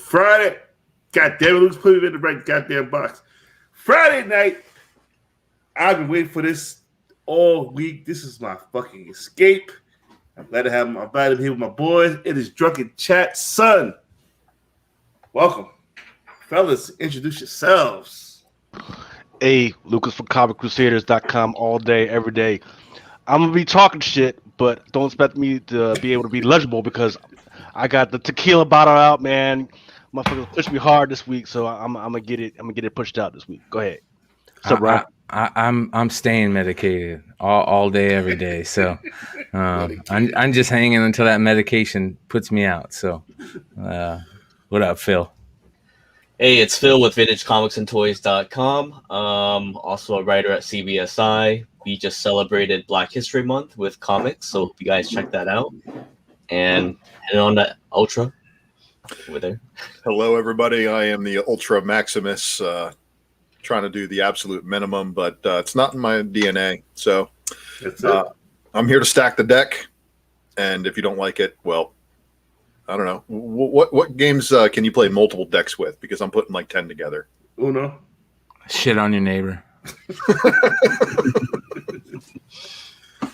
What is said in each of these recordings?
Friday. God damn it, Luke's put it in the right goddamn box. Friday night. I've been waiting for this all week. This is my fucking escape. I'm glad to have him. I'm glad to be here with my boys. It is Drunken Chat, son. Welcome. Fellas, introduce yourselves. Hey, Lucas from ComicCrusaders.com all day, every day. I'm going to be talking shit, but don't expect me to be able to be legible because I got the tequila bottle out, man. Motherfuckers pushed me hard this week, so I'm gonna get it pushed out this week. Go ahead. What's up, Rob? I'm staying medicated all day, every day. So I'm just hanging until that medication puts me out. So what up, Phil? Hey, it's Phil with VintageComicsAndToys.com. Also a writer at CBSI. We just celebrated Black History Month with comics, so hope you guys check that out. And head on to Ultra over there. Hello, everybody. I am the Ultra Maximus. Trying to do the absolute minimum, but it's not in my DNA. So I'm here to stack the deck, and if you don't like it, well, I don't know. What games can you play multiple decks with? Because I'm putting like 10 together. Uno. Shit on your neighbor.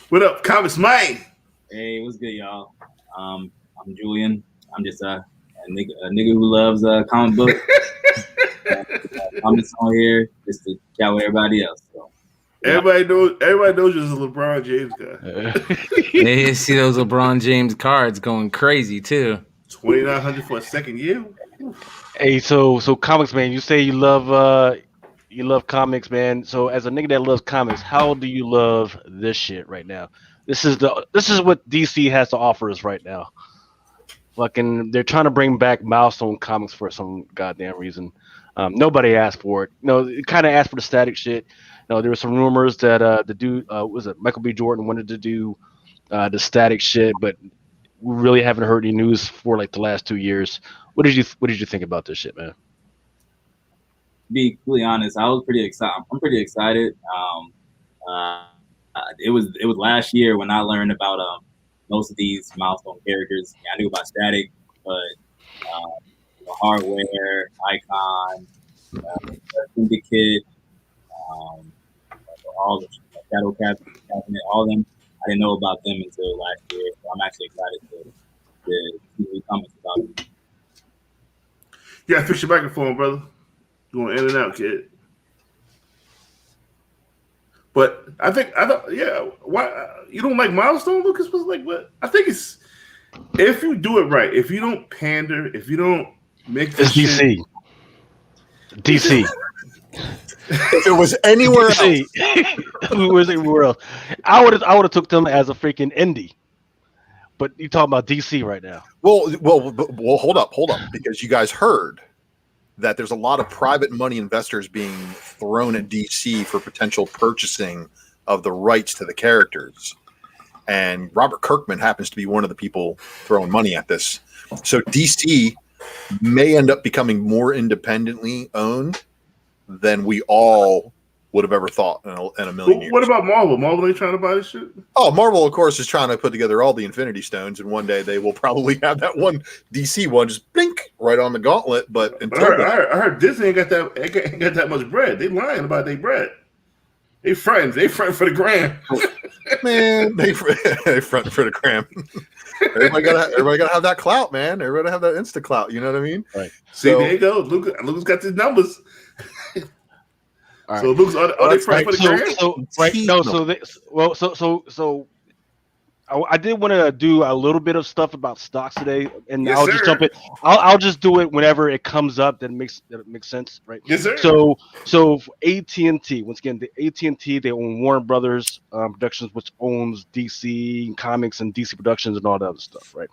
What up, Comics Mike? Hey, what's good, y'all? I'm Julian. I'm just a nigga who loves comic books. I'm just on here just to chat with everybody else. So. Everybody knows you're a LeBron James guy. They see those LeBron James cards going crazy too. 2,900 for a second year. Hey, so comics, man. You say you love comics, man. So as a nigga that loves comics, how do you love this shit right now? This is what DC has to offer us right now. Fucking, they're trying to bring back Milestone Comics for some goddamn reason. Nobody asked for it. No, it kind of asked for the static shit. No, there were some rumors that the dude was it Michael B. Jordan wanted to do the static shit, but we really haven't heard any news for like the last 2 years. What did you think about this shit, man? To be completely honest, I was pretty excited. I'm pretty excited. It was last year when I learned about most of these Milestone characters. I knew about Static, but Hardware, Icon, Syndicate, all the Shadow Cabinet, all of them. I didn't know about them until last year, so I'm actually excited to see comments about them. You gotta fix your microphone, brother. Going in and out, kid. But I thought, yeah. Why you don't like Milestone, Lucas? Was like, what? I think it's if you do it right, if you don't pander, if you don't make it's DC. DC. If it was anywhere else, where's anywhere else? I would have took them as a freaking indie. But you talking about DC right now? Well, hold up, because you guys heard that there's a lot of private money investors being thrown at DC for potential purchasing of the rights to the characters. And Robert Kirkman happens to be one of the people throwing money at this. So DC may end up becoming more independently owned than we all would have ever thought in a million years. What about Marvel? Marvel ain't trying to buy this shit? Oh, Marvel, of course, is trying to put together all the Infinity Stones, and one day they will probably have that one DC one just blink right on the gauntlet. But I heard Disney ain't got that much bread. They lying about their bread. They friends for the gram. Man, they front for the gram. Everybody gotta have that clout, man. Everybody have that Insta clout. You know what I mean? Right. See, there you go. Lucas got his numbers. All right. So Lucas, are they front for the gram? I did want to do a little bit of stuff about stocks today, and yes, I'll sir. just jump it. I'll just do it whenever it comes up that makes sense, right? Yes, sir. So AT&T, once again, the AT&T, they own Warner Brothers Productions, which owns DC Comics and DC Productions and all that other stuff, right?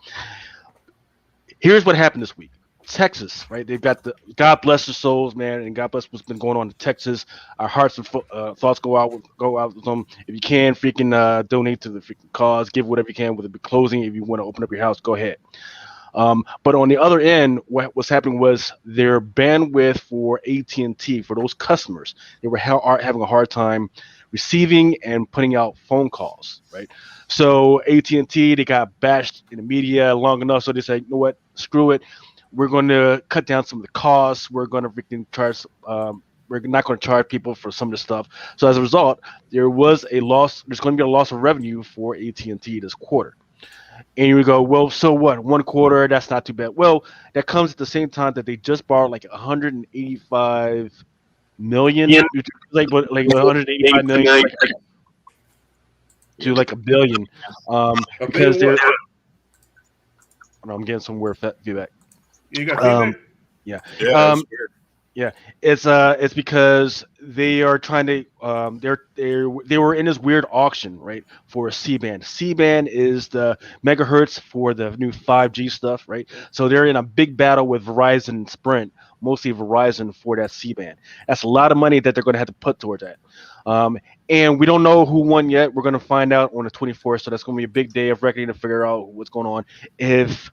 Here's what happened this week. Texas, right? They've got the God bless their souls, man, and God bless what's been going on in Texas. Our hearts and thoughts go out with them. If you can, freaking donate to the freaking cause, give whatever you can, whether it be closing. If you want to open up your house, go ahead. But on the other end, what's happening was their bandwidth for AT&T for those customers, they were having a hard time receiving and putting out phone calls, right? So AT&T, they got bashed in the media long enough, so they said, you know what, screw it. we're going to cut down some of the costs. We're going to freaking charge. We're not going to charge people for some of the stuff. So as a result, there was a loss. There's going to be a loss of revenue for AT&T this quarter. And you would go, well, so what? 1 quarter, that's not too bad. Well, that comes at the same time that they just borrowed like 185 million, like 185 million to like a billion, because they're. I'm getting some weird feedback. You got feedback? Yeah. Yeah, it's weird. Yeah, it's because they are trying to they were in this weird auction, right, for a C-band. C-band is the megahertz for the new 5G stuff, right? So they're in a big battle with Verizon and Sprint, mostly Verizon for that C-band. That's a lot of money that they're going to have to put towards that. And we don't know who won yet. We're going to find out on the 24th, so that's going to be a big day of reckoning to figure out what's going on. If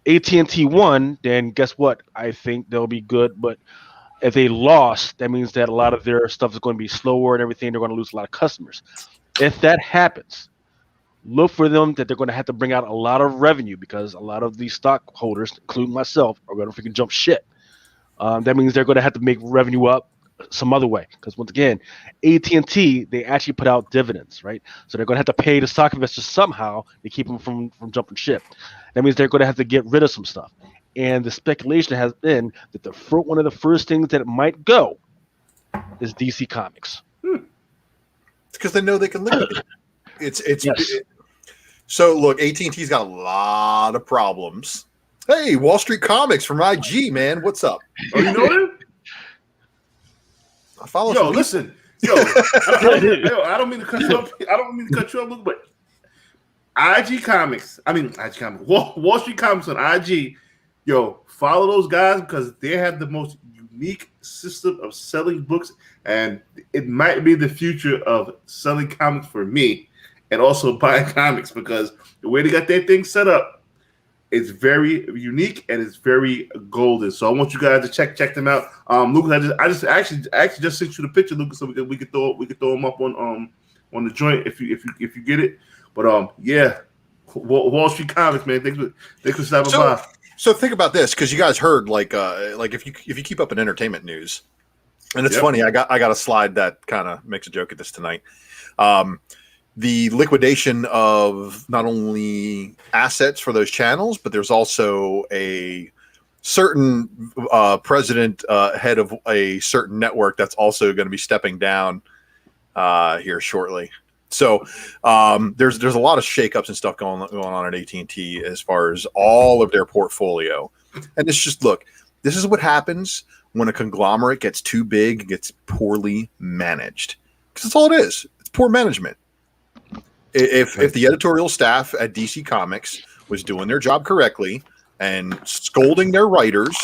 AT&T won, then guess what? I think they'll be good, but if they lost, that means that a lot of their stuff is going to be slower and everything. They're going to lose a lot of customers. If that happens, look for them that they're going to have to bring out a lot of revenue, because a lot of these stockholders, including myself, are going to freaking jump ship. That means they're going to have to make revenue up some other way, because once again, AT&T, they actually put out dividends, right? So they're going to have to pay the stock investors somehow to keep them from jumping ship. That means they're going to have to get rid of some stuff. And the speculation has been that one of the first things that it might go is DC Comics. It's because they know they can liquidate. It's Yes. So look, AT&T's got a lot of problems. Hey, Wall Street Comics from IG, man, what's up? Oh, you know them? I follow. Yo, some listen. Yo, I don't mean to cut you up. I don't mean to cut you up, Luke, but IG Comics. Wall Street Comics on IG. Yo, follow those guys because they have the most unique system of selling books, and it might be the future of selling comics for me, and also buying comics, because the way they got their thing set up, it's very unique and it's very golden. So I want you guys to check them out. Lucas, I just actually just sent you the picture, Lucas, so we could throw them up on the joint if you get it. But yeah, Wall Street Comics, man, they could stop by. So think about this, because you guys heard like if you keep up in entertainment news, and it's funny, I got a slide that kind of makes a joke at this tonight. The liquidation of not only assets for those channels, but there's also a certain president, head of a certain network, that's also going to be stepping down here shortly. So there's a lot of shakeups and stuff going on at AT&T as far as all of their portfolio. And it's just, look, this is what happens when a conglomerate gets too big, gets poorly managed. Because that's all it is. It's poor management. If the editorial staff at DC Comics was doing their job correctly and scolding their writers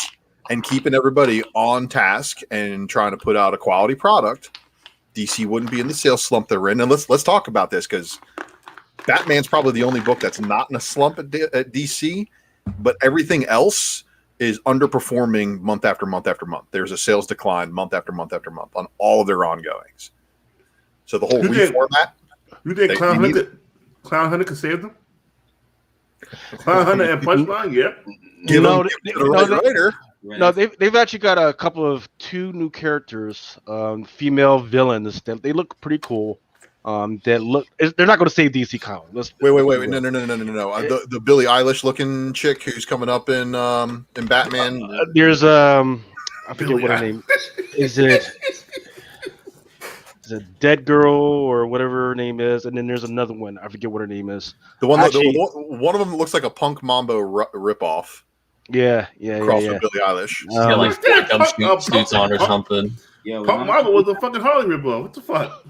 and keeping everybody on task and trying to put out a quality product, DC wouldn't be in the sales slump they're in. And let's talk about this, because Batman's probably the only book that's not in a slump at DC, but everything else is underperforming month after month after month. There's a sales decline month after month after month on all of their ongoings. So the whole reformat. You think Clown Hunter could save them? Clown Hunter and Punchline, yeah. No, they've actually got two new characters, female villains. They look pretty cool. They're not going to save DC Comics. Wait! No! The Billie Eilish looking chick who's coming up in Batman. There's I forget what her name is. Is it Dead Girl or whatever her name is, and then there's another one. I forget what her name is. The one one of them looks like a Punk Mambo ripoff. Yeah. Cross with Billie Eilish. Like suits on or something. Yeah, Punk Mambo was a fucking Harley ripoff. What the fuck?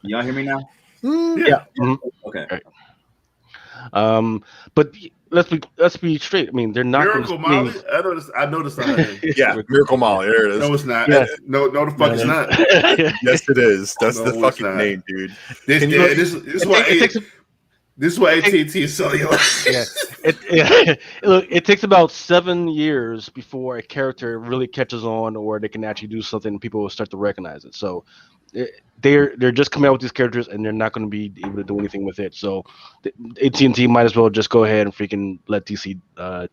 Y'all hear me now? Yeah. Mm-hmm. Okay. Right. But let's be straight. I mean, they're not Miracle Molly. I noticed that. Yeah, Miracle Molly. There it is. No, it's not. Yeah. No, the fuck it's not. Yes, it is. That's the fucking name, dude. This is why AT&T is selling Yeah. Look, it takes about 7 years before a character really catches on, or they can actually do something and people will start to recognize it. So they're just coming out with these characters and they're not going to be able to do anything with it. So AT&T might as well just go ahead and freaking let DC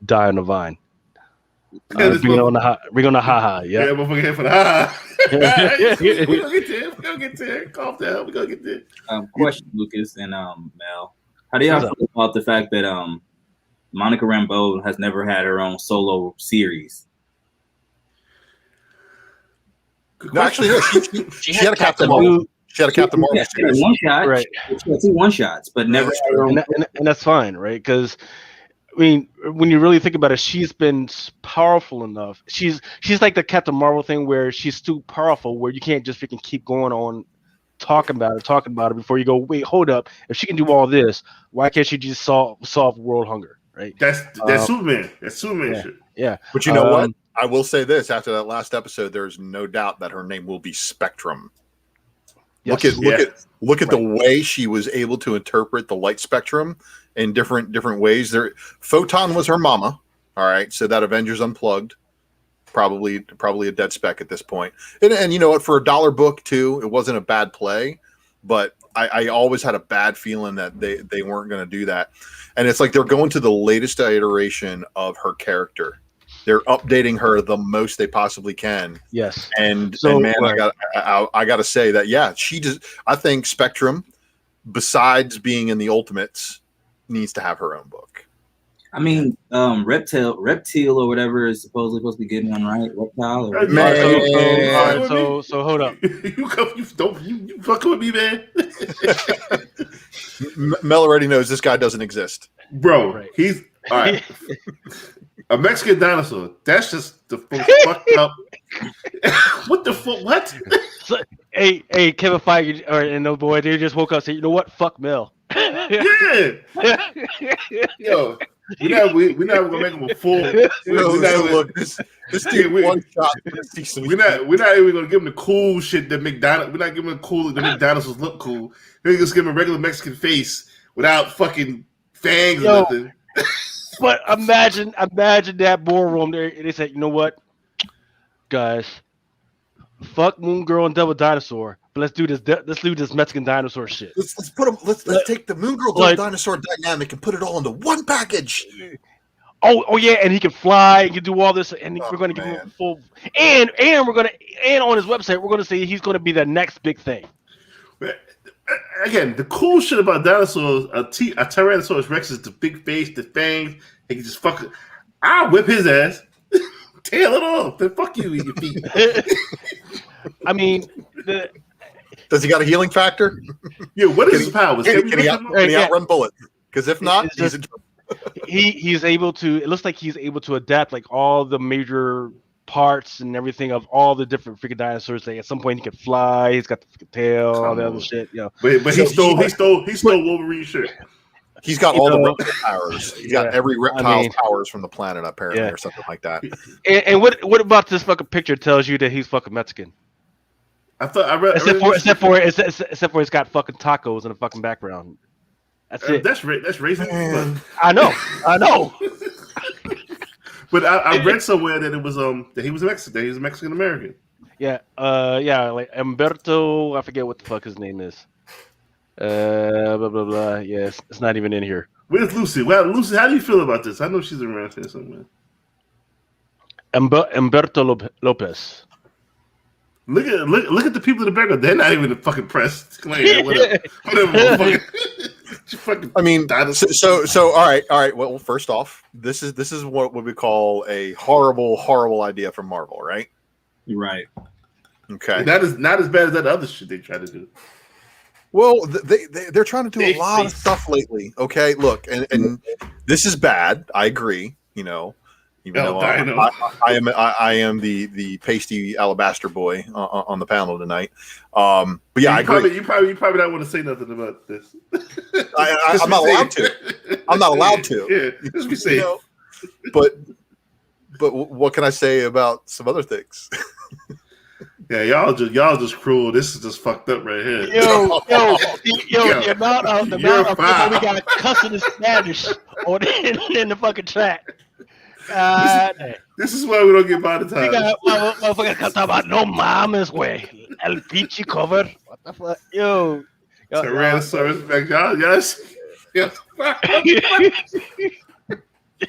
die on the vine. Bring it on the ha-ha. Yeah, Yeah. motherfucker here for the ha. We're gonna get there. Calm down. We're gonna get there. Question, Lucas and Mel. How do y'all feel about the fact that Monica Rambeau has never had her own solo series? No, actually, no. She had a Captain Marvel. She had a Captain Marvel. Yeah, she had one shot. Right. She had 2 one-shots, but never had her own. And that's fine, right? Because I mean, when you really think about it, she's been powerful enough. She's like the Captain Marvel thing where she's too powerful where you can't just freaking keep going on talking about it before you go, wait, hold up. If she can do all this, why can't she just solve world hunger, right? That's Superman. That's Superman shit. Yeah. But you know what? I will say this: after that last episode, there's no doubt that her name will be Spectrum. Yes. Look at the way she was able to interpret the light spectrum in different ways. There, Photon was her mama. All right, so that Avengers Unplugged, probably a dead spec at this point. And you know what? For a $1 book too, it wasn't a bad play. But I always had a bad feeling that they weren't going to do that. And it's like they're going to the latest iteration of her character. They're updating her the most they possibly can. Yes. And man, right. I got to say that, yeah, I think Spectrum, besides being in the Ultimates, needs to have her own book. I mean, Reptile or whatever is supposed to be getting one, right? Reptile. Or Man. So hold up. you fucking with me, man. Mel already knows this guy doesn't exist, Bro, Right. he's all right. A Mexican dinosaur. That's just the fucked up. What the fuck? What? So, hey, Kevin Feige and no boy, they just woke up and said, you know what? Fuck Mel. Yeah. Yo, we're not gonna make him a full. This dude one shot. We're not even gonna give him the cool shit that make we're not giving him cool that make dinosaurs look cool. We're just give him a regular Mexican face without fucking fangs or nothing. But imagine that boardroom there, and they said, you know what, guys, fuck Moon Girl and Devil Dinosaur, but let's do this Mexican dinosaur shit. Let's take the Moon Girl dinosaur dynamic and put it all into one package. Oh yeah, and he can fly, he can do all this, and we're gonna give him a full and on his website we're gonna say he's gonna be the next big thing. Again, the cool shit about dinosaurs, a Tyrannosaurus Rex is the big face, the fangs. He can just fucking. I'll whip his ass, tail it off. Then fuck you with your feet. I mean, does he got a healing factor? Yeah, what is his powers? Can he outrun bullets? Because if not, he's able to. It looks like he's able to adapt like all the major parts and everything of all the different freaking dinosaurs. Like at some point he can fly. He's got the tail, all the other shit. You know. But he stole Wolverine's shit. He's got all the reptile powers. He's got every reptile's powers from the planet, apparently, or something like that. And what about this fucking picture tells you that he's fucking Mexican? I thought I read. Except for it's got fucking tacos in the fucking background. That's it. That's racist. I know. But I read somewhere that it was that he was Mexican. That he was Mexican American. Yeah. Like Humberto. I forget what the fuck his name is. Blah blah blah. Yes, it's not even in here. Where's Lucy? Well, Lucy, how do you feel about this? I know she's around here somewhere. Humberto Lopez. Look at the people in the background. They're not even the fucking press. Whatever. I mean, so all right. Well, first off, this is what we call a horrible idea from Marvel, right? You're right. Okay. That is not as bad as that other shit they try to do. Well, they're trying to do a lot of stuff lately. Okay, look, and this is bad. I agree. You know, even though I am the pasty alabaster boy on the panel tonight. But yeah, I agree. You probably not want to say nothing about this. I'm not allowed to. I'm not allowed to. Yeah, just be safe. You know? But what can I say about some other things? Yeah, y'all just cruel. This is just fucked up right here. Yo, the amount of people we got cussing in Spanish in the fucking chat. This is why we don't get monetized. We got motherfuckers talking about no mames, way. El Pichi cover. What the fuck? Yo. Tyrannosaurus back. Y'all, yes.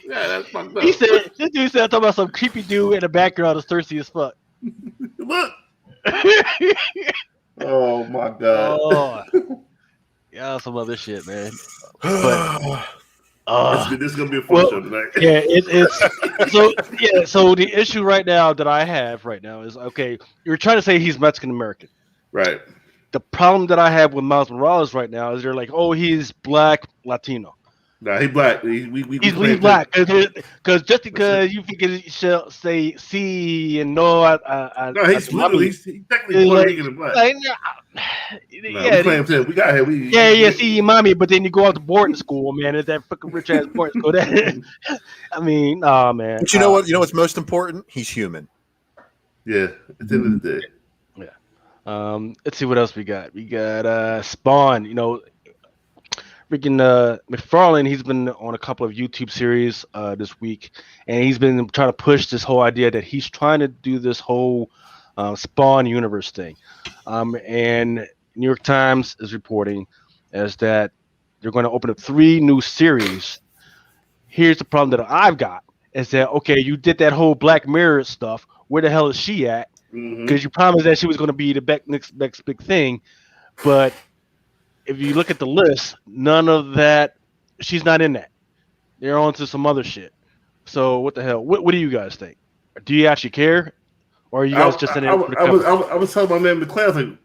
Yeah, that's fucked up. He said, this dude said, talking about some creepy dude in the background is thirsty as fuck. Look. Oh my god. Oh, yeah, some other shit, man. But This is gonna be a fun show tonight. Yeah, it's so yeah. So the issue right now that I have right now is okay. You're trying to say he's Mexican American. Right. The problem that I have with Miles Morales right now is they're like, oh, he's black Latino. Nah, he black. He's black because just because you can say see and no, no, he's technically Puerto Rican and black. Like, we got here. Yeah, see, mommy, but then you go out to boarding school, man. It's that fucking rich ass boarding school. I mean, nah, man. But you know what? You know what's most important? He's human. Yeah, at the end of the day. Yeah. Let's see what else we got. We got Spawn. You know, freaking McFarlane. He's been on a couple of YouTube series this week, and he's been trying to push this whole idea that he's trying to do this whole Spawn universe thing. And New York Times is reporting as that they're going to open up 3 new series. Here's the problem that I've got is that, okay, you did that whole Black Mirror stuff. Where the hell is she at? Because you promised that she was going to be the next big thing. But if you look at the list, none of that, she's not in that. They're on to some other shit. So what the hell? What do you guys think? Do you actually care? Or are you guys just in it for the covers? I was telling my man McClare, I was like,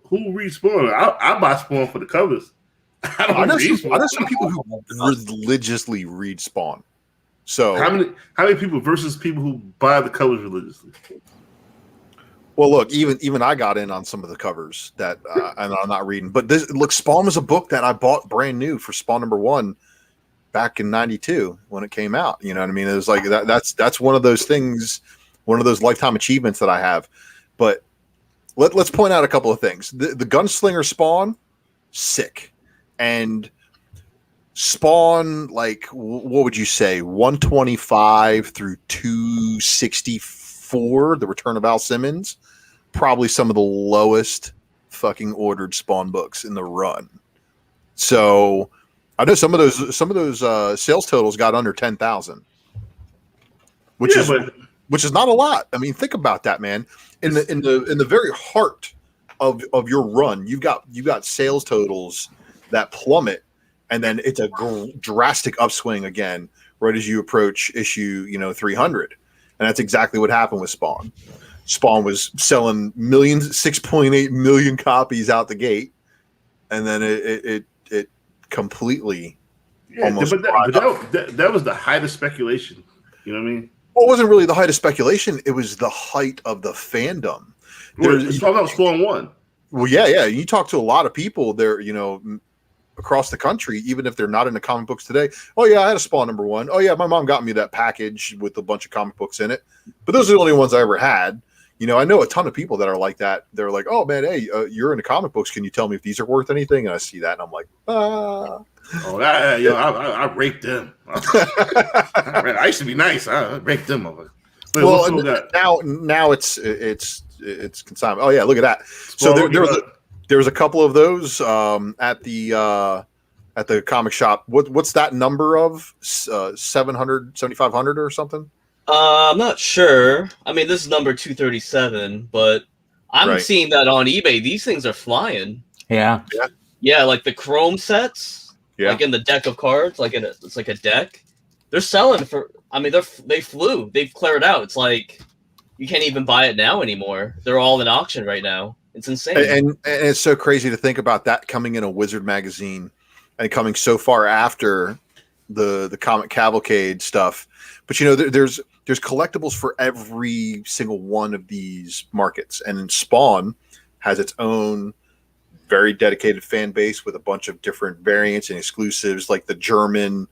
who reads Spawn? I buy Spawn for the covers. I know some people who religiously read Spawn. So how many people versus people who buy the covers religiously? Well, look, even I got in on some of the covers that and I'm not reading. But Spawn was a book that I bought brand new for Spawn #1 back in '92 when it came out. You know what I mean? It was like that's one of those things, one of those lifetime achievements that I have. But let's point out a couple of things. The Gunslinger Spawn, sick. And Spawn, like, what would you say, 125 through 264, The Return of Al Simmons, probably some of the lowest fucking ordered Spawn books in the run. So I know some of those sales totals got under 10,000, which is not a lot. I mean, think about that, man. In the very heart of your run, you've got sales totals that plummet, and then it's a drastic upswing again right as you approach issue 300, and that's exactly what happened with Spawn. Spawn was selling 6.8 million copies out the gate, and then it completely almost. But that was the height of speculation. You know what I mean? Well, it wasn't really the height of speculation. It was the height of the fandom. It's talking about Spawn 1. Well, yeah. You talk to a lot of people there, across the country, even if they're not into comic books today. Oh yeah, I had a Spawn #1. Oh yeah, my mom got me that package with a bunch of comic books in it. But those are the only ones I ever had. I know a ton of people that are like that. They're like, oh man, hey, you're into comic books. Can you tell me if these are worth anything? And I see that, and I'm like, Oh, I raked them. I used to be nice. I raked them over. Well, now it's consignment. Oh yeah, look at that. So there was a couple of those at the comic shop. What's that number of 700, 7,500 or something? I'm not sure. I mean, this is number 237, but I'm seeing that on eBay. These things are flying. Yeah, like the Chrome sets, like in the deck of cards, it's like a deck. They're selling for. I mean, they've cleared out. It's like you can't even buy it now anymore. They're all in auction right now. It's insane. And it's so crazy to think about that coming in a Wizard magazine and coming so far after the Comic Cavalcade stuff. But there's collectibles for every single one of these markets, and Spawn has its own very dedicated fan base with a bunch of different variants and exclusives, like the German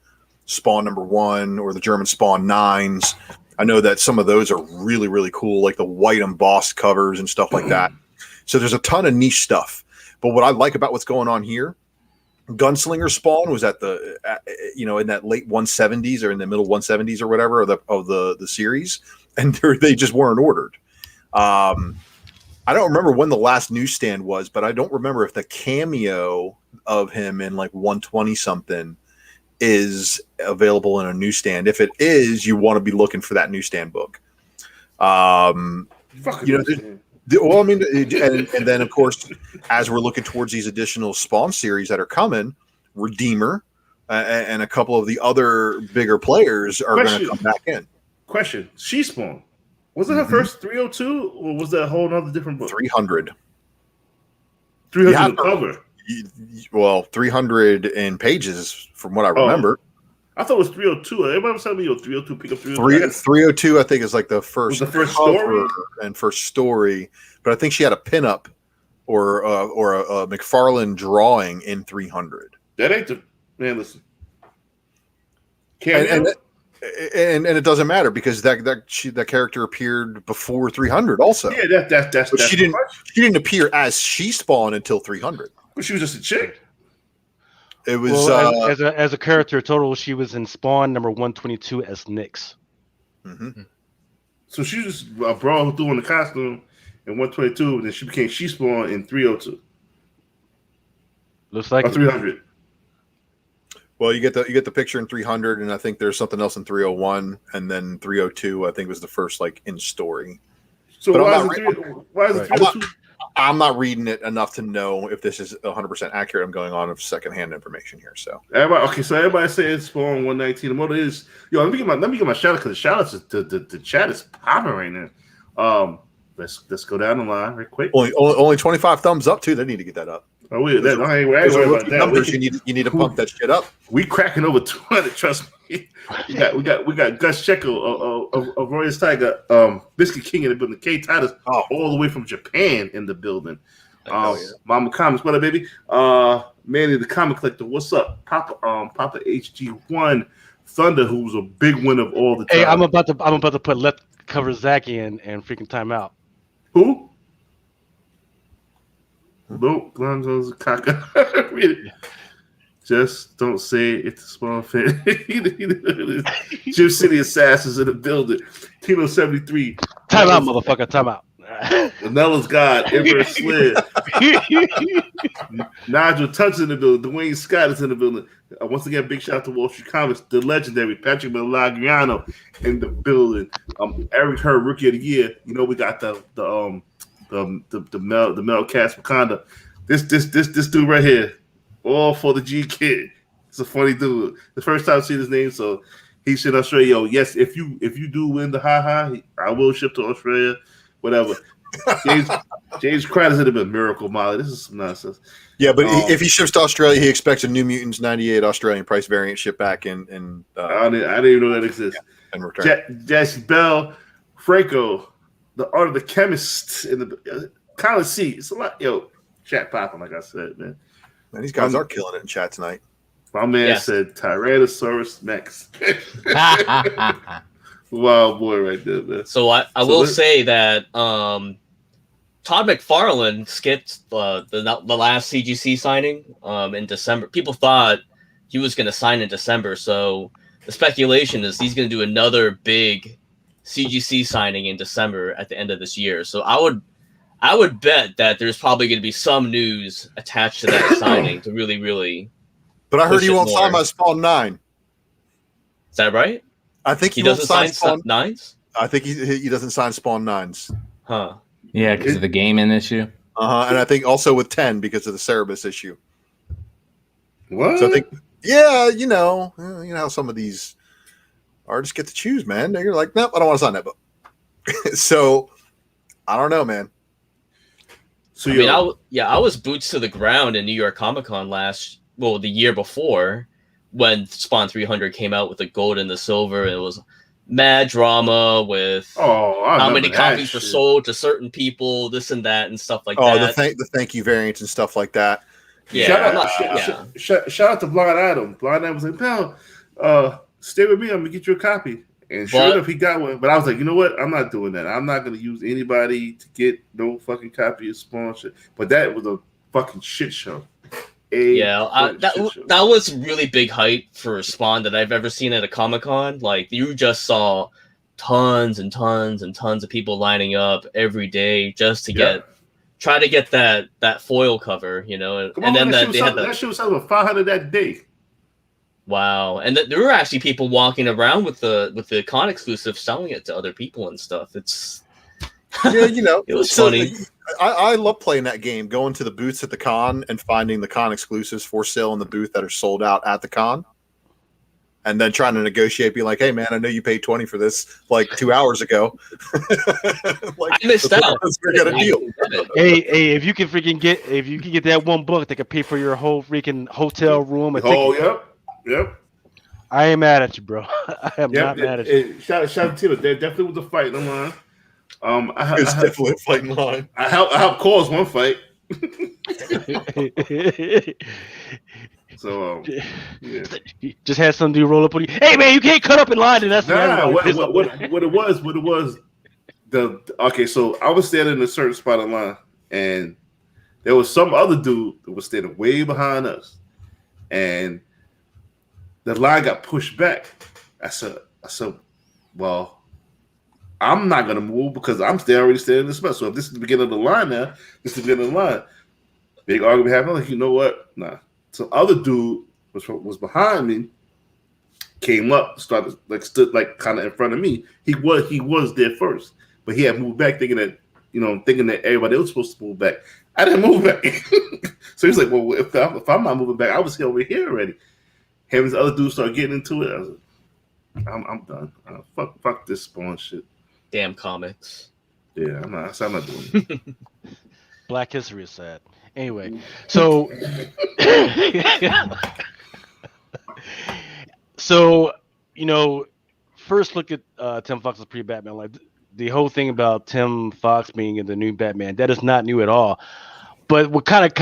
Spawn #1 or the German Spawn 9s. I know that some of those are really, really cool, like the white embossed covers and stuff like that. So there's a ton of niche stuff. But what I like about what's going on here, Gunslinger Spawn was at the in that late 170s or in the middle 170s or whatever of the series, and they just weren't ordered. I don't remember when the last newsstand was, but I don't remember if the cameo of him in like 120 something is available in a newsstand. If it is, you want to be looking for that newsstand book. Well, I mean, and then of course, as we're looking towards these additional Spawn series that are coming, Redeemer and a couple of the other bigger players are going to come back in. Question: She Spawn, was it her first 302, or was that a whole other different book? 300. 300 cover. Well, 300 in pages, from what I remember. I thought it was 302. Everybody was telling me, 302, pick up 302. 302, I think, is like the first story and first story. But I think she had a pinup or a McFarlane drawing in 300. That ain't the man. Listen, and it doesn't matter because that character appeared before 300 also. Yeah, that's. But she didn't appear as She Spawn until 300. But she was just a chick. It was as a character total. She was in Spawn number 122 as Nyx. Mm-hmm. So she was just a brawl doing the costume in 122, and then she became She Spawn in 302. Looks like 300. Well, you get the picture in 300, and I think there's something else in 301, and then 302. I think was the first in story. So why is it 302? I'm not reading it enough to know if this is 100% accurate. I'm going on of secondhand information here. So everybody says Spawn 119. The motor is let me get my shout out because the shout outs the chat is popping right now. Let's go down the line real quick. Only 25 thumbs up too. They need to get that up. I ain't worried about that. Numbers you need to pump that shit up. We cracking over 200. Trust me. We got Gus Checo of Royals Tiger, Biscuit King in the building, K Titus all the way from Japan in the building. Mama Comics, what up, baby? Manny the Comic Collector, what's up? Papa HG1 Thunder, who's a big winner of all the time. Hey, I'm about to put Let Cover Zach in and freaking timeout. Who? Nope, Lonzo's a caca. Just don't say it's a small fan. Jim City Assassins in the building. Tino 73. Time out, motherfucker. Time out. Manella's God. Emperor Slid. Nigel Tunch in the building. Dwayne Scott is in the building. Once again, big shout out to Wall Street Comics. The legendary Patrick Milagiano in the building. Eric Hurd, Rookie of the Year. We got the Mel Cast Wakanda. This dude right here. All for the G Kid. It's a funny dude. The first time I see his name, so he should Australia. Yes, if you do win the I will ship to Australia. Whatever. James Crowder's in a Miracle Molly. This is some nonsense. Yeah, but if he ships to Australia, he expects a New Mutants 98 Australian price variant shipped back in. I didn't even know that exists. Yeah, in return. Jesse Bell, Franco, the Art of the Chemist in the College C. It's a lot. Chat popping, like I said, man. Man, these guys are killing it in chat tonight. My man said Tyrannosaurus Max. Wild boy right there, man. So I will say that Todd McFarlane skipped the last CGC signing in December. People thought he was going to sign in December, so the speculation is he's going to do another big CGC signing in December at the end of this year. So I would bet that there's probably going to be some news attached to that signing to really, really. But I heard he won't sign my Spawn 9. Is that right? I think he doesn't sign Spawn 9s. I think he doesn't sign Spawn 9s. Huh? Yeah, because of the gaming issue. And I think also with 10 because of the Cerebus issue. What? So I think, you know how some of these artists get to choose, man. They're like, nope, I don't want to sign that book. So I don't know, man. So I was boots to the ground in New York Comic Con the year before when Spawn 300 came out with the gold and the silver. It was mad drama with how many copies were sold to certain people, this and that, and stuff like that. The thank you variants and stuff like that. Yeah. Shout out to Blind Adam. Blind Adam was like, "Pal, stay with me. I'm gonna get you a copy." And sure enough, he got one. But I was like, you know what? I'm not doing that. I'm not going to use anybody to get no fucking copy of Spawn shit. But that was a fucking shit show. That was really big hype for Spawn that I've ever seen at a Comic-Con. Like, you just saw tons and tons and tons of people lining up every day just to try to get that foil cover, And then that shit was selling about 500 that day. Wow, and there were actually people walking around with the con exclusive, selling it to other people and stuff. It's Yeah, you know, it was funny. I love playing that game, going to the booths at the con and finding the con exclusives for sale in the booth that are sold out at the con. And then trying to negotiate, be like, "Hey, man, I know you paid $20 for this like 2 hours ago." I missed out. We got a deal. Hey, if you can get that one book that can pay for your whole freaking hotel room and ticket, Yep. I ain't mad at you, bro. I am not mad at you. Shout out to Tina. There definitely was a fight online. It's definitely a fighting line. I helped cause one fight. So yeah. Just had some dude roll up on you. Hey man, you can't cut up in line, and that's what it was. Okay, so I was standing in a certain spot in line, and there was some other dude that was standing way behind us, and the line got pushed back. I said, well, I'm not gonna move because I'm already standing in the spot. So if this is the beginning of the line now, this is the beginning of the line. Big argument happened. Like, you know what? Nah. Some other dude was behind me, came up, stood kind of in front of me. He was there first, but he had moved back, thinking that everybody else was supposed to move back. I didn't move back, so he's like, "Well, if I'm not moving back, I was over here already." Him and the other dude started getting into it. I was like, "I'm done. Fuck this spawn shit." Damn comics. Yeah, I'm not doing it. Black history is sad. Anyway, so first look at Tim Fox's pre-Batman. Like the whole thing about Tim Fox being in the new Batman, that is not new at all. But what kind of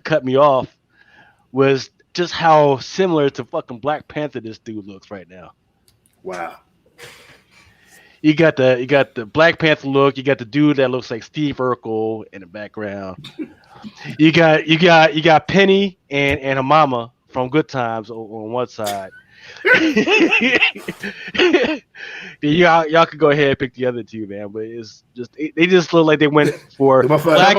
cut me off was just how similar to fucking Black Panther this dude looks right now. Wow. You got the Black Panther look. You got the dude that looks like Steve Urkel in the background. You got Penny and her mama from Good Times on one side. Y'all could go ahead and pick the other two, man. But it's just they just look like they went for black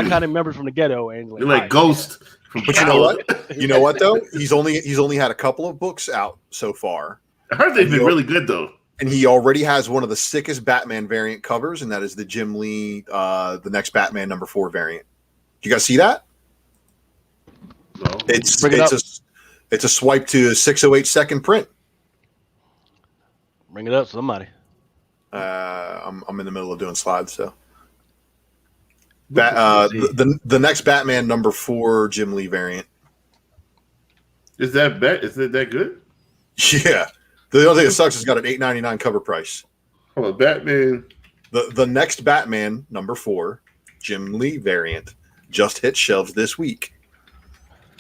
iconic members from the ghetto, and they're like Ghost. But you know what? You know what though? He's only had a couple of books out so far. I heard they've been really good though. And he already has one of the sickest Batman variant covers, and that is the Jim Lee, the next Batman #4 variant. You guys see that? No. It's a swipe to a 608 second print. Bring it up, somebody. I'm in the middle of doing slides, so. The next Batman #4 Jim Lee variant. Is it that good? Yeah. The only thing that sucks is it's got an $8.99 cover price. Oh, Batman. The next Batman #4 Jim Lee variant just hit shelves this week.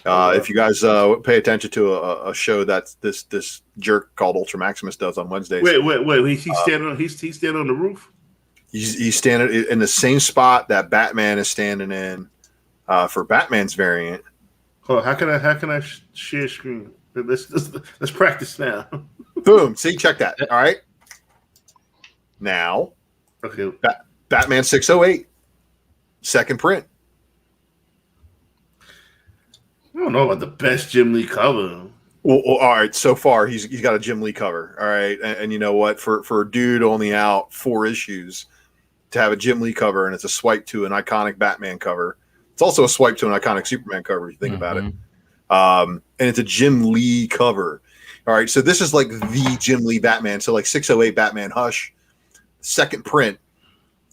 If you guys pay attention to a show that this jerk called Ultra Maximus does on Wednesdays. Wait. He's standing on the roof. He's standing in the same spot that Batman is standing in for Batman's variant. Oh, how can I share screen? Let's practice now. Boom. See, check that. All right. Now, okay. Batman 608, second print. I don't know about the best Jim Lee cover. Well, all right. So far, he's got a Jim Lee cover. All right, and you know what? For a dude only out 4 issues, to have a Jim Lee cover, and it's a swipe to an iconic Batman cover. It's also a swipe to an iconic Superman cover. If you think about it. And it's a Jim Lee cover. All right, so this is like the Jim Lee Batman. So like 608 Batman Hush, second print,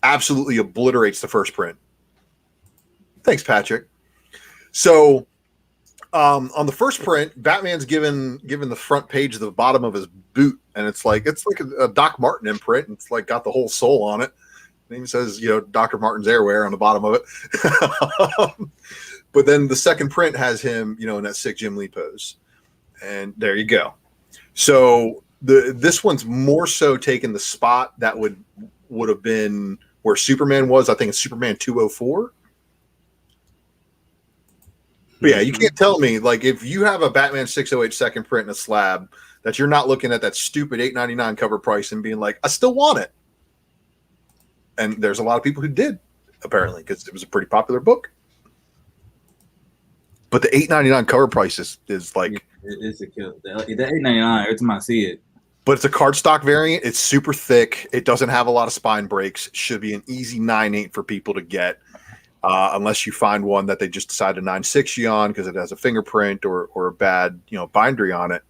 absolutely obliterates the first print. Thanks, Patrick. So on the first print, Batman's given the front page of the bottom of his boot, and it's like a Doc Martin imprint. It's like got the whole soul on it. It even says, Dr. Martin's Airwear on the bottom of it. But then the second print has him, in that sick Jim Lee pose. And there you go. So this one's more so taking the spot that would have been where Superman was. I think it's Superman 204. But yeah, you can't tell me, like, if you have a Batman 608 second print in a slab, that you're not looking at that stupid $8.99 cover price and being like, I still want it. And there's a lot of people who did, apparently, because it was a pretty popular book. But the $8.99 cover price is like it's a kill. The $8.99 every time I see it. But it's a cardstock variant. It's super thick. It doesn't have a lot of spine breaks. Should be an easy 9.8 for people to get, unless you find one that they just decide to 9.6 you on because it has a fingerprint or a bad bindery on it.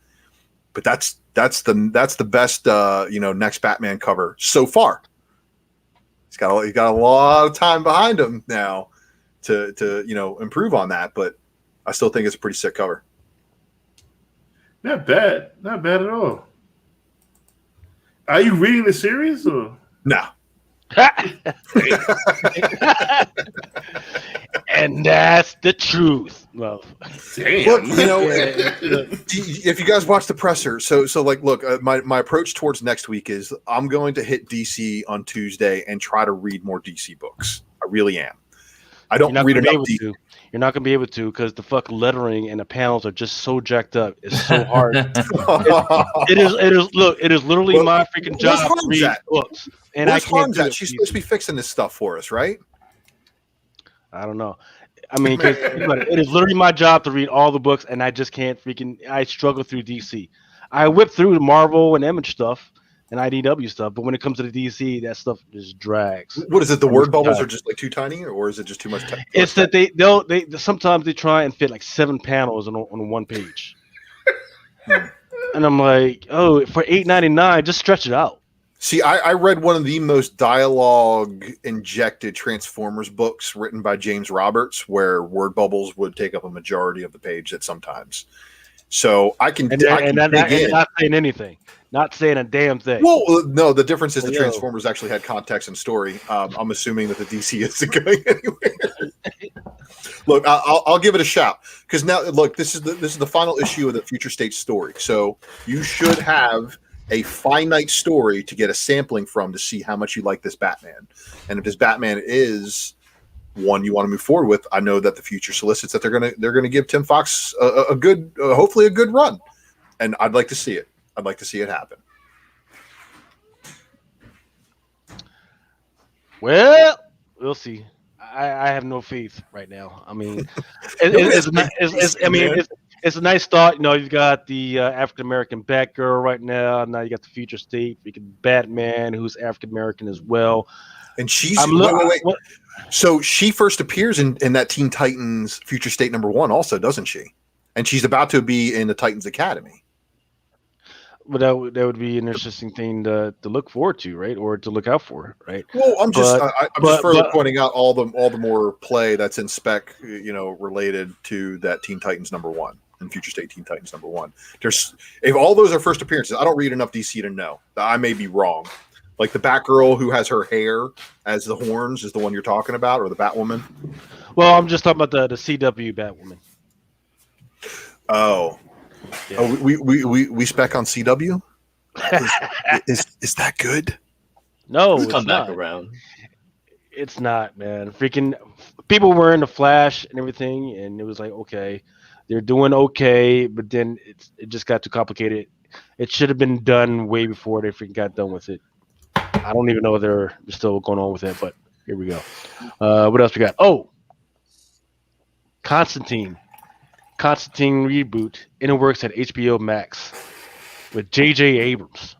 But that's the best next Batman cover so far. He's got a lot of time behind him now to improve on that. But I still think it's a pretty sick cover. Not bad at all. Are you reading the series or no? And that's the truth. Well, damn? Look, if you guys watch the presser, look, my approach towards next week is I'm going to hit DC on Tuesday and try to read more DC books. I really am. I don't read enough DC. You're not going to be able to because the fucking lettering and the panels are just so jacked up. It's so hard. It is literally my freaking job to read books. And Where's Harm's at? She's supposed to be fixing this stuff for us, right? I don't know. I mean, cause it is literally my job to read all the books, and I just can't I struggle through DC. I whip through the Marvel and Image stuff and IDW stuff, but when it comes to the DC, that stuff just drags. What is it? The word bubbles are just like too tiny, or is it just too much text? It's that they sometimes they try and fit like 7 panels on one page, and I'm like, oh, for $8.99, just stretch it out. See, I read one of the most dialogue injected Transformers books written by James Roberts, where word bubbles would take up a majority of the page at sometimes. So I can not saying anything, not saying a damn thing. Well, no, the difference is the Transformers actually had context and story. I'm assuming that the DC isn't going anywhere. Look, I'll give it a shout because now, look, this is the final issue of the Future State story. So you should have a finite story to get a sampling from to see how much you like this Batman. And if this Batman is one you want to move forward with, I know that the future solicits that they're gonna give Tim Fox a good, hopefully a good run, and I'd like to see it. I'd like to see it happen. Well, we'll see. I have no faith right now. I mean, it's a nice thought. You've got the African American Batgirl right now. Now you got the Future State, freaking Batman, who's African American as well. And she's wait. So she first appears in that Teen Titans Future State #1, also, doesn't she? And she's about to be in the Titans Academy. But that would be an interesting thing to look forward to, right? Or to look out for, right? Well, I'm just further pointing out all the more play that's in spec, related to that Teen Titans #1 and Future State Teen Titans #1. If all those are first appearances, I don't read enough DC to know. I may be wrong. Like the Batgirl who has her hair as the horns is the one you're talking about, or the Batwoman? Well, I'm just talking about the CW Batwoman. Oh. Yeah. Oh, we spec on CW? Is that good? No, it's come back around. It's not, man. Freaking people were in the Flash and everything, and it was like, okay, they're doing okay, but then it just got too complicated. It should have been done way before they freaking got done with it. I don't even know if they're still going on with it, but here we go. What else we got? Oh, Constantine reboot in the works at HBO Max with J.J. Abrams.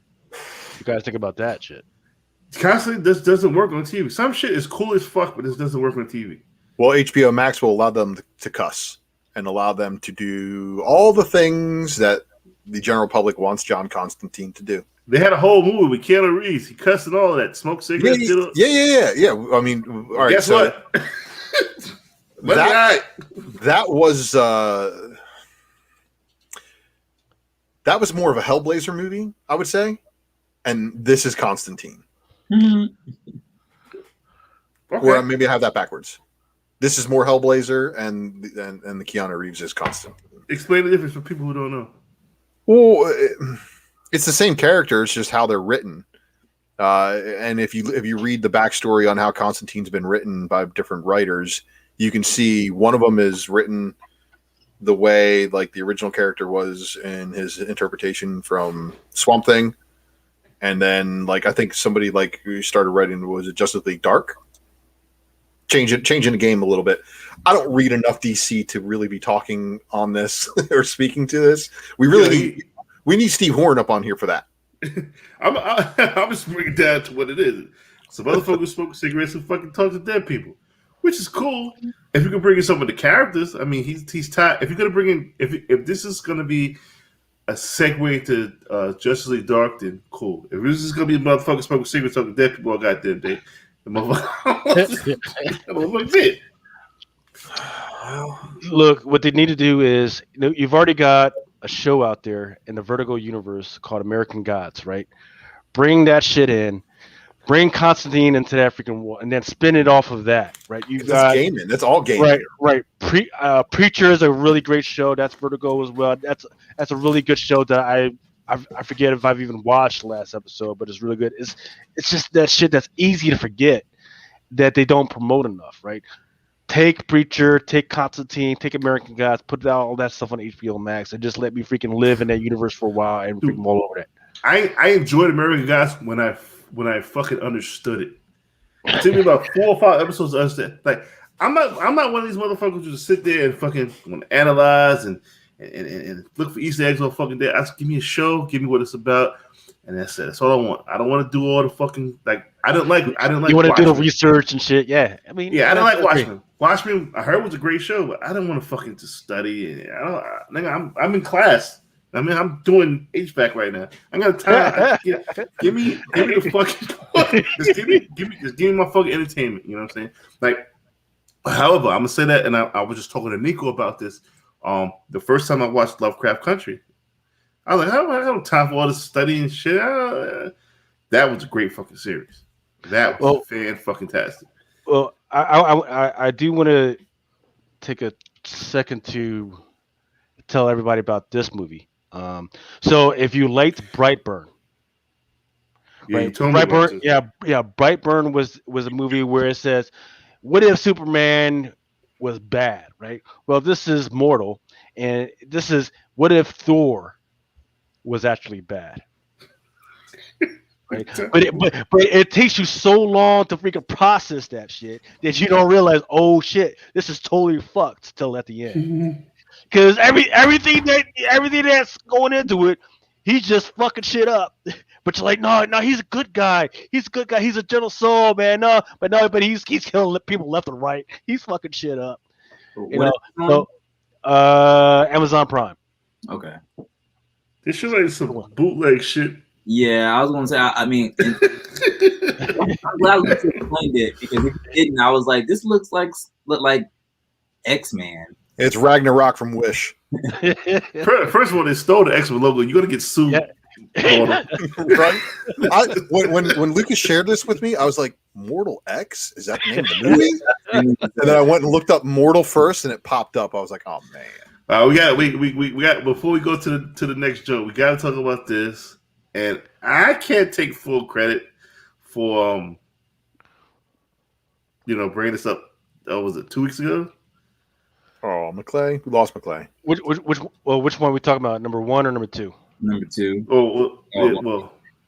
You guys think about that shit? Constantine, this doesn't work on TV. Some shit is cool as fuck, but this doesn't work on TV. Well, HBO Max will allow them to cuss and allow them to do all the things that the general public wants John Constantine to do. They had a whole movie with Keanu Reeves. He cussed and all of that. Smoked cigarettes. Yeah. I mean, all right. Guess what? That was more of a Hellblazer movie, I would say, and this is Constantine. Okay. Or maybe I have that backwards. This is more Hellblazer, and the Keanu Reeves is Constantine. Explain the difference for people who don't know. Well, it's the same character. It's just how they're written. And if you read the backstory on how Constantine's been written by different writers, you can see one of them is written the way like the original character was in his interpretation from Swamp Thing. And then like I think somebody like who started writing, was it Justice League Dark? changing the game a little bit. I don't read enough DC to really be talking on this or speaking to this. We really need Steve Horn up on here for that. I'm just bringing it down to what it is. Some other folks smoke cigarettes and fucking talk to dead people, which is cool. If you can bring in some of the characters, I mean, he's tied. If you're gonna bring in, if this is gonna be a segue to Justice League Dark, then cool. If this is gonna be a motherfucker smoking cigarettes talking to dead people, all goddamn day, the motherfucker did. Look, what they need to do is, you've already got a show out there in the Vertigo universe called American Gods, right? Bring that shit in. Bring Constantine into that freaking war, and then spin it off of that, right? You got gaming. That's all gaming. Right. Preacher is a really great show. That's Vertigo as well. That's a really good show that I forget if I've even watched the last episode, but it's really good. It's just that shit that's easy to forget that they don't promote enough, right? Take Preacher, take Constantine, take American Gods, put all that stuff on HBO Max, and just let me freaking live in that universe for a while and freaking all over that. I enjoyed American Gods when I fucking understood it. It took me about 4 or 5 episodes to understand. Like, I'm not one of these motherfuckers who just sit there and fucking want to analyze and look for Easter eggs all fucking day. I just give me a show, give me what it's about, and that's it. That's all I want. I don't want to do all the fucking I didn't like. You want to do the research and shit? Yeah, I mean, I don't like Watchmen. Watchmen, I heard was a great show, but I didn't want to fucking just study. I'm in class. I mean, I'm doing HVAC right now. I got time. Give me the fucking. just give me my fucking entertainment. You know what I'm saying? Like, however, I'm gonna say that, and I was just talking to Nico about this. The first time I watched Lovecraft Country, I was like, I don't have time for all this studying shit. That was a great fucking series. That was fan-fucking-tastic. Well, I do want to take a second to tell everybody about this movie. So if you liked Brightburn, right? Brightburn was a movie where it says, what if Superman was bad, right? Well, this is mortal, and this is what if Thor was actually bad. Right? But it takes you so long to freaking process that shit that you don't realize, oh shit, this is totally fucked till at the end. Because everything that's going into it, he's just fucking shit up. But you're like, no, he's a good guy. He's a good guy. He's a gentle soul, man. But he's killing people left and right. He's fucking shit up. So Amazon Prime. Okay. This shit like some bootleg shit. Yeah, I was gonna say. I mean, I'm glad you explained it, because if you didn't, I was like, this looks like X-Men. It's Ragnarok from Wish. First of all, they stole the X-Men logo. You're gonna get sued. Yeah. Right? When Lucas shared this with me, I was like, Mortal X? Is that the name of the movie? And then I went and looked up Mortal first, and it popped up. I was like, oh man. We got before we go to the next joke, we got to talk about this. And I can't take full credit for bringing this up. Was it 2 weeks ago? Oh, McClay. We lost McClay. Which one are we talking about? Number 1 or number 2? Number 2.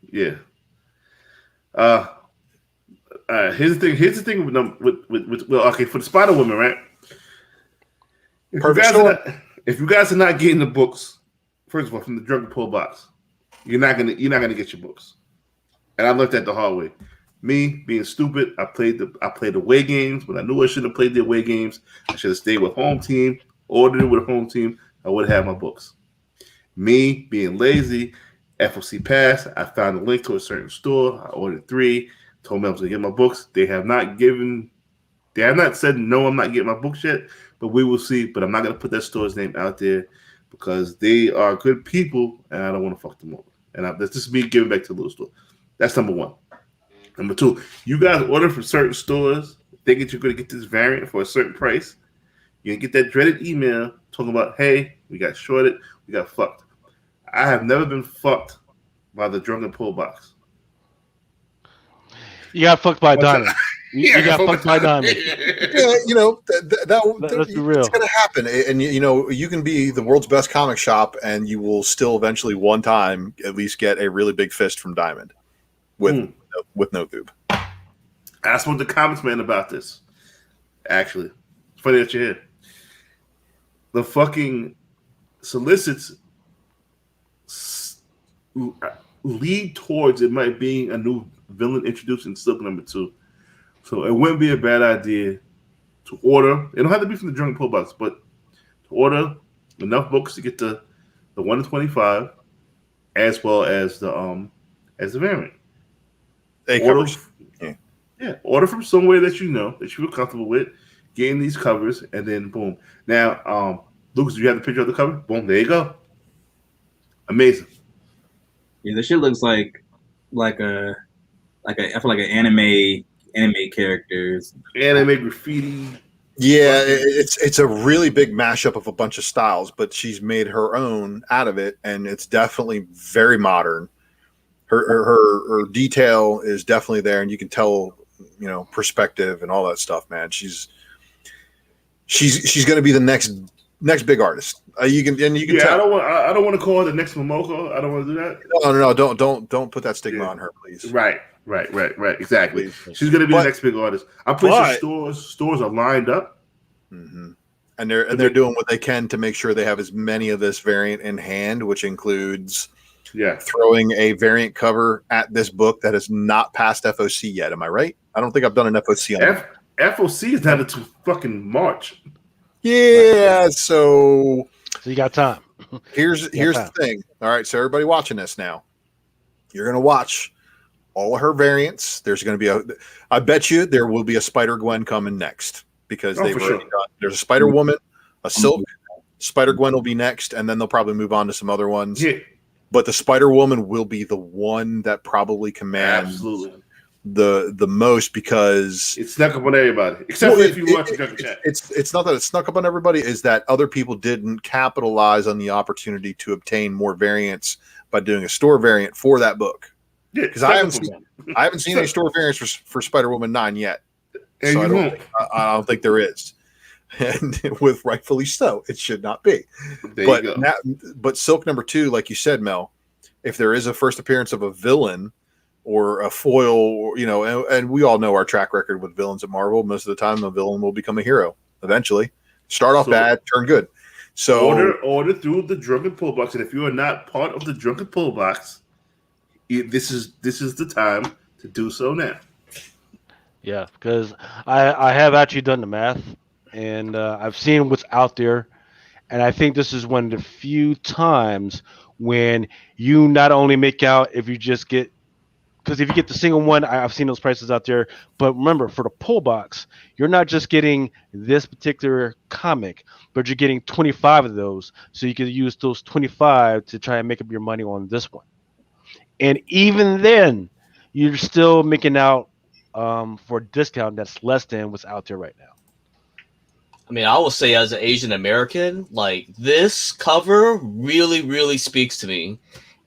Yeah. Here's the thing with for the Spider Woman, right? If you guys are not getting the books, first of all, from the Drunken Pull box, you're not gonna get your books. And I looked at the hard way. Me being stupid, I played the away games, but I knew I shouldn't have played the away games. I should have stayed with home team, ordered it with home team. I would have had my books. Me being lazy, FOC Pass, I found a link to a certain store. I ordered 3, told me I was gonna get my books. They have not said no, I'm not getting my books yet, but we will see. But I'm not gonna put that store's name out there because they are good people and I don't want to fuck them over. And that's just me giving back to the little store. That's number 1. Number 2, you guys order from certain stores thinking you're going to get this variant for a certain price. You're going to get that dreaded email talking about, hey, we got shorted, we got fucked. I have never been fucked by the Drunken Pull box. You got fucked by a diamond. You got fucked by a diamond. Yeah, let's be real. It's going to happen. And, you can be the world's best comic shop and you will still eventually one time at least get a really big fist from Diamond with no tube. I spoke to Comics Man about this. Actually, it's funny that you're here. The fucking solicits lead towards it might being a new villain introduced in Silk #2. So it wouldn't be a bad idea to order. It don't have to be from the Drunken Pull Box, but to order enough books to get the 1 to 25, as well as the variant. Order from somewhere that you know that you feel comfortable with, getting these covers, and then boom. Now, Lucas, do you have the picture of the cover? Boom, there you go. Amazing. Yeah, this shit looks like a I feel like an anime characters. Anime graffiti. Yeah, it's a really big mashup of a bunch of styles, but she's made her own out of it, and it's definitely very modern. Her detail is definitely there, and you can tell, perspective and all that stuff, man. She's going to be the next big artist. You can tell. I don't want to call her the next Momoko. I don't want to do that. No. Don't put that stigma on her, please. Right. Exactly. Please. She's going to be the next big artist. I'm pretty sure stores are lined up. Mm-hmm. And they're doing what they can to make sure they have as many of this variant in hand, which includes throwing a variant cover at this book that has not passed FOC yet. Am I right? I don't think I've done an FOC on that. FOC is not until fucking March. Yeah, so you got time. Here's the thing. All right, so everybody watching this now, you're gonna watch all of her variants. There's gonna be I bet you there will be a Spider Gwen coming next because there's a Spider Woman, a Silk, Spider Gwen will be next, and then they'll probably move on to some other ones. Yeah. But the Spider Woman will be the one that probably commands the most because it snuck up on everybody, except if you watch the Drunken Chat. It's not that it snuck up on everybody; is that other people didn't capitalize on the opportunity to obtain more variants by doing a store variant for that book. Yeah, because I haven't seen any store variants for Spider-Woman 9 yet, so I don't think there is, and with rightfully so, it should not be. But Silk #2, like you said, Mel, if there is a first appearance of a villain or a foil, and we all know our track record with villains at Marvel. Most of the time, the villain will become a hero eventually. Start off bad, turn good. So order through the Drunken Pull Box, and if you are not part of the Drunken Pull Box, this is the time to do so now. Yeah, because I have actually done the math, and I've seen what's out there, and I think this is one of the few times when you not only make out if you just get. Because if you get the single one, I've seen those prices out there. But remember, for the pull box, you're not just getting this particular comic, but you're getting 25 of those. So you can use those 25 to try and make up your money on this one. And even then, you're still making out for a discount that's less than what's out there right now. I mean, I will say as an Asian American, like this cover really, really speaks to me.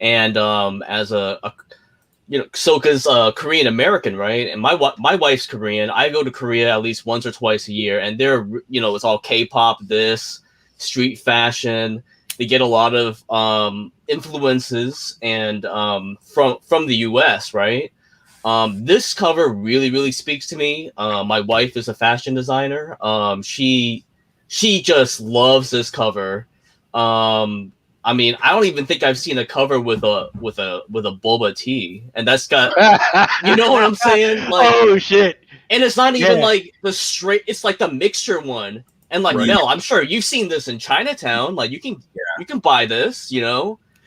And as because Korean American, right? And my wife's Korean. I go to Korea at least once or twice a year, and they're it's all K-pop, this street fashion. They get a lot of influences and from the U.S., right? This cover really, really speaks to me. My wife is a fashion designer. She just loves this cover. I mean, I don't even think I've seen a cover with a boba tea, and that's got, you know what I'm saying? Like, oh shit! And it's not even like the straight; it's like the mixture one. And like Mel, I'm sure you've seen this in Chinatown. Like you can buy this,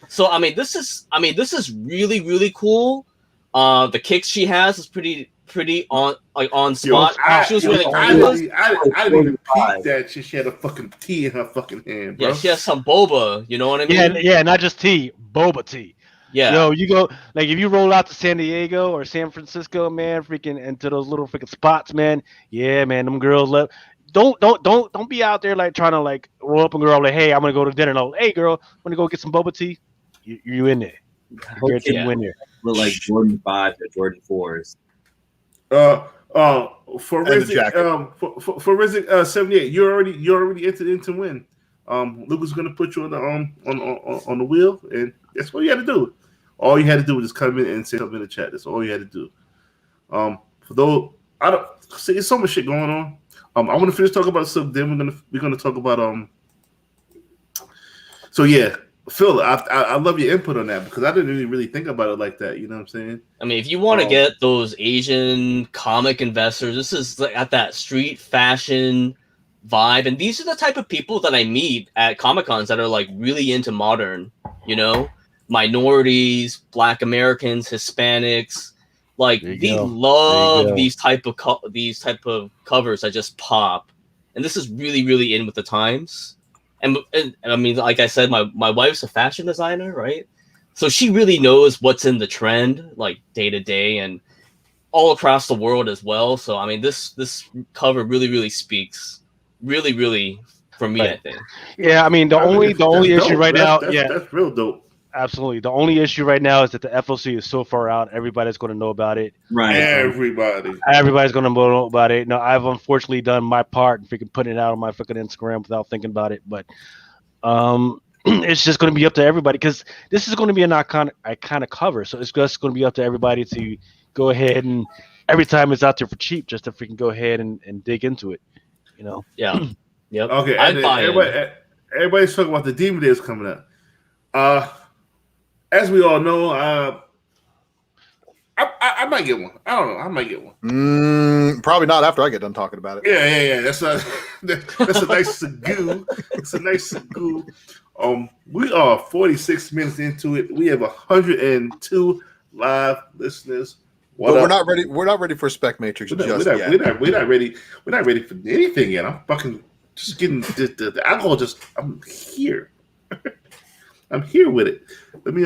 So I mean, this is really, really cool. The kicks she has is pretty on spot. She was wearing I didn't even peep that she had a fucking tea in her fucking hand, bro. Yeah, she has some boba. You know what I mean? Yeah, not just tea, boba tea. Yeah. You go like if you roll out to San Diego or San Francisco, man, freaking into those little freaking spots, man. Yeah, man, them girls love. Don't be out there like trying to like roll up a girl like, hey, I'm gonna go to dinner. No, hey, girl, I'm gonna go get some boba tea. You in there? You in there? Look like Jordan 5 or Jordan 4s. For Rizik 78, you already entered into win. Luca's gonna put you on the wheel, and that's what you had to do. All you had to do was just come in and say something in the chat. That's all you had to do. For those, I don't see. There's so much shit going on. I want to finish talking about stuff. Then we're gonna talk about So yeah, Phil, I love your input on that because I didn't really think about it like that. You know what I'm saying? I mean, if you want to get those Asian comic investors, this is like at that street fashion vibe, and these are the type of people that I meet at Comic Cons that are like really into modern, you know, minorities, Black Americans, Hispanics. Like they love these type of covers that just pop, and this is really, really in with the times. And I mean, like I said, my wife's a fashion designer, right? So she really knows what's in the trend, like day to day, and all across the world as well. So I mean, this cover really, really speaks, really, really for me. Right. I think. Yeah, I mean, the only issue right now, that's real dope. Absolutely. The only issue right now is that the FOC is so far out. Everybody's going to know about it. Right. Everybody's going to know about it. No, I've unfortunately done my part and freaking putting it out on my freaking Instagram without thinking about it. But it's just going to be up to everybody because this is going to be an iconic cover. So it's just going to be up to everybody to go ahead and every time it's out there for cheap, just to freaking go ahead and dig into it. You know? Yeah. Yep. Okay. Everybody's talking about the Demon Days coming up. As we all know, I might get one. I don't know. I might get one. Probably not after I get done talking about it. Yeah. That's a nice segue. It's a nice segue. We are 46 minutes into it. We have 102 live listeners. We're not ready. We're not ready for Spec Matrix yet. We're not ready. We're not ready for anything yet. I'm fucking just getting the alcohol. I'm here. I'm here with it. Let me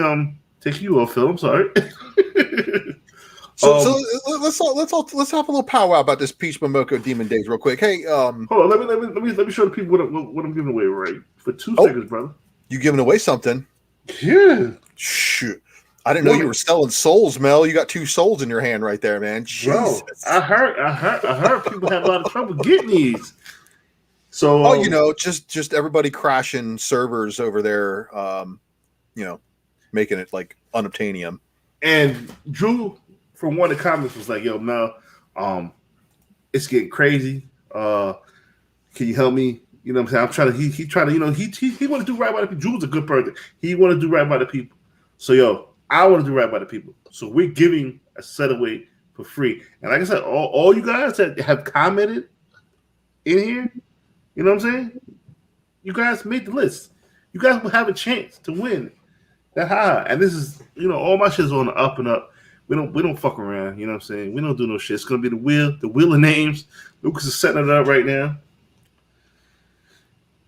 take you off, Phil. I'm sorry. So let's have a little powwow about this Peach Momoko Demon Days real quick. Hey, hold on. Let me show the people what I'm giving away right for 2 seconds, brother. You giving away something? Yeah. Shoot. I didn't know you were selling souls, Mel. You got 2 souls in your hand right there, man. Jesus. Bro, I heard people have a lot of trouble getting these. So, just everybody crashing servers over there, making it like unobtainium. And Drew, from one of the comments, was like, "Yo, Mel, it's getting crazy. Can you help me? You know what I'm saying? I'm trying to. He trying to. He want to do right by the people. Drew's a good person. He want to do right by the people. So, I want to do right by the people. So we're giving a set away for free. And like I said, all you guys that have commented in here. You know what I'm saying? You guys made the list. You guys will have a chance to win that high. And this is, all my shit's on the up and up. We don't fuck around. You know what I'm saying? We don't do no shit. It's gonna be the wheel of names. Lucas is setting it up right now.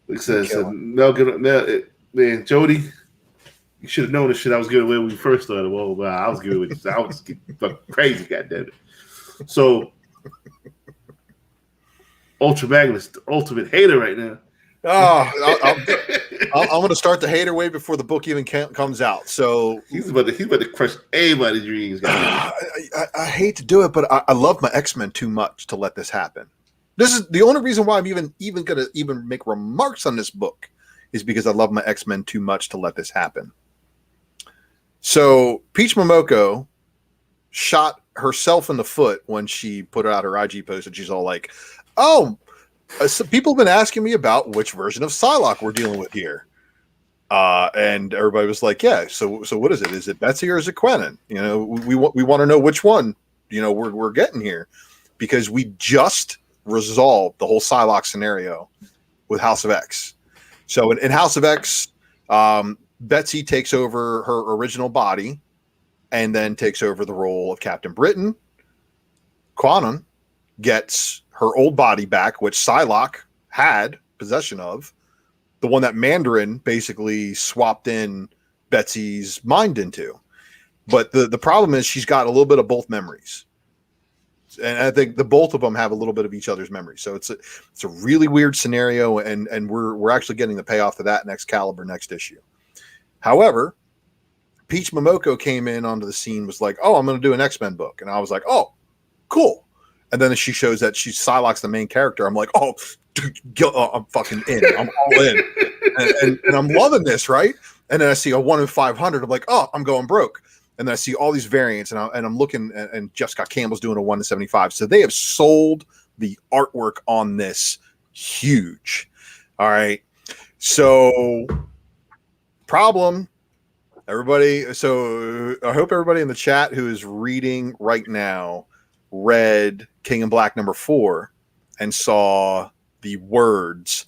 Lucas says, man, Jody, you should have known the shit I was giving away when we first started. Well, I was giving away. I was getting fucking crazy, goddammit. So. Ultra Magnus, the ultimate hater right now. I'm going to start the hater way before the book even comes out. So he's about to crush everybody's dreams. I hate to do it, but I love my X-Men too much to let this happen. This is the only reason why I'm even going to even make remarks on this book is because I love my X-Men too much to let this happen. So Peach Momoko shot herself in the foot when she put out her IG post, and she's all like, so people have been asking me about which version of Psylocke we're dealing with here. And everybody was like, yeah, so what is it? Is it Betsy or is it Quentin? We want to know which one, we're getting here because we just resolved the whole Psylocke scenario with House of X. So in House of X, Betsy takes over her original body and then takes over the role of Captain Britain. Quantum gets her old body back, which Psylocke had possession of, the one that Mandarin basically swapped in Betsy's mind into. But the problem is she's got a little bit of both memories. And I think the both of them have a little bit of each other's memories. So it's a really weird scenario, and we're actually getting the payoff to that in Excalibur next issue. However, Peach Momoko came in onto the scene, was like, oh, I'm going to do an X-Men book. And I was like, oh, cool. And then she shows that Psylocke's the main character. I'm like, oh, dude, I'm fucking in. I'm all in. and I'm loving this, right? And then I see a 1 in 500. I'm like, oh, I'm going broke. And then I see all these variants, and I'm looking, and Jeff Scott Campbell's doing a 1 in 75. So they have sold the artwork on this huge. All right. So problem, everybody. So I hope everybody in the chat who is reading right now read King in Black #4 and saw the words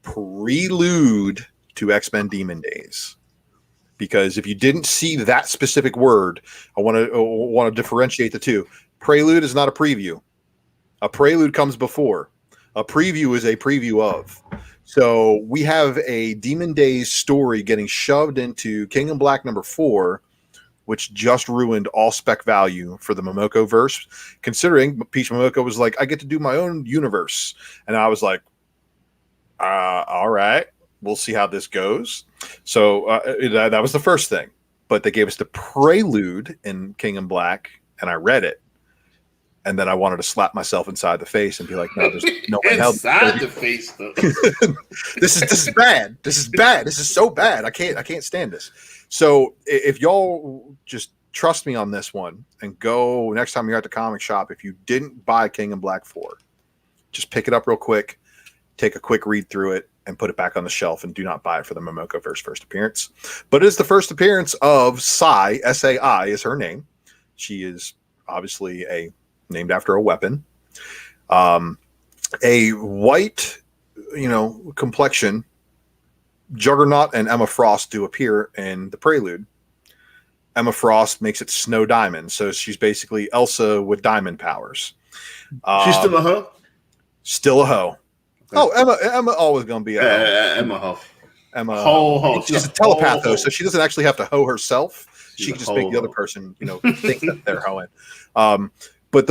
prelude to X-Men Demon Days. Because if you didn't see that specific word, I want to differentiate the two. Prelude is not a preview. A prelude comes before. A preview is a preview of. So we have a Demon Days story getting shoved into King in Black #4, which just ruined all spec value for the Momoko verse, considering Peach Momoko was like, I get to do my own universe. And I was like, all right, we'll see how this goes. So that was the first thing. But they gave us the prelude in King in Black, and I read it. And then I wanted to slap myself inside the face and be like, no, there's no way hell. Inside the face, though. This is bad. This is bad. This is so bad. I can't stand this. So if y'all just trust me on this one and go next time you're at the comic shop, if you didn't buy King in Black 4, just pick it up real quick, take a quick read through it, and put it back on the shelf, and do not buy it for the Momoko verse first appearance. But it is the first appearance of Sai. S-A-I is her name. She is obviously named after a weapon. A white, complexion. Juggernaut and Emma Frost do appear in the prelude. Emma Frost makes it Snow Diamond, so she's basically Elsa with diamond powers. She's still a hoe? Still a hoe. Oh, Emma always going to be a hoe. Emma hoe. Emma hoe. She's a telepath, though, so she doesn't actually have to hoe herself. She can just make the other person, think that they're hoeing. But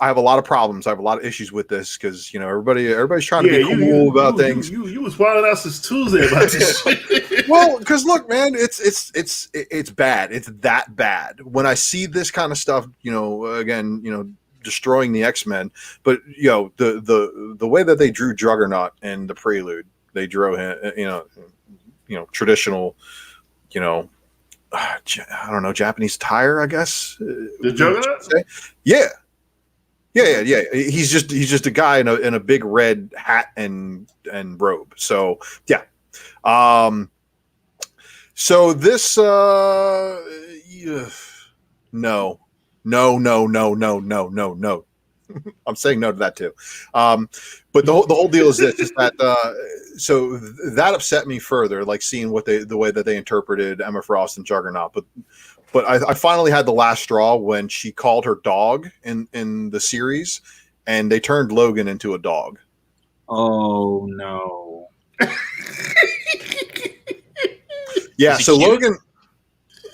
I have a lot of problems. I have a lot of issues with this because everybody's trying to be cool about things. You was wilding out since Tuesday about this shit. Well, because look, man, it's bad. It's that bad. When I see this kind of stuff, destroying the X-Men. But the way that they drew Juggernaut in the prelude, they drew him, traditional, I don't know, Japanese attire, I guess. The Juggernaut? Yeah. He's just a guy in a big red hat and robe. So yeah. So this no. I'm saying no to that too. But the whole deal is this: is that so that upset me further, like seeing the way that they interpreted Emma Frost and Juggernaut. But I finally had the last straw when she called her dog in the series, and they turned Logan into a dog. Oh no! Yeah, so cute? Logan.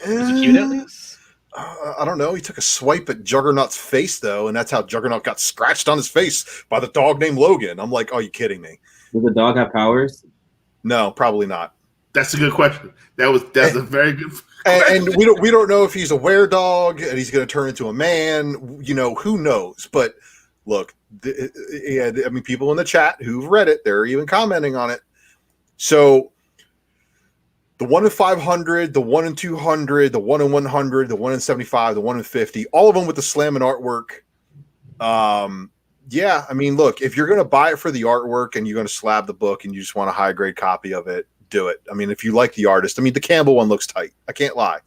Is he cute at least? I don't know. He took a swipe at Juggernaut's face, though, and that's how Juggernaut got scratched on his face by the dog named Logan. I'm like, oh, you kidding me? Does the dog have powers? No, probably not. That's a good question. That's a very good question. And we don't know if he's a were-dog and he's going to turn into a man. Who knows? But look, people in the chat who've read it, they're even commenting on it. So the 1 in 500, the 1 in 200, the 1 in 100, the 1 in 75, the 1 in 50, all of them with the slam and artwork. Yeah, I mean, look, if you're going to buy it for the artwork and you're going to slab the book and you just want a high grade copy of it, do it. I mean, if you like the artist, the Campbell one looks tight. I can't lie.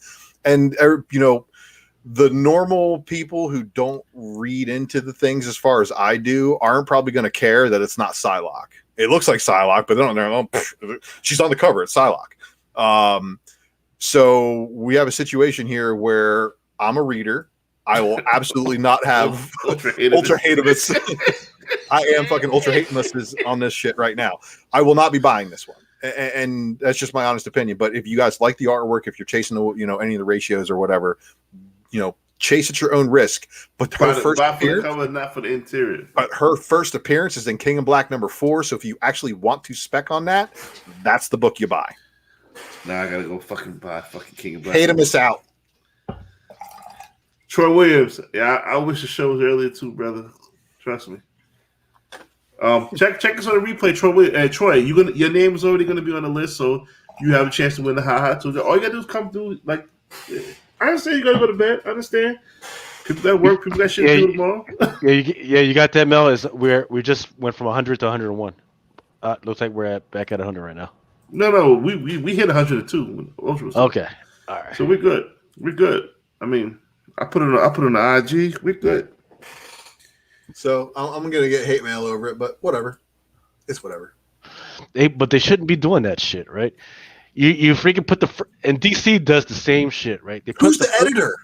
And, the normal people who don't read into the things as far as I do aren't probably going to care that it's not Psylocke. It looks like Psylocke, but they don't know. She's on the cover. It's Psylocke. So we have a situation here where I'm a reader. I will absolutely not have ultra hate-imus. I am fucking ultra hate-imus on this shit right now. I will not be buying this one. And that's just my honest opinion. But if you guys like the artwork, if you're chasing any of the ratios or whatever, chase at your own risk. But her first appearance, for the cover, not for the interior. But her first appearance is in King in Black #4. So if you actually want to spec on that, that's the book you buy. Now I gotta go fucking buy fucking King of Black. Hate-imus out. Troy Williams. Yeah, I wish the show was earlier too, brother. Trust me. Check us on the replay, Troy. Troy, your name is already gonna be on the list, so you have a chance to win the Ha Ha Tuesday. All you gotta do is come through. Like, I understand you gotta go to bed. I understand. People that work, people that shit do tomorrow. You got that, Mel. We just went from 100 to 101. Looks like we're back at 100 right now. No, we hit 102. Okay, all right. So we're good. We're good. I mean, I put it on the IG. We're good. So I'm gonna get hate mail over it, but whatever. It's whatever. But they shouldn't be doing that shit, right? You freaking put and DC does the same shit, right? Who's the editor?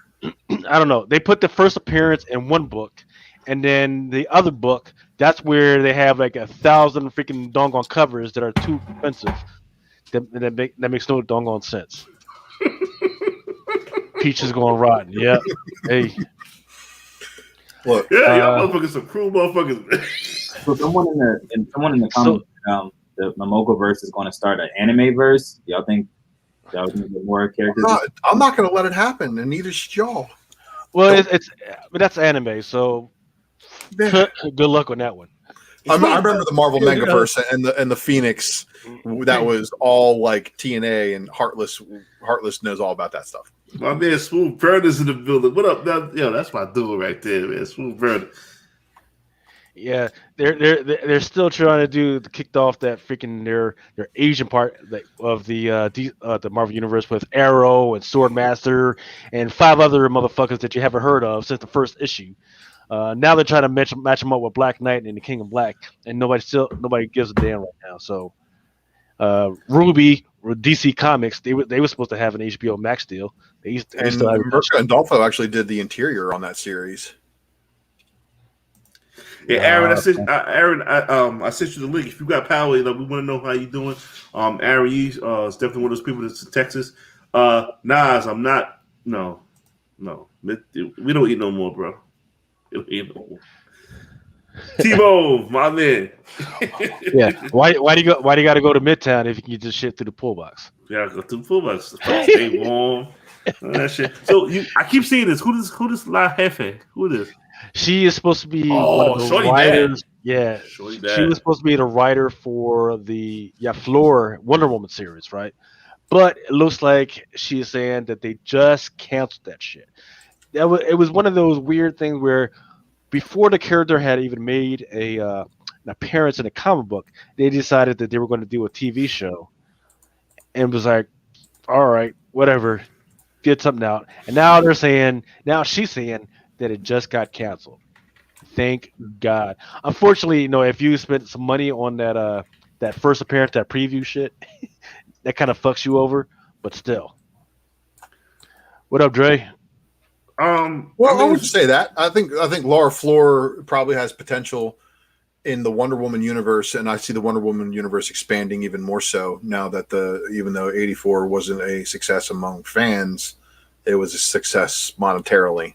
I don't know. They put the first appearance in one book, and then the other book, that's where they have like 1,000 freaking doggone covers that are too expensive. That makes no doggone sense. Peach is going rotten. Yeah. Hey. Look. Yeah, y'all motherfuckers some cruel motherfuckers. So someone in the comments, the Momoko verse is going to start an anime verse. Y'all think y'all can get more characters? I'm not going to let it happen, and neither should y'all. Well, but that's anime, so good luck on that one. I remember the Marvel Megaverse and the Phoenix. That was all like TNA, and Heartless knows all about that stuff. My man Smooth Burner's in the building. What up? That's my dude right there, man. Smooth Burner. Yeah, they're still trying to kicked off that freaking their Asian part of the Marvel Universe with Arrow and Swordmaster and 5 other motherfuckers that you haven't heard of since the first issue. Now they're trying to match them up with Black Knight and the King of Black, and nobody gives a damn right now. So Ruby or DC Comics, they were supposed to have an HBO Max deal. They still have and Dolpho actually did the interior on that series. Yeah, Aaron, I sent you the link. If you got power, we want to know how you doing. Aaron Yee is definitely one of those people that's in Texas. Nas, I'm not. No, we don't eat no more, bro. We don't eat no more. T-Bone, my man. Yeah, why do you got to go to Midtown if you can just shit through the pool box? Yeah, go to the pool box. Stay warm. That shit. So I keep seeing this. Who this La Jefe? Who is this? She is supposed to be one of the writers. Bad. Yeah, she was supposed to be the writer for the Floor Wonder Woman series, right? But it looks like she is saying that they just canceled that shit. It was one of those weird things where before the character had even made an appearance in a comic book, they decided that they were going to do a TV show, and was like, all right, whatever, get something out. And now she's saying that it just got canceled. Thank God. Unfortunately, if you spent some money on that first appearance, that preview shit, that kind of fucks you over. But still, what up, Dre? I would say that. I think Laura Fleur probably has potential in the Wonder Woman universe, and I see the Wonder Woman universe expanding even more so now that even though 84 wasn't a success among fans, it was a success monetarily.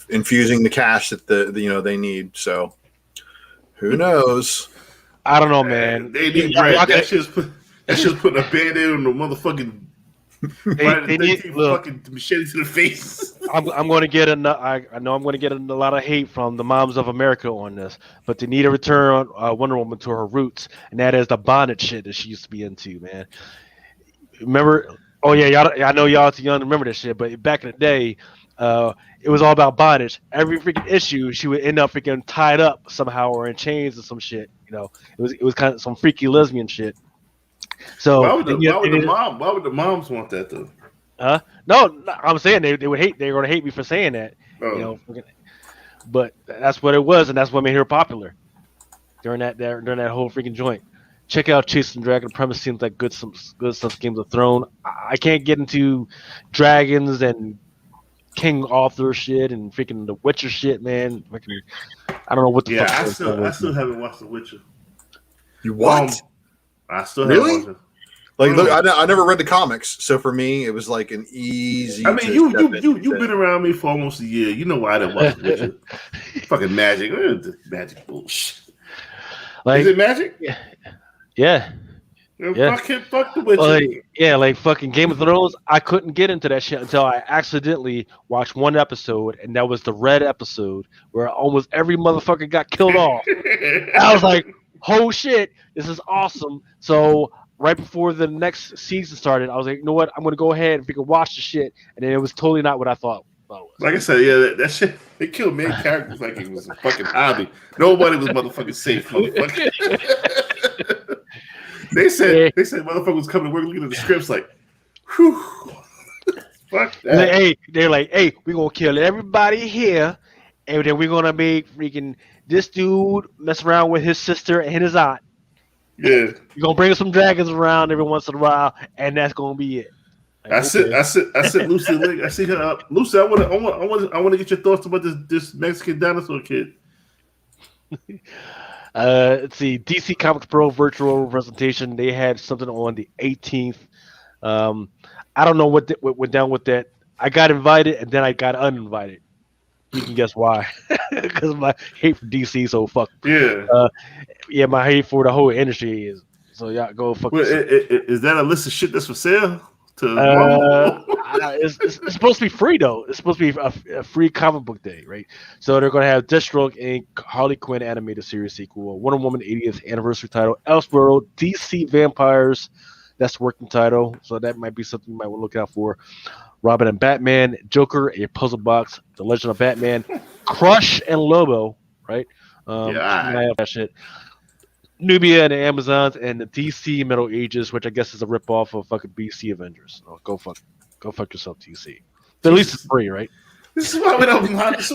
Infusing the cash that they need. So who knows? I don't know, man. They need bread. That's just putting a band-aid on the motherfucking. They need fucking machete to the face. I'm going to get I know I'm going to get a lot of hate from the moms of America on this, but they need to return Wonder Woman to her roots, and that is the bondage shit that she used to be into, man. Remember? Oh yeah, I know y'all too young to remember this shit, but back in the day. It was all about bondage. Every freaking issue, she would end up freaking tied up somehow or in chains or some shit. It was kind of some freaky lesbian shit. So why would the moms want that though? No, I'm saying they would hate. They're going to hate me for saying that. Oh. But that's what it was, and that's what made her popular during that whole freaking joint. Check out Chasing Dragon. The premise seems like good stuff. Games of Thrones. I can't get into dragons and King Arthur shit and freaking The Witcher shit, man. I don't know what the fuck. I still haven't watched The Witcher. You what? I still haven't watched it. Like, look, I never read the comics, so for me, it was like an easy. I mean, you've been around me for almost a year. You know why I didn't watch The Witcher? Fucking magic, magic bullshit. Is it magic? Yeah. Yeah. Fuck The Witcher. Like fucking Game of Thrones. I couldn't get into that shit until I accidentally watched one episode, and that was the Red episode where almost every motherfucker got killed off. I was like, "Oh shit, this is awesome!" So right before the next season started, I was like, "You know what? I'm gonna go ahead and watch the shit." And then it was totally not what I thought Like I said, yeah, that shit. They killed main characters like it was a fucking hobby. Nobody was motherfucking safe, motherfucker. They said motherfucker was coming to work looking at the scripts like, whew. Fuck that. Hey, they're like, hey, we're gonna kill everybody here, and then we're gonna make freaking this dude mess around with his sister and his aunt. Yeah. You're gonna bring some dragons around every once in a while, and that's gonna be it. Like, I said, Lucy. I see her. Lucy, I want to get your thoughts about this Mexican dinosaur kid. Let's see, DC Comics Pro virtual presentation. They had something on the 18th. I don't know what went down with that. I got invited and then I got uninvited. You can guess why? Because my hate for DC. So fuck. Yeah. My hate for the whole industry is. So yeah, go fuck. Well, is that a list of shit that's for sale? It's supposed to be free though. It's supposed to be a free comic book day, right? So they're going to have Deathstroke and Harley Quinn animated series sequel, Wonder Woman 80th anniversary title, Elseworld, DC Vampires. That's the working title, so that might be something you might want to look out for. Robin and Batman, Joker, a puzzle box, The Legend of Batman, Crush and Lobo, right? That shit. Nubia and the Amazons and the DC Middle Ages, which I guess is a ripoff of fucking BC Avengers. So go fuck yourself, DC. But at least it's free, right? This is why we don't monetize.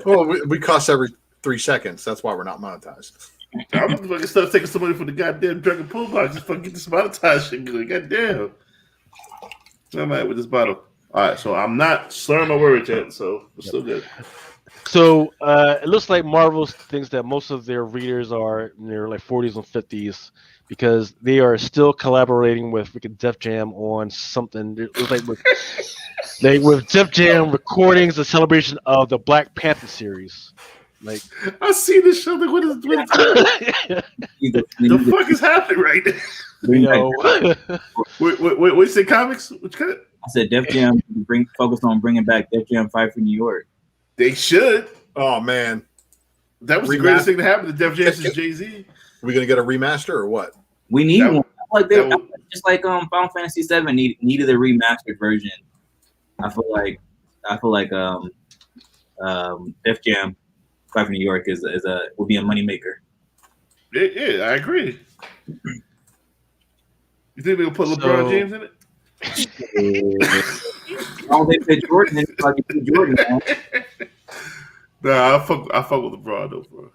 Well, we cuss every 3 seconds. That's why we're not monetized. I'm gonna start taking some money from the goddamn Drunken pool box just fucking get this monetized shit going. Goddamn. I'm at with this bottle. All right, so I'm not slurring my words yet, so we're still good. So it looks like Marvel thinks that most of their readers are in their like 40s and 50s because they are still collaborating with freaking Def Jam on something. It looks like with Def Jam recordings, a celebration of the Black Panther series. Like I see this show. Like, what is the fuck is happening right now? You know, what you say? Comics? Which kind of? I said Def Jam focus on bringing back Def Jam Fight for New York. They should. Oh man, that was the greatest thing to happen to Def Jam since Jay-Z. Are we gonna get a remaster or what? We need one. Just like Final Fantasy VII needed a remastered version. I feel like Def Jam Fight for New York would be a moneymaker. Yeah, I agree. You think they'll put LeBron James in it? Oh, they put Jordan in. Jordan. Nah, I fuck with LeBron though, bro.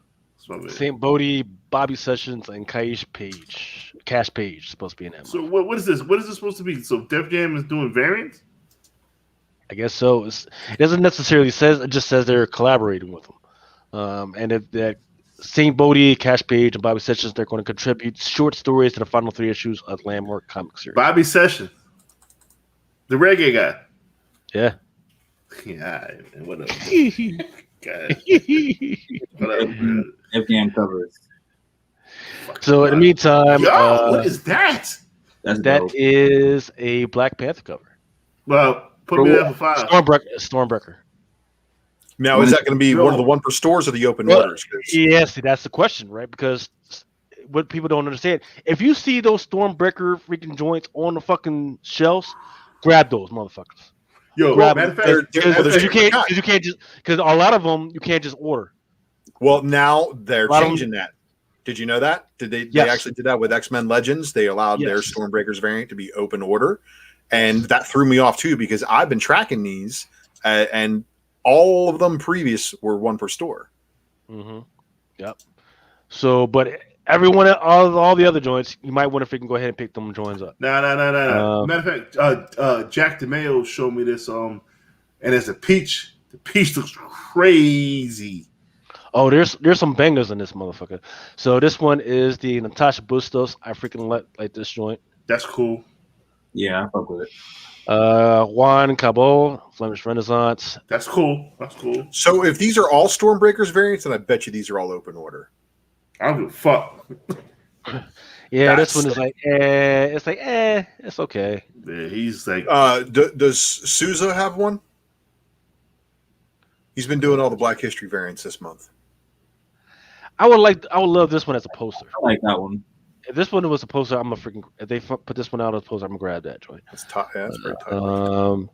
St. Bodie, Bobby Sessions, and Cash Page supposed to be in that. So what is this? What is this supposed to be? So Def Jam is doing variants? I guess so. It doesn't necessarily says. It just says they're collaborating with them. And if that St. Bodie, Cash Page, and Bobby Sessions, they're going to contribute short stories to the final 3 issues of Landmark comic series. Bobby Sessions, the reggae guy. Yeah. Yeah. What up? FGM covers. So in the meantime, what is that? That is a Black Panther cover. Well, put me there for 5. Stormbreaker. Now, is that going to be one of the one per stores or the open orders? Yes, that's the question, right? Because what people don't understand, if you see those Stormbreaker freaking joints on the fucking shelves, grab those motherfuckers. Yo, grab matter of fact, because you can't just because a lot of them you can't just order. Well, now they're changing that. Did you know that? They actually did that with X-Men Legends? They allowed their Stormbreakers variant to be open order, and that threw me off too because I've been tracking these and all of them previous were one per store. Mm-hmm. Yep. So, but everyone, all the other joints, you might want to freaking go ahead and pick them joints up. No. Matter of fact, Jack DeMeo showed me this. And it's a peach. The peach looks crazy. Oh, there's some bangers in this motherfucker. So this one is the Natasha Bustos. I freaking like this joint. That's cool. Yeah, I fuck with it. Juan Cabo, Flemish Renaissance. That's cool. So if these are all Stormbreakers variants, then I bet you these are all open order. I don't give a fuck. Yeah, this one is like, it's okay. Yeah, he's like. Does Souza have one? He's been doing all the Black History variants this month. I would love this one as a poster. I like that one. If this one was a poster, if they put this one out as a poster, I'm gonna grab that joint. That's tough. Yeah, that's very tough.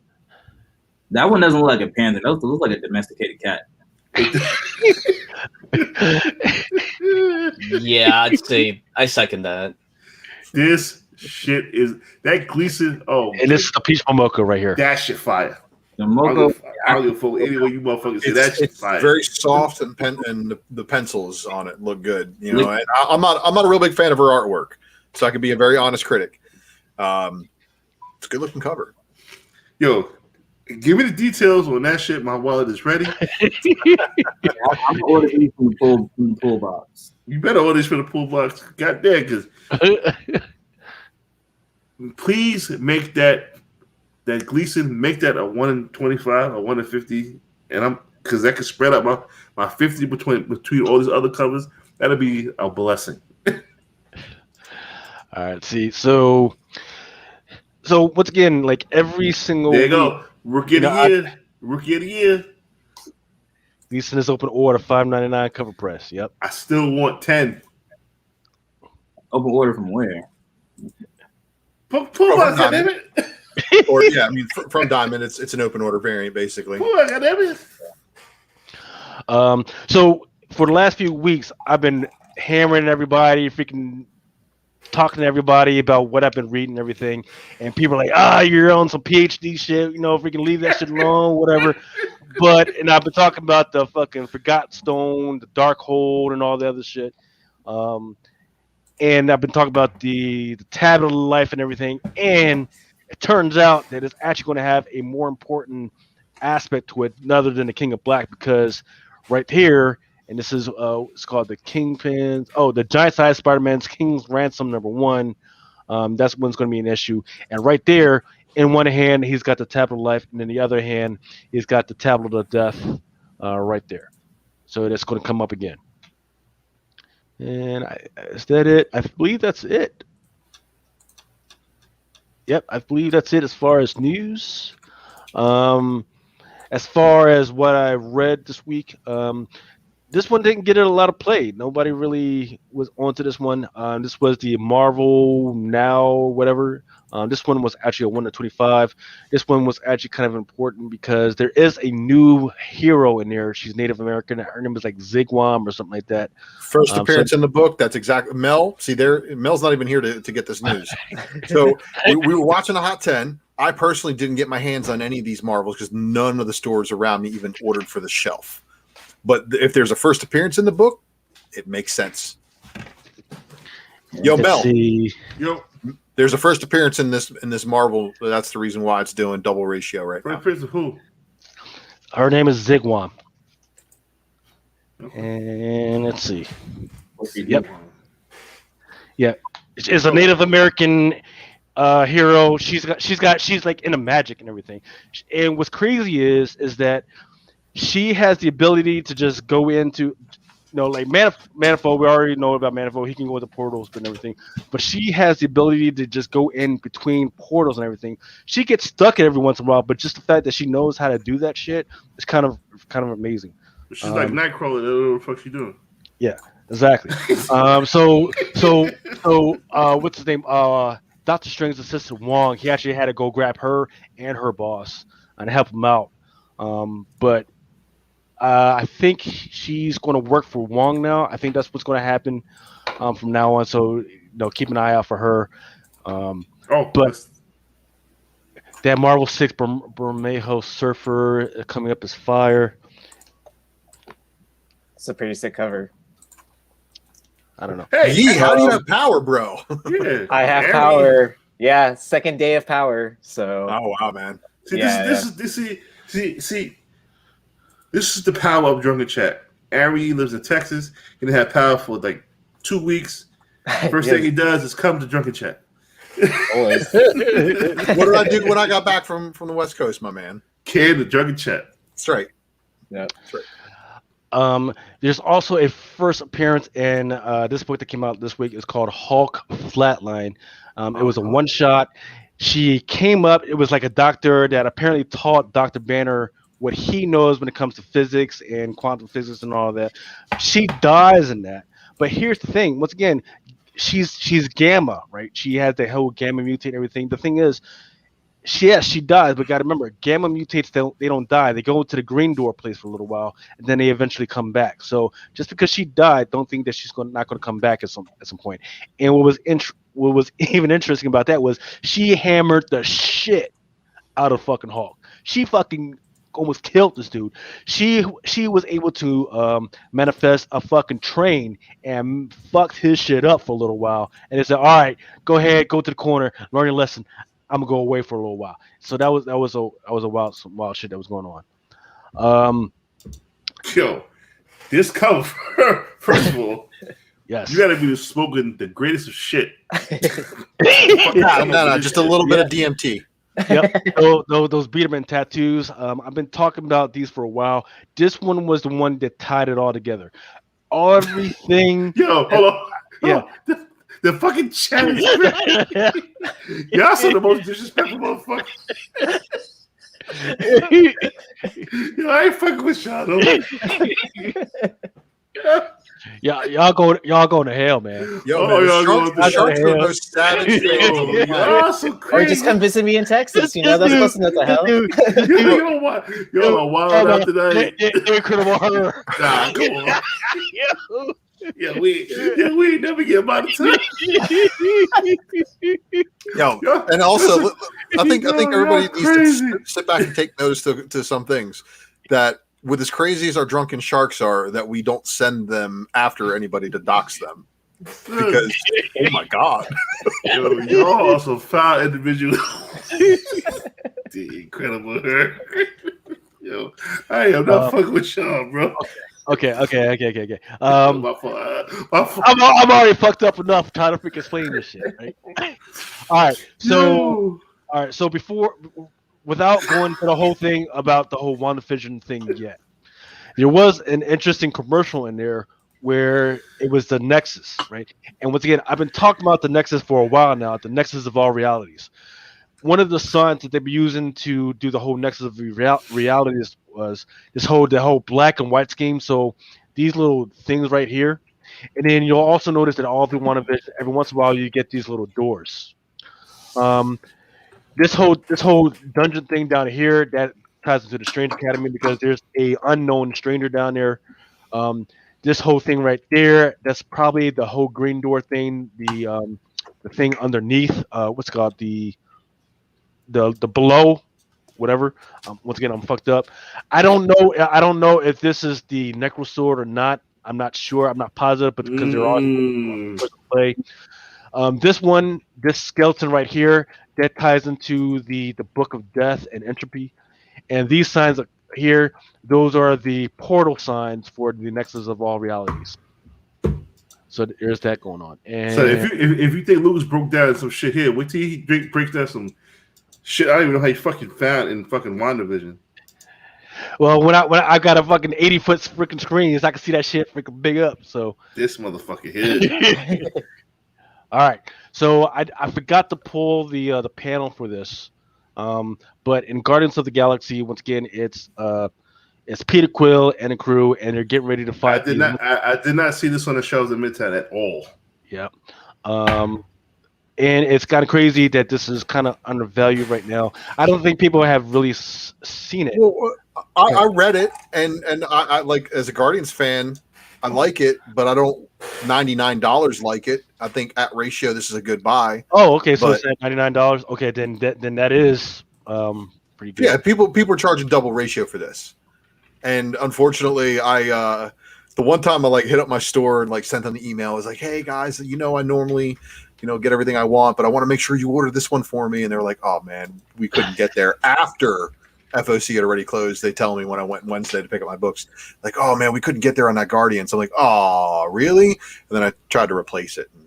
That one doesn't look like a panther. That looks like a domesticated cat. Yeah, I'd say I second that. This shit is that Gleason. Oh, And this is the peaceful mocha right here. that shit fire. The mocha. I don't give a fuck anyway you motherfuckers say that shit It's fire. very soft and the pencils on it look good. You know, and I'm not a real big fan of her artwork, so I can be a very honest critic. It's a good looking cover. Yo, give me the details on that shit. My wallet is ready. I'm gonna order these from the pool box. You better order this for the pool box. Goddamn, because please make that Gleason, make that a 1 in 25 or 1 in 50, and I'm because that could spread out my 50 between all these other covers. That'll be a blessing. All right, see, so once again, like every single There you week, go. Rookie of the year. Rookie of the year. Gleason is open order, $5.99 cover press. Yep. I still want 10. Open order from where? Pull box, Diamond. goddammit. Or yeah, I mean from Diamond, it's an open order variant basically. Pull box, goddammit. So for the last few weeks, I've been hammering everybody, freaking talking to everybody about what I've been reading and everything, and people are like, you're on some PhD shit, freaking leave that shit alone, whatever. And I've been talking about the fucking Forgotten Stone, the Dark Hold, and all the other shit. And I've been talking about the Tablet of Life and everything, and it turns out that it's actually going to have a more important aspect to it, other than the King of Black, because right here, and this is it's called the Kingpin's. Oh, the Giant Size Spider-Man's King's Ransom #1. That's what's going to be an issue. And right there, in one hand, he's got the Tablet of Life, and in the other hand, he's got the Tablet of Death right there. So that's going to come up again. And is that it? I believe that's it. Yep, I believe that's it as far as news. As far as what I read this week, this one didn't get a lot of play. Nobody really was onto this one. This was the Marvel Now, whatever. This one was actually a 1 to 25. This one was actually kind of important because there is a new hero in there. She's Native American. Her name is like Zigwam or something like that. First appearance in the book. That's exactly Mel. See, Mel's not even here to get this news. So we were watching a Hot 10. I personally didn't get my hands on any of these Marvels because none of the stores around me even ordered for the shelf. But if there's a first appearance in the book, it makes sense. Yo, Mel. Yo, there's a first appearance in this Marvel. That's the reason why it's doing double ratio right now. first appearance of who? Her name is Zigwam. And let's see. Yep. Yeah, it's a Native American hero. She's like into magic and everything. And what's crazy is that she has the ability to just go into, like Manifold. We already know about Manifold. He can go into portals and everything. But she has the ability to just go in between portals and everything. She gets stuck every once in a while, but just the fact that she knows how to do that shit is kind of amazing. She's like Nightcrawler. They don't know what the fuck she doing. Yeah, exactly. So what's his name? Dr. Strange's assistant Wong. He actually had to go grab her and her boss and help him out. But I think she's going to work for Wong now. I think that's what's going to happen from now on. So keep an eye out for her. But that Marvel 6 Bermejo Surfer coming up is fire. It's a pretty sick cover. I don't know. Hey, how do you have power, bro? Yeah, I have power. Yeah, second day of power. So. Oh wow, man. See, this is the power of Drunken Chat. Ari lives in Texas. He didn't have power for like 2 weeks. First thing he does is come to Drunken Chat. Always. What did I do when I got back from the West Coast, my man? Came to Drunken Chat. That's right. Yeah. That's right. There's also a first appearance in this book that came out this week. It's called Hulk Flatline. It was a one shot. She came up. It was like a doctor that apparently taught Dr. Banner what he knows when it comes to physics and quantum physics and all that. She dies in that. But here's the thing. Once again, she's gamma, right? She has the whole gamma mutate and everything. The thing is, She dies, but gotta remember, gamma mutates. They don't die. They go into the green door place for a little while, and then they eventually come back. So just because she died, don't think that she's not going to come back at some point. And what was even interesting about that was she hammered the shit out of fucking Hulk. She fucking almost killed this dude. She was able to manifest a fucking train and fucked his shit up for a little while. And they said, "All right, go ahead, go to the corner, learn your lesson. I'm gonna go away for a little while." So that was some wild shit that was going on. Yo, this cover, first of all, Yes. you gotta be smoking the greatest of shit. No, just a little bit of DMT. Yep. Those Biederman tattoos. I've been talking about these for a while. This one was the one that tied it all together. Everything. Yo, hold on. Yeah. The fucking chat is y'all some of the most disrespectful motherfuckers. Yo, I ain't fucking with y'all though. Yeah, y'all going to hell, man. Yo, Oh, man, the sharks are the most savage things. Y'all so Or crazy. just come visit me in Texas. You know, that's supposed to know the hell. Y'all are wild out tonight. Incredible horror. Nah, come on. Yeah, we ain't never get about it. Yo, and also, I think everybody needs crazy. to sit back and take notice to some things that, with as crazy as our drunken sharks are, that we don't send them after anybody to dox them, because oh my god, Yo, y'all are some foul individuals. The incredible her. Yo, I am not fucking with y'all, bro. Okay. My fault. I'm already fucked up enough trying to freaking explain this shit, right? All right. So without going to the whole thing about the whole WandaVision thing yet, there was an interesting commercial in there where it was the Nexus, right? And once again, I've been talking about the Nexus for a while now, the Nexus of all realities. One of the signs that they've been using to do the whole Nexus of realities was the whole black and white scheme. So these little things right here, and then you'll also notice that all of WandaVision, every once in a while, you get these little doors. This whole dungeon thing down here that ties into the Strange Academy because there's a unknown stranger down there. This whole thing right there, that's probably the whole green door thing. The thing underneath, what's it called, the below, whatever. Once again, I'm fucked up. I don't know if this is the Necro Sword or not. I'm not sure. I'm not positive, but because they're all play. This skeleton right here, that ties into the Book of Death and Entropy, and these signs here, those are the portal signs for the Nexus of all realities. So there's that going on. And so if you think Lucas broke down some shit here, wait till he breaks down some shit. I don't even know how he fucking found in fucking WandaVision. Well, when I got a fucking 80-foot freaking screen, so I can see that shit freaking big up. So This motherfucker here. all right. So I forgot to pull the panel for this, but in Guardians of the Galaxy, once again, it's Peter Quill and a crew, and they're getting ready to fight. I did not see this on the shelves in Midtown at all. Yeah. And it's kind of crazy that this is kind of undervalued right now. I don't think people have really seen it. Well, I read it, and I like, as a Guardians fan, I like it, but I don't $99 like it. I think at ratio, this is a good buy. Oh, okay. So it's at $99. Okay, then that is pretty good. Yeah, people are charging double ratio for this, and unfortunately, I the one time I hit up my store and sent them the email. I was like, hey guys, I normally get everything I want, but I want to make sure you order this one for me. And they're like, oh man, we couldn't get there after FOC had already closed. They tell me when I went Wednesday to pick up my books, like, oh man, we couldn't get there on that Guardian. So I'm like, oh really? And then I tried to replace it. And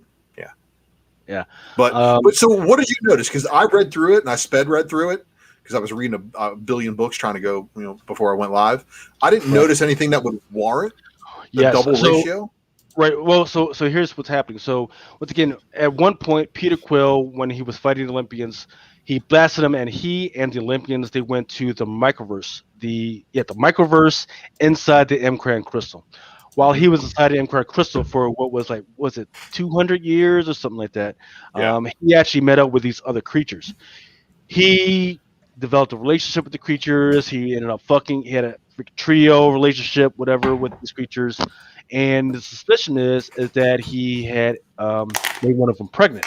yeah. But so what did you notice? Because I read through it and I read through it because I was reading a billion books trying to go, before I went live. I didn't notice anything that would warrant the double ratio. Right. Well, so here's what's happening. So once again, at one point, Peter Quill, when he was fighting the Olympians, he blasted them, and he and the Olympians, they went to the microverse, the microverse inside the M-Cran crystal. While he was inside the M-Cran crystal for what was it 200 years or something like that? Yeah. He actually met up with these other creatures. he developed a relationship with the creatures. He ended up fucking. He had a trio relationship, whatever, with these creatures. And the suspicion is that he had made one of them pregnant.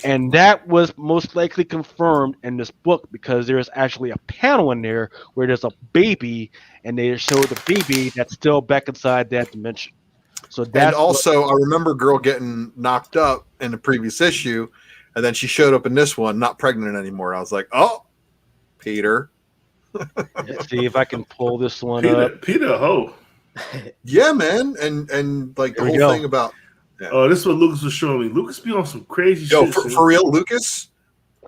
And that was most likely confirmed in this book because there's actually a panel in there where there's a baby, and they show the baby that's still back inside that dimension. So that's And also, I remember girl getting knocked up in the previous issue, and then she showed up in this one, not pregnant anymore. I was like, oh, Peter. Let's see if I can pull this one up. Peter Ho. Yeah, man. And like the Here we whole go. thing about Oh, this is what Lucas was showing me. Lucas be on some crazy yo, shit. for real, Lucas,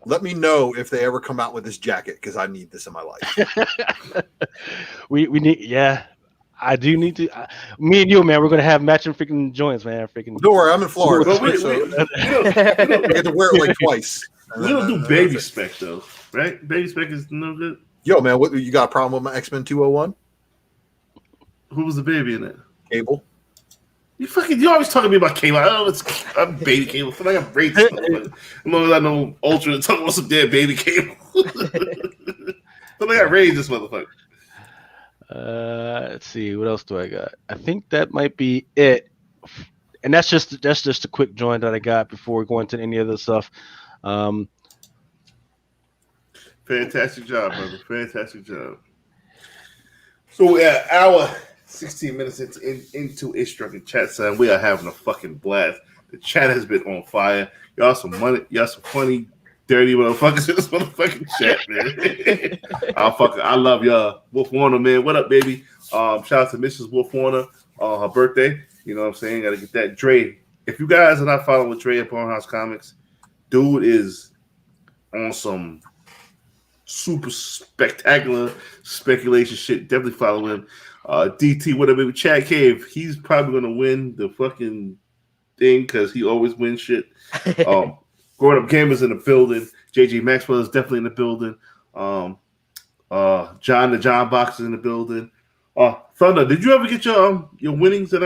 let me know if they ever come out with this jacket because I need this in my life. we need, yeah. I do need to. Me and you, man, we're gonna have matching freaking joints, man. Freaking. Don't worry, I'm in Florida, Well, wait, so wait. I get to wear it like twice. We don't do baby spec though, right? Baby spec is no good. Yo, man, what you got a problem with my X-Men 201? Who was the baby in it? Cable. You always talking to me about Cable. I don't know. I'm baby Cable. I feel like I'm racist. As long as I know Ultra and talking about some damn baby Cable. I feel like I raised this motherfucker. Let's see, what else do I got? I think that might be it. And that's just a quick joint that I got before we go into any other stuff. Fantastic job, brother. Fantastic job. So yeah, hour 16 minutes into It's Drunken Chat, son. We are having a fucking blast. The chat has been on fire. Y'all some funny, dirty motherfuckers in this motherfucking chat, man. I love y'all. Wolf Warner, man. What up, baby? Shout out to Mrs. Wolf Warner on her birthday. You know what I'm saying? Gotta get that. Dre. If you guys are not following Dre at Barnhouse Comics, dude is on some super spectacular speculation shit. Definitely follow him. DT, whatever, Chad Cave, he's probably gonna win the fucking thing because he always wins shit. Growing Up Gamers in the building. JJ Maxwell is definitely in the building. John the John Box is in the building. Thunder, did you ever get your winnings that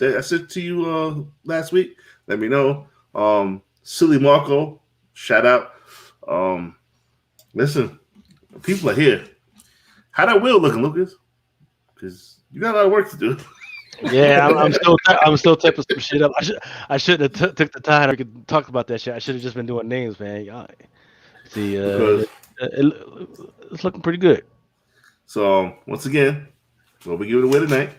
I sent to you last week? Let me know. Silly Marco, shout out. Listen, people are here. How that wheel looking, Lucas? Because you got a lot of work to do. Yeah, I'm still typing some shit up. I should have took the time. I could talk about that shit. I should have just been doing names, man. See, it's looking pretty good. So once again, we'll be giving away tonight.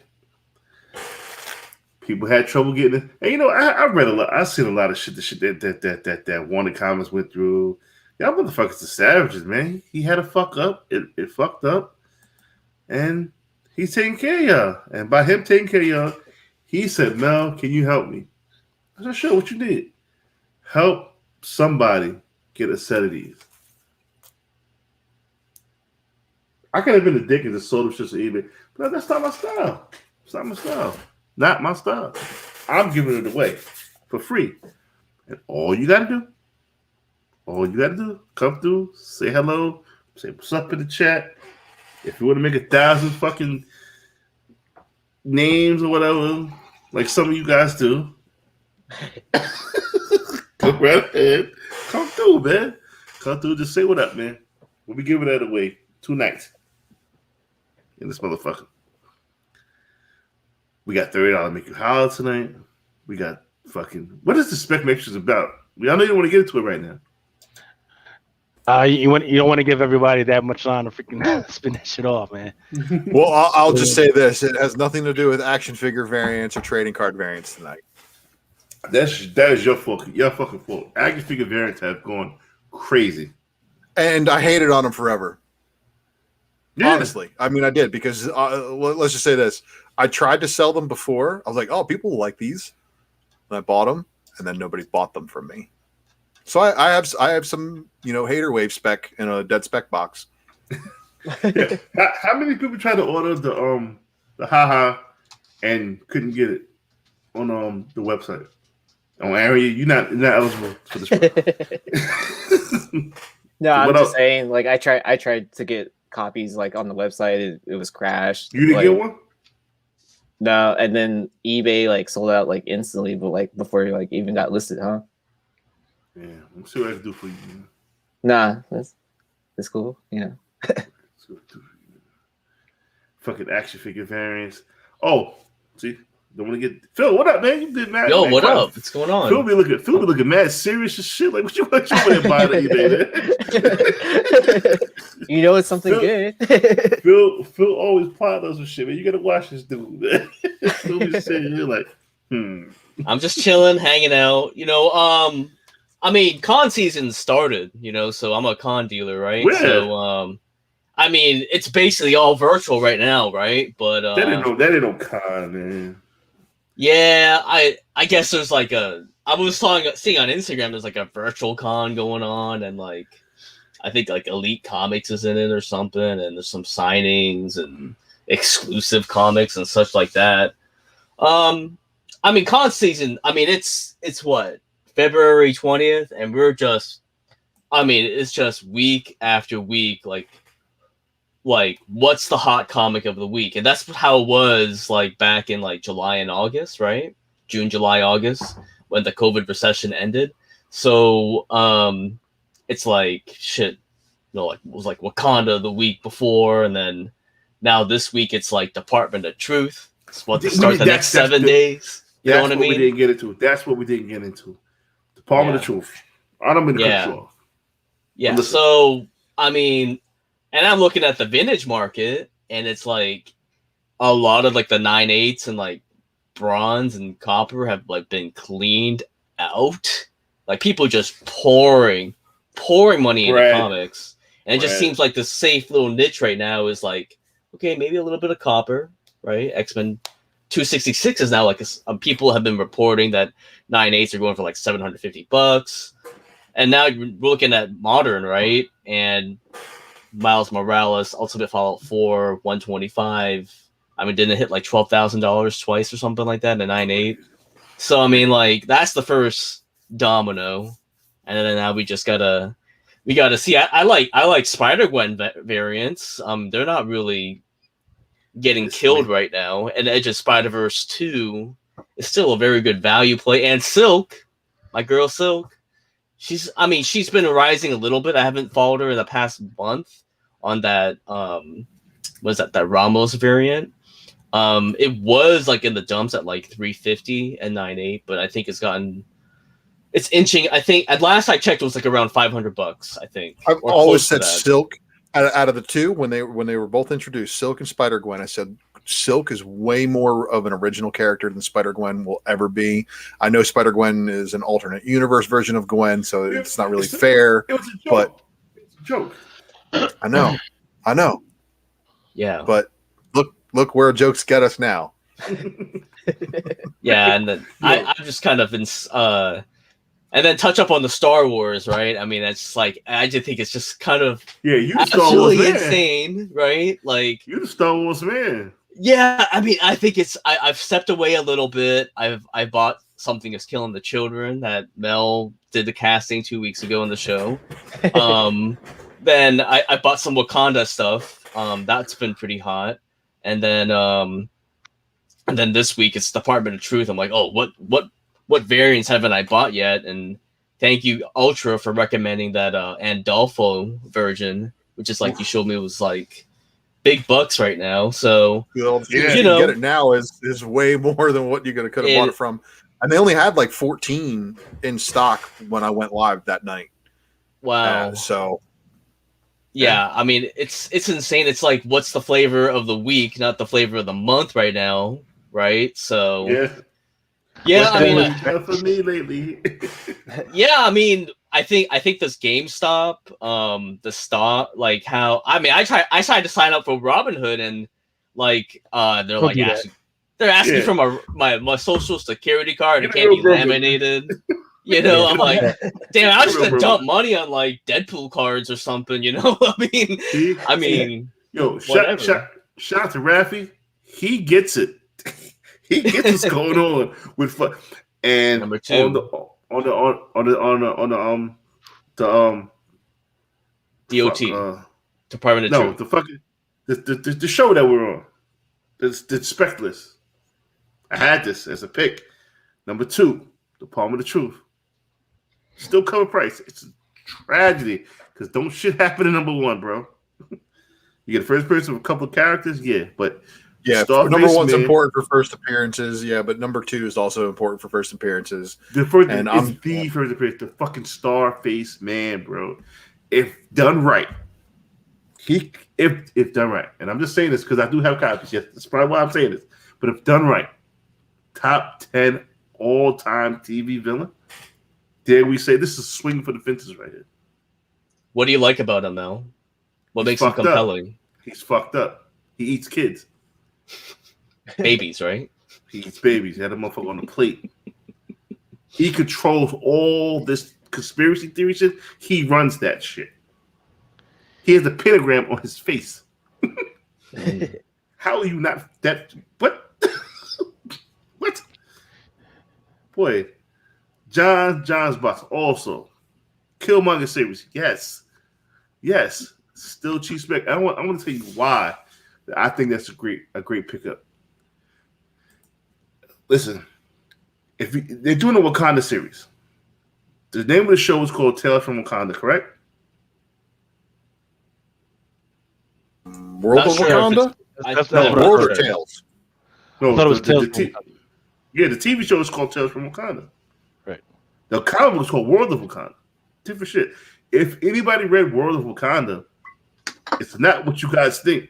People had trouble getting it. And I read a lot. I've seen a lot of shit. The shit that Wanted Comics went through. Y'all motherfuckers are savages, man. He had a fuck up. It fucked up. And he's taking care of y'all. And by him taking care of y'all, he said, Mel, can you help me? I said, sure, what you need? Help somebody get a set of these. I could have been a dick and just sold them shit to eBay. But that's not my style. It's not my style. Not my style. I'm giving it away for free. And all you got to do, come through, say hello, say what's up in the chat. If you want to make 1,000 fucking names or whatever, like some of you guys do, go right ahead. Come through, man. Come through, just say what up, man. We'll be giving that away tonight in this motherfucker. We got $30 Make You Holler tonight. We got fucking... What is the Spec Matrix about? I know you don't want to get into it right now. You don't want to give everybody that much time to freaking spin that shit off, man. Well, I'll just say this: it has nothing to do with action figure variants or trading card variants tonight. That is your fucking fault. Action figure variants have gone crazy, and I hated on them forever. Yeah. Honestly, I mean, I did because let's just say this: I tried to sell them before. I was like, "Oh, people will like these," and I bought them, and then nobody bought them from me. So I have some hater wave spec in a dead spec box. Yeah. How many people tried to order the haha and couldn't get it on the website? On area, you're not eligible for this. No, I'm just saying. Like I tried to get copies like on the website. It was crashed. You didn't get one? No, and then eBay like sold out like instantly, but like before you like even got listed, huh? Yeah, I'm see what I can do for you, man. Nah, that's cool. Yeah. Fucking action figure variants. Oh, see, don't want to get Phil. What up, man? You did mad. Yo, man, what crap. up? What's going on? Phil be looking mad serious as shit. Like what you want to buy the eBay? You know it's something good. Phil always plot us with shit, man. You gotta watch this dude. Man. Phil be sitting here like, I'm just chilling, hanging out. I mean, con season started, so I'm a con dealer, right? Where? So, I mean, it's basically all virtual right now, right? But that ain't no con, man. Yeah, I guess there's like I was seeing on Instagram there's like a virtual con going on, and like I think like Elite Comics is in it or something, and there's some signings and exclusive comics and such like that. I mean, con season. I mean, it's what, February 20th, and it's just week after week, like what's the hot comic of the week, and that's how it was like back in like July and August, right? June, July, August, when the COVID recession ended. So it's like shit. Like it was like Wakanda the week before, and then now this week it's like Department of Truth. It's what to start the next 7 days. You know what I mean? We didn't get into. That's what we didn't get into. Department of Truth. I don't mean to cut you off. Yeah. So I mean, and I'm looking at the vintage market, and it's like a lot of like the 9/8s and like bronze and copper have like been cleaned out. Like people just pouring money into comics. And it just seems like the safe little niche right now is like, okay, maybe a little bit of copper, right? X-Men 266 is now like people have been reporting that 9/8s are going for like $750. And now we're looking at modern, right? And Miles Morales, Ultimate Fallout 4, 125. I mean, didn't it hit like $12,000 twice or something like that in a 9/8? So I mean, like that's the first domino, and then now we gotta see. I like Spider-Gwen variants. They're not really getting killed right now, and Edge of Spider-Verse 2 is still a very good value play. And Silk, my girl Silk, she's been rising a little bit. I haven't followed her in the past month on that that Ramos variant. It was like in the dumps at like 350 and 9/8, but I think it's inching. I think at last I checked, it was like around $500. I think. I've always said Silk out of the two when they were both introduced, Silk and Spider-Gwen. I said Silk is way more of an original character than Spider-Gwen will ever be. I know Spider-Gwen is an alternate universe version of Gwen, so it's not really fair. It was a joke. But it's a joke. I know. Yeah. But look where jokes get us now. Yeah, and then I've just kind of been and then touch up on the Star Wars, right? I mean, it's like I just think it's just kind of you absolutely insane, right? Like you the Star Wars man. Yeah, I mean, I think I've stepped away a little bit. I bought Something Is Killing the Children that Mel did the casting 2 weeks ago on the show. Then I bought some Wakanda stuff. That's been pretty hot. And then this week it's Department of Truth. I'm like, oh, what variants haven't I bought yet? And thank you, Ultra, for recommending that Andolfo version, which is like you showed me was like big bucks right now. So you get it now is way more than what you could have bought it from. And they only had like 14 in stock when I went live that night. Wow. So yeah, I mean it's insane. It's like what's the flavor of the week, not the flavor of the month right now, right? So yeah, I mean for me lately. Yeah, I mean I think this GameStop, the stock, like how I tried to sign up for Robinhood, and like they're like asking for my social security card. It can't be laminated. I'm like, damn, I was just gonna dump money on like Deadpool cards or something. I mean, yo, shout out to Rafi. He gets it. He gets what's going on with fun. And number two on the DOT Department of Truth. The fucking the show that we're on, the Spectless. I had this as a pick. Number 2, Department of Truth. Still cover price. It's a tragedy Because don't shit happen in number 1, bro. You get a first person with a couple of characters, yeah, but number 1's man, important for first appearances, yeah, but number 2 is also important for first appearances. The first appearance, the fucking Starface man, bro. If done right, if done right, and I'm just saying this because I do have copies. Yes, that's probably why I'm saying this. But if done right, top 10 all-time TV villain. Dare we say this is swinging for the fences right here? What do you like about him, Mel? What makes him compelling? He's fucked up. He eats kids. Babies, right? He eats babies. He had a motherfucker on the plate. He controls all this conspiracy theory shit. He runs that shit. He has a pentagram on his face. How are you not that? What? What? Boy, John's box also. Killmonger series. Yes. Still Chief Spec. I want to tell you why I think that's a great pickup. Listen, they're doing a Wakanda series. The name of the show is called Tales from Wakanda, correct? World of Wakanda? World or Tales? No, I thought it was Tales. the TV show is called Tales from Wakanda. Right. The comic book is called World of Wakanda. Different shit. If anybody read World of Wakanda, it's not what you guys think.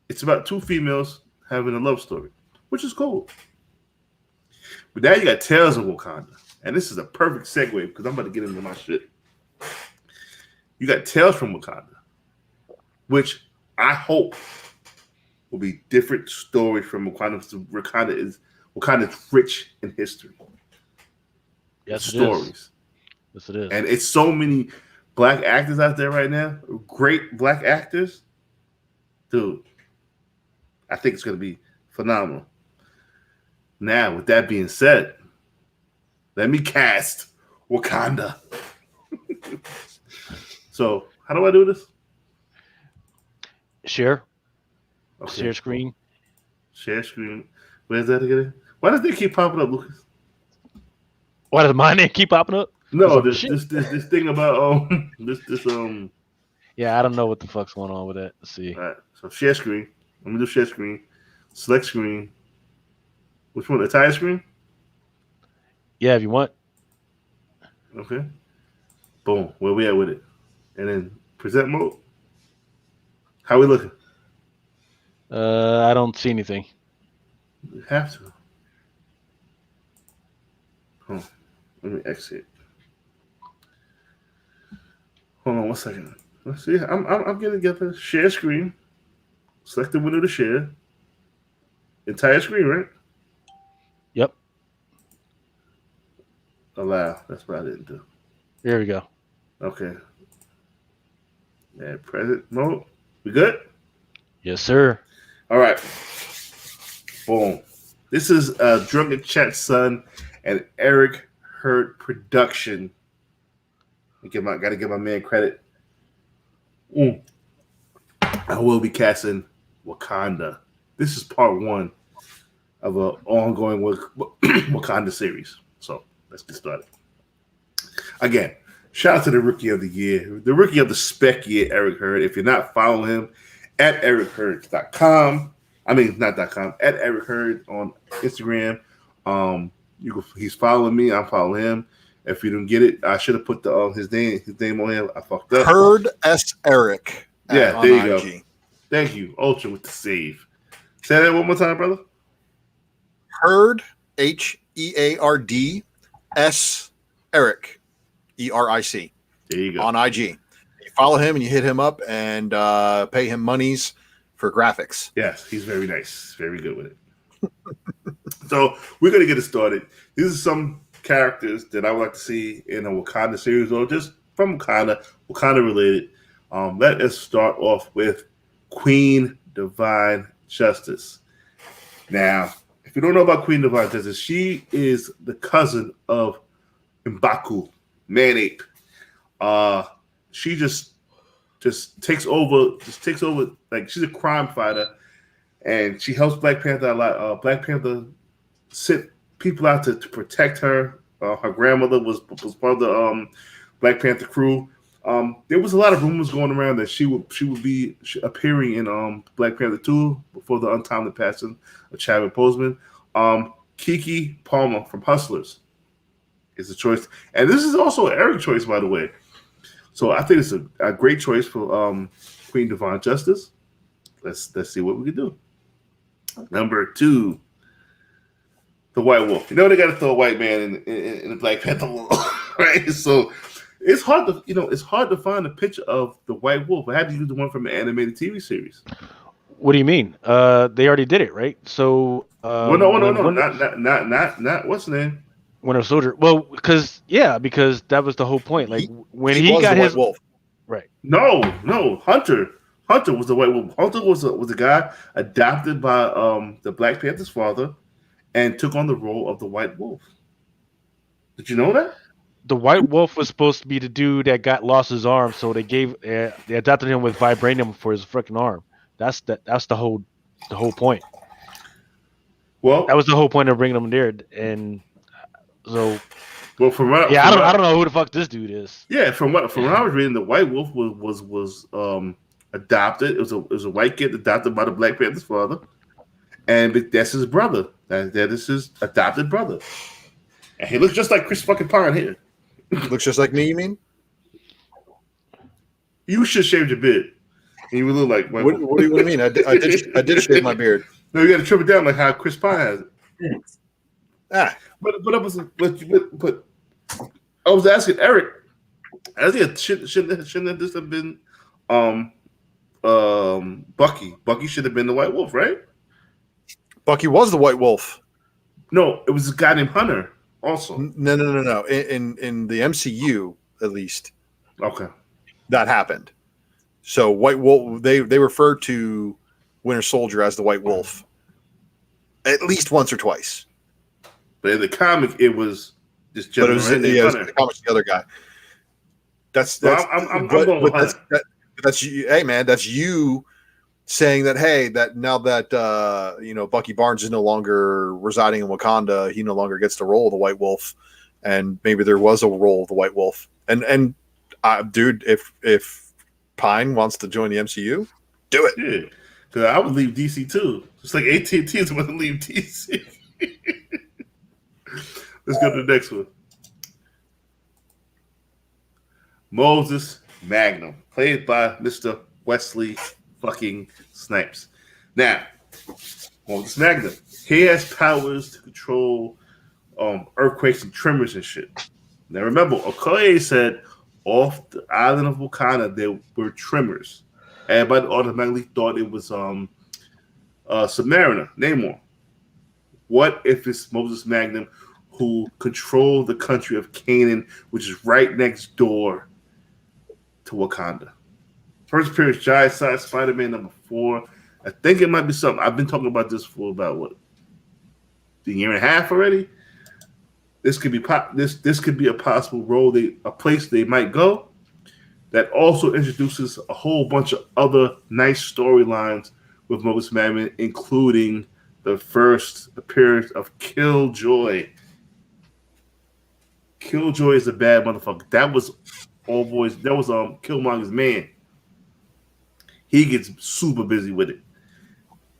It's about 2 females having a love story, which is cool. But now you got Tales of Wakanda. And this is a perfect segue because I'm about to get into my shit. You got Tales from Wakanda, which I hope will be different stories from Wakanda. Wakanda is rich in history. Yes, stories. Yes, it is. And it's so many black actors out there right now. Great black actors. Dude, I think it's going to be phenomenal. Now, with that being said, let me cast Wakanda. So, how do I do this? Share. Okay. Share screen. Share screen. Where's that again? Why does it keep popping up, Lucas? Why does my name keep popping up? No, this thing about this. Yeah, I don't know what the fuck's going on with that. Let's see. All right, so share screen. Let me do share screen. Select screen. Which one? Entire screen? Yeah, if you want. Okay. Boom. Where we at with it? And then present mode. How we looking? I don't see anything. You have to. Hold on. Let me exit. Hold on 1 second. Let's see. I'm getting together. Share screen. Select the window to share. Entire screen, right? Yep. Allow. That's what I didn't do. There we go. Okay. And present mode. We good? Yes, sir. All right. Boom. This is Drunken Chat Son and Eric Hurd production. Gotta give my man credit. I will be casting Wakanda. This is part 1 of an ongoing Wakanda series. So let's get started. Again, shout out to the Rookie of the Year, the Rookie of the Spec Year, Eric Hurd. If you're not following him, at erichurd.com. I mean, not .com, at Eric Hurd on Instagram. He's following me. I'm following him. If you didn't get it, I should have put his name on here. I fucked up. Hurd S. Eric. Yeah, there you go. Thank you, Ultra, with the save. Say that one more time, brother. Hurd, Heard S. Eric, ERIC. There you go. On IG. You follow him and you hit him up and pay him monies for graphics. Yes, he's very nice. Very good with it. So we're going to get it started. These are some characters that I would like to see in a Wakanda series or just from Wakanda related. Let us start off with Queen Divine Justice. Now, if you don't know about Queen Divine Justice, she is the cousin of M'Baku, Man-Ape. She just takes over. Like, she's a crime fighter, and she helps Black Panther a lot. Black Panther sent people out to protect her. Her grandmother was part of the Black Panther crew. There was a lot of rumors going around that she would be appearing in Black Panther 2 before the untimely passing of Chadwick Boseman. Keke Palmer from Hustlers is a choice, and this is also an Eric choice, by the way. So I think it's a great choice for Queen Divine Justice. Let's see what we can do. Number 2, the White Wolf. You know they got to throw a white man in the Black Panther world, right? So it's hard to find a picture of the White Wolf. I had to use the one from an animated TV series. What do you mean? They already did it, right? So Well, no, not what's the name? Winter Soldier. Well, because that was the whole point. Like when he was got the his White Wolf. right. No, Hunter. Hunter was the White Wolf. Hunter was a guy adopted by the Black Panther's father and took on the role of the White Wolf. Did you know that? The White Wolf was supposed to be the dude that lost his arm, so they adopted him with vibranium for his freaking arm. That's the whole point. Well, That was the whole point of bringing him there, and so. Well, I don't know who the fuck this dude is. Yeah, from what I was reading, the White Wolf was adopted. It was a white kid adopted by the Black Panther's father, and that's his brother. That is his adopted brother, and he looks just like Chris fucking Pine here. Looks just like me. You mean? You should shave your beard, and you would look like White What Wolf. do you mean? I did shave my beard. No, you got to trim it down like how Chris Pine has it. Ah, But I was asking Eric. I think shouldn't this have been Bucky? Bucky should have been the White Wolf, right? Bucky was the White Wolf. No, it was this guy named Hunter. Also, No. In the MCU, at least, okay. that happened. So White Wolf, they referred to Winter Soldier as the White Wolf at least once or twice. But in the comic, it was this But it gentleman. was in the comics, the other guy. That's I'm going with Hunter. that's you. Hey man, that's you saying that. Hey, that now that Bucky Barnes is no longer residing in Wakanda, he no longer gets the role of the White Wolf, and maybe there was a role of the White Wolf. And dude, if Pine wants to join the MCU, do it. Yeah, because I would leave DC too. Just like AT&T is going to leave DC. Let's go to the next one. Moses Magnum, played by Mr. Wesley fucking Snipes. Now, Moses Magnum, he has powers to control earthquakes and tremors and shit. Now remember, Okoye said off the island of Wakanda there were tremors. Everybody automatically thought it was Submariner, Namor. What if it's Moses Magnum who controlled the country of Canaan, which is right next door to Wakanda? First appearance, Giant Size Spider-Man #4. I think it might be something. I've been talking about this for about a year and a half already. This could be this could be a possible role, a place they might go. That also introduces a whole bunch of other nice storylines with Moses Magnum, including the first appearance of Killjoy. Killjoy is a bad motherfucker. That was Killmonger's man. He gets super busy with it.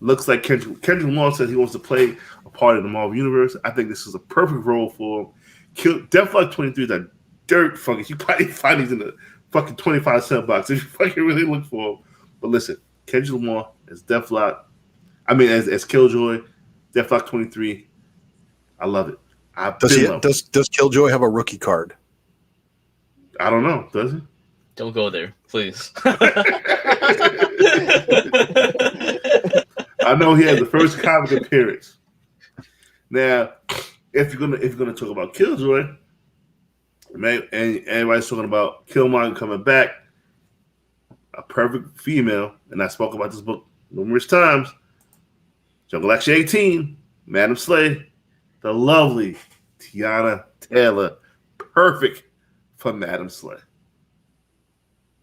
Looks like Kendrick Lamar says he wants to play a part of the Marvel Universe. I think this is a perfect role for him. Deathlock 23 is a dirt fucking. You probably find these in the fucking 25-cent box if you fucking really look for him. But listen, Kendrick Lamar as Deathlock. I mean, as Killjoy, Deathlock 23. I love it. Does Killjoy have a rookie card? I don't know. Does he? Don't go there, please. I know he had the first comic appearance. Now, if you're gonna talk about Killjoy, man, and everybody's talking about Killmonger coming back, a perfect female, and I spoke about this book numerous times. Jungle Action 18, Madam Slay, the lovely Tiana Taylor, perfect for Madam Slay.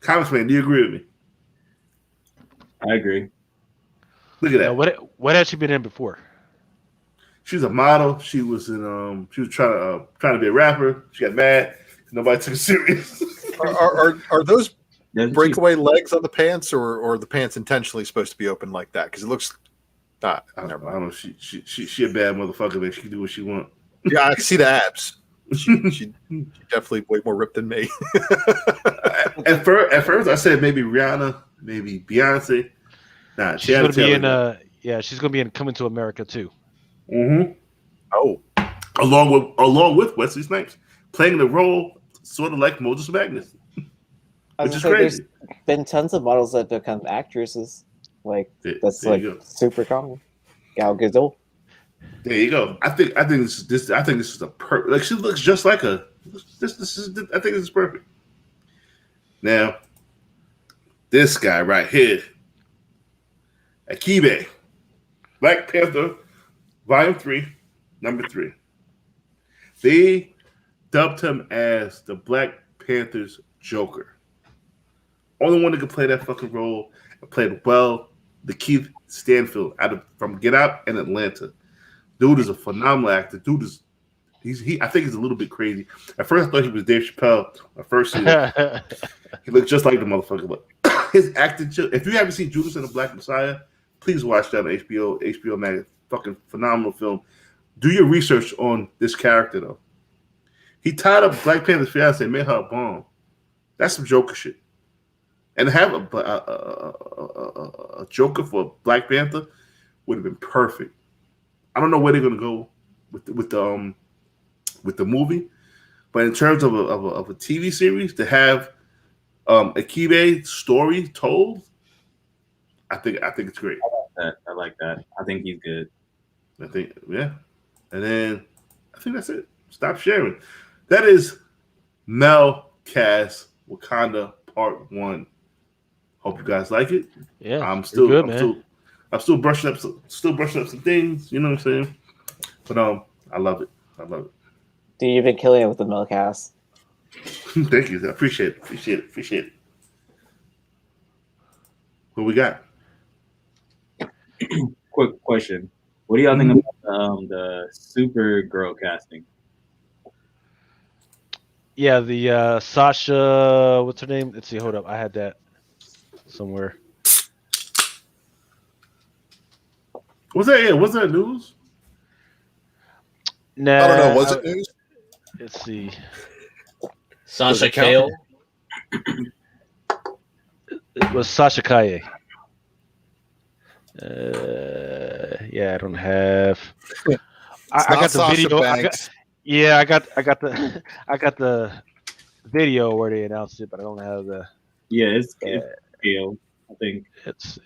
Comics man, do you agree with me? I agree. Look at that. What had she been in before? She was a model. She was in. She was trying to be a rapper. She got mad. Nobody took her serious. Are those Doesn't breakaway legs on the pants, or the pants intentionally supposed to be open like that? Because it looks. I Never don't mind. know. She a bad motherfucker, man. She can do what she want. Yeah, I can see the abs. She definitely way more ripped than me. At first, I said maybe Rihanna, maybe Beyonce. Nah, She's gonna be in Taylor. she's gonna be in Coming to America too. Mm-hmm. Oh, Along with Wesley Snipes playing the role, sort of like Moses Magnus, I was which is gonna say, crazy. there's been tons of models that become actresses. Like that's There like you go. super common. Gal Gadot. There you go. I think this is a perfect. Like she looks just like a. I think this is perfect. Now, this guy right here, Akibe, Black Panther, Volume 3, Number 3. They dubbed him as the Black Panther's Joker. Only one that could play that fucking role and played well. The Keith Stanfield from Get Out and Atlanta. Dude is a phenomenal actor. Dude is I think he's a little bit crazy. At first, I thought he was Dave Chappelle. At first, he looked just like the motherfucker. But his acting, if you haven't seen Judas and the Black Messiah, please watch that on HBO Max. Fucking phenomenal film. Do your research on this character though. He tied up Black Panther's fiance and made her a bomb. That's some Joker shit. And to have a Joker for Black Panther would have been perfect. I don't know where they're gonna go with the movie, but in terms of a TV series to have Akibe's story told, I think it's great. I like that. I think he's good. I think and then I think that's it. Stop sharing. That is Mel Cass Wakanda Part 1. Hope you guys like it. Yeah, I'm still good, man. I'm still brushing up some things, you know what I'm saying? But I love it. Dude, you've been killing it with the Milcast. Thank you. I appreciate it. What we got? Quick question: what do y'all think about the Supergirl casting? Yeah, the Sasha, what's her name? Let's see, hold up. I had that somewhere. Was that news? Nah, I don't know. Was it news? Let's see. Sasha it count? Cale. It was Sasha Kaye. Yeah, I don't have. I got the Sasha video. Banks. I got the video where they announced it, but I don't have the. Yeah, it's Cale. I think It's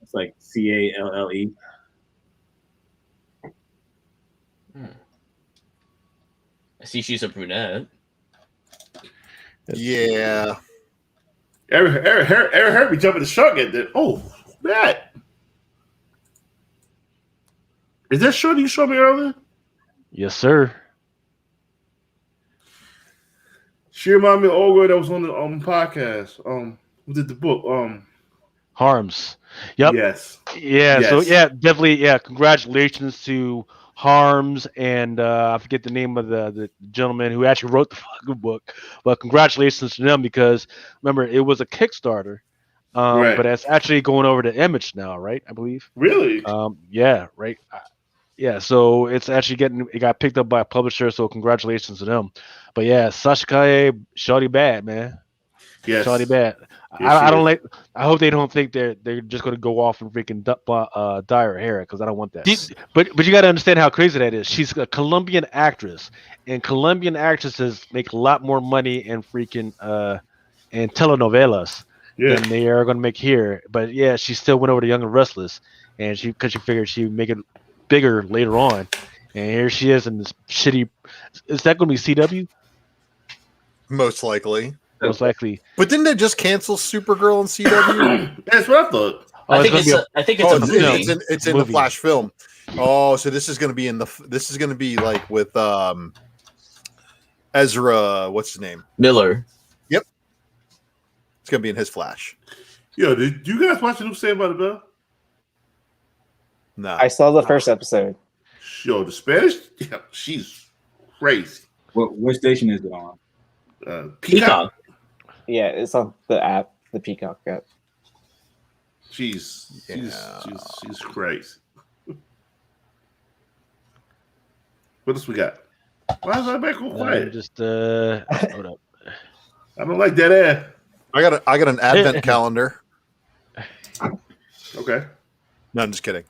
it's like Calle. I see she's a brunette. Yeah. Eric heard me jumping the shark at that. Oh, that. Is that shorty you showed me earlier? yes, sir. She reminded me of old girl that was on the podcast. Who did the book? Harms. Yep. Yes. Yeah. So Yes. yeah, definitely. Yeah. Congratulations to Harms and I forget the name of the gentleman who actually wrote the fucking book. But congratulations to them because remember it was a Kickstarter, Right. but it's actually going over to Image now, right? I believe. Really? Yeah. Right. Yeah. So it's actually it got picked up by a publisher. So congratulations to them. But yeah, Sasha Kaye, shawty bad, man. Yes. Shawty bad. Yes, I she don't is. I hope they don't think they're just going to go off and freaking dye her hair because I don't want that. But you got to understand how crazy that is. She's a Colombian actress, and Colombian actresses make a lot more money in freaking in telenovelas Yeah. than they are going to make here. But yeah, she still went over to Young and Restless, and because she figured she would make it bigger later on. And here she is in this shitty. Is that going to be CW? Most likely. Most likely. But didn't they just cancel Supergirl and CW? That's what I thought. Oh, I it's think gonna it's be a, I think it's Oh, a it's, movie. it's in the Movie. Flash film. Oh, so this is going to be like with Ezra. What's his name? Miller. It's going to be in his Flash. Yo, did you guys watch the new Saved by the Bell? No, I saw the first episode. Yo, the Spanish? Yeah, she's crazy. What station is it on? Peacock. Yeah, it's on the app, the Peacock app. She's crazy. What else we got? Why is that back all quiet? Just hold up. I don't like that air. I got an advent calendar. Okay. No, I'm just kidding.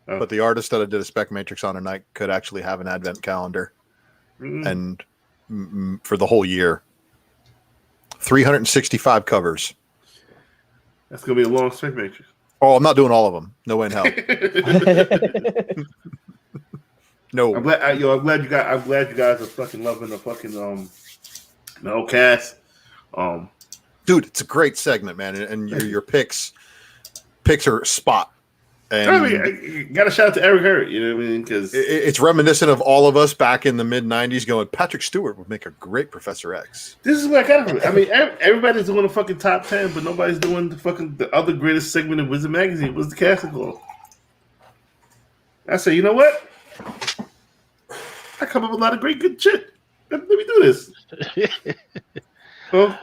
Oh. But the artist that I did a spec matrix on tonight could actually have an advent calendar, and for the whole year, 365 covers. That's gonna be a long spec matrix. Oh, I'm not doing all of them. No way in hell. No. I'm glad you guys are fucking loving the fucking the whole cast. Dude, it's a great segment, man, and your picks are spot. And I mean, I got to shout out to Eric Hurt, you know what I mean? Because it's reminiscent of all of us back in the mid '90s. Going, Patrick Stewart would make a great Professor X. This is what I got. I mean, everybody's doing the fucking top 10, but nobody's doing the other greatest segment of Wizard Magazine. Was the casting call? I say, you know what? I come up with a lot of great good shit. Let me do this. Well,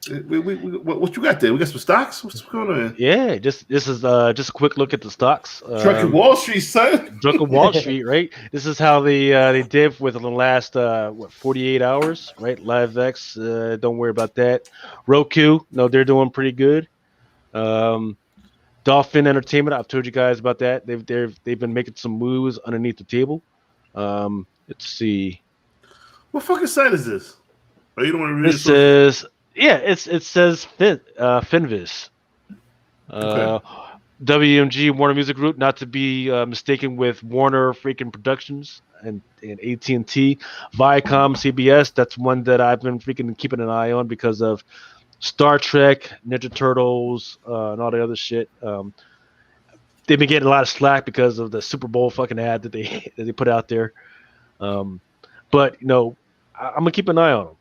what you got there? We got some stocks. What's going on? Yeah, this is just a quick look at the stocks. Drunken Wall Street, son. Drunken Wall Street, right? This is how they did with the last 48 hours, right? LiveX, don't worry about that. Roku, no, they're doing pretty good. Dolphin Entertainment, I've told you guys about that. They've been making some moves underneath the table. Let's see. What fucking site is this? Oh, you don't want to read This is it says Finviz. Okay. WMG Warner Music Group, not to be mistaken with Warner freaking Productions and AT&T. Viacom CBS, that's one that I've been freaking keeping an eye on because of Star Trek, Ninja Turtles, and all the other shit. They've been getting a lot of slack because of the Super Bowl fucking ad that they put out there. But you know, I'm gonna keep an eye on them.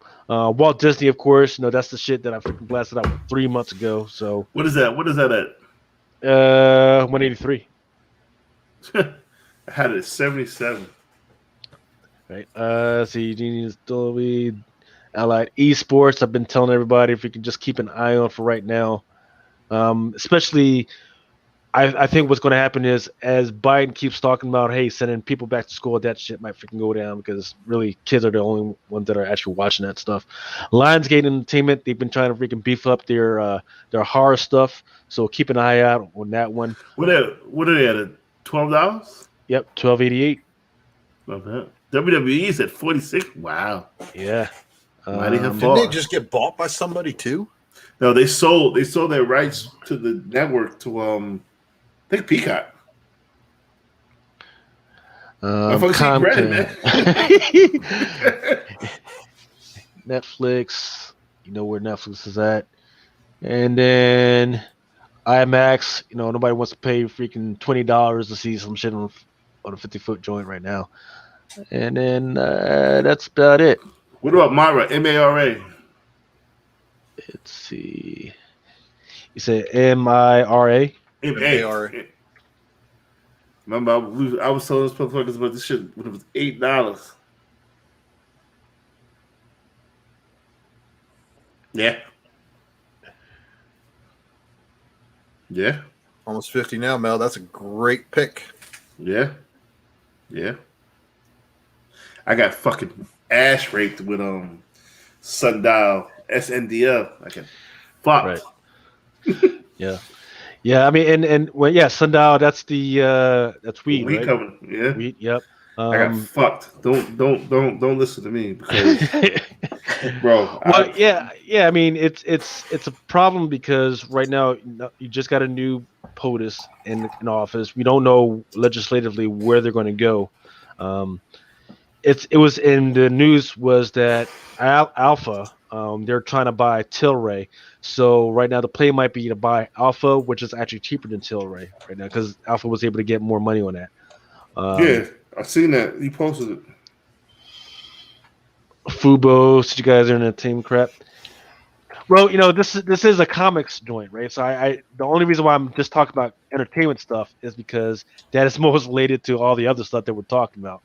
Walt Disney, of course, you know that's the shit that I freaking blasted out 3 months ago. So what is that? What is that at? 183. I had it at 77. Right. See, Genius Dolby, Allied Esports. I've been telling everybody if you can just keep an eye on for right now. Especially, I think what's going to happen is as Biden keeps talking about, hey, sending people back to school, that shit might freaking go down because really kids are the only ones that are actually watching that stuff. Lionsgate Entertainment, they've been trying to freaking beef up their horror stuff, so keep an eye out on that one. What are they at? $12? Yep, $12.88. Not bad. WWE's at 46. Wow. Yeah. Mighty have Didn't far. they just get bought by somebody too? No, they sold their rights to the network to I think Peacock. I fucking see credit, man. Netflix, you know where Netflix is at. And then IMAX, you know, nobody wants to pay freaking $20 to see some shit on a 50-foot joint right now. And then that's about it. What about Mara? MARA? Let's see. You said MIRA? MARA. Remember, I was telling those motherfuckers about this shit when it was $8. Yeah. Yeah. Almost 50 now, Mel. That's a great pick. Yeah. Yeah. I got fucking ass raped with Sundial SNDL. I can fuck. Right. Yeah. Yeah, I mean, and well, yeah, Sundial. That's the that's weed, Weed right? coming. Yeah. Weed, yep. I got fucked. Don't listen to me because, bro. Well, yeah. I mean, it's a problem because right now you just got a new POTUS in office. We don't know legislatively where they're going to go. It was in the news was that Alpha. They're trying to buy Tilray. So right now the play might be to buy Alpha, which is actually cheaper than Tilray right now because Alpha was able to get more money on that. Yeah, I seen that. You posted it. Fubo, so you guys are in the team crap. Well, you know, this is a comics joint, right? So I the only reason why I'm just talking about entertainment stuff is because that is most related to all the other stuff that we're talking about.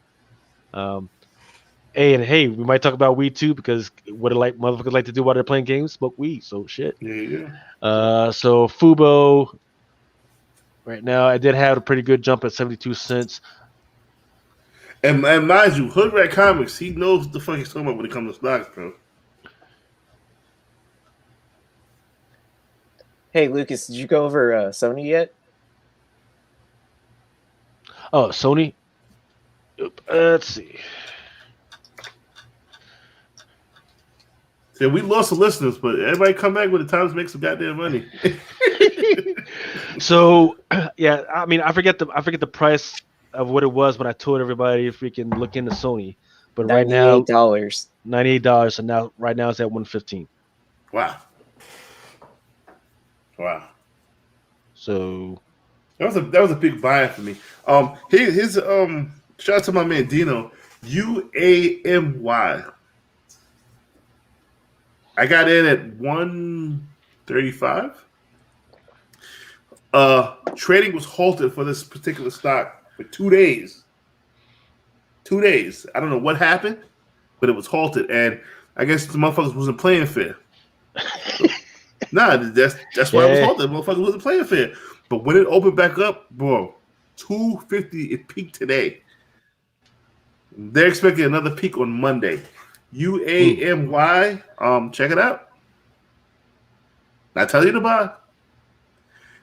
Hey, we might talk about weed too because what motherfuckers like to do while they're playing games, smoke weed. So shit. There you So Fubo. Right now, I did have a pretty good jump at 72 cents. go. And mind you, Hood Rat Comics, he knows what the fuck he's talking about when it comes to stocks, bro. Hey, Lucas, did you go over Sony yet? Oh, Sony. Let's see. Yeah, we lost some listeners, but everybody come back when the times make some goddamn money. So yeah, I mean, I forget the price of what it was when I told everybody if we can look into Sony. But right now, $98. $98, and now right now it's at $115. Wow. So that was a big buy for me. Here's shout out to my man Dino. UAMY. I got in at 135. Trading was halted for this particular stock for 2 days. 2 days. I don't know what happened, but it was halted, and I guess the motherfuckers wasn't playing fair. Nah, that's why it was halted. The motherfuckers wasn't playing fair. But when it opened back up, bro, 250, it peaked today. They're expecting another peak on Monday. UAMY, check it out. I tell you to buy.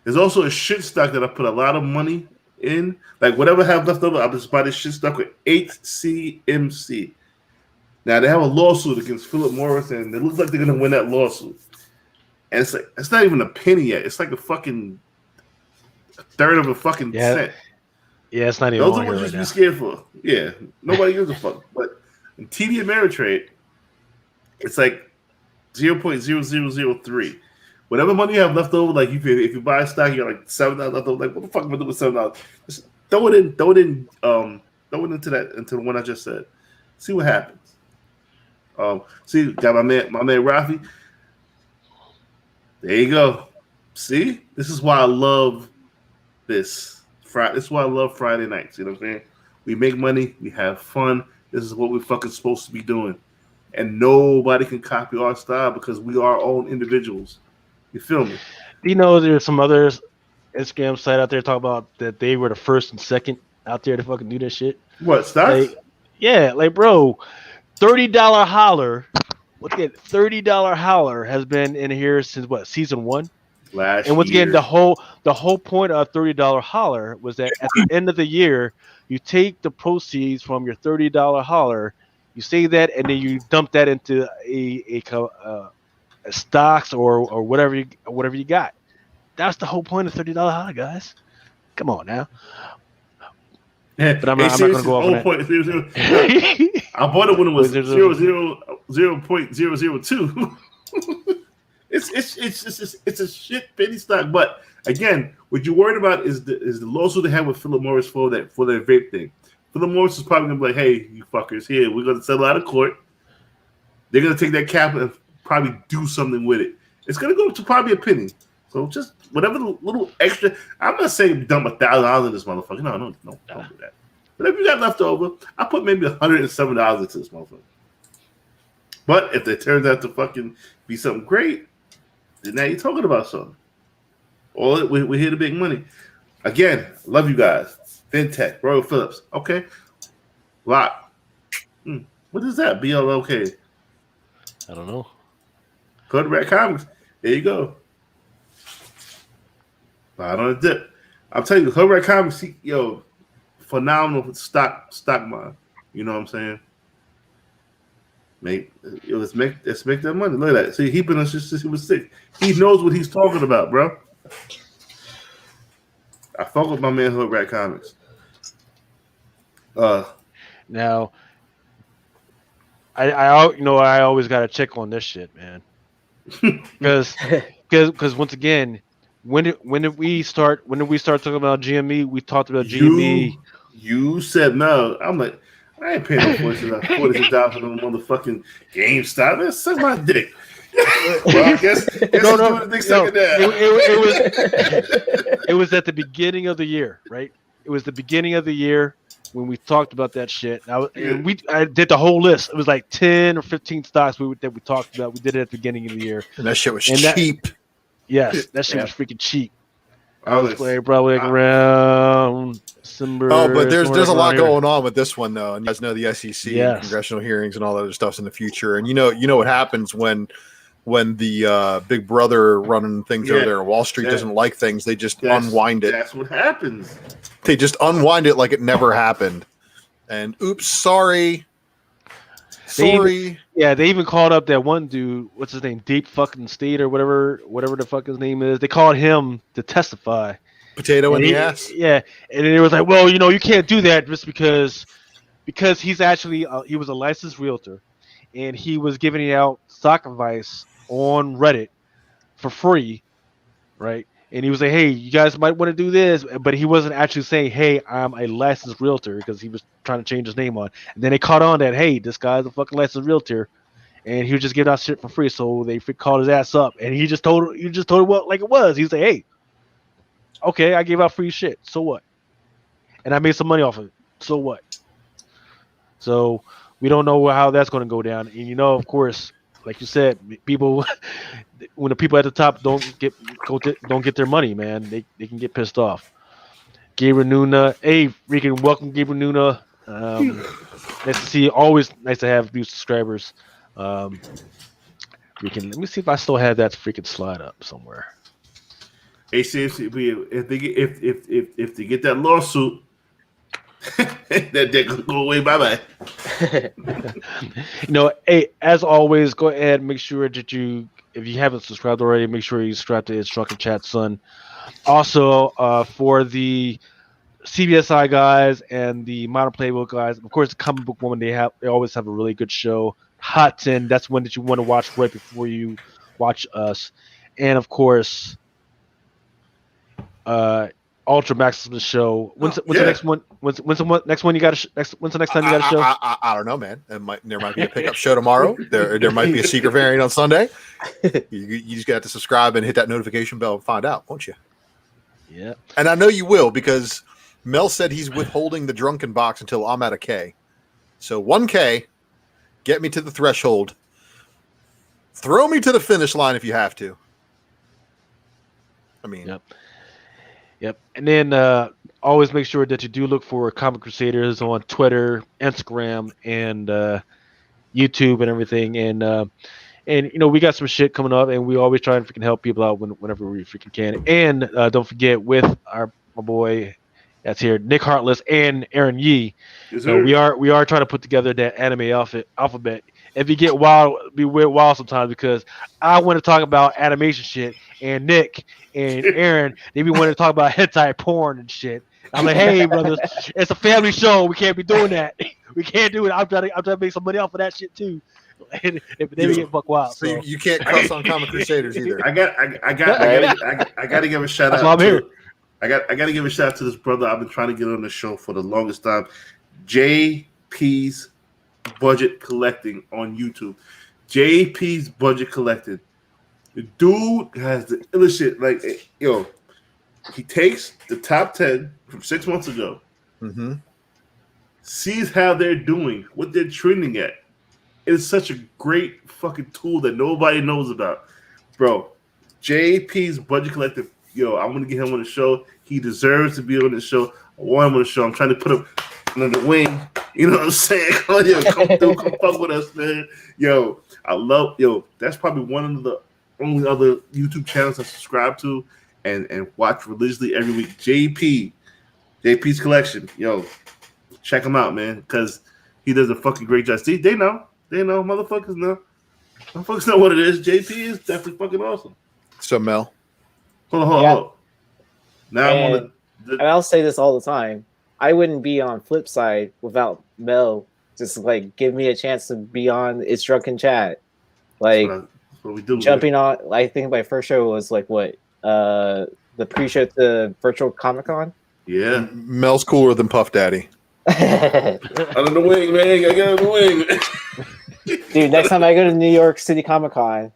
There's also a shit stock that I put a lot of money in. Like whatever I have left over, I'll just buy this shit stock with HCMC. Now they have a lawsuit against Philip Morris, and it looks like they're gonna win that lawsuit. And it's like it's not even a penny yet. It's like a third of a fucking cent. Yeah, it's not even. Those are what you should be scared for. Yeah, nobody gives a fuck. But in TD Ameritrade, it's like 0.0003. Whatever money you have left over, like if you buy a stock, you're like $7 left over. Like, what the fuck am I doing with $7? Just throw it into the one I just said. See what happens. See, got my man Rafi. There you go. See, this is why I love this. This is why I love Friday nights. You know what I'm saying? We make money, we have fun. This is what we're fucking supposed to be doing, and nobody can copy our style because we are our own individuals. You feel me? You know, there's some other Instagram site out there talking about that they were the first and second out there to fucking do that shit. What stocks? Like bro, $30 holler. Look at $30 holler has been in here since what, season 1? And once again, the whole point of $30 holler was that at the end of the year, you take the proceeds from your $30 holler, you save that, and then you dump that into a stocks or whatever you got. That's the whole point of $30 holler, guys. Come on now. But I'm not going to go off on that. I bought it when it was 0.002. It's a shit penny stock. But again, what you're worried about is the lawsuit they have with Philip Morris for their vape thing. Philip Morris is probably gonna be like, "Hey, you fuckers, here we're gonna settle out of court. They're gonna take that cap and probably do something with it. It's gonna go to probably a penny. So just whatever the little extra. I'm not saying dump $1,000 in this motherfucker. No, don't do that. But if you got left over, I put maybe $107 into this motherfucker. But if it turns out to fucking be something great, then now you're talking about something. We're here to make money. Again, love you guys. FinTech, Royal Phillips. Okay. Lock. What is that? BLOK. I don't know. Go to Red Comics. There you go. Not on a dip. I'm telling you, Hood Red Comics, phenomenal stock mind. You know what I'm saying? Let's make that money. Look at that. See, he been on since he was 6. He knows what he's talking about, bro. I fuck with my man Hood Rat Comics. Now, I always got to check on this shit, man. Because once again, when did we start talking about GME? We talked about GME. You said no. I'm like, I ain't paying no $46 for no motherfucking GameStop. Man, suck my dick. Well, I guess no. It was at the beginning of the year, right? It was the beginning of the year. when we talked about that shit. I did the whole list. It was like 10 or 15 stocks that we talked about. We did it at the beginning of the year. And that shit was cheap. Yes, that shit was freaking cheap. I was probably around December. Oh, but there's a lot going on with this one though, and you guys know the SEC and congressional hearings and all that other stuff's in the future. And you know what happens when the Big Brother running things over there, Wall Street doesn't like things. They just unwind it. That's what happens. They just unwind it like it never happened. And oops, sorry. They even called up that one dude. What's his name? Deep fucking State or whatever the fuck his name is. They called him to testify. Potato in the ass. Yeah, and it was like, well, you can't do that just because he's actually he was a licensed realtor, and he was giving out stock advice on Reddit for free, right? And he was like, hey, you guys might want to do this, but he wasn't actually saying, hey, I'm a licensed realtor, because he was trying to change his name on. And then they caught on that, hey, this guy's a fucking licensed realtor, and he was just giving out shit for free. So they called his ass up, and he just told it what like it was. He was like, hey, okay, I gave out free shit, so what? And I made some money off of it, so what? So we don't know how that's going to go down. And of course, like you said, people, when the people at the top don't get their money, man, they can get pissed off. Gabriel Nuna, hey, freaking welcome, Gabriel Nuna. Nice to see you. Always nice to have new subscribers. Let me see if I still have that freaking slide up somewhere. Hey, seriously, if they get that lawsuit, that dick will go away. Bye. Hey, as always, go ahead and make sure that if you haven't subscribed already, make sure you subscribe to It's Drunken Chat Son. Also, for the CBSI guys and the Modern Playbook guys, of course, the Comic Book Woman, they always have a really good show. Hot 10, that's one that you want to watch right before you watch us. And of course, Ultra Maximus show. When's the next one? When's the next one you got? When's the next time you got a show? I don't know, man. There might be a pickup show tomorrow. There might be a secret variant on Sunday. You just got to subscribe and hit that notification bell and find out, won't you? Yeah. And I know you will, because Mel said he's withholding the Drunken box until I'm at a K. So 1K, get me to the threshold. Throw me to the finish line if you have to. I mean. Yep. And then always make sure that you do look for Comic Crusaders on Twitter, Instagram, and YouTube and everything. And we got some shit coming up, and we always try and freaking help people out whenever we freaking can. And don't forget, with my boy that's here, Nick Heartless and Aaron Yee, we are trying to put together that anime alphabet. If you get wild, be weird wild sometimes, because I want to talk about animation shit, and Nick and Aaron, they be wanting to talk about hentai porn and shit. I'm like, hey, brothers, it's a family show. We can't be doing that. We can't do it. I'm trying to make some money off of that shit too. And they get buck wild. So you can't cuss on Comic Crusaders either. I got to give a shout out. That's why I'm here. I got to give a shout out to this brother I've been trying to get on the show for the longest time. JP's Budget Collecting on YouTube. JP's Budget Collecting. The dude has the illest shit. Like, he takes the top 10 from 6 months ago, sees how they're doing, what they're trending at. It's such a great fucking tool that nobody knows about. Bro, JP's Budget Collective, I want to get him on the show. He deserves to be on the show. I want him on the show. I'm trying to put him under the wing. You know what I'm saying? Come fuck with us, man. I love, that's probably one of the only other YouTube channels I subscribe to and watch religiously every week. JP's Collection. Check him out, man, because he does a fucking great job. See, they know. Motherfuckers know. Motherfuckers know what it is. JP is definitely fucking awesome. So, Mel. Hold on. Now and I'll say this all the time. I wouldn't be on Flipside without Mel just give me a chance to be on It's Drunken Chat. That's what we do. Jumping on, I think my first show was the pre-show to Virtual Comic Con. Yeah. Mel's cooler than Puff Daddy. Under the wing, man. I got under the wing. Dude, next time I go to New York City Comic Con,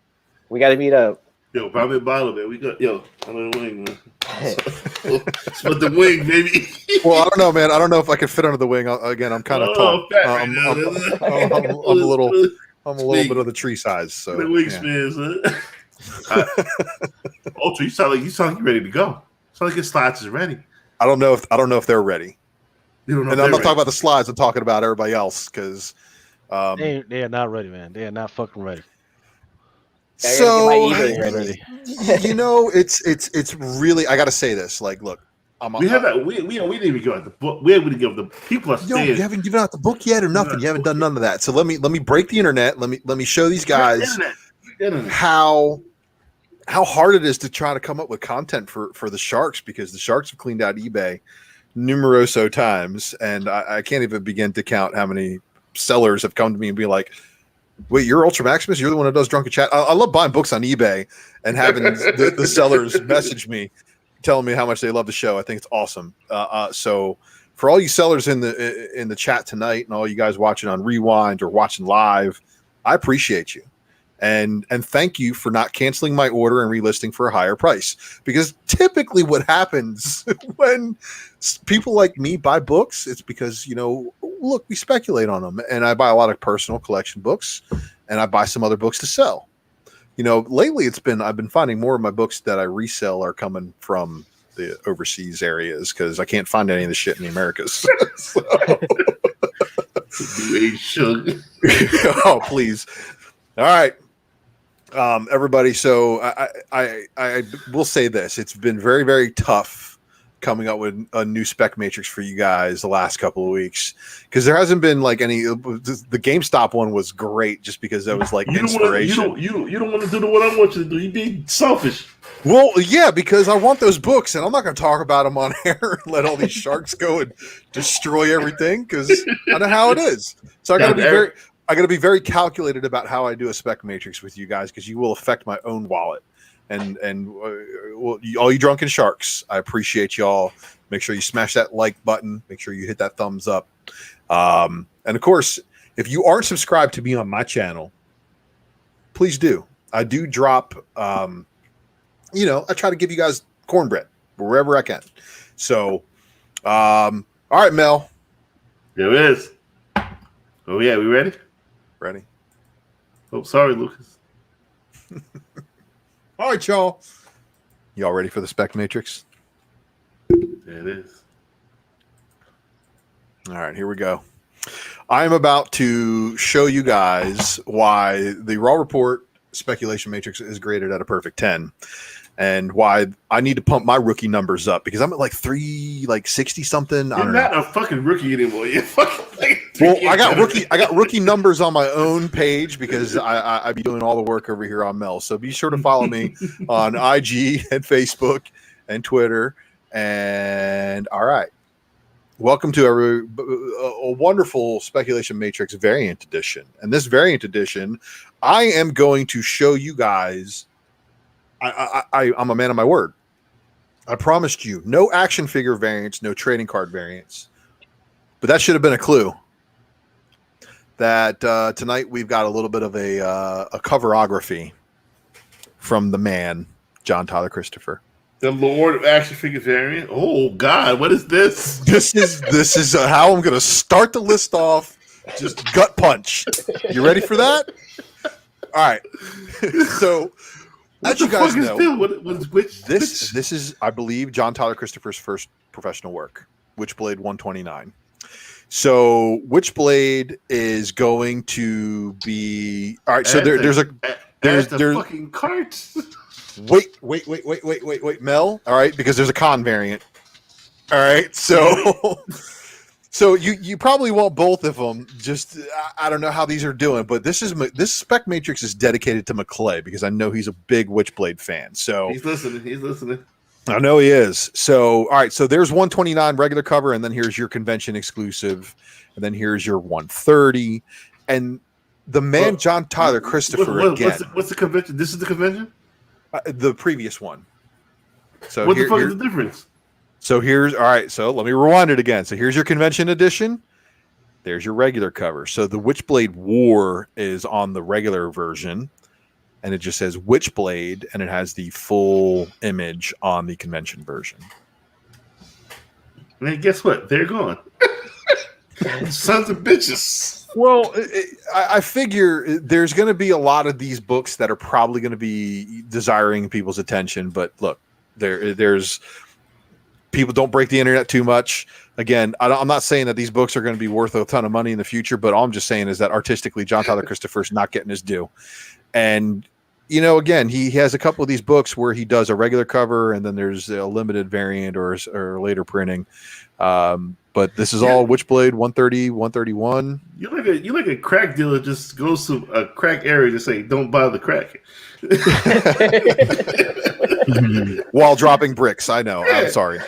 we got to meet up. Yo, Private Bottle, man. We got under the wing, man. It's with the wing, baby. Well, I don't know, man. I don't know if I can fit under the wing. Again, I'm kind of tall. I'm a little bit of the tree size. So the wingspan, son. Ultra, you sound like you're ready to go. You sound like your slides is ready. I don't know if they're ready. You don't know. And I'm not talking about the slides. I'm talking about everybody else because they are not ready, man. They are not fucking ready. So you know, it's really. I got to say this. Like, look, we didn't even go at the book. We haven't given the people are staying. You haven't given out the book yet or nothing. You haven't done none of that. So let me break the internet. Let me show these guys how hard it is to try to come up with content for the Sharks, because the Sharks have cleaned out eBay numeroso times, and I can't even begin to count how many sellers have come to me and be like, wait, you're Ultra Maximus? You're the one that does Drunken Chat? I love buying books on eBay and having the sellers message me, telling me how much they love the show. I think it's awesome. So for all you sellers in the chat tonight and all you guys watching on Rewind or watching live, I appreciate you. And thank you for not canceling my order and relisting for a higher price. Because typically what happens when people like me buy books, it's because, look, we speculate on them. And I buy a lot of personal collection books, and I buy some other books to sell. Lately I've been finding more of my books that I resell are coming from the overseas areas because I can't find any of the shit in the Americas. Oh, please. All right. Everybody, so I will say this. It's been very, very tough coming up with a new spec matrix for you guys the last couple of weeks, because there hasn't been like any. The GameStop one was great just because that was like inspiration. You don't want to do what I want you to do. You be selfish. Well, yeah, because I want those books, and I'm not going to talk about them on air and let all these sharks go and destroy everything, because I know how it is. So I got to be very calculated about how I do a spec matrix with you guys, because you will affect my own wallet. And all you drunken sharks, I appreciate y'all. Make sure you smash that like button. Make sure you hit that thumbs up. And of course, if you aren't subscribed to me on my channel, please do. I do drop. I try to give you guys cornbread wherever I can. So, all right, Mel. There it is. Oh yeah, we ready? Ready. Oh, sorry, Lucas. All right, y'all. Y'all ready for the spec matrix? There it is. All right, here we go. I'm about to show you guys why the Raw Report speculation matrix is graded at a perfect 10, and why I need to pump my rookie numbers up, because I'm at like 360 something. You're not a fucking rookie anymore. You're fucking I got rookie numbers on my own page, because I be doing all the work over here on Mel. So be sure to follow me on IG and Facebook and Twitter. And all right, welcome to a wonderful speculation matrix variant edition. And this variant edition, I am going to show you guys. I'm a man of my word. I promised you no action figure variants, no trading card variants. But that should have been a clue that tonight we've got a little bit of a coverography from the man, John Tyler Christopher. The Lord of Action Figure variant. Oh God, what is this? This is how I'm going to start the list off. Just gut punch. You ready for that? All right. So, as you guys know, this is, I believe, John Tyler Christopher's first professional work, Witchblade 129. So Witchblade is going to be all right. So there's fucking carts. Wait, Mel. All right, because there's a con variant. All right, so you probably want both of them. Just I don't know how these are doing, but this spec matrix is dedicated to McClay, because I know he's a big Witchblade fan. So he's listening. I know he is. So, all right. So there's 129 regular cover, and then here's your convention exclusive, and then here's your 130, and the man John Tyler Christopher again. What's the convention? This is the convention. The previous one. So what the fuck is the difference? So here's all right. So let me rewind it again. So here's your convention edition. There's your regular cover. So the Witchblade War is on the regular version. and it just says Witchblade, and it has the full image on the convention version. And then guess what? They're gone. Sons of bitches. Well, I figure there's going to be a lot of these books that are probably going to be desiring people's attention. But look, there's people don't break the internet too much. Again, I'm not saying that these books are going to be worth a ton of money in the future, but all I'm just saying is that artistically, John Tyler Christopher's not getting his due. And, you know, again, he has a couple of these books where he does a regular cover and then there's a limited variant or later printing. But this is all Witchblade 130, 131. You're like a crack dealer just goes to a crack area to say, don't buy the crack. While dropping bricks. I know. I'm sorry.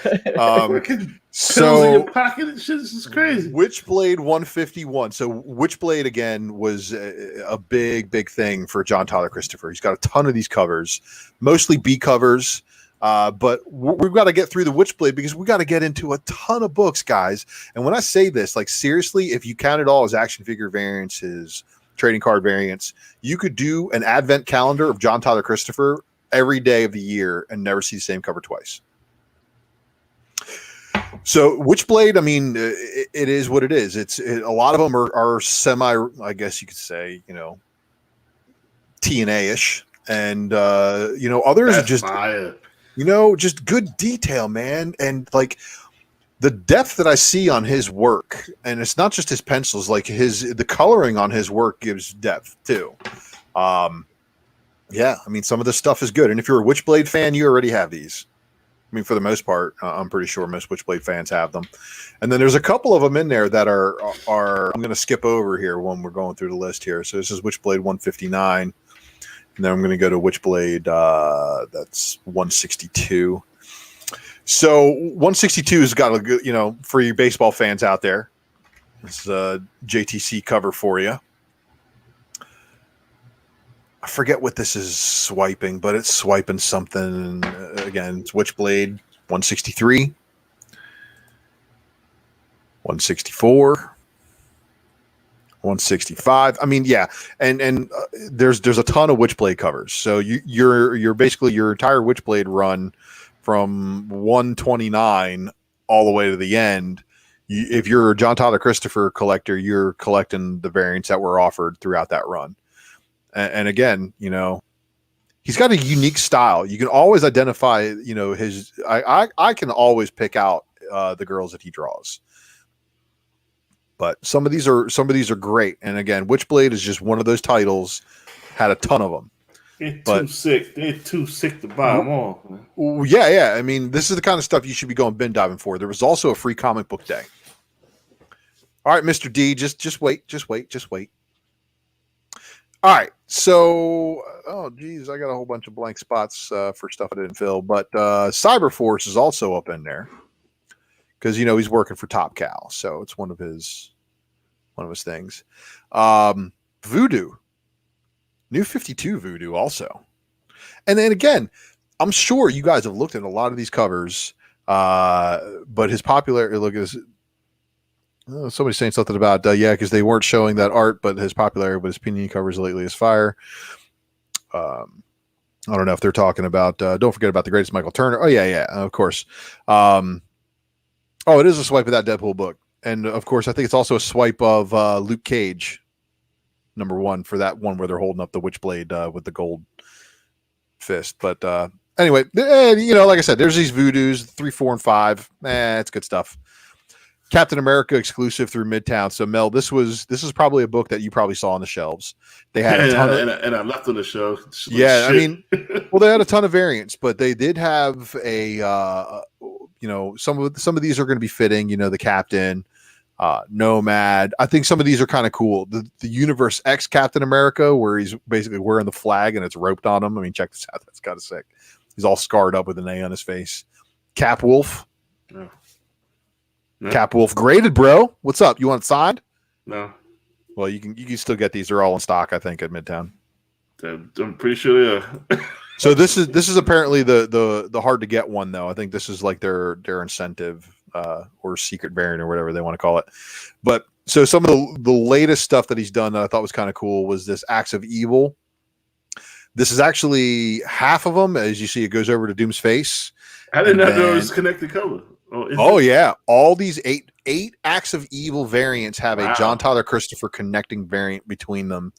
So in your pocket and shit. This is crazy. Witchblade 151. So Witchblade again was a big thing for John Tyler Christopher. He's got a ton of these covers, mostly B covers. But we've got to get through the Witchblade because we got to get into a ton of books, guys. And when I say this, like seriously, if you count it all as action figure variants, his trading card variants, you could do an advent calendar of John Tyler Christopher every day of the year and never see the same cover twice. So Witchblade, I mean, it is what it is. A lot of them are semi, I guess you could say, you know, TNA-ish. And, you know, others are just... Fire. You know, just good detail, man. And like the depth that I see on his work, and it's not just his pencils, like the coloring on his work gives depth too. Yeah, I mean, some of this stuff is good. And if you're a Witchblade fan, you already have these. I mean, for the most part, I'm pretty sure most Witchblade fans have them. And then there's a couple of them in there that are I'm going to skip over here when we're going through the list here. So this is Witchblade 159. And then I'm going to go to Witchblade, that's 162. So 162 has got a good, you know, for you baseball fans out there, this is a JTC cover for you. I forget what this is swiping, but it's swiping something. Again, it's Witchblade 163, 164. 165. I mean, yeah, and there's a ton of Witchblade covers. So you're basically your entire Witchblade run from 129 all the way to the end. If you're a John Tyler Christopher collector, you're collecting the variants that were offered throughout that run. And again, you know, he's got a unique style. You can always identify, you know, his. I can always pick out the girls that he draws. But some of these are great. And again, Witchblade is just one of those titles. Had a ton of them. They're too sick to buy them all. Yeah. I mean, this is the kind of stuff you should be going bin diving for. There was also a free comic book day. All right, Mr. D, just wait. All right. So, oh geez, I got a whole bunch of blank spots for stuff I didn't fill. But Cyberforce is also up in there. Because, you know, he's working for Top Cow. So it's one of his things. Voodoo. New 52 Voodoo also. And then again, I'm sure you guys have looked at a lot of these covers. But his popularity, look at this. Somebody's saying something about, because they weren't showing that art, but his popularity with his Panini covers lately is fire. I don't know if they're talking about, don't forget about the greatest Michael Turner. Oh, yeah, of course. Oh, it is a swipe of that Deadpool book. And, of course, I think it's also a swipe of Luke Cage, #1, for that one where they're holding up the Witchblade with the gold fist. But anyway, you know, like I said, there's these Voodoos, 3, 4, and 5. It's good stuff. Captain America exclusive through Midtown. So, Mel, this is probably a book that you probably saw on the shelves. They had a ton and I left on the show. Yeah, I mean, well, they had a ton of variants, but they did have a... you know, some of these are going to be fitting, you know, the Captain, Nomad. I think some of these are kind of cool. The Universe X Captain America, where he's basically wearing the flag and it's roped on him. I mean, check this out. That's kind of sick. He's all scarred up with an A on his face. Cap Wolf. No. Cap Wolf graded, bro. What's up? You want it signed? No. Well, you can still get these. They're all in stock, I think, at Midtown. I'm pretty sure they are. So this is apparently the hard to get one, though. I think this is like their incentive or secret variant or whatever they want to call it. But so some of the latest stuff that he's done that I thought was kind of cool was this Acts of Evil. This is actually half of them. As you see, it goes over to Doom's face. I did not know it was connected color. Yeah, all these eight Acts of Evil variants have a John Tyler Christopher connecting variant between them.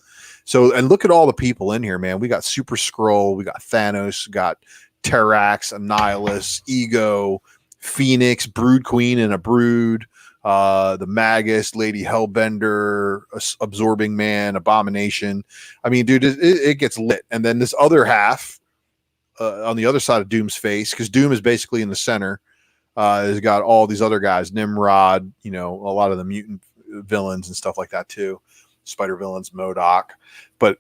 So, and look at all the people in here, man. We got Super Skrull, we got Thanos, got Terrax, Annihilus, Ego, Phoenix, Brood Queen and a Brood, the Magus, Lady Hellbender, Absorbing Man, Abomination. I mean, dude, it gets lit. And then this other half on the other side of Doom's face, because Doom is basically in the center, has got all these other guys, Nimrod, a lot of the mutant villains and stuff like that too. Spider villains, MODOK. But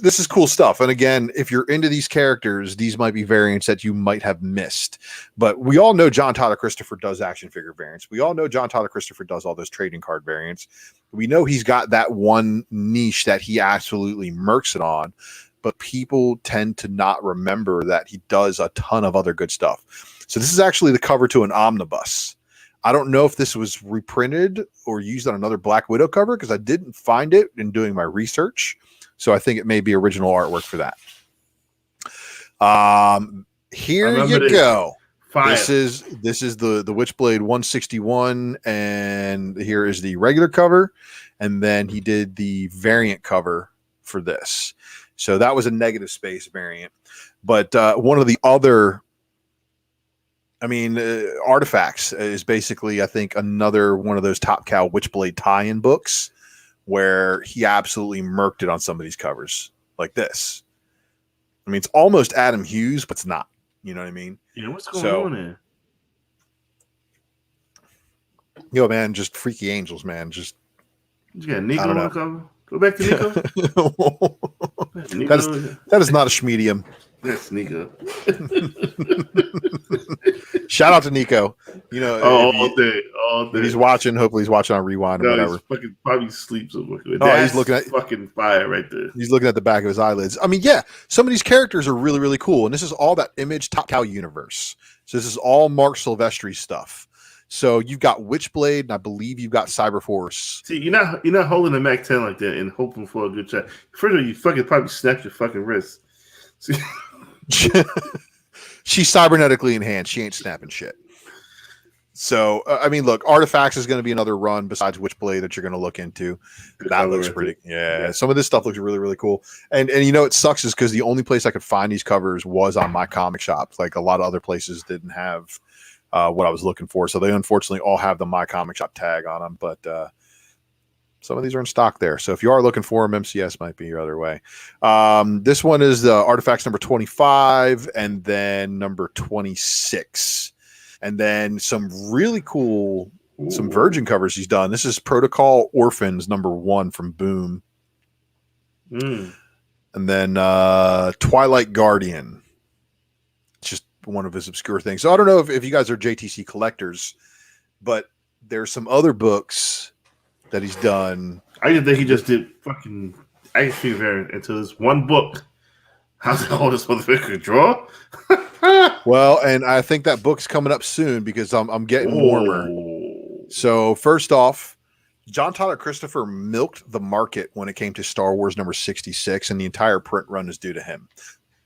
this is cool stuff. And again, if you're into these characters, these might be variants that you might have missed. But we all know John Tyler Christopher does action figure variants. We all know John Tyler Christopher does all those trading card variants. We know he's got that one niche that he absolutely murks it on. But people tend to not remember that he does a ton of other good stuff. So this is actually the cover to an omnibus. I don't know if this was reprinted or used on another Black Widow cover because I didn't find it in doing my research. So I think it may be original artwork for that. Here you go. Fire. This is the Witchblade 161, and here is the regular cover, and then he did the variant cover for this. So that was a negative space variant. But one of the other, Artifacts is basically, I think, another one of those Top Cow Witchblade tie-in books where he absolutely murked it on some of these covers like this. I mean, it's almost Adam Hughes, but it's not. You know what I mean? Yeah, what's going on there? Yo, man, just freaky angels, man. Just you got Nico on the cover. Go back to Nico. That is not a schmedium. That's Nico. Shout out to Nico. All day. If he's watching, hopefully he's watching on Rewind or whatever. He's fucking probably sleeps. He's looking at fucking fire right there. He's looking at the back of his eyelids. I mean, yeah, some of these characters are really, really cool, and this is all that Image Top Cow universe. So this is all Mark Silvestri stuff. So you've got Witchblade, and I believe you've got Cyberforce. See, you're not holding the Mac 10 like that and hoping for a good shot. First of all, you fucking probably snapped your fucking wrist. See? She's cybernetically enhanced. She ain't snapping shit. So, look, Artifacts is going to be another run besides Witchblade that you're going to look into. That looks pretty. Yeah, some of this stuff looks really, really cool. And it sucks is because the only place I could find these covers was on my comic shop. Like a lot of other places didn't have what I was looking for. So they unfortunately all have the My Comic Shop tag on them. But some of these are in stock there. So if you are looking for them, MCS might be your other way. This one is the Artifacts number 25 and then number 26. And then some really cool, some Virgin covers he's done. This is Protocol Orphans number 1 from Boom. And then Twilight Guardian. Just one of his obscure things. So I don't know if you guys are JTC collectors, but there's some other books that he's done. I just think he just did fucking action figure variant into this one book. How's all this motherfucker draw? Well, and I think that book's coming up soon because I'm getting warmer. So first off, John Tyler Christopher milked the market when it came to Star Wars number 66, and the entire print run is due to him.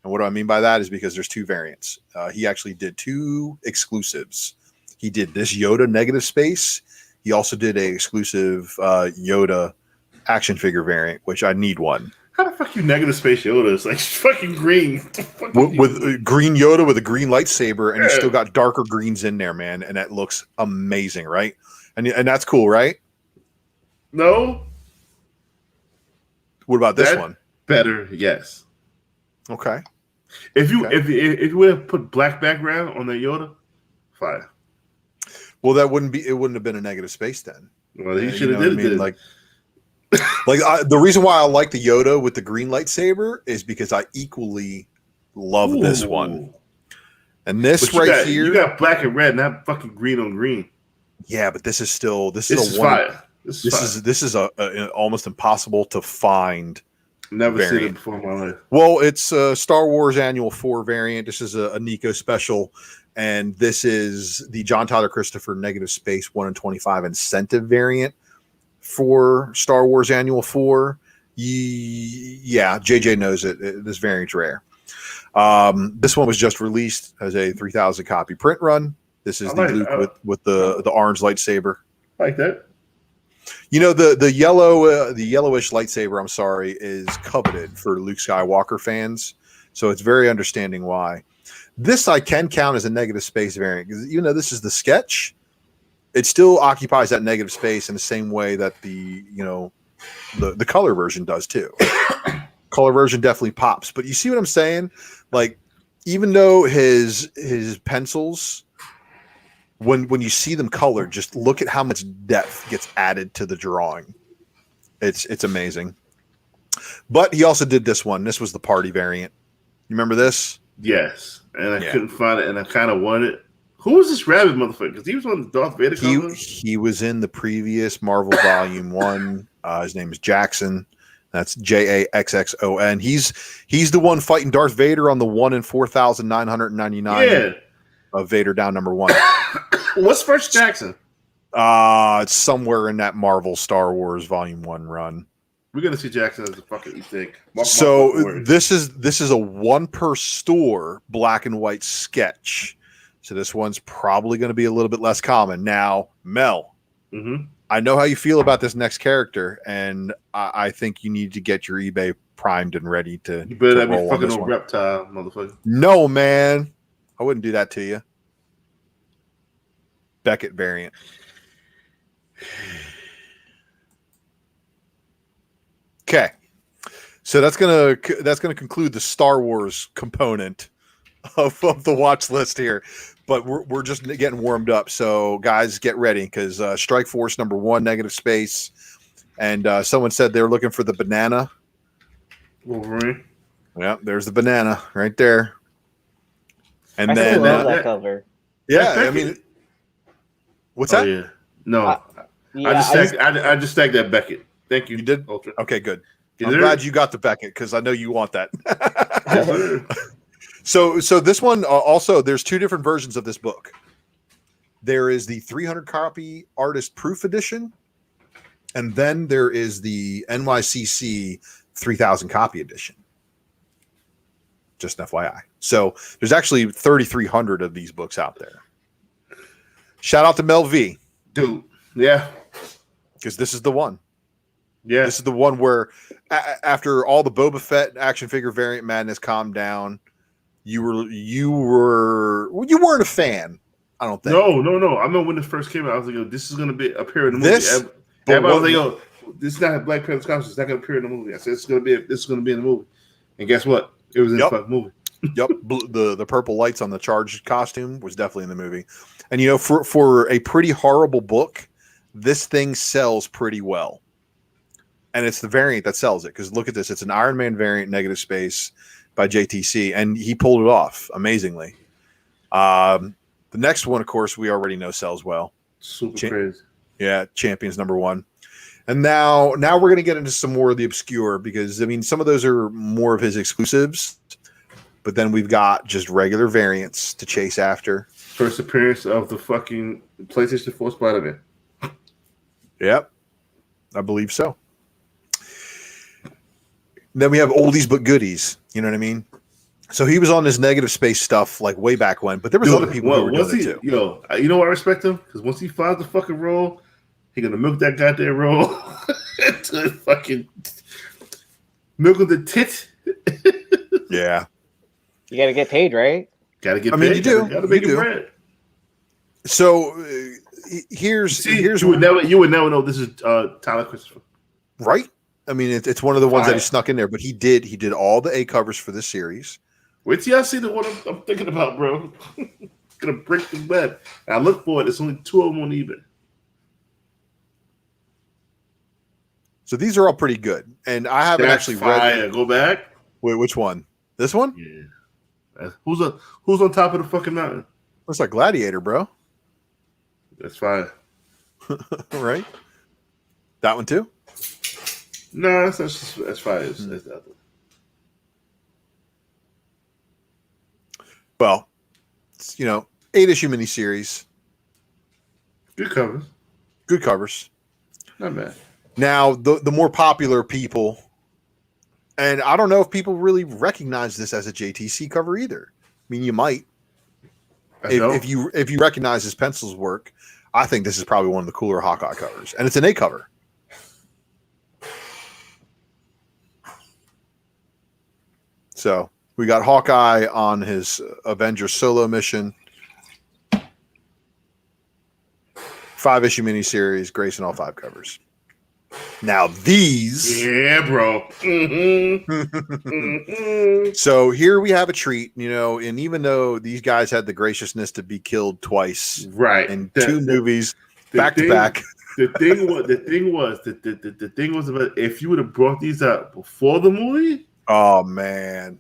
And what do I mean by that is because there's 2 variants. He actually did 2 exclusives. He did this Yoda negative space. He also did a exclusive Yoda action figure variant, which I need one. How the fuck you negative space Yoda? It's like fucking green. With green Yoda with a green lightsaber, and you still got darker greens in there, man. And that looks amazing, right? And that's cool, right? No. What about this one? Better, yes. Okay. If you would have put black background on that Yoda, fire. Well, it wouldn't have been a negative space then. Well, he should have did it. Like the reason why I like the Yoda with the green lightsaber is because I equally love this one. And this here, you got black and red, not fucking green on green. Yeah, but this is fire. This is a almost impossible to find. Never seen it before in my life. Well, it's a Star Wars Annual 4 variant. This is a Nico special. And this is the John Tyler Christopher negative space 1 in 25 incentive variant for Star Wars Annual 4. Yeah, JJ knows it. This variant's rare. This one was just released as a 3,000 copy print run. This is the Luke with the orange lightsaber. I like that. You know, the yellowish lightsaber, I'm sorry, is coveted for Luke Skywalker fans. So it's very understanding why. This I can count as a negative space variant because even though this is the sketch, it still occupies that negative space in the same way that the color version does too. Color version definitely pops, but you see what I'm saying? Like, even though his pencils, when you see them colored, just look at how much depth gets added to the drawing. It's amazing. But he also did this one. This was the party variant. You remember this? Yes, and I couldn't find it, and I kind of wanted it. Who was this rabbit motherfucker? Because he was on the Darth Vader cover. He was in the previous Marvel Volume 1. His name is Jackson. That's Jaxxon. He's the one fighting Darth Vader on the 1 in 4,999. Yeah. Of Vader down number 1. What's first Jackson? It's somewhere in that Marvel Star Wars Volume 1 run. We're gonna see Jackson as a fucking you think. This is a one per store black and white sketch. So this one's probably going to be a little bit less common. Now, Mel, I know how you feel about this next character, and I think you need to get your eBay primed and ready to. You better to be fucking no reptile, motherfucker. No, man, I wouldn't do that to you. Beckett variant. Okay, so that's gonna conclude the Star Wars component of the watch list here, but we're just getting warmed up. So guys, get ready because Strike Force number 1, negative space, and someone said they're looking for the banana. Wolverine. Yeah, there's the banana right there. And I then love that cover. Yeah, I mean, what's that? Yeah, no, Yeah, I just tagged that Beckett. Thank you. You did? Ultra. Okay, good. I'm glad you got the Beckett because I know you want that. So this one also, there's 2 different versions of this book. There is the 300 copy artist proof edition, and then there is the NYCC 3,000 copy edition. Just an FYI. So there's actually 3,300 of these books out there. Shout out to Mel V. Dude, yeah. Because this is the one. Yeah. This is the one where after all the Boba Fett action figure variant madness calmed down, you weren't a fan, I don't think. No. I remember when this first came out, I was like, "Yo, this is going to appear in the movie." Everybody was like, "Yo, this is not a Black Panther's costume. It's not going to appear in the movie." I said, "This is going to be in the movie." And guess what? It was in the fucking movie. Yep, the purple lights on the Charged costume was definitely in the movie. And for a pretty horrible book, this thing sells pretty well. And it's the variant that sells it because look at this. It's an Iron Man variant, negative space by JTC, and he pulled it off amazingly. The next one, of course, we already know sells well. Super crazy. Yeah, Champions number 1. And now we're going to get into some more of the obscure because, I mean, some of those are more of his exclusives, but then we've got just regular variants to chase after. First appearance of the fucking PlayStation 4 Spider-Man. Yep, I believe so. Then we have oldies but goodies. You know what I mean? So he was on this negative space stuff like way back when, but there was other people who were doing it too. Yo, you know why I respect him? Because once he finds the fucking role, he gonna milk that goddamn role to fucking milk the tit. Yeah, you gotta get paid, right? Gotta get paid. I mean, you do. Gotta make it bread. So here's you would never know this is Tyler Christopher, right? I mean, it's one of the ones that he snuck in there, but he did all the A covers for this series. Wait till y'all see the one I'm thinking about, bro. Gonna break the web. I look for it. There's only 2 of them on eBay. So these are all pretty good, and I haven't actually read. Go back. Wait, which one? This one? Yeah. Who's on top of the fucking mountain? Looks like Gladiator, bro. That's fire. Right? That one too? No, that's fire. That's the other one. Well, it's, 8-issue miniseries. Good covers. Good covers. Not bad. Now, the more popular people And I don't know if people really recognize this as a JTC cover either. I mean, you might. If you recognize his pencils work, I think this is probably one of the cooler Hawkeye covers. And it's an A cover. So we got Hawkeye on his Avengers solo mission. 5-issue miniseries, gracing all 5 covers. Now these, yeah, bro. Mm-hmm. So here we have a treat, and even though these guys had the graciousness to be killed twice, right, in 2 movies back to back. The thing was about if you would have brought these out before the movie. Oh man.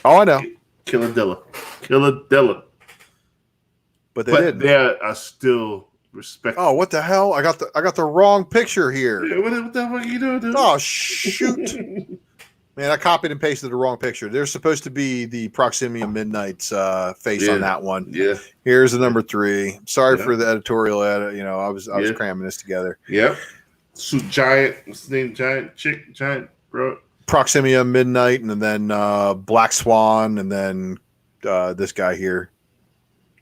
Oh, I know. Killadilla. But they are still respected. Oh, what the hell? I got the wrong picture here. Yeah, what the fuck are you doing, dude? Oh shoot. Man, I copied and pasted the wrong picture. There's supposed to be the Proximia Midnight's face on that one. Yeah. Here's the number 3. Sorry for the editorial edit. I was cramming this together. Yep. So Giant, what's his name? Giant, bro. Proximia Midnight, and then Black Swan, and then this guy here,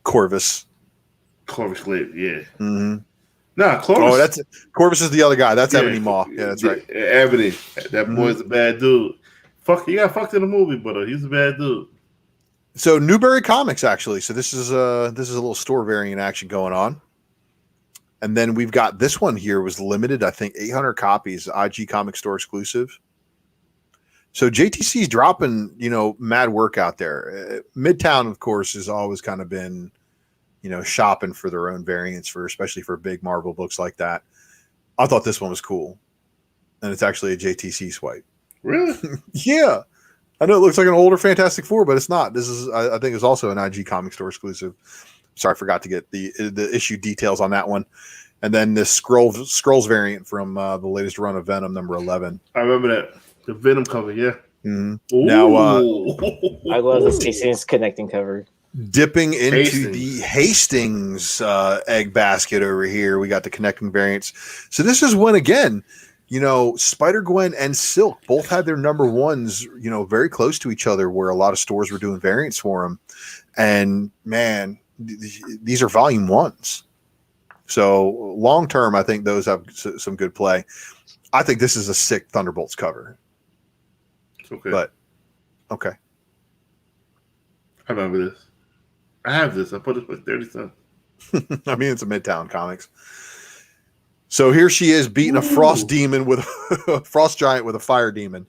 Corvus. Corvus Glaive, yeah. Mm-hmm. Nah, Corvus. Oh, Corvus is the other guy. That's Ebony Maw. Yeah, that's right. Ebony. That boy's a bad dude. He got fucked in the movie, but he's a bad dude. So Newberry Comics, actually. So this is a little store variant action going on. And then we've got this one here was limited, I think 800 copies, IG Comic Store exclusive. So JTC's dropping, mad work out there. Midtown, of course, has always kind of been, shopping for their own variants especially for big Marvel books like that. I thought this one was cool. And it's actually a JTC swipe. Really? Yeah. I know it looks like an older Fantastic Four, but it's not. This is, I think, it's also an IG Comic Store exclusive. Sorry, I forgot to get the issue details on that one. And then this Skrulls variant from the latest run of Venom, number 11. I remember that. The Venom cover, yeah. Mm-hmm. Now, I love the Hastings connecting cover. Dipping into the Hastings egg basket over here, we got the connecting variants. So this is when, again, Spider-Gwen and Silk both had their number 1s, very close to each other, where a lot of stores were doing variants for them. And man, these are volume 1s. So long term, I think those have some good play. I think this is a sick Thunderbolts cover. Okay. But okay. I remember this. I have this. I put it for 30 cents. I mean, it's a Midtown Comics. So here she is beating a frost demon with a frost giant with a fire demon.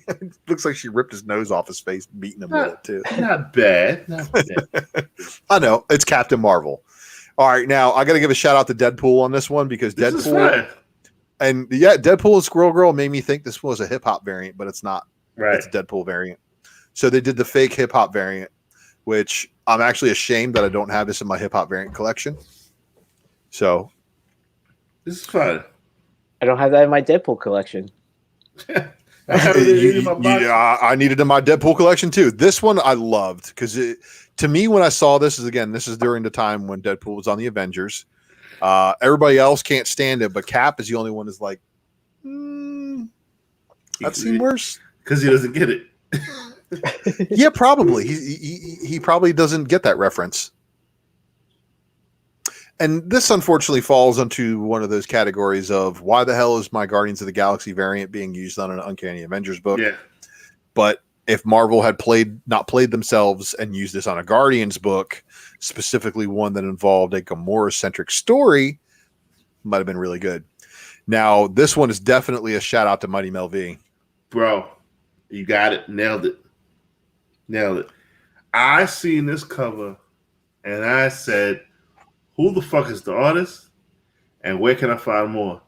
It looks like she ripped his nose off his face, beating him with it too. Not bad. I know. It's Captain Marvel. All right, now I got to give a shout out to Deadpool on this one because Deadpool and Deadpool and Squirrel Girl made me think this was a hip hop variant, but it's not. Right. It's a Deadpool variant. So they did the fake hip hop variant, which I'm actually ashamed that I don't have this in my hip hop variant collection. So this is fun. I don't have that in my Deadpool collection. I needed in my Deadpool collection too. This one I loved because to me, when I saw this is during the time when Deadpool was on the Avengers. Everybody else can't stand it, but Cap is the only one who's like, I've seen worse because he doesn't get it. Yeah, probably. He probably doesn't get that reference. And this unfortunately falls into one of those categories of why the hell is my Guardians of the Galaxy variant being used on an Uncanny Avengers book? Yeah. But if Marvel had not played themselves and used this on a Guardians book, specifically one that involved a Gamora-centric story, might have been really good. Now, this one is definitely a shout out to Mighty Mel V. Bro, you got it. Nailed it. I seen this cover and I said, who the fuck is the artist and where can I find more?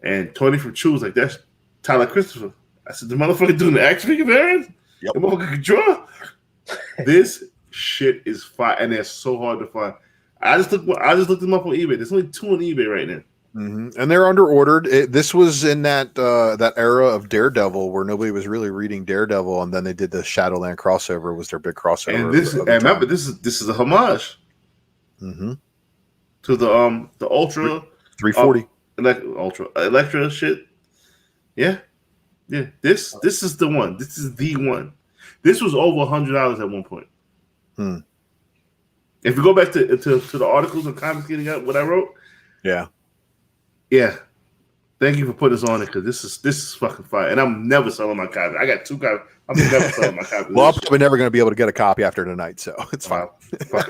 And Tony from True was like, that's Tyler Christopher. I said, the motherfucker doing the action figure variant? Yep. The motherfucker can draw? This shit is fire, and they're so hard to find. I just looked them up on eBay. There's only 2 on eBay right now. Mm-hmm. And they're under ordered. This was in that era of Daredevil where nobody was really reading Daredevil, and then they did the Shadowland crossover. Was their big crossover? And remember, this is a homage to the Ultra 340 Ultra Electra shit. Yeah, Yeah, this is the one. This is the one. This was over $100 at one point. If you go back to the articles and comics getting up, what I wrote. Yeah. Thank you for putting this on it, because this is fucking fire. And I'm never selling my copy. I got 2 copies. I'm never selling my copy. Well, I'm probably never going to be able to get a copy after tonight, so it's fine.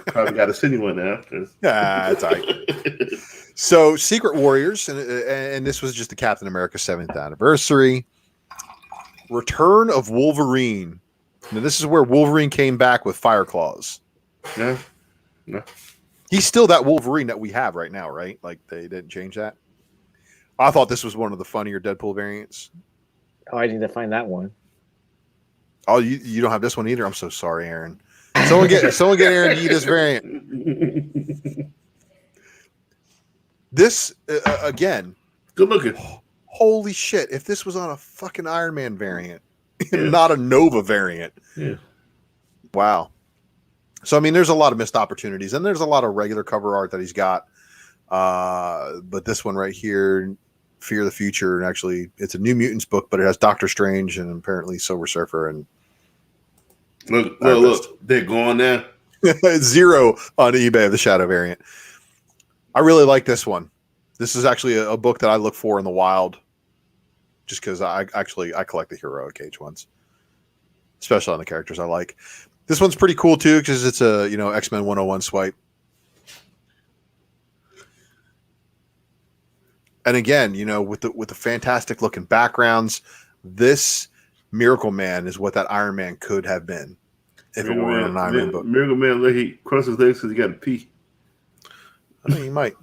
Probably got to send you one now. It's all right. So, Secret Warriors, and this was just the Captain America 7th anniversary. Return of Wolverine. Now, this is where Wolverine came back with fire claws. No. He's still that Wolverine that we have right now, right? Like, they didn't change that. I thought this was one of the funnier Deadpool variants. Oh, I need to find that one. Oh, you don't have this one either? I'm so sorry, Aaron. Someone get Aaron to eat this variant. This, again. Good looking. Holy shit. If this was on a fucking Iron Man variant, not a Nova variant. Yeah. Wow. So, I mean, there's a lot of missed opportunities, and there's a lot of regular cover art that he's got. But this one right here, Fear the Future, and actually it's a New Mutants book, but it has Doctor Strange and apparently Silver Surfer. And look, they're going there. 0 on eBay of the Shadow variant. I really like this one. This is actually a book that I look for in the wild, just because I collect the Heroic Age ones, especially on the characters I like. This one's pretty cool too, because it's a X-Men 101 swipe. And again, with the fantastic looking backgrounds, this Miracle Man is what that Iron Man could have been if it were an Iron Man book. Miracle Man, like he crosses his legs because he got to pee. I mean, he might.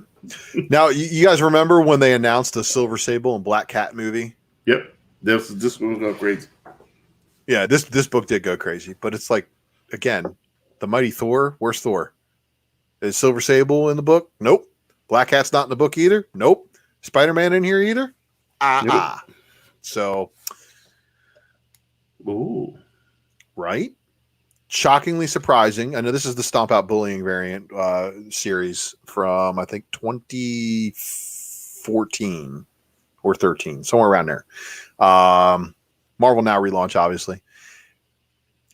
Now, you guys remember when they announced the Silver Sable and Black Cat movie? Yep, this one go crazy. Yeah, this book did go crazy, but it's like, again, the Mighty Thor. Where's Thor? Is Silver Sable in the book? Nope. Black Cat's not in the book either. Nope. Spider-Man in here either? Nope. So, ooh, right? Shockingly surprising. I know this is the Stomp Out Bullying variant series from, I think, 2014 or 13, somewhere around there. Marvel Now relaunch, obviously.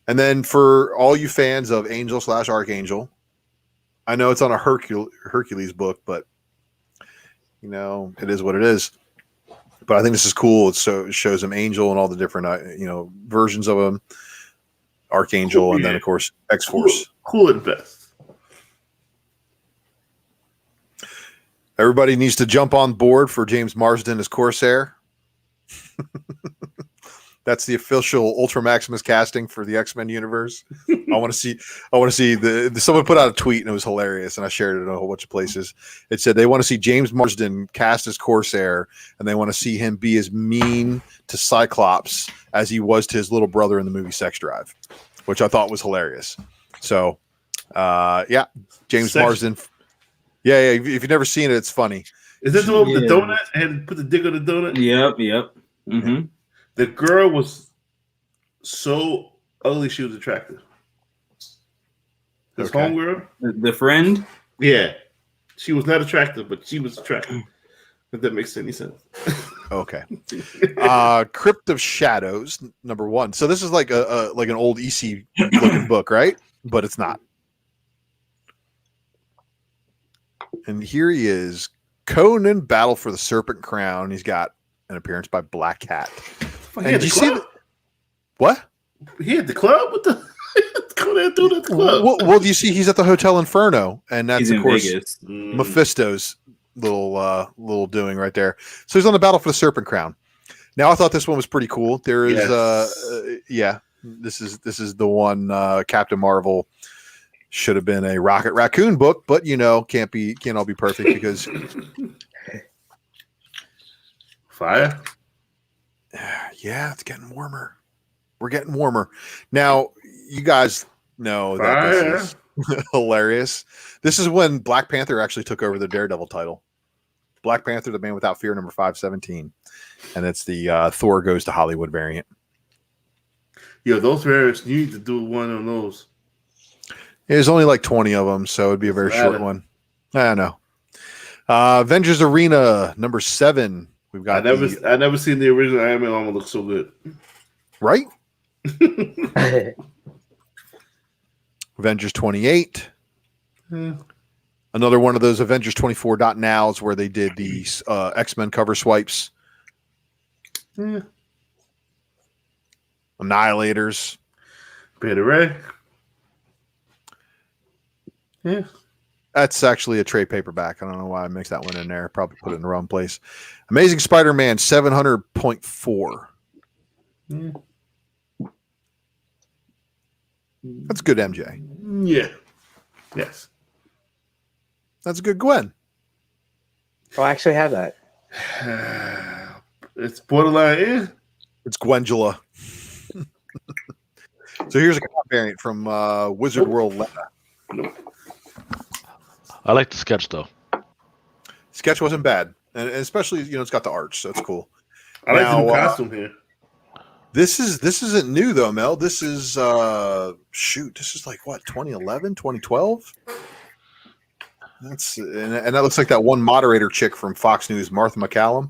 And then for all you fans of Angel / Archangel, I know it's on a Hercules book, but it is what it is. But I think this is cool. It shows him Angel and all the different, versions of him. Archangel, cool, and then, of course, X-Force. Cool at best. Everybody needs to jump on board for James Marsden as Corsair. That's the official Ultra Maximus casting for the X-Men universe. I want to see someone put out a tweet and it was hilarious, and I shared it in a whole bunch of places. It said they want to see James Marsden cast as Corsair, and they want to see him be as mean to Cyclops as he was to his little brother in the movie Sex Drive, which I thought was hilarious. So, James Marsden. Yeah. If you've never seen it, it's funny. Is that the one with the donut? I had to put the dick on the donut? Yep. Mm-hmm. The girl was so ugly, she was attractive. His homegirl? The friend? Yeah. She was not attractive, but she was attractive. If that makes any sense. Okay. Crypt of Shadows, #1. So this is like an old EC looking book, right? But it's not. And here he is, Conan, Battle for the Serpent Crown. He's got an appearance by Black Cat. And did you see what? He at the club? What the Conan doing at the club? Well, you see, he's at the Hotel Inferno, and that's of course Vegas. Mephisto's little doing right there. So he's on the Battle for the Serpent Crown. Now I thought this one was pretty cool. There is this is the one Captain Marvel should have been a Rocket Raccoon book, but can't all be perfect because fire. Yeah, it's getting warmer. We're getting warmer. Now, you guys know that this is hilarious. This is when Black Panther actually took over the Daredevil title. Black Panther, the Man Without Fear, number 517. And it's the Thor Goes to Hollywood variant. Yeah, those variants, you need to do one of those. There's only like 20 of them, so it'd be a very short one. I know. Avengers Arena, number 7. We've got I never seen the original Iron Man armor look so good. Right? Avengers 28. Another one of those Avengers 24.nows where they did these X-Men cover swipes. Annihilators. Beta Ray. Yeah. That's actually a trade paperback. I don't know why I mixed that one in there. Probably put it in the wrong place. Amazing Spider-Man 700.4. Yeah. That's good, MJ. Yeah. Yes. That's a good Gwen. Oh, I actually have that. It's borderline. Yeah. It's Gwendula. So here's a variant from Wizard World Lena. I like the sketch though. Sketch wasn't bad, and especially it's got the arch, so it's cool. I like the new costume here. This isn't new though, Mel. This is this is like what, 2011, 2012? That's and that looks like that one moderator chick from Fox News, Martha McCallum.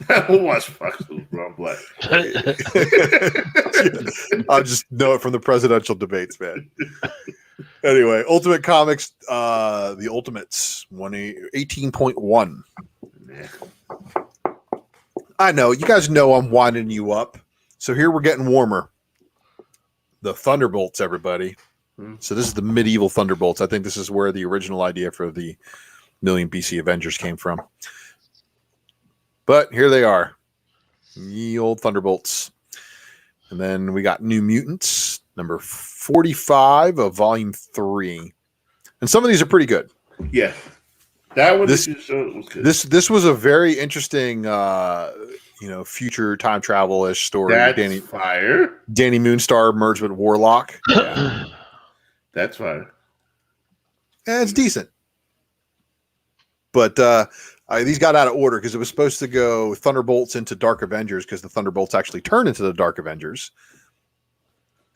I don't watch Fox News, bro. I'm black. I just know it from the presidential debates, man. Anyway, Ultimate Comics, the Ultimates, 18.1. I know, you guys know I'm winding you up. So here we're getting warmer. The Thunderbolts, everybody. So this is the medieval Thunderbolts. I think this is where the original idea for the Million BC Avengers came from. But here they are. Ye old Thunderbolts. And then we got New Mutants, number 45 of volume 3. And some of these are pretty good. Yeah. That one this was good. This was a very interesting future time travel-ish story. That's fire. Danny Moonstar merged with Warlock. Yeah. That's fire. And it's decent. But these got out of order because it was supposed to go Thunderbolts into Dark Avengers because the Thunderbolts actually turn into the Dark Avengers.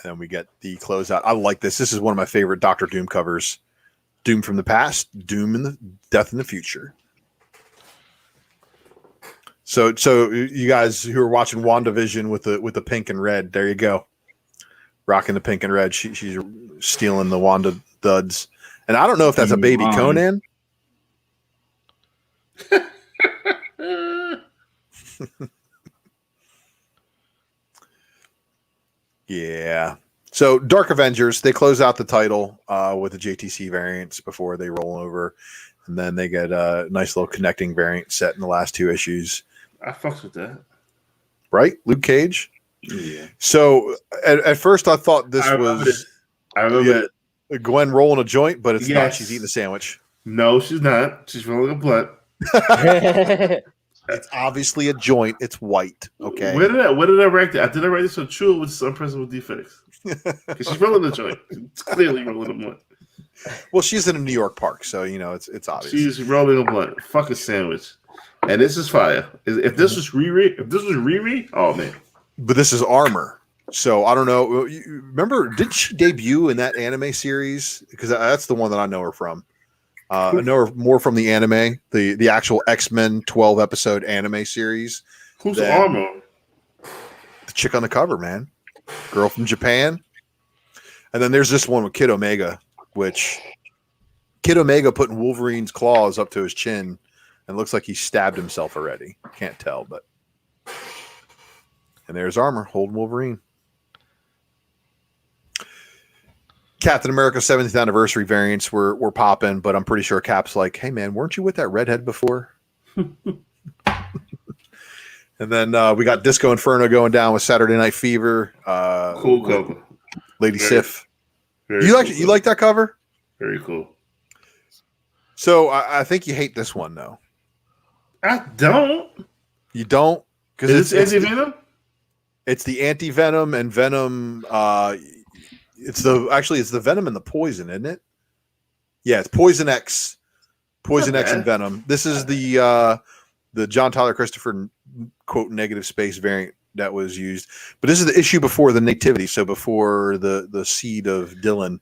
And then we get the closeout. I like this. This is one of my favorite Doctor Doom covers. Doom from the past, Doom in the death in the future. So you guys who are watching WandaVision with the pink and red, there you go. Rocking the pink and red. She's stealing the Wanda duds. And I don't know if that's a baby Conan. Yeah. So Dark Avengers, they close out the title with the JTC variants before they roll over, and then they get a nice little connecting variant set in the last 2 issues. I fucked with that. Right? Luke Cage? Yeah. So at first I thought this was I remember it. Gwen rolling a joint, but it's not. She's eating a sandwich. No, she's not. She's rolling a blunt. It's obviously a joint. It's white. Okay. Where did I write that? Did I write this so true with some person with defects? Because she's rolling the joint. It's clearly rolling a blunt. Well, she's in a New York park, so it's obvious. She's rolling a blunt. Fuck a sandwich. And this is fire. If this was Riri, oh man. But this is Armor. So I don't know. Remember, did she debut in that anime series? Because that's the one that I know her from. I know her more from the anime, the actual X-Men 12 episode anime series. Who's Armor? The chick on the cover, man. Girl from Japan. And then there's this one with Kid Omega, which Kid Omega putting Wolverine's claws up to his chin and looks like he stabbed himself already. Can't tell, but. And there's Armor holding Wolverine. Captain America 70th anniversary variants were popping, but I'm pretty sure Cap's like, hey man, weren't you with that redhead before? And then we got Disco Inferno going down with Saturday Night Fever. Cool cover. Lady Sif. You like that cover? Very cool. So I think you hate this one though. I don't. You don't? Because it's Venom? It's the anti-venom and venom. It's the venom and the poison, isn't it? Yeah, it's Poison X. Poison X and Venom. This is the John Tyler Christopher quote negative space variant that was used. But this is the issue before the nativity, so before the seed of Dylan.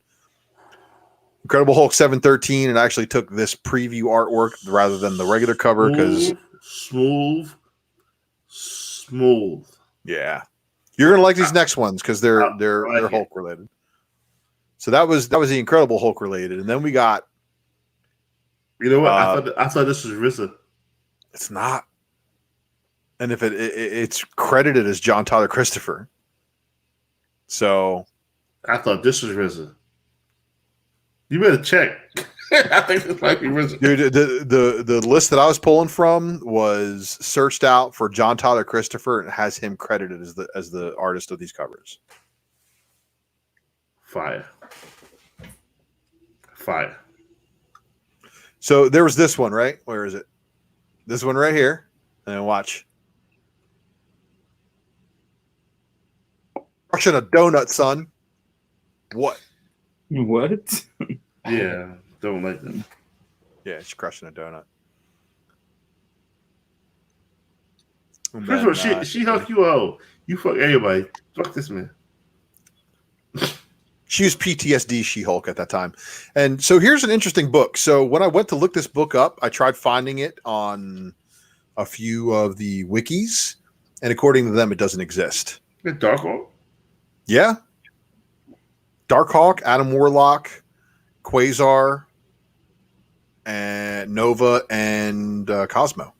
Incredible Hulk 713, and I actually took this preview artwork rather than the regular cover because Smooth. Yeah, you're gonna like these next ones because they're like Hulk related. So that was the Incredible Hulk related, and then we got. You know what? I thought this was RZA. It's not, and if it's credited as John Tyler Christopher. So, I thought this was RZA. You better check. I think this might be RZA. Dude, the list that I was pulling from was searched out for John Tyler Christopher and has him credited as the artist of these covers. Fire. So there was this one, right? Where is it? This one right here. And then watch. Crushing a donut, son. What? What? Yeah, don't like that. Yeah, she's crushing a donut. First of all, she huck you out. You fuck everybody. Fuck this man. She was PTSD She-Hulk at that time. And so here's an interesting book. So when I went to look this book up, I tried finding it on a few of the wikis. And according to them, it doesn't exist. Darkhawk? Yeah. Darkhawk, Adam Warlock, Quasar, and Nova, and Cosmo.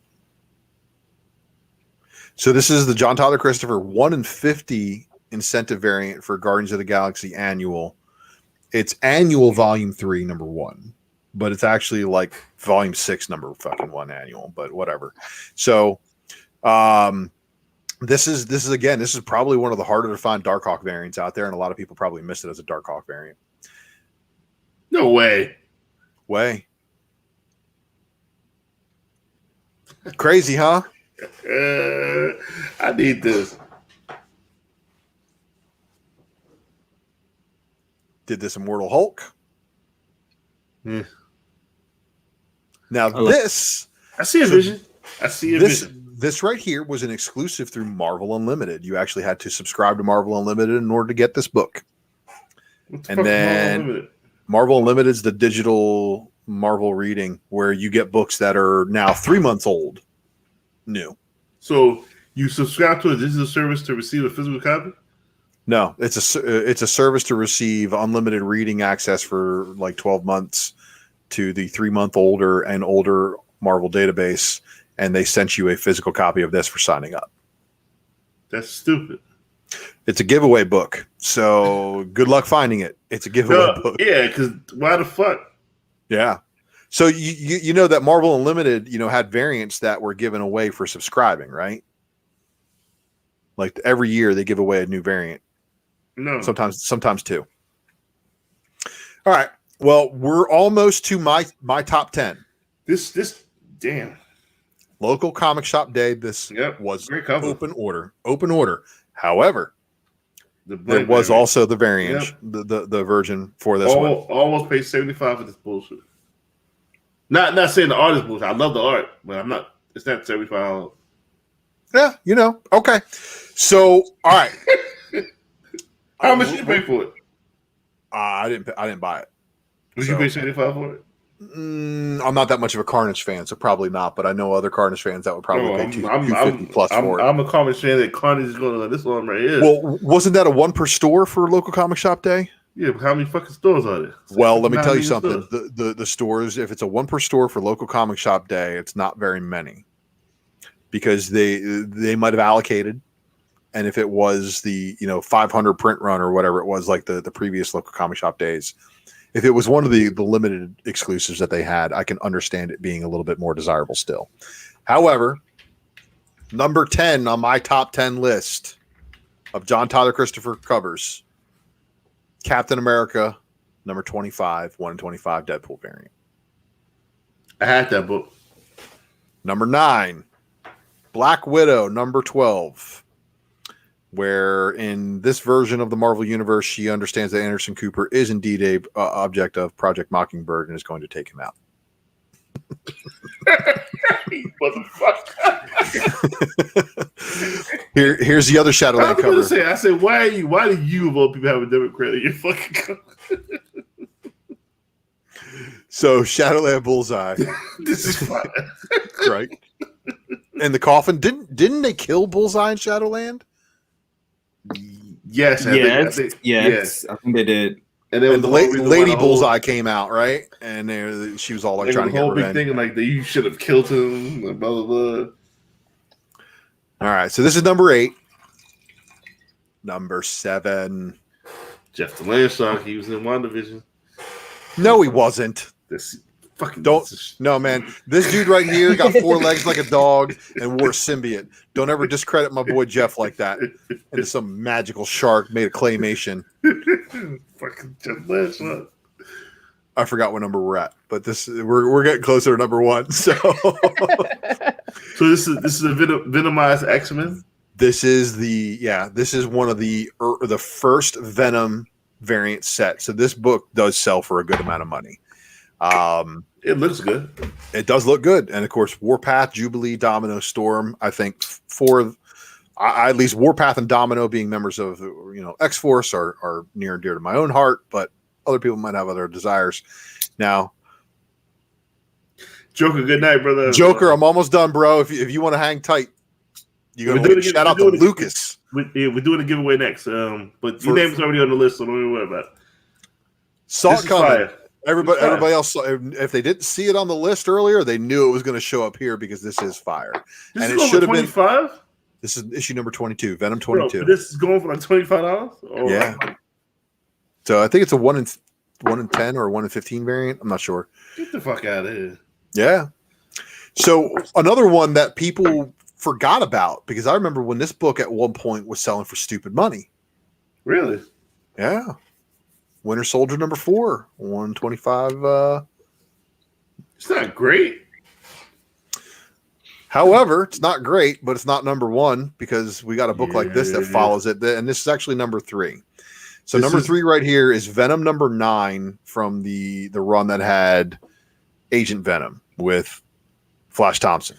So this is the John Tyler Christopher 1 in 50 incentive variant for Guardians of the Galaxy annual. It's annual volume 3, number 1, but it's actually like volume 6, number fucking 1 annual, but whatever. So, this is probably one of the harder to find Darkhawk variants out there, and a lot of people probably missed it as a Darkhawk variant. No way. Crazy, huh? I need this. Did this Immortal Hulk? Yeah. Now this, I see a vision. This right here was an exclusive through Marvel Unlimited. You actually had to subscribe to Marvel Unlimited in order to get this book. And then Marvel Unlimited is the digital Marvel reading where you get books that are now 3 months old, new. So you subscribe to a digital service to receive a physical copy? No, it's a service to receive unlimited reading access for like 12 months to the 3 month older and older Marvel database, and they sent you a physical copy of this for signing up. That's stupid. It's a giveaway book, so good luck finding it. It's a giveaway book. Yeah, because why the fuck? Yeah. So you know that Marvel Unlimited, had variants that were given away for subscribing, right? Like every year they give away a new variant. No. Sometimes two. All right. Well, we're almost to my top 10. This damn. Local comic shop day. This was open order. However, there was also the variant, the version for this one. Almost paid $75 for this bullshit. Not saying the art is bullshit. I love the art, but I'm not. It's not $75. Yeah, okay. So, all right. How much did you pay for it? I didn't buy it. Would you pay $75 for it? I'm not that much of a Carnage fan, so probably not. But I know other Carnage fans that would probably pay $250 plus for it. I'm a Carnage fan that Carnage is going to let this one right here. Well, wasn't that a 1 per store for local comic shop day? Yeah, but how many fucking stores are there? Well, let me tell you something. The stores, if it's a 1 per store for local comic shop day, it's not very many because they might have allocated. And if it was the 500 print run or whatever it was, like the previous local comic shop days, if it was one of the limited exclusives that they had, I can understand it being a little bit more desirable still. However, number 10 on my top 10 list of John Tyler Christopher covers, Captain America, number 25, 1 in 25 Deadpool variant. I had that book. Number 9, Black Widow, number 12. Where in this version of the Marvel Universe, she understands that Anderson Cooper is indeed a object of Project Mockingbird and is going to take him out. Here's the other Shadowland cover. I said, why do you of all people have a Democrat in your fucking cover? So Shadowland Bullseye. This is fine. Right. in the coffin. Didn't they kill Bullseye in Shadowland? Yes, I think they did. And then the Lady Bullseye came out, right? And she was all like trying to get whole revenge. big thing like you should have killed him. Blah blah blah. All right, so this is number 8. Number 7. Jeff the Landshark. He was in WandaVision. No, he wasn't. This fucking no, man. This dude right here got 4 legs like a dog and wore a symbiote. Don't ever discredit my boy Jeff like that into some magical shark made of claymation. Fucking Jeff Landshark. I forgot what number we're at, but we're getting closer to number 1. So, so this is a Venomized X-Men. This is one of the first Venom variant set. So this book does sell for a good amount of money. It looks good. It does look good, and of course, Warpath, Jubilee, Domino, Storm. I think at least Warpath and Domino, being members of X-Force, are near and dear to my own heart. But other people might have other desires. Now, Joker, good night, brother. Joker, I'm almost done, bro. If you want to hang tight, you're gonna shout out to Lucas. We're doing a giveaway next. But your name's already on the list, so don't even worry about it. Saw it coming. Everybody else, if they didn't see it on the list earlier, they knew it was going to show up here because this is fire. This is it should have been 25. This is issue number 22, Venom 22. Bro, this is going for like $25. Yeah. So I think it's a 1 in 10 or 1 in 15 variant. I'm not sure. Get the fuck out of here. Yeah. So another one that people forgot about, because I remember when this book at one point was selling for stupid money. Really? Yeah. Winter Soldier number 4, 125. It's not great. However, it's not great, but it's not number 1 because we got a book like this that follows it. And this is actually number 3. So number 3 right here is Venom number 9 from the run that had Agent Venom with Flash Thompson.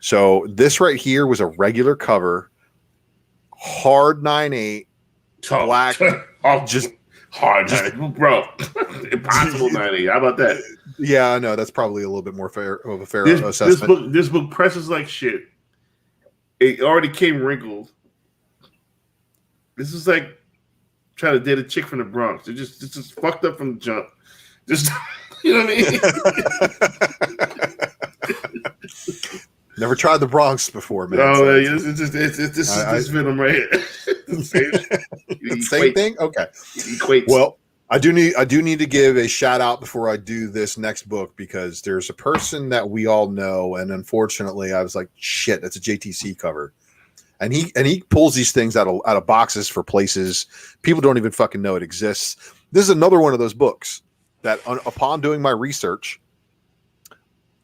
So this right here was a regular cover, hard 9/8, black, just hard, bro. Impossible 9/8. How about that? Yeah, I know that's probably a little bit more fair assessment. This book presses like shit. It already came wrinkled. This is like trying to date a chick from the Bronx. It's just fucked up from the jump. Just you know what I mean? Never tried the Bronx before, man. No, it's Venom right here. Same thing. Okay. Well, I do need to give a shout out before I do this next book, because there's a person that we all know, and unfortunately, I was like, shit, that's a JTC cover, and he pulls these things out of boxes for places people don't even fucking know it exists. This is another one of those books that, upon doing my research,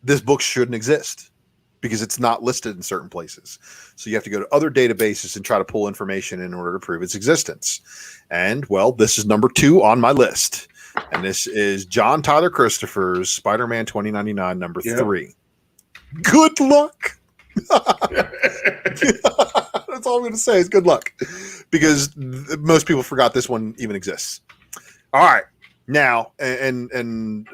this book shouldn't exist, because it's not listed in certain places. So you have to go to other databases and try to pull information in order to prove its existence. And, well, this is number 2 on my list. And this is John Tyler Christopher's Spider-Man 2099, number 3. Good luck. That's all I'm going to say is good luck. Because most people forgot this one even exists. All right. Now, and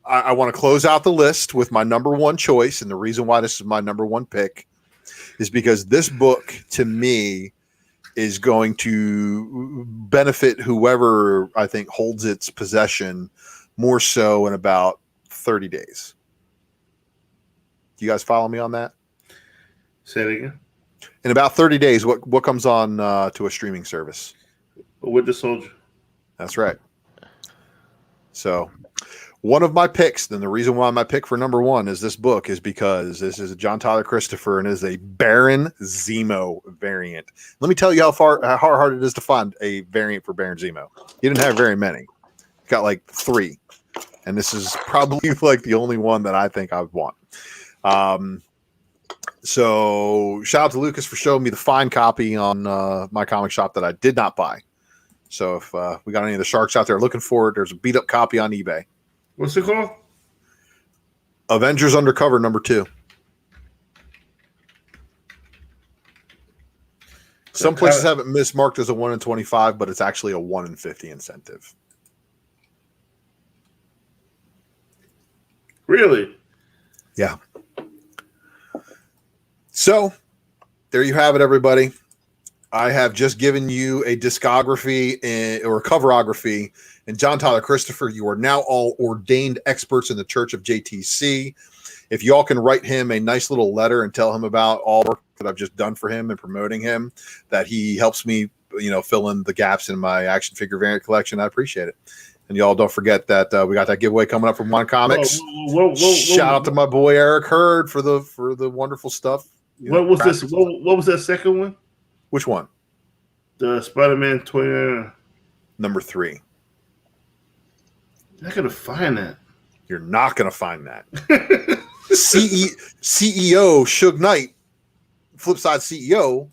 I want to close out the list with my number 1 choice, and the reason why this is my number 1 pick is because this book, to me, is going to benefit whoever I think holds its possession more so in about 30 days. Do you guys follow me on that? Say it again. In about 30 days, what comes on to a streaming service? Winter Soldier. That's right. So one of my picks, and the reason why my pick for number 1 is this book, is because this is a John Tyler Christopher and is a Baron Zemo variant. Let me tell you how hard it is to find a variant for Baron Zemo. He didn't have very many. He got like 3. And this is probably like the only one that I think I would want. So shout out to Lucas for showing me the fine copy on my comic shop that I did not buy. So if we got any of the sharks out there looking for it, there's a beat up copy on eBay. What's it called? Avengers Undercover number 2. Some places have it mismarked as a 1 in 25, but it's actually a 1 in 50 incentive. Really? Yeah. So there you have it, everybody. I have just given you a discography or a coverography. And John Tyler Christopher, you are now all ordained experts in the Church of JTC. If y'all can write him a nice little letter and tell him about all the work that I've just done for him and promoting him, that he helps me, fill in the gaps in my action figure variant collection, I appreciate it. And y'all don't forget that we got that giveaway coming up from One Comics. Shout out to my boy Eric Hurd for the wonderful stuff. What was this? What was that second one? Which one? The Spider-Man 29. Number 3. You're not gonna find that. You're not gonna find that. CEO Suge Knight, Flipside CEO,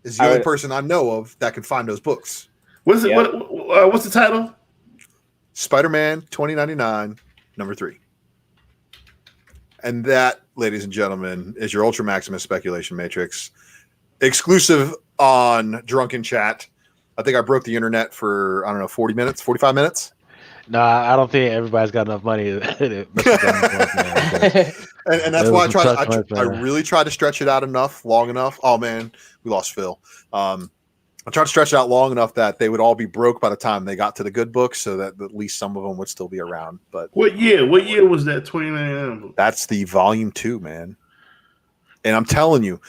is the only person I know of that can find those books. What's it? Yeah. What's the title? Spider-Man 2099, number 3. And that, ladies and gentlemen, is your Ultra Maximus Speculation Matrix, exclusive on Drunken Chat. I think I broke the internet for 40 minutes, 45 minutes. No, I don't think everybody's got enough money. And that's why I really tried to stretch it out long enough. Oh man, we lost Phil. I tried to stretch it out long enough that they would all be broke by the time they got to the good books, so that at least some of them would still be around. But what year was that? 29. That's the volume 2, man. And I'm telling you,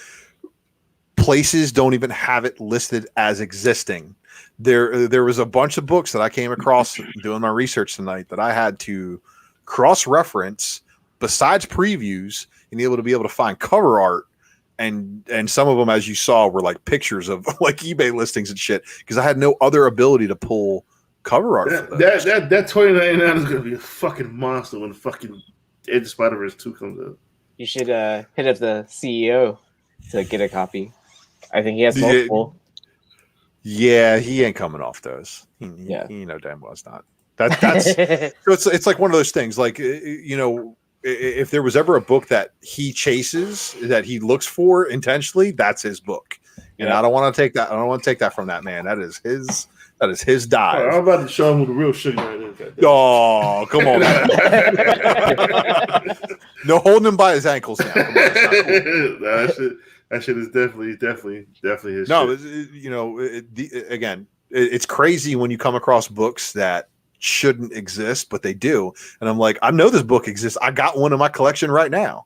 places don't even have it listed as existing. There was a bunch of books that I came across doing my research tonight that I had to cross-reference besides previews and be able to find cover art. And some of them, as you saw, were like pictures of like eBay listings and shit, because I had no other ability to pull cover art. That 2099 is gonna be a fucking monster when fucking Edge of Spider-Verse 2 comes out. You should hit up the CEO to get a copy. I think he has multiple. Yeah, he ain't coming off those. He damn well it's not. That's so it's like one of those things. Like if there was ever a book that he chases, that he looks for intentionally, that's his book. And I don't want to take that. I don't want to take that from that man. That is his dive. I'm about to show him who the real sugar is. Oh, come on, man. No holding him by his ankles now. Come on, cool. That shit is definitely his. No, shit. Again, it's crazy when you come across books that shouldn't exist, but they do. And I'm like, I know this book exists. I got one in my collection right now.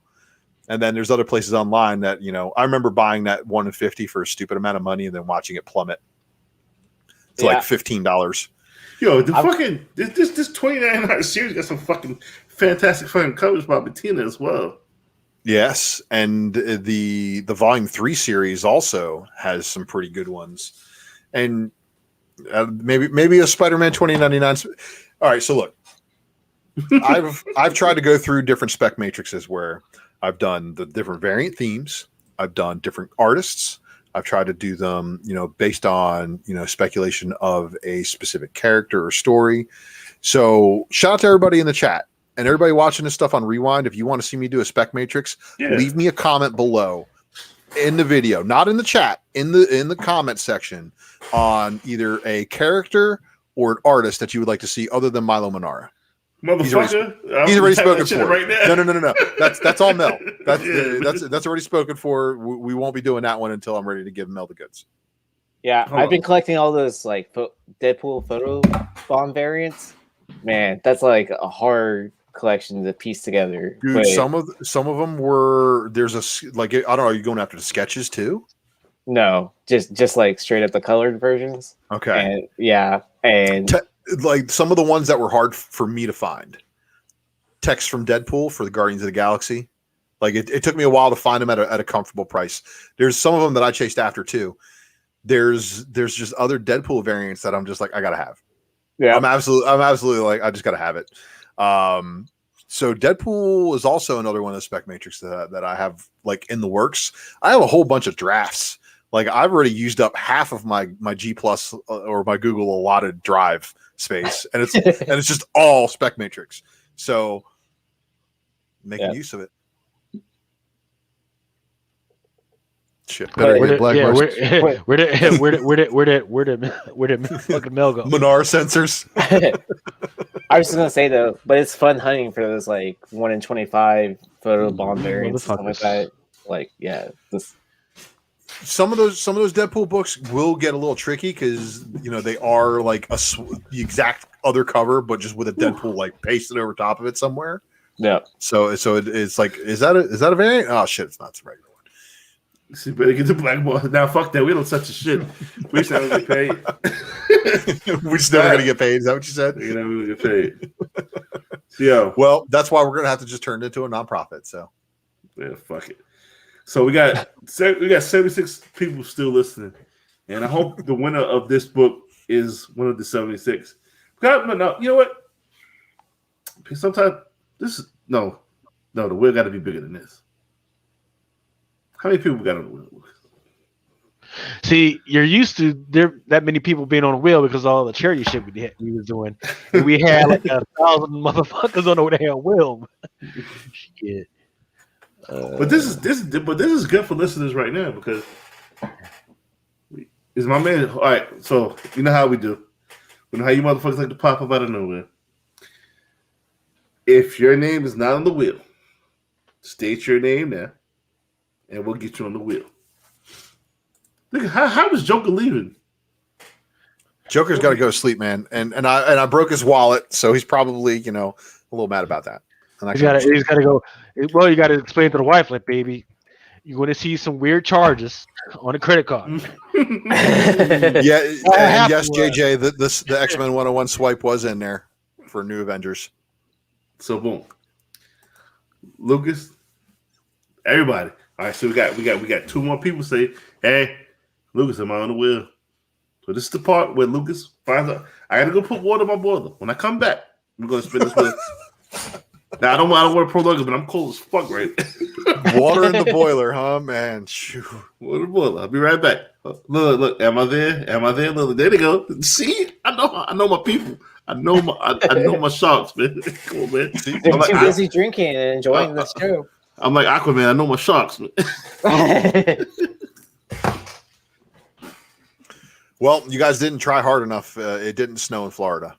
And then there's other places online that, I remember buying that 1 in 50 for a stupid amount of money and then watching it plummet to like $15. Yo, this 2099 series got some fucking fantastic fucking covers by Bettina as well. Yes, and the volume 3 series also has some pretty good ones. And maybe a Spider-Man 2099. All right, so look, I've tried to go through different spec matrices where I've done the different variant themes. I've done different artists. I've tried to do them, based on speculation of a specific character or story. So shout out to everybody in the chat and everybody watching this stuff on Rewind. If you want to see me do a spec matrix, leave me a comment below in the video, not in the chat, in the comment section, on either a character or an artist that you would like to see other than Milo Manara. Motherfucker, he's already spoken for. Right now. No. That's all Mel. That's already spoken for. We won't be doing that one until I'm ready to give Mel the goods. Yeah, I've been collecting all those like Deadpool photo bomb variants. Man, that's like a hard collection to piece together. Dude, some of them were. There's I don't know. Are you going after the sketches too? No, just like straight up the colored versions. Okay. And like some of the ones that were hard for me to find. Text from Deadpool for the Guardians of the Galaxy. Like it took me a while to find them at a comfortable price. There's some of them that I chased after too. There's just other Deadpool variants that I'm just like, I gotta have. Yeah, I'm absolutely like, I just gotta have it. So Deadpool is also another one of the spec matrix that I have like in the works. I have a whole bunch of drafts. Like I've already used up half of my G Plus or my Google allotted drive space, and it's just all spec matrix. So making use of it. Shit, better get black. Where did fucking Mel go? Minar sensors. I was just gonna say though, but it's fun hunting for those like 1 in 25 photo bomb variants, something like that. Like, yeah, this. Some of those Deadpool books will get a little tricky because they are like the exact other cover, but just with a Deadpool like pasted over top of it somewhere. Yeah. So it's like, is that a variant? Oh shit, it's not. It's a regular one. So you better get the black boy. Now fuck that. We don't such a shit. We just never get paid. We're just never gonna get paid. Is that what you said? We never get paid. So, well, that's why we're gonna have to just turn it into a nonprofit. So yeah, fuck it. So we got 76 people still listening, and I hope the winner of this book is one of the 76. No, you know what? Sometimes this is the wheel got to be bigger than this. How many people got on the wheel? See, you're used to there that many people being on the wheel because of all the charity shit we was doing. And we had like 1,000 motherfuckers on the damn wheel. Shit. But this is good for listeners right now because is my man. All right, so you know how we do. We know how you motherfuckers like to pop up out of nowhere. If your name is not on the wheel, state your name now, and we'll get you on the wheel. Look, how is Joker leaving? Joker's got to go to sleep, man, and I broke his wallet, so he's probably a little mad about that. And he's got to go. Well, you got to explain to the wife, like, baby, you're going to see some weird charges on a credit card. Yeah, and yes, JJ, the X-Men 101 swipe was in there for New Avengers. So boom, Lucas, everybody. All right, so we got two more people say, "Hey, Lucas, am I on the wheel?" So this is the part where Lucas finds out. I got to go put water in my boiler. When I come back, I'm going to spin this wheel. Now I don't want to prolong it, but I'm cold as fuck right now. Water in the boiler, huh, man? Shoo. Water in the boiler. I'll be right back. Look. Am I there? Look, there they go. See, I know my people. I know my sharks, man. Come on, man. They're too busy drinking and enjoying the show. I'm like Aquaman. I know my sharks, man. Well, you guys didn't try hard enough. It didn't snow in Florida.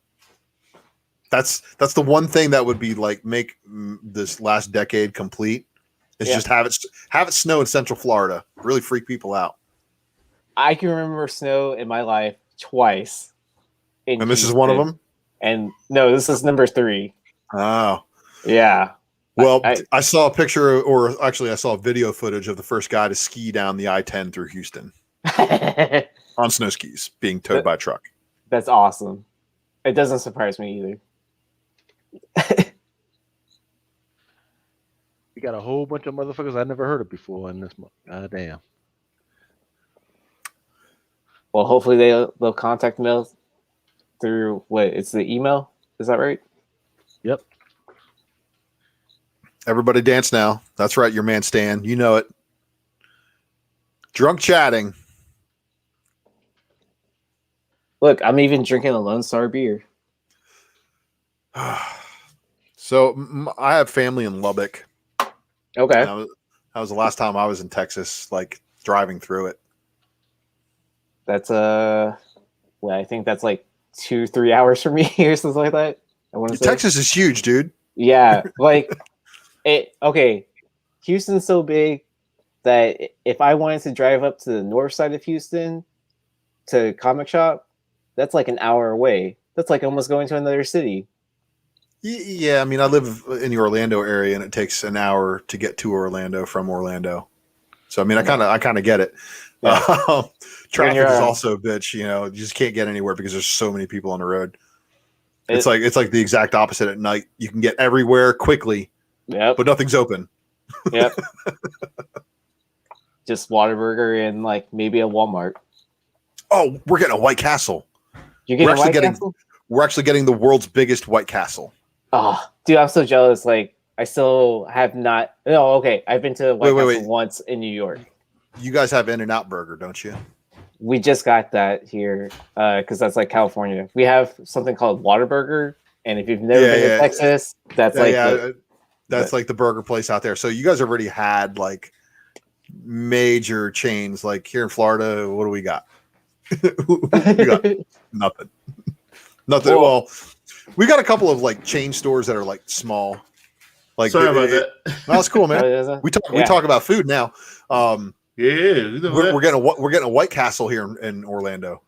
That's the one thing that would be like make this last decade complete. Is just have it snow in Central Florida. Really freak people out. I can remember snow in my life twice. And this is one of them? And no, this is number 3. Oh. Yeah. Well, I saw a picture, or actually I saw video footage of the first guy to ski down the I-10 through Houston. On snow skis, being towed by a truck. That's awesome. It doesn't surprise me either. We got a whole bunch of motherfuckers I never heard of before in this month. God damn. Well, hopefully they'll contact me through it's the email. Is that right? Yep. Everybody dance now. That's right, your man Stan. You know it. Drunk chatting. Look, I'm even drinking a Lone Star beer. So I have family in Lubbock. Okay. That was the last time I was in Texas, like driving through it. That's I think that's like 2-3 hours from me or something like that. I want to say Texas is huge, dude. Yeah, like okay. Houston's so big that if I wanted to drive up to the north side of Houston to comic shop, that's like an hour away. That's like almost going to another city. Yeah, I mean, I live in the Orlando area, and it takes an hour to get to Orlando from Orlando. So, I mean, I kind of get it. Yeah. Traffic is also a bitch. You just can't get anywhere because there's so many people on the road. It's like the exact opposite at night. You can get everywhere quickly, but nothing's open. Yep. Just Whataburger and like maybe a Walmart. Oh, we're getting a White Castle. You're getting White Castle? We're actually getting the world's biggest White Castle. Oh, dude, I'm so jealous. Like, I still have not. No, okay. I've been to White Castle once in New York. You guys have In-N-Out Burger, don't you? We just got that here because that's like California. We have something called Whataburger, and if you've never been to Texas, that's like the burger place out there. So you guys already had like major chains. Like here in Florida, what do we got? We got nothing. Nothing. Well, we got a couple of like chain stores that are like small. Like, sorry about that. No, it's cool, man. We talk about food now. We're getting a White Castle here in Orlando.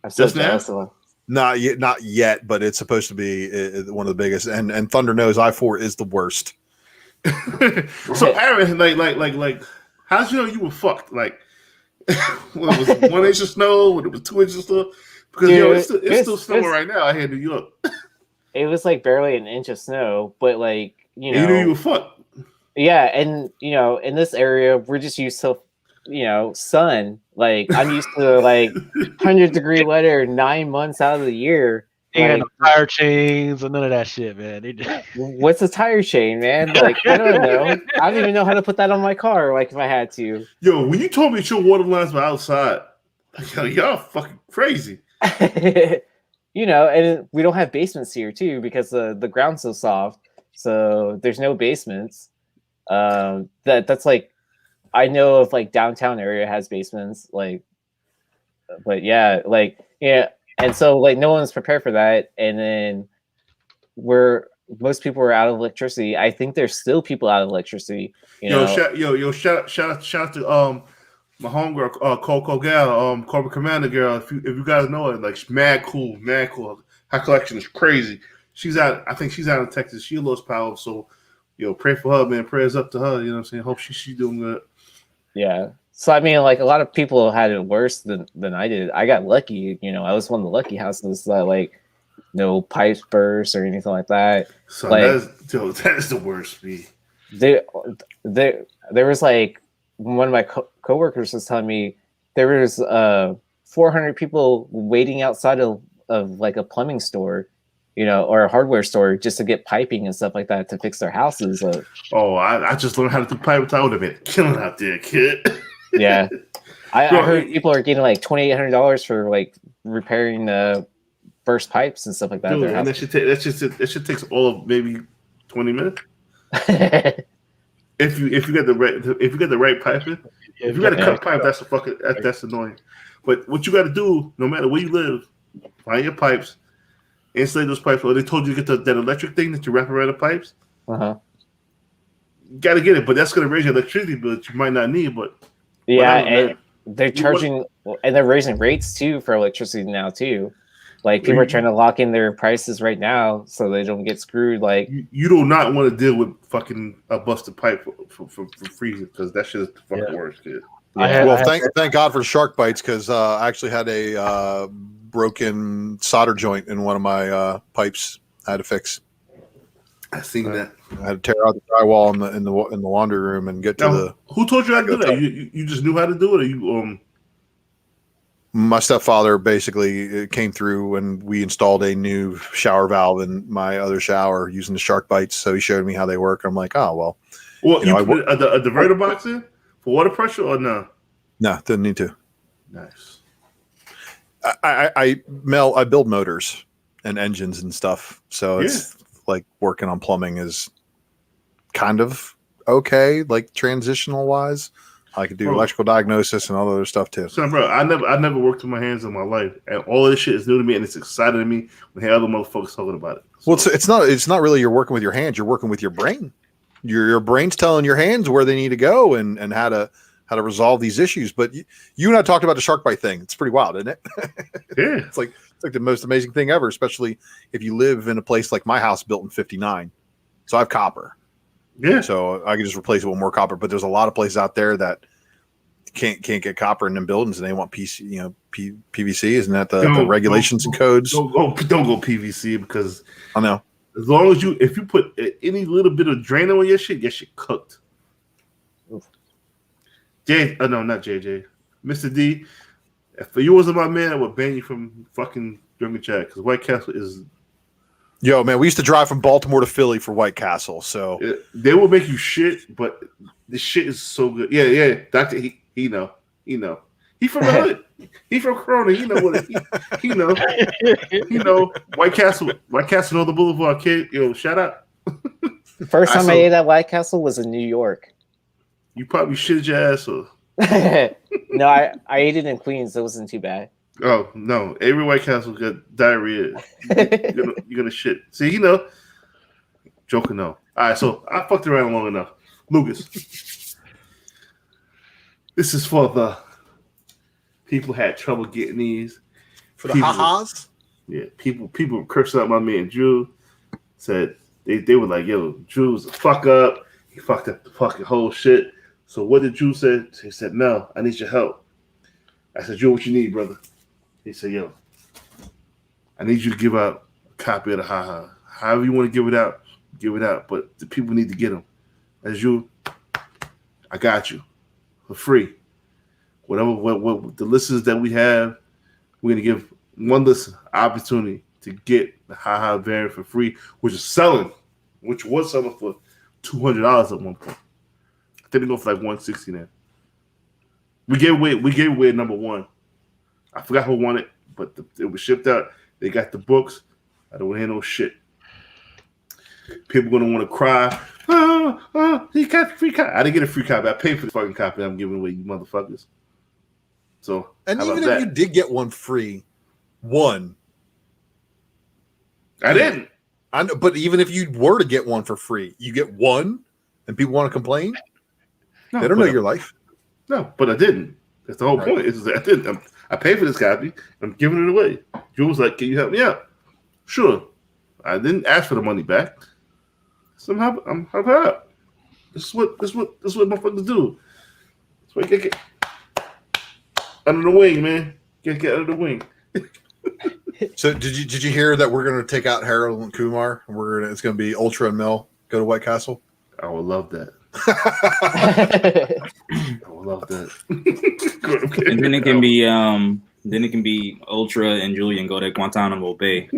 I'm so jealous of them. Not yet, but it's supposed to be one of the biggest. And Thunder knows I-4 is the worst. So Aaron, like, how'd you know you were fucked? Like, when it was 1 inch of snow, when it was 2 inches of snow, because it's still snowing right now out here in New York. It was like barely an inch of snow, but like you knew you were fucked. Yeah, and in this area we're just used to sun. Like I'm used to like 100-degree weather 9 months out of the year. And tire chains and none of that shit, man. What's a tire chain, man? Like I don't know. I don't even know how to put that on my car. Like if I had to. Yo, when you told me that your water lines were outside, y'all fucking crazy. And we don't have basements here too because the ground's so soft. So there's no basements. That's like I know of like downtown area has basements, like, but yeah. And so like no one's prepared for that. And then most people are out of electricity. I think there's still people out of electricity. Shout out to my homegirl, Coco Gal, Corporate Commander girl. If you guys know her, like she's mad cool. Her collection is crazy. I think she's out in Texas. She lost power, so pray for her, man. Prayers up to her. You know what I'm saying? Hope she's doing good. Yeah. So I mean, like a lot of people had it worse than I did. I got lucky. I was one of the lucky houses that like no pipes burst or anything like that. So like, that is the worst. Me. There was like one of my coworkers was telling me there was 400 people waiting outside of like a plumbing store, or a hardware store just to get piping and stuff like that to fix their houses. I just learned how to do pipe. I would have been killing out there, kid. Yeah, I heard people are getting like $2,800 for like repairing the burst pipes and stuff like that. Dude, and that should takes all of maybe 20 minutes. If you get the right piping, if you got a cut pipe, that's annoying. But what you got to do, no matter where you live, find your pipes, insulate those pipes. Or they told you to get that electric thing that you wrap around the pipes. You got to get it, but that's going to raise your electricity bill that you might not need. But yeah, and they're charging and they're raising rates too for electricity now too. Like people are trying to lock in their prices right now so they don't get screwed. Like you do not want to deal with fucking a busted pipe for freezing because that shit is the fucking worst, kid. Yeah. Thank God for shark bites because I actually had a broken solder joint in one of my pipes. I had to fix. I seen that. I had to tear out the drywall in the laundry room and get to the. Who told you how to do that? You just knew how to do it, or you My stepfather basically came through and we installed a new shower valve in my other shower using the shark bites. So he showed me how they work. I'm like, oh well. Well, you put a diverter box in for water pressure or no? No, didn't need to. Nice. I build motors and engines and stuff. So it's like working on plumbing is kind of okay, like transitional wise. I could do electrical diagnosis and all other stuff too. So, bro, I never worked with my hands in my life, and all of this shit is new to me, and it's exciting to me when I hear other motherfuckers talking about it. So, well, it's not really you're working with your hands; you're working with your brain. Your brain's telling your hands where they need to go and how to resolve these issues. But you and I talked about the shark bite thing. It's pretty wild, isn't it? Yeah, it's like the most amazing thing ever, especially if you live in a place like my house built in '59. So I have copper. Yeah. So I can just replace it with more copper. But there's a lot of places out there that can't get copper in them buildings and they want PVC. Isn't that the regulations and codes? Don't go PVC because I know. As long as if you put any little bit of drain on your shit cooked. Not JJ. Mr. D, if you wasn't my man, I would ban you from fucking Drunken Chat because White Castle is. Yo, man, we used to drive from Baltimore to Philly for White Castle, so they will make you shit, but the shit is so good. Yeah, Doctor, he know. He from the hood. He from Corona. He know what he know. He know White Castle on the Boulevard, kid. Yo, shout out. First time I ate at White Castle was in New York. You probably shit your ass off. No, I ate it in Queens. It wasn't too bad. Oh no! Every White Castle got diarrhea. You're gonna shit. See, joking though. All right, so I fucked around long enough. Lucas, this is for the people who had trouble getting these. For the ha-has? Yeah, people cursing out my man Drew. Said they were like, yo, Drew's a fuck up. He fucked up the fucking whole shit. So what did Drew say? He said, no, I need your help. I said, Drew, what you need, brother? He said, yo, I need you to give out a copy of the ha-ha. However you want to give it out, give it out. But the people need to get them. As you, I got you for free. Whatever what the listeners that we have, we're going to give one listener opportunity to get the ha-ha variant for free, which was selling for $200 at one point. I think they go for like $160 now. We gave away number one. I forgot who won it, but it was shipped out. They got the books. I don't want to hear no shit. People gonna want to cry. He got free copy. I didn't get a free copy. I paid for the fucking copy I'm giving away, you motherfuckers. So, and even if you did get one free, I didn't. I know, but even if you were to get one for free, you get one, and people want to complain. No, they don't know your life. No, but I didn't. That's the whole point. Is that I didn't. I paid for this copy. I'm giving it away. Drew was like, "Can you help me out?" Sure. I didn't ask for the money back. So I'm help out. This is what motherfuckers do. That's why you get under the wing, man. Get under the wing. So did you hear that we're going to take out Harold and Kumar? It's going to be Ultra and Mel go to White Castle. I would love that. I would love that. And then it can be Ultra and Julian go to Guantanamo Bay.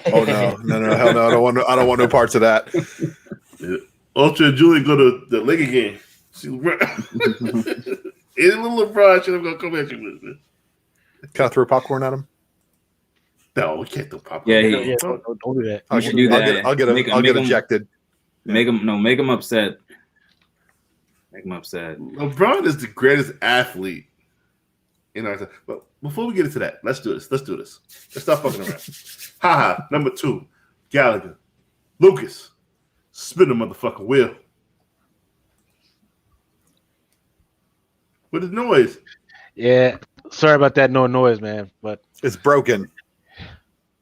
Oh no, hell no! I don't want no parts of that. Yeah. Ultra and Julian go to the Laker game. See LeBron. Any little LeBron shit I'm gonna come at you with, man. Can I throw popcorn at him? No, we can't throw popcorn. Yeah, don't do that. You should do that. I'll get ejected. Make him upset. Make him upset. LeBron is the greatest athlete in our time. But before we get into that, let's do this. Let's stop fucking around. Ha. Number 2, Gallagher. Lucas, spin the motherfucking wheel. What is noise? Yeah, sorry about that. No noise, man. But it's broken.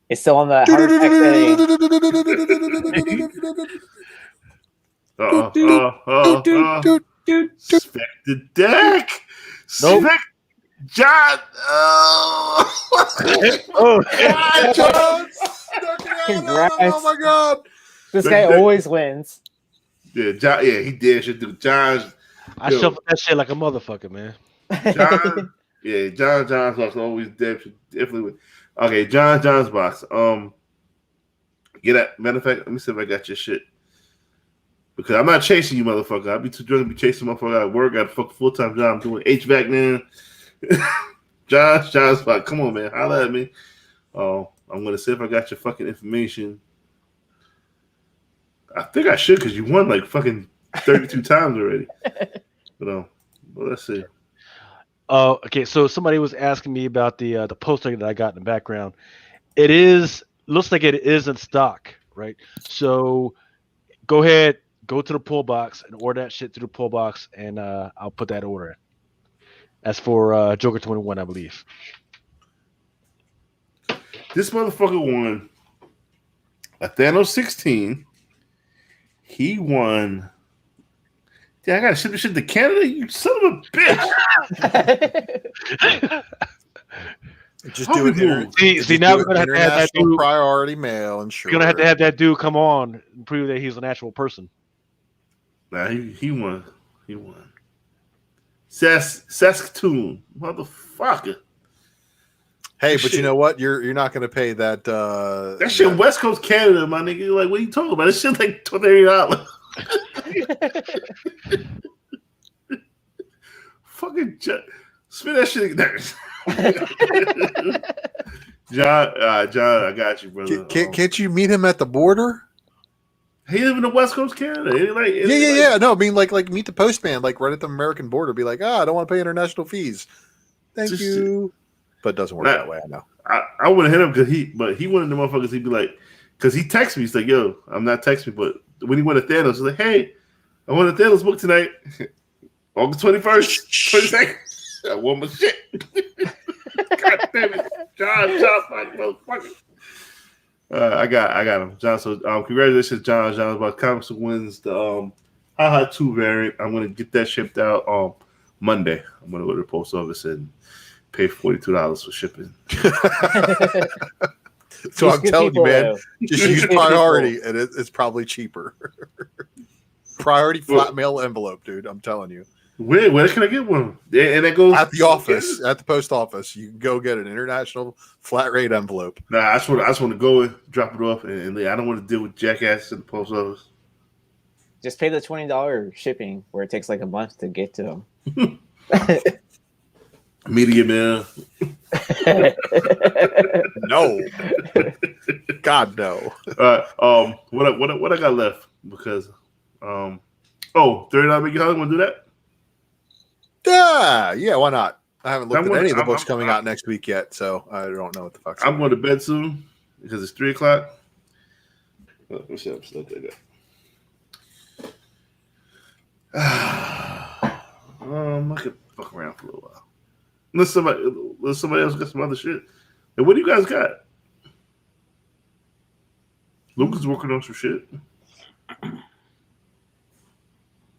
It's still on the hard Spec the deck. Nope. John. God, John. Oh my God. This guy always wins. Yeah, John. Yeah, he did shit to John's. I shuffled that shit like a motherfucker, man. John. Yeah, John's box always definitely with. Okay, John's box. Get that. Matter of fact, let me see if I got your shit. Because I'm not chasing you, motherfucker. I'll be too drunk to be chasing motherfucker at work. I got a fucking full-time job. I'm doing HVAC now. John's box. Come on, man. Holla at me. I'm gonna see if I got your fucking information. I think I should because you won like fucking 32 times already. But well, let's see. Okay, so somebody was asking me about the poster that I got in the background. Looks like it is in stock, right? So go ahead, go to the pull box and order that shit through the pull box, and I'll put that order in. That's for Joker 21, I believe. This motherfucker won a Thanos 16. He won. Yeah, I gotta ship this shit to Canada, you son of a bitch. Just do it. See, now we're gonna have to have that dude priority mail, and sure. We're gonna have to have that dude come on and prove that he's an actual person. Nah, he won. He won. Saskatoon, motherfucker. Hey, but you know what? You're not gonna pay that. That shit, West Coast Canada, my nigga. Like, what are you talking about? This shit like $30. Fucking spin that shit. John, I got you, brother. Can't you meet him at the border? He live in the West Coast Canada. Yeah. No, I mean, like meet the postman, like right at the American border. Be like, I don't want to pay international fees. Thank you. But it doesn't work that way. I know. I would have hit him because he one of the motherfuckers. He'd be like, because he texts me. He's like, yo, I'm not texting, but when he went to Thanos, he's like, "Hey, I want a Thanos book tonight, August 21st, 22nd. I want my shit." God damn it, John, like motherfucker. I got him, John. So congratulations, John. John about Comics wins the Ha 2 variant. I'm gonna get that shipped out on Monday. I'm gonna go to the post office and pay $42 for shipping. So I'm telling you, man, just use priority, and it's probably cheaper. Priority flat mail envelope, dude. I'm telling you. Where can I get one? And it goes at the office, at the post office. You can go get an international flat rate envelope. Nah, I just want to go and drop it off, and I don't want to deal with jackasses in the post office. Just pay the $20 shipping, where it takes like a month to get to them. Media mail. No. God no. What I got left? Because $39 Make You Hungry. Want to do that? Yeah, why not? I haven't looked at any of the books coming out next week yet, so I don't know what the fuck's I'm going to bed soon because it's 3:00. Let me see. I'm still there. I could fuck around for a little while. Unless somebody else got some other shit. And what do you guys got? Lucas working on some shit.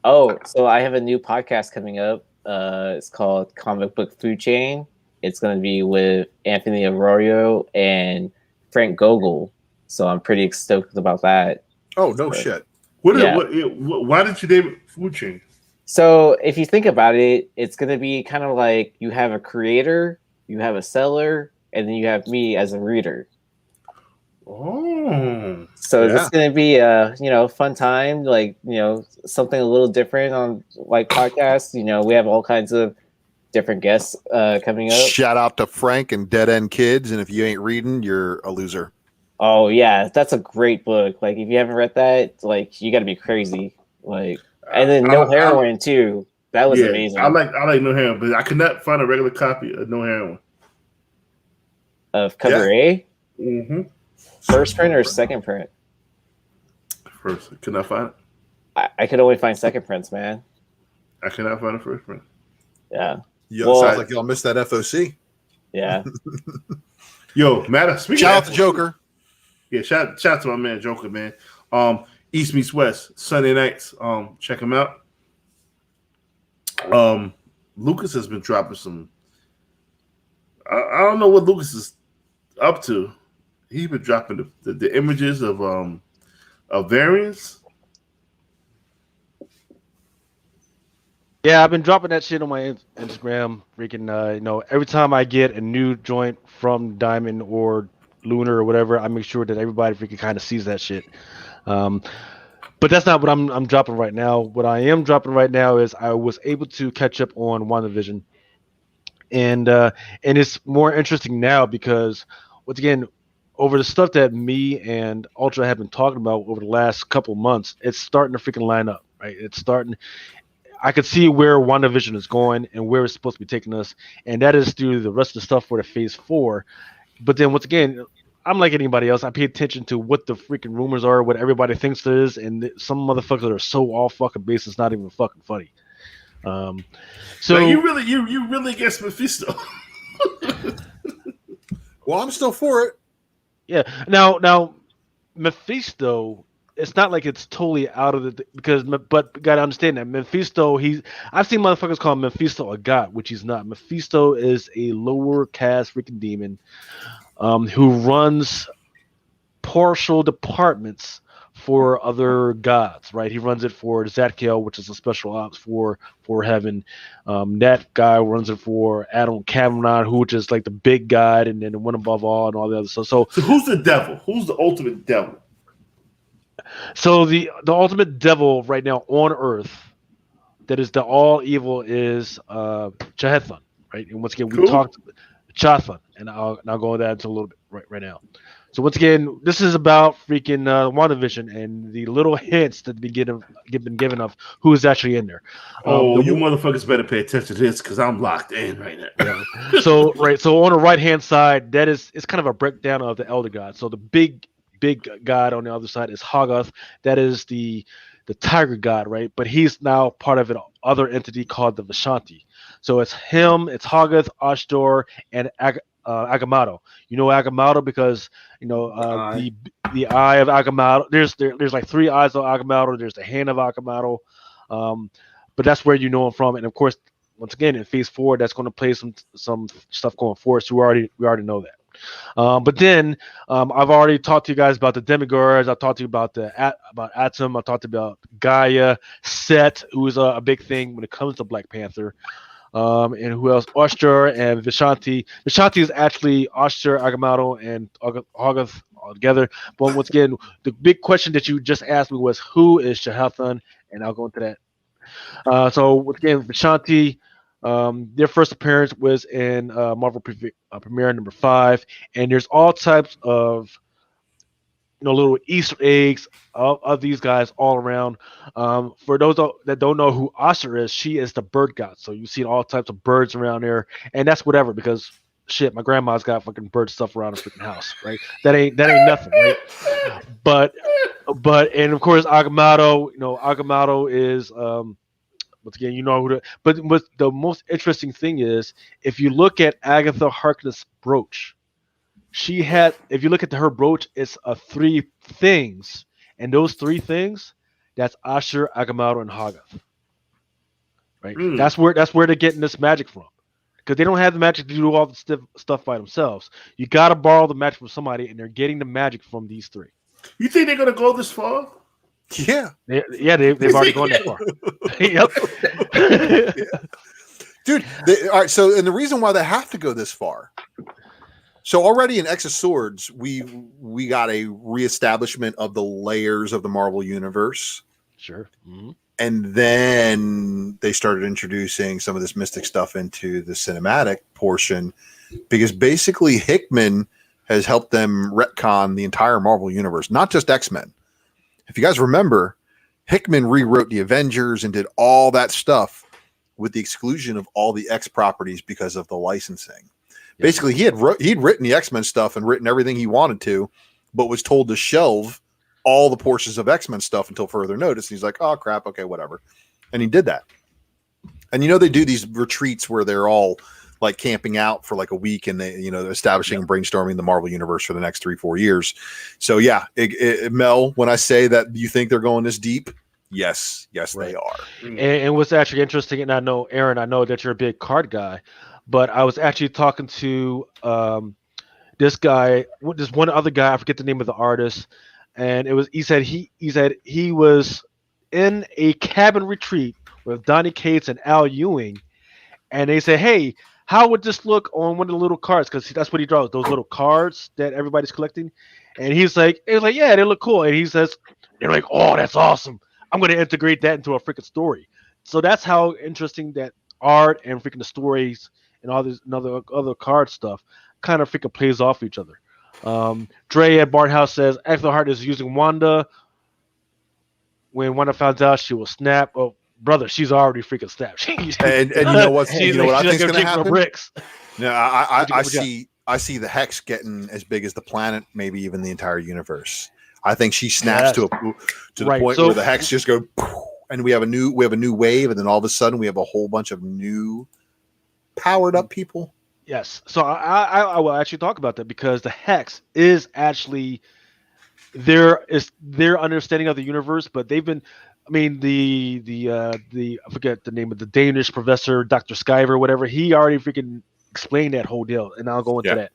Oh, so I have a new podcast coming up. It's called Comic Book Food Chain. It's going to be with Anthony Arroyo and Frank Gogol. So I'm pretty stoked about that. Oh, no shit. Why did you name it Food Chain? So if you think about it, it's going to be kind of like you have a creator, you have a seller, and then you have me as a reader. Oh, so it's going to be a fun time, like something a little different on like podcasts. We have all kinds of different guests coming up. Shout out to Frank and Dead End Kids, and if you ain't reading, you're a loser. Oh yeah, that's a great book. Like if you haven't read that, like you got to be crazy. Like and then No Heroin too. That was amazing. I like No Heroin, but I could not find a regular copy of No Heroin. Of cover A. Mm-hmm. First print or second print? First. Could not find it. I could only find second prints, man. I cannot find a first print. Yeah. Sounds like y'all missed that FOC. Yeah. Yo, Matt, shout out to Joker. Yeah, shout out to my man Joker, man. East Meets West, Sunday nights. Check him out. Lucas has been dropping some. I don't know what Lucas is up to. He's been dropping the images of variants. Yeah, I've been dropping that shit on my Instagram. Freaking, every time I get a new joint from Diamond or Lunar or whatever, I make sure that everybody freaking kind of sees that shit. But that's not what I'm dropping right now. What I am dropping right now is I was able to catch up on WandaVision, and it's more interesting now because once again, over the stuff that me and Ultra have been talking about over the last couple months, it's starting to freaking line up, right? It's starting. I could see where WandaVision is going and where it's supposed to be taking us, and that is through the rest of the stuff for the Phase 4. But then once again, I'm like anybody else. I pay attention to what the freaking rumors are, what everybody thinks it is, and some motherfuckers are so off fucking base. It's not even fucking funny. So like you really against Mephisto. Well, I'm still for it. Yeah. Now, Mephisto. It's not like it's totally out of the but you gotta understand that Mephisto. I've seen motherfuckers call Mephisto a god, which he's not. Mephisto is a lower caste freaking demon, who runs partial departments for other gods. Right? He runs it for Zadkiel, which is a special ops for heaven. That guy runs it for Adam Kavanaugh, which is like the big god, and then the one above all, and all the other stuff. So who's the devil? Who's the ultimate devil? So the ultimate devil right now on Earth, that is the all evil, is Chahethan, right? And once again, we talked Chahethan, and I'll go into that into a little bit right now. So once again, this is about freaking WandaVision and the little hints that been given of who is actually in there. You motherfuckers better pay attention to this because I'm locked in right now. Yeah. So on the right hand side, it's kind of a breakdown of the elder gods. So the big big god on the other side is Hoggoth. That is the tiger god, right? But he's now part of an other entity called the Vishanti. So it's him, it's Hoggoth, Ashdor, and Agamotto. You know Agamotto because the eye of Agamotto. There's like 3 eyes of Agamotto. There's the hand of Agamotto, but that's where you know him from. And of course, once again in Phase 4, that's going to play some stuff going forward. So we already know that. But then I've already talked to you guys about the demigods. I talked to you about about Atom. I talked about Gaia, Set, who is a big thing when it comes to Black Panther. And who else? Oshtur and Vishanti. Vishanti is actually Oshtur, Agamotto, and Hoggoth all together. But once again, the big question that you just asked me was who is Shahathan, and I'll go into that. So once again, Vishanti. Their first appearance was in Marvel Premiere number 5, and there's all types of little Easter eggs of these guys all around. For those that don't know who Asher is, she is the bird god. So you see all types of birds around there, and that's whatever because shit, my grandma's got fucking bird stuff around her freaking house, right? That ain't nothing, right? But and of course Agamotto, Agamotto is once again, you know who but the most interesting thing is if you look at Agatha Harkness' brooch, if you look at her brooch, it's 3 things, and those 3 things, that's Asher, Agamotto, and Hoggoth. Right? That's where they're getting this magic from, because they don't have the magic to do all the stuff by themselves. You got to borrow the magic from somebody, and they're getting the magic from these 3. You think they're gonna go this far? Yeah. They've already gone that far. Yep. Dude, all right, so and the reason why they have to go this far. So already in X of Swords, we got a reestablishment of the layers of the Marvel Universe. Sure. Mm-hmm. And then they started introducing some of this mystic stuff into the cinematic portion, because basically Hickman has helped them retcon the entire Marvel Universe, not just X-Men. If you guys remember, Hickman rewrote the Avengers and did all that stuff with the exclusion of all the X properties because of the licensing. Yeah. Basically, he'd written the X-Men stuff and written everything he wanted to, but was told to shelve all the portions of X-Men stuff until further notice. And he's like, oh, crap, okay, whatever. And he did that. And they do these retreats where they're all like camping out for like a week, and they, establishing and brainstorming the Marvel Universe for the next 3-4 years. So yeah, Mel, when I say that you think they're going this deep, yes, right. They are. And what's actually interesting, and I know Aaron, I know that you're a big card guy, but I was actually talking to this one other guy, I forget the name of the artist, and he said he was in a cabin retreat with Donny Cates and Al Ewing, and they said, hey, how would this look on one of the little cards? Because that's what he draws, those little cards that everybody's collecting. And he's like, yeah, they look cool. And he says, they're like, oh, that's awesome. I'm going to integrate that into a freaking story. So that's how interesting that art and freaking the stories and all this other card stuff kind of freaking plays off each other. Dre at Barnhouse says, Agatha Harkness is using Wanda. When Wanda finds out, she will snap. Oh, brother, she's already freaking snapped. And you know what? I think is going to happen? Bricks. No, I see the Hex getting as big as the planet, maybe even the entire universe. I think she snaps to the point where the Hex just go, and we have a new wave, and then all of a sudden we have a whole bunch of new powered up people. Yes. So I will actually talk about that, because the Hex is actually their understanding of the universe, but they've been. I mean, the I forget the name of the Danish professor, Dr. Skyver, whatever. He already freaking explained that whole deal, and I'll go into that.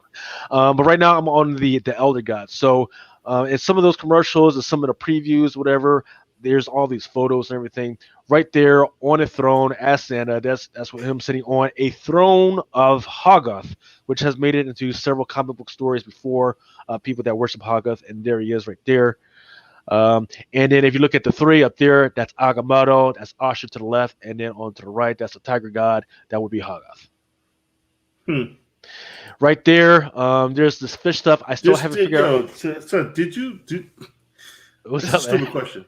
But right now, I'm on the Elder Gods. So, in some of those commercials and some of the previews, whatever, there's all these photos and everything right there on a throne as Santa. That's what him sitting on a throne of Hoggoth, which has made it into several comic book stories before. People that worship Hoggoth, and there he is right there. And then if you look at the 3 up there, that's Agamotto, that's Asher to the left, and then on to the right, that's the tiger god. That would be Hoggoth. Right there, there's this fish stuff. I still haven't figured out. So did you What's that's up, a stupid question.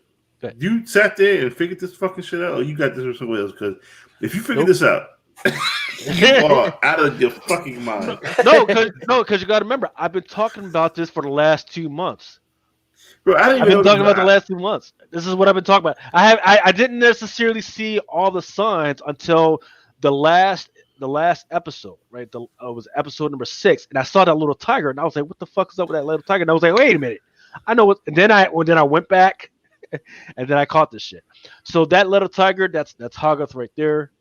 You sat there and figured this fucking shit out, or you got this from somewhere else? Because if you figured this out, you are out of your fucking mind. No, because you got to remember, I've been talking about this for the last 2 months. Bro, I've been talking about the last 2 months. This is what I've been talking about. I didn't necessarily see all the signs until the last episode, right? It was episode number 6, and I saw that little tiger, and I was like, "What the fuck is up with that little tiger?" And I was like, "Wait a minute, I know what." And then I went back, and then I caught this shit. So that little tiger, that's Hoggoth right there.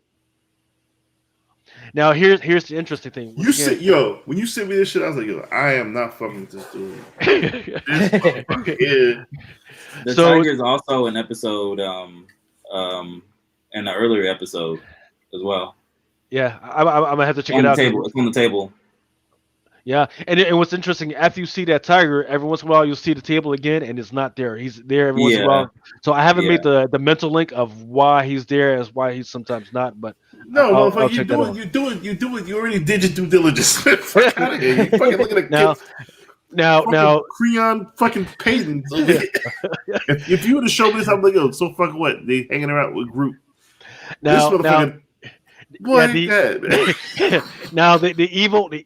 Now here's the interesting thing. When you sent me this shit, I was like, "Yo, I am not fucking with this dude." The tiger is also an episode, in an earlier episode as well. Yeah, I'm gonna have to check it out. It's on the table. Yeah, and what's interesting, after you see that tiger, every once in a while you'll see the table again, and it's not there. He's there every once in a while. So I haven't made the mental link of why he's there as why he's sometimes not. But no, motherfucker, you do it. You already did your due diligence. Fuck out of here. You fucking looking at now Creon fucking Payton. If you would have shown me this, I'm like, yo, so fucking what? They hanging around with group. Now, this motherfucker. Boy, now the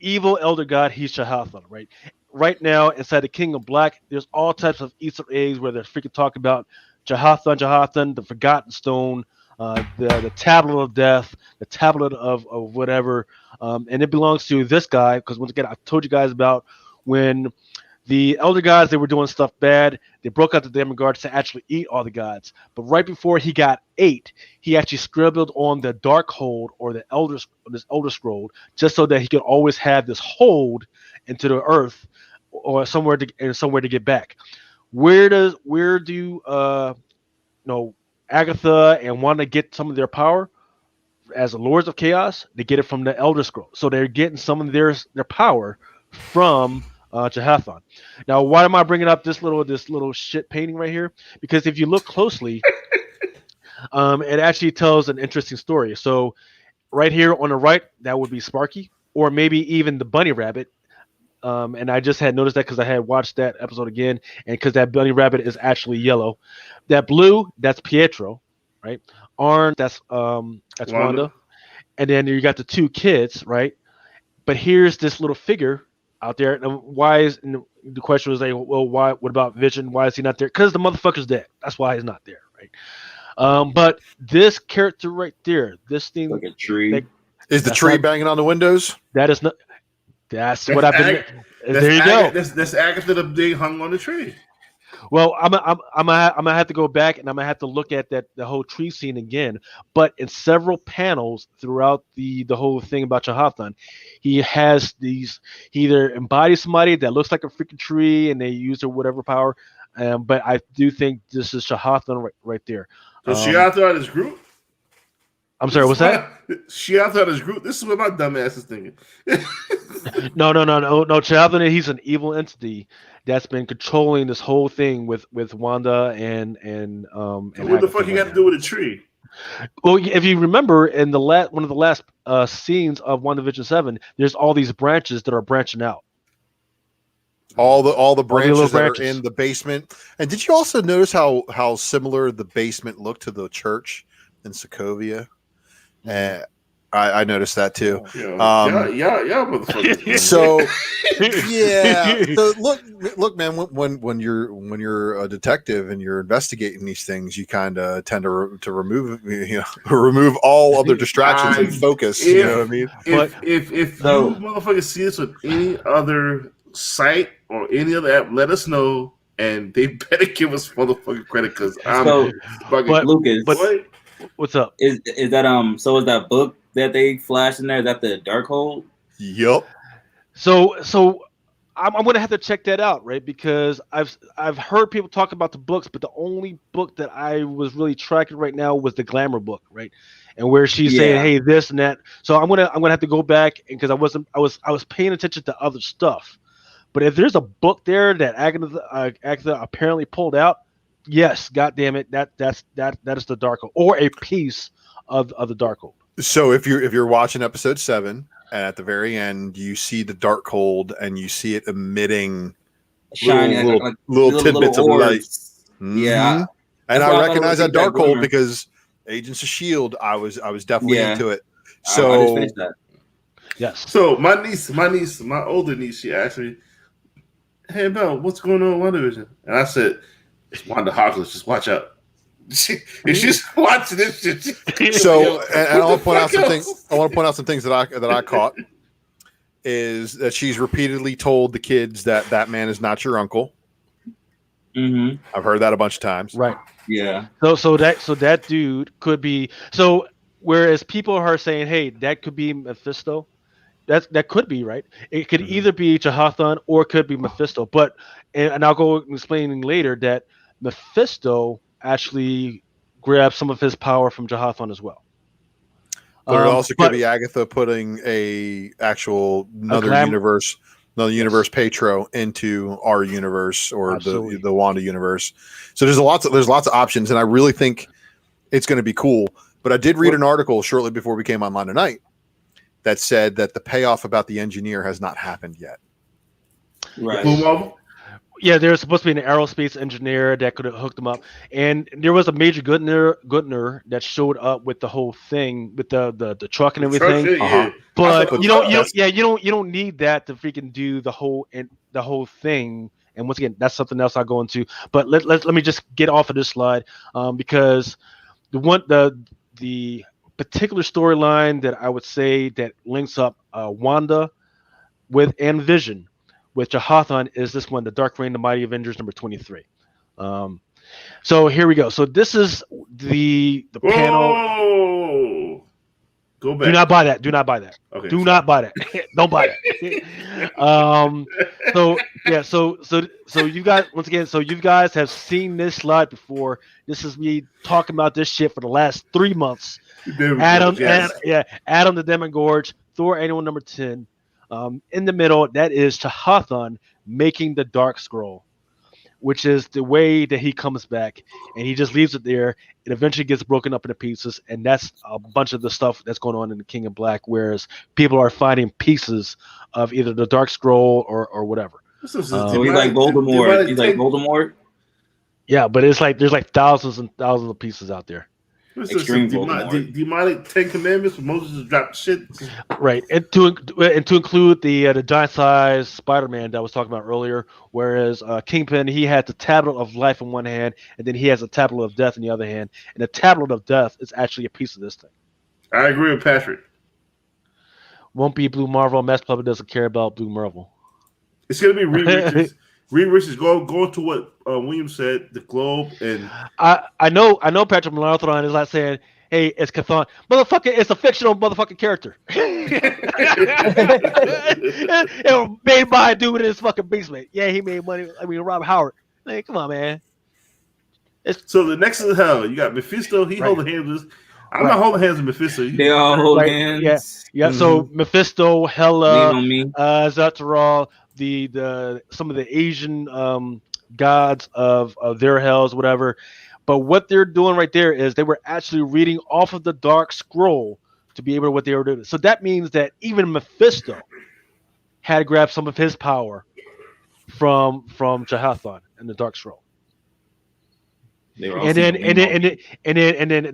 evil elder god, he's Shahathan, right? Right now, inside the King of Black, there's all types of Easter eggs where they're freaking talking about Shahathan, the Forgotten Stone, the Tablet of Death, the Tablet of whatever, and it belongs to this guy. Because once again, I told you guys about when the elder gods, they were doing stuff bad. They broke out the demigods to actually eat all the gods. But right before he got ate, he actually scribbled on the dark hold or this elder scroll, just so that he could always have this hold into the earth or somewhere to get back. Where do Agatha and Wanda get some of their power as the Lords of Chaos? They get it from the elder scroll. So they're getting some of their power from Shahathan. Now, why am I bringing up this little shit painting right here? Because if you look closely, it actually tells an interesting story. So, right here on the right, that would be Sparky, or maybe even the bunny rabbit. And I just had noticed that because I had watched that episode again, and because that bunny rabbit is actually yellow. That blue, that's Pietro, right? Orange, that's Wanda. And then you got the 2 kids, right? But here's this little figure out there. And the question was like, well, why? What about Vision? Why is he not there? Because the motherfucker's dead. That's why he's not there, right? But this character right there, this thing, like a tree, is the tree banging on the windows? That is not. That's what I've been. There you go. That's Agatha the big hung on the tree. Well, I'm gonna have to go back and I'm gonna have to look at the whole tree scene again. But in several panels throughout the whole thing about Shahathan, he has these. He either embodies somebody that looks like a freaking tree, and they use their whatever power. But I do think this is Shahathan right there. So Shahathan is Groot. I'm sorry, what's that? Shahathan is Groot. This is what my dumb ass is thinking. No. Shahathan, he's an evil entity that's been controlling this whole thing with Wanda and what the fuck you got to do with a tree? Well, if you remember in one of the last scenes of WandaVision 7, there's all these branches that are branching out. All the branches that are in the basement. And did you also notice how similar the basement looked to the church in Sokovia? I noticed that too. Yeah, motherfuckers. So yeah. So look, man. When you're a detective and you're investigating these things, you kind of tend to remove all other distractions and focus. You know what I mean? If you motherfuckers see this with any other site or any other app, let us know, and they better give us motherfucking credit because I'm bugging. Lucas, but what's up? Is that so? Is that book that they flashed in there? Is that the Darkhold? Yep. So I'm gonna have to check that out, right? Because I've heard people talk about the books, but the only book that I was really tracking right now was the Glamour book, right? And where she's saying, "Hey, this and that." So I'm gonna have to go back, and because I was paying attention to other stuff. But if there's a book there that Agatha apparently pulled out, yes, goddamn it, that is the Darkhold, or a piece of the Darkhold. So if you're watching episode 7, and at the very end you see the Darkhold and you see it emitting little tidbits of light. Yeah, and I recognize that Darkhold because Agents of S.H.I.E.L.D. I was definitely into it. So I just finished that. Yes. So my older niece, she asked me, "Hey, Belle, what's going on with WandaVision?" And I said, It's Wanda Harkless. Just watch out. If she's watching this shit. So, and I want to point out some things. I want to point out some things that I caught. Is that she's repeatedly told the kids that man is not your uncle. Mm-hmm. I've heard that a bunch of times. Right. Yeah. So that dude could be so. Whereas people are saying, "Hey, that could be Mephisto," that could be right. It could either be Jehothon or it could be Mephisto. But and I'll go explaining later that Mephisto actually grabbed some of his power from Jehothon as well. But it also could be Agatha putting another universe Petro into our universe or the Wanda universe. So there's lots of options, and I really think it's going to be cool. But I did read an article shortly before we came online tonight that said that the payoff about the engineer has not happened yet. Right. Yeah, there's supposed to be an aerospace engineer that could have hooked them up, and there was a Major Goodner that showed up with the whole thing with the truck and everything. But you don't need that to freaking do the whole thing. And once again, that's something else I'll go into. But let me just get off of this slide because the particular storyline that I would say that links up Wanda with and Vision with Jehothon is this one, The Dark Reign, The Mighty Avengers, number 23. So here we go. So this is the panel. Go back. Do not buy that. Do not buy that. Okay, Do not buy that. Don't buy that. So you guys, once again, so you guys have seen this slide before. This is me talking about this shit for the last 3 months. Adam the Demogorgon, Thor Annual number 10. In the middle, that is Jehothon making the Dark Scroll, which is the way that he comes back, and he just leaves it there. It eventually gets broken up into pieces, and that's a bunch of the stuff that's going on in the King of Black, whereas people are finding pieces of either the Dark Scroll or whatever. So he's like Voldemort. He's like Voldemort. Yeah, but it's like there's like thousands and thousands of pieces out there. Extreme demonic 10 Commandments where Moses dropped shit. Right, and to include the giant-sized Spider-Man that I was talking about earlier, whereas Kingpin, he had the Tablet of Life in one hand, and then he has a Tablet of Death in the other hand, and the Tablet of Death is actually a piece of this thing. I agree with Patrick. Won't be Blue Marvel. Mass Public doesn't care about Blue Marvel. It's going to be Reed Richards. Reed Richards going to what William said, the Globe, and I know Patrick Melathron is not saying, hey, it's Chthon. Motherfucker, it's a fictional motherfucking character. It was made by a dude in his fucking basement. Yeah, he made money. I mean, Rob Howard. Hey, come on, man. So the next is hell. You got Mephisto. He holding hands with. I'm not holding hands with Mephisto. They all hold hands. Yeah. Mm-hmm. So Mephisto, Hela, Zatarral, the some of the Asian gods of their hells, whatever. But what they're doing right there is they were actually reading off of the Dark Scroll to be able to what they were doing. So that means that even Mephisto had grabbed some of his power from Jehothon and the Dark Scroll. And then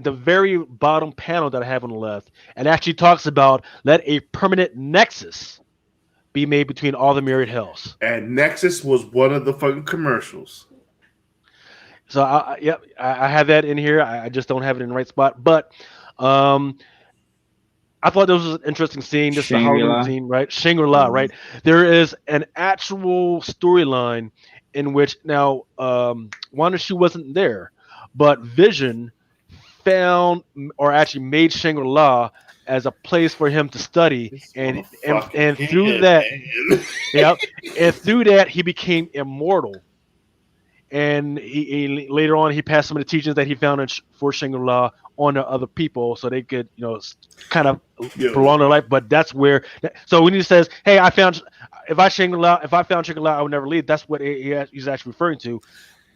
the very bottom panel that I have on the left, it actually talks about let a permanent nexus be made between all the myriad hells. And Nexus was one of the fucking commercials. So I have that in here. I just don't have it in the right spot. But I thought this was an interesting scene. This is a Halloween scene, right? Shangri-La, right? There is an actual storyline in which now Wanda, she wasn't there, but Vision found or actually made Shangri-La as a place for him to study, and through that, and through that he became immortal. And he later on he passed some of the teachings that he found for Shangri-La on to other people, so they could kind of prolong their life. But that's where. So when he says, "Hey, if I found Shangri-La, I would never leave." That's what he's actually referring to.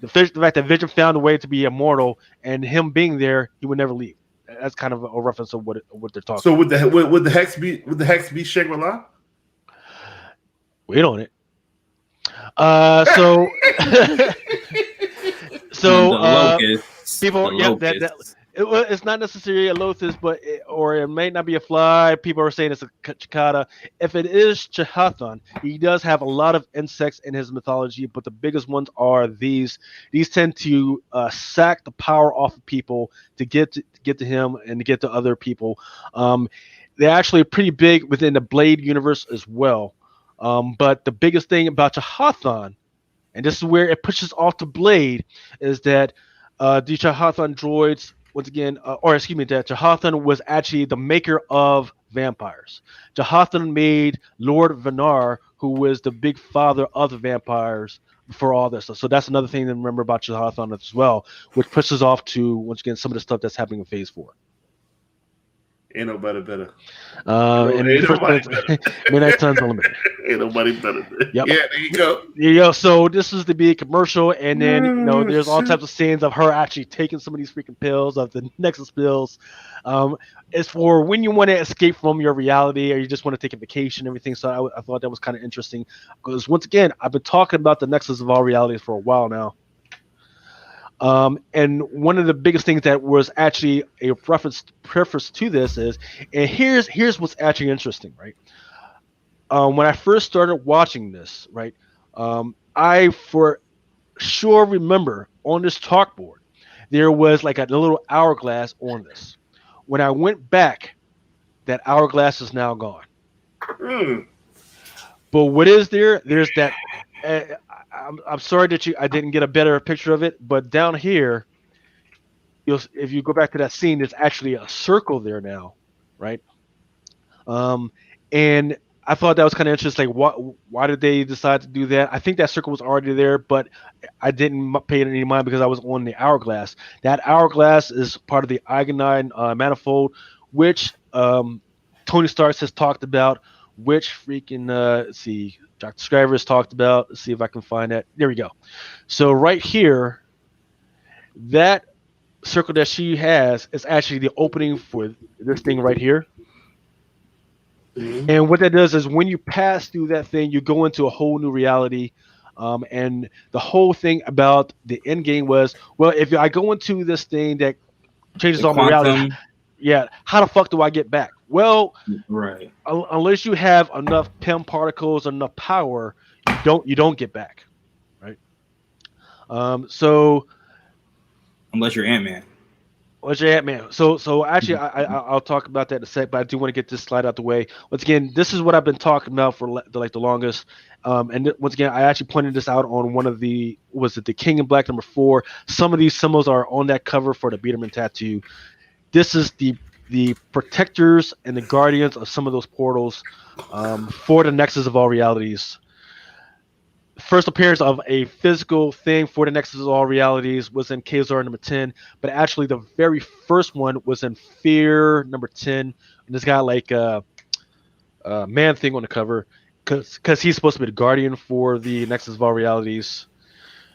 The fact that Vision found a way to be immortal, and him being there, he would never leave. That's kind of a reference of what they're talking. So would the hex be Shangri-La? Wait on it. So people, It's not necessarily a lotus, or it may not be a fly. People are saying it's a cicada. If it is Chahathon, he does have a lot of insects in his mythology, but the biggest ones are these. These tend to sack the power off of people to get to him and to get to other people. They're actually pretty big within the Blade universe as well. But the biggest thing about Chahathon, and this is where it pushes off the Blade, is that the Chahathon droids, once again, that Chahathon was actually the maker of vampires. Chahathon made Lord Vanar, who was the big father of the vampires for all this. So that's another thing to remember about Chahathon as well, which pushes off to, once again, some of the stuff that's happening in Phase 4. Ain't nobody better. And ain't nobody better. Midnight Suns Unlimited. Ain't nobody better. Yep. Yeah, there you go. There you go. So this is the big commercial, and then there's all types of scenes of her actually taking some of these freaking pills, of the Nexus pills. It's for when you want to escape from your reality, or you just want to take a vacation, and everything. So I thought that was kind of interesting, because once again, I've been talking about the Nexus of all realities for a while now. And one of the biggest things that was actually a preface to this is, and here's what's actually interesting, right? When I first started watching this, right, I for sure remember on this chalkboard there was like a little hourglass on this. When I went back, that hourglass is now gone. But what is there? There's that. I'm sorry that I didn't get a better picture of it, but down here, if you go back to that scene, there's actually a circle there now, right? And I thought that was kind of interesting. Like, why did they decide to do that? I think that circle was already there, but I didn't pay it any mind because I was on the hourglass. That hourglass is part of the Igonide manifold, which Tony Stark has talked about, which freaking let's see, Dr. Scriver has talked about. Let's see if I can find that. There we go. So right here, that circle that she has is actually the opening for this thing right here. And what that does is when you pass through that thing, you go into a whole new reality. And the whole thing about the end game was, well, if I go into this thing that changes all my reality, yeah, how the fuck do I get back? Well, right. Unless you have enough PEM particles, enough power, you don't get back, right? So unless you're Ant-Man. So actually, I'll talk about that in a sec, but I do want to get this slide out the way. Once again, this is what I've been talking about for the longest. Once again, I actually pointed this out on one of the King in Black #4. Some of these symbols are on that cover for the Biederman tattoo. This is the protectors and the guardians of some of those portals for the Nexus of all realities. First appearance of a physical thing for the Nexus of all realities was in Kazar #10, but actually the very first one was in Fear #10, and it's got like a man thing on the cover because he's supposed to be the guardian for the Nexus of all realities.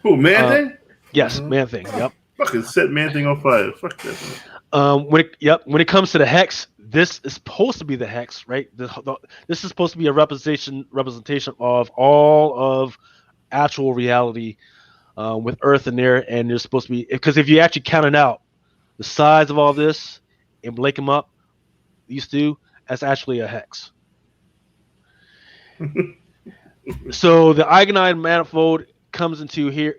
Who, Man Thing? Yes, Man Thing. Yep. Fucking set Man Thing on fire. Fuck that. When it comes to the hex, this is supposed to be the hex, right? This is supposed to be a representation of all of actual reality with Earth in there, and there's supposed to be, because if you actually counted out the size of all this and link them up, these two, that's actually a hex. So the Igonide manifold comes into here.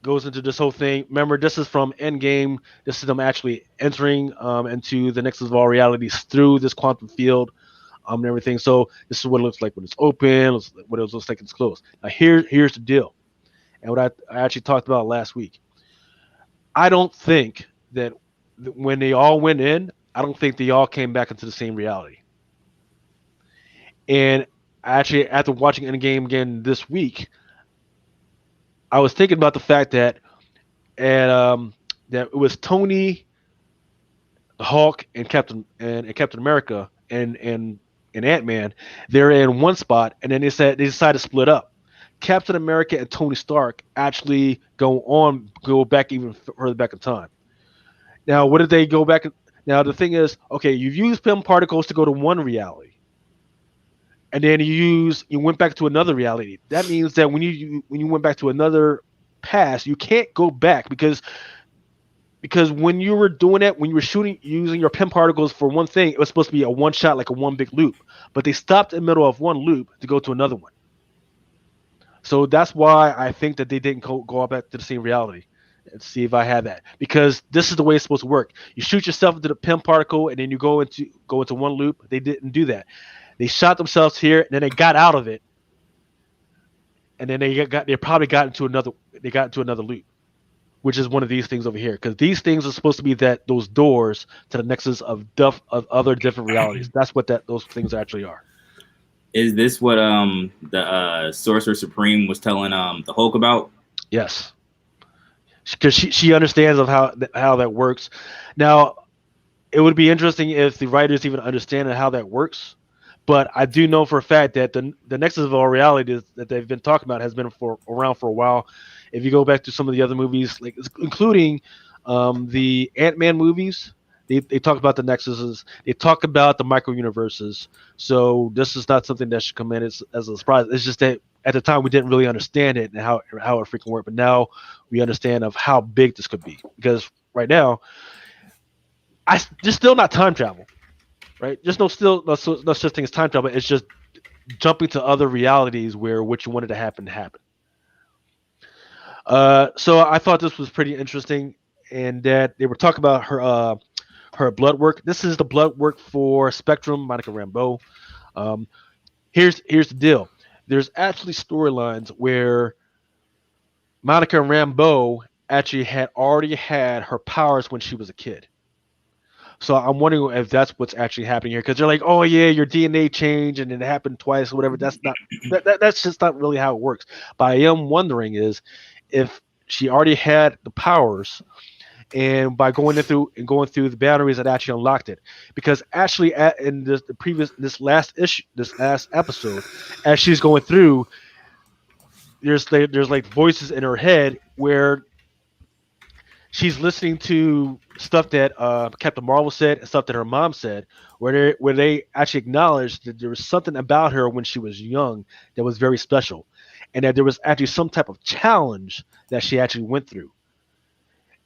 Goes into this whole thing. Remember, this is from Endgame. This is them actually entering into the Nexus of all realities through this quantum field and everything. So this is what it looks like when it's open, what it looks like when it's closed. Now here's the deal, and what I actually talked about last week. I don't think that when they all went in, I don't think they all came back into the same reality. And actually, after watching Endgame again this week, I was thinking about the fact that that it was Tony, Hulk, and Captain America and Ant-Man. They're in one spot, and then they decided to split up. Captain America and Tony Stark actually go back even further back in time. Now, what did they go back? Now, the thing is, okay, you've used PEM particles to go to one reality. And then you went back to another reality. That means that when you went back to another past, you can't go back because because when you were doing it, when you were shooting using your pin particles for one thing, it was supposed to be a one shot, like a one big loop. But they stopped in the middle of one loop to go to another one. So that's why I think that they didn't go back to the same reality and see if I had that, because this is the way it's supposed to work. You shoot yourself into the pin particle and then you go into one loop. They didn't do that. They shot themselves here and then they got out of it, and then they probably got into another loop, which is one of these things over here, because these things are supposed to be those doors to the nexus of other different realities. That's what those things actually are. Is this what the Sorcerer Supreme was telling the Hulk about? Yes, because she understands of how that works. Now, it would be interesting if the writers even understand how that works. But I do know for a fact that the nexus of all realities that they've been talking about has been around for a while. If you go back to some of the other movies, like including the Ant-Man movies, they talk about the nexuses. They talk about the micro universes. So this is not something that should come in as a surprise. It's just that at the time we didn't really understand it and how it freaking worked. But now we understand of how big this could be, because right now, there's still not time travel. Right? Just no such thing as time travel. It's just jumping to other realities where what you wanted to happen happened. So I thought this was pretty interesting, and that they were talking about her blood work. This is the blood work for Spectrum, Monica Rambeau. Here's the deal. There's actually storylines where Monica Rambeau actually had already had her powers when she was a kid. So I'm wondering if that's what's actually happening here, because they're like, oh yeah, your DNA changed and it happened twice or whatever. That's not that's just not really how it works. But I am wondering is if she already had the powers, and by going through the boundaries that actually unlocked it. Because actually in this last episode, as she's going through, there's like voices in her head where she's listening to stuff that Captain Marvel said and stuff that her mom said, where they actually acknowledged that there was something about her when she was young that was very special, and that there was actually some type of challenge that she actually went through.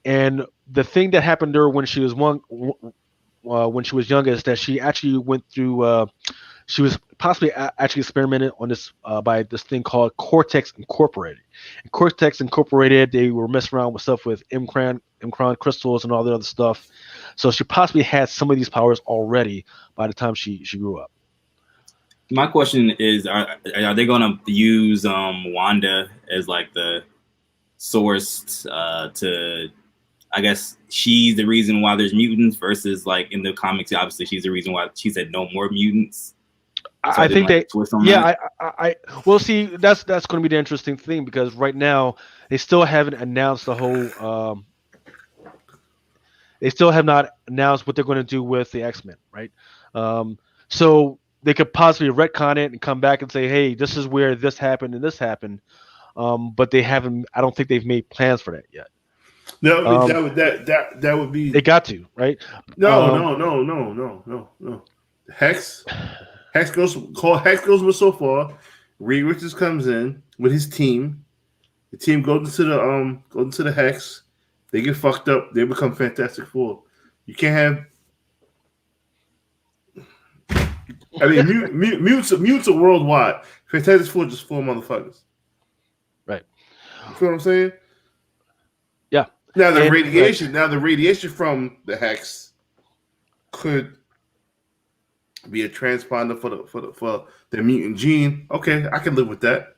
And the thing that happened to her when she was young is that she actually went through. She was possibly actually experimented on this by this thing called Cortex Incorporated. And Cortex Incorporated, they were messing around with stuff with Imcron crystals and all the other stuff. So she possibly had some of these powers already by the time she grew up. My question is, are they going to use Wanda as like the source to, I guess she's the reason why there's mutants, versus like in the comics, obviously she's the reason why she said no more mutants. So I think that. I well, see, that's going to be the interesting thing, because right now they still haven't announced the whole. They still have not announced what they're going to do with the X-Men, right? So they could possibly retcon it and come back and say, "Hey, this is where this happened and this happened," but they haven't. I don't think they've made plans for that yet. No, that would be. They got to, right? No. Hex goes with so far. Reed Richards comes in with his team. The team goes into the Hex. They get fucked up. They become Fantastic Four. You can't have. I mean, mutants are worldwide. Fantastic Four just 4 motherfuckers. Right. You feel what I'm saying? Yeah. Now the radiation from the Hex could be a transponder for the mutant gene. Okay, I can live with that.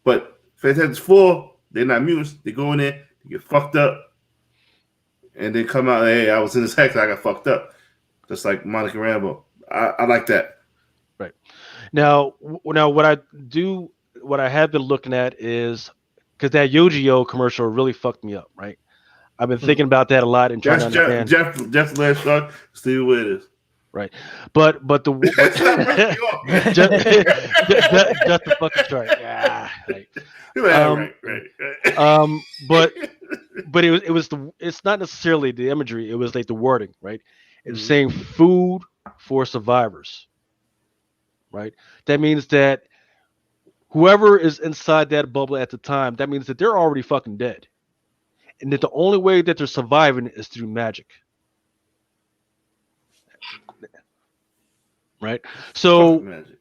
But Fantastic Four, they're not mutants. They go in there, they get fucked up, and they come out. Hey, I was in this Hex, I got fucked up, just like Monica Rambeau. I like that. Right. Now what I have been looking at is, because that Yu-Gi-Oh commercial really fucked me up. Right. I've been thinking about that a lot and trying to understand. Jeff last shot, still where it is. Right, but the just the fucking start. Yeah, right. But it's not necessarily the imagery. It was like the wording, right? It's saying food for survivors, right? That means that whoever is inside that bubble at the time, that means that they're already fucking dead, and that the only way that they're surviving is through magic. Right? So, Magic.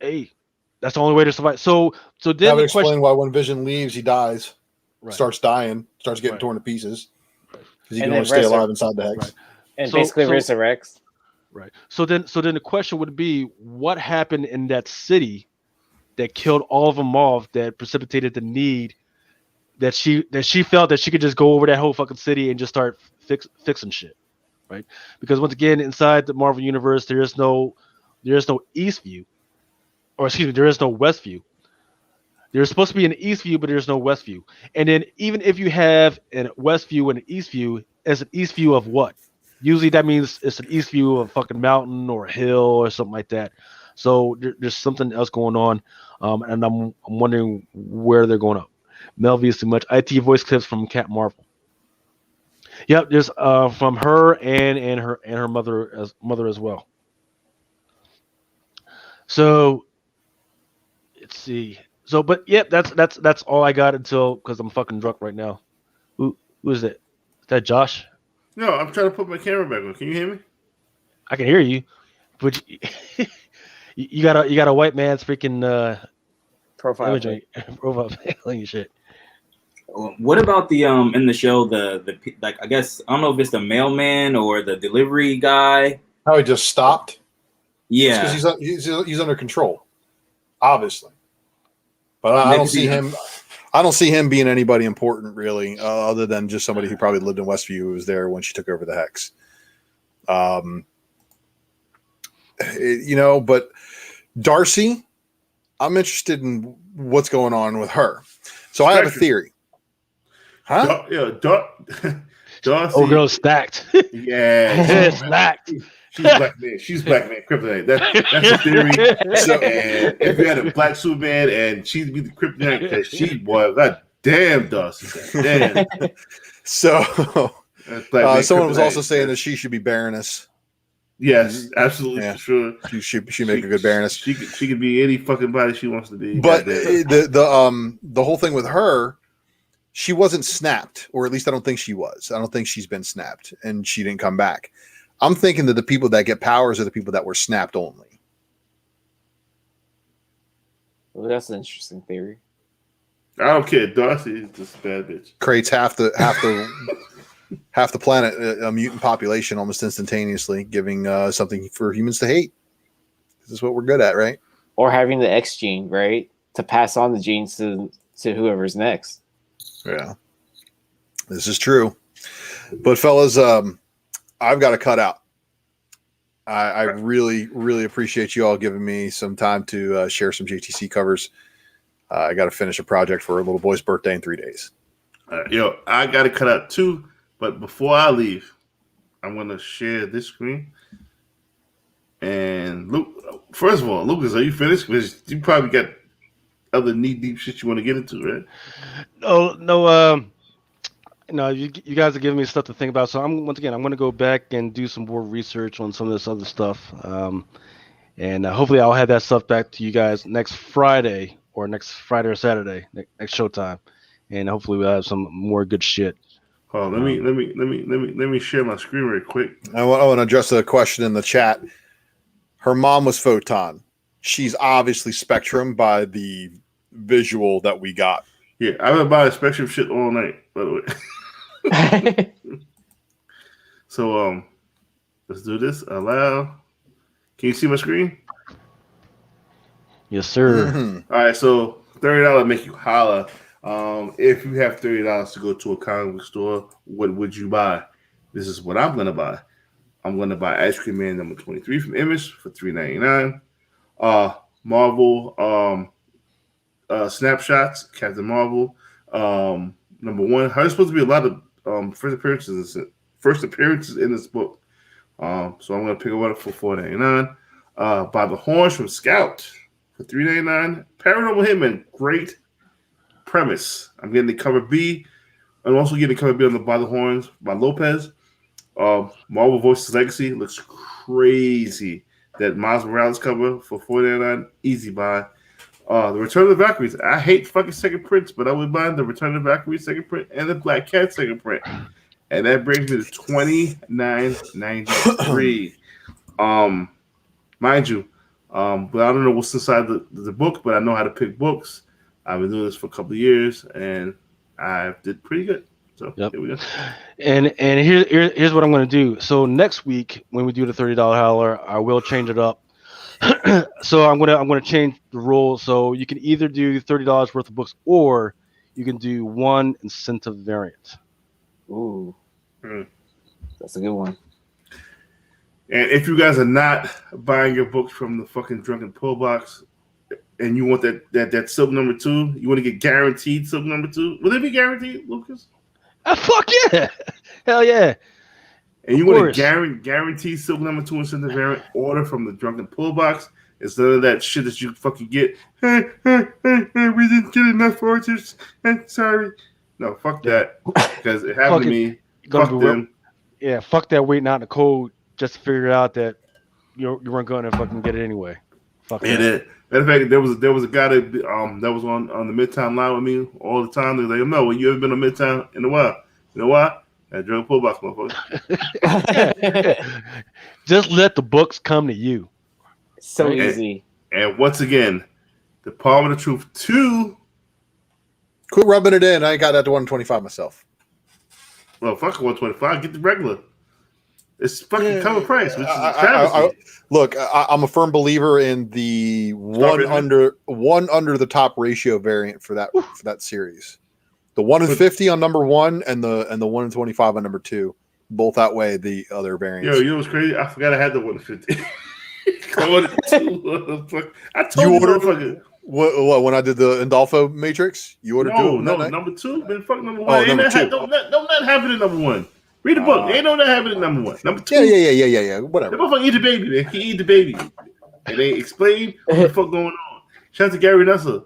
hey, that's the only way to survive. So That then would the explain question, why when Vision leaves, he dies, right, starts dying, starts getting Right. torn to pieces because he And can then only stay resur- alive inside the hex. Right. And So- basically so- resurrects. right. So then the question would be, what happened in that city that killed all of them off, that precipitated the need that she felt that she could just go over that whole fucking city and just start fixing shit, right? Because once again, inside the Marvel universe, there is no East view, or excuse me, there is no West view. There's supposed to be an East view, but there's no West view. And then even if you have a West view and an East view, as an East view of what? Usually that means it's an East view of a fucking mountain or a hill or something like that. So there's something else going on, and I'm wondering where they're going up. Melvie is too much. IT voice clips from Cat Marvel. Yep, there's from her and her mother as well. So let's see. So, but yep, that's all I got until, because I'm fucking drunk right now. Who is it? Is that Josh? No, I'm trying to put my camera back on. Can you hear me? I can hear you, but you got a white man's freaking Profile. image on your profile on your shit. What about the in the show the like, I guess I don't know if it's the mailman or the delivery guy. How he just stopped? Yeah, Because he's under control, obviously. But I don't see him. I don't see him being anybody important, really, other than just somebody who probably lived in Westview who was there when she took over the hex. But Darcy, I'm interested in what's going on with her. So I have a theory. Huh? Darcy. Oh, girl, stacked. Yeah, Stacked. she's black man. She's black man. Kryptonite. That's a theory. So, and if you had a black Superman and she'd be the Kryptonite, because she was, god damn, Darcy. Damn. So someone was also Kryptonite. saying that she should be Baroness. Yes, absolutely, Yeah. for sure. She make a good Baroness. She could be any fucking body she wants to be. But goddamn. the whole thing with her, she wasn't snapped, or at least I don't think she was. I don't think she's been snapped, and she didn't come back. I'm thinking that the people that get powers are the people that were snapped only. Well, that's an interesting theory. I don't care. Darcy is just a bad bitch. Creates half the planet, a mutant population almost instantaneously, giving something for humans to hate. This is what we're good at, right? Or having the X gene, right? To pass on the genes to whoever's next. Yeah. This is true. But fellas, I've got to cut out. I really, really appreciate you all giving me some time to share some JTC covers. I got to finish a project for a little boy's birthday in 3 days. I got to cut out too. But before I leave, I'm going to share this screen. And Luke, first of all, Lucas, are you finished? Because you probably got other knee-deep shit you want to get into, right? No, you guys are giving me stuff to think about. So I'm going to go back and do some more research on some of this other stuff. And hopefully I'll have that stuff back to you guys next Friday or Saturday, next showtime. And hopefully we'll have some more good shit. Oh, let me share my screen real quick. I want to address a question in the chat. Her mom was Photon. She's obviously Spectrum by the visual that we got. Yeah, I've been buying Spectrum shit all night, by the way. So let's do this. Allow. Can you see my screen? Yes, sir. Mm-hmm. All right, so $30 make you holla. If you have $30 to go to a comic book store, what would you buy? This is what I'm gonna buy. I'm gonna buy Ice Cream Man number 23 from Image for $3.99. Marvel snapshots, Captain Marvel. Number 1. There's supposed to be a lot of first appearances in this book. So I'm gonna pick one up for $4.99. Buy the Horns from Scout for $3.99. Paranormal Hitman, great premise. I'm getting the cover B. I'm also getting the cover B on the By the Horns by Lopez. Marvel Voices Legacy looks crazy. That Miles Morales cover for $4.99, easy buy. The Return of the Valkyries. I hate fucking second prints, but I would buy the Return of the Valkyries second print and the Black Cat second print. And that brings me to $29.93. Mind you, but I don't know what's inside the book, but I know how to pick books. I've been doing this for a couple of years, and I did pretty good. So Here we go. And here's what I'm going to do. So next week when we do the $30 hauler, I will change it up. So I'm gonna change the rules. So you can either do $30 worth of books, or you can do one incentive variant. Ooh, that's a good one. And if you guys are not buying your books from the fucking Drunken Pull Box, and you want that silk number 2, you want to get guaranteed silk number 2. Will it be guaranteed, Lucas? Fuck yeah, hell yeah! And you want to guarantee silk number 2 incentive variant, order from the Drunken Pull Box. It's none of that shit that you fucking get. We didn't get enough orders. Sorry. No, fuck that. Because it happened to me. Fuck them. Yeah, fuck that waiting out in the cold just to figure out that you weren't going to fucking get it anyway. Fuck that. Matter of fact, there was a guy that was on the Midtown line with me all the time. They're like, no, well, you ever been on Midtown in a while? You know why? That Drunken Pull Box, motherfucker. Just let the books come to you. So easy. And once again, the Palm of the Truth 2. Quit rubbing it in. I ain't got that to 125 myself. Well, fuck 125. Get the regular. It's fucking cover price. Which is look, I'm a firm believer in the one under the top ratio variant for that series. The 1 in 50 on number 1 and the 1 in 25 on number 2. Both outweigh the other variants. Yo, you know what's crazy? I forgot I had the 1 in 50. I told you, ordered what when I did the Indolfo Matrix? You ordered 2? No, number 2. Man, fuck number 1. Ain't number 2. Don't that happen in number 1. Read the book. Ain't no that happen in number 1. Number 2. Yeah. Whatever. The motherfucker eat the baby, man. He eat the baby. And they explain what the fuck going on. Shout out to Gary Nussler.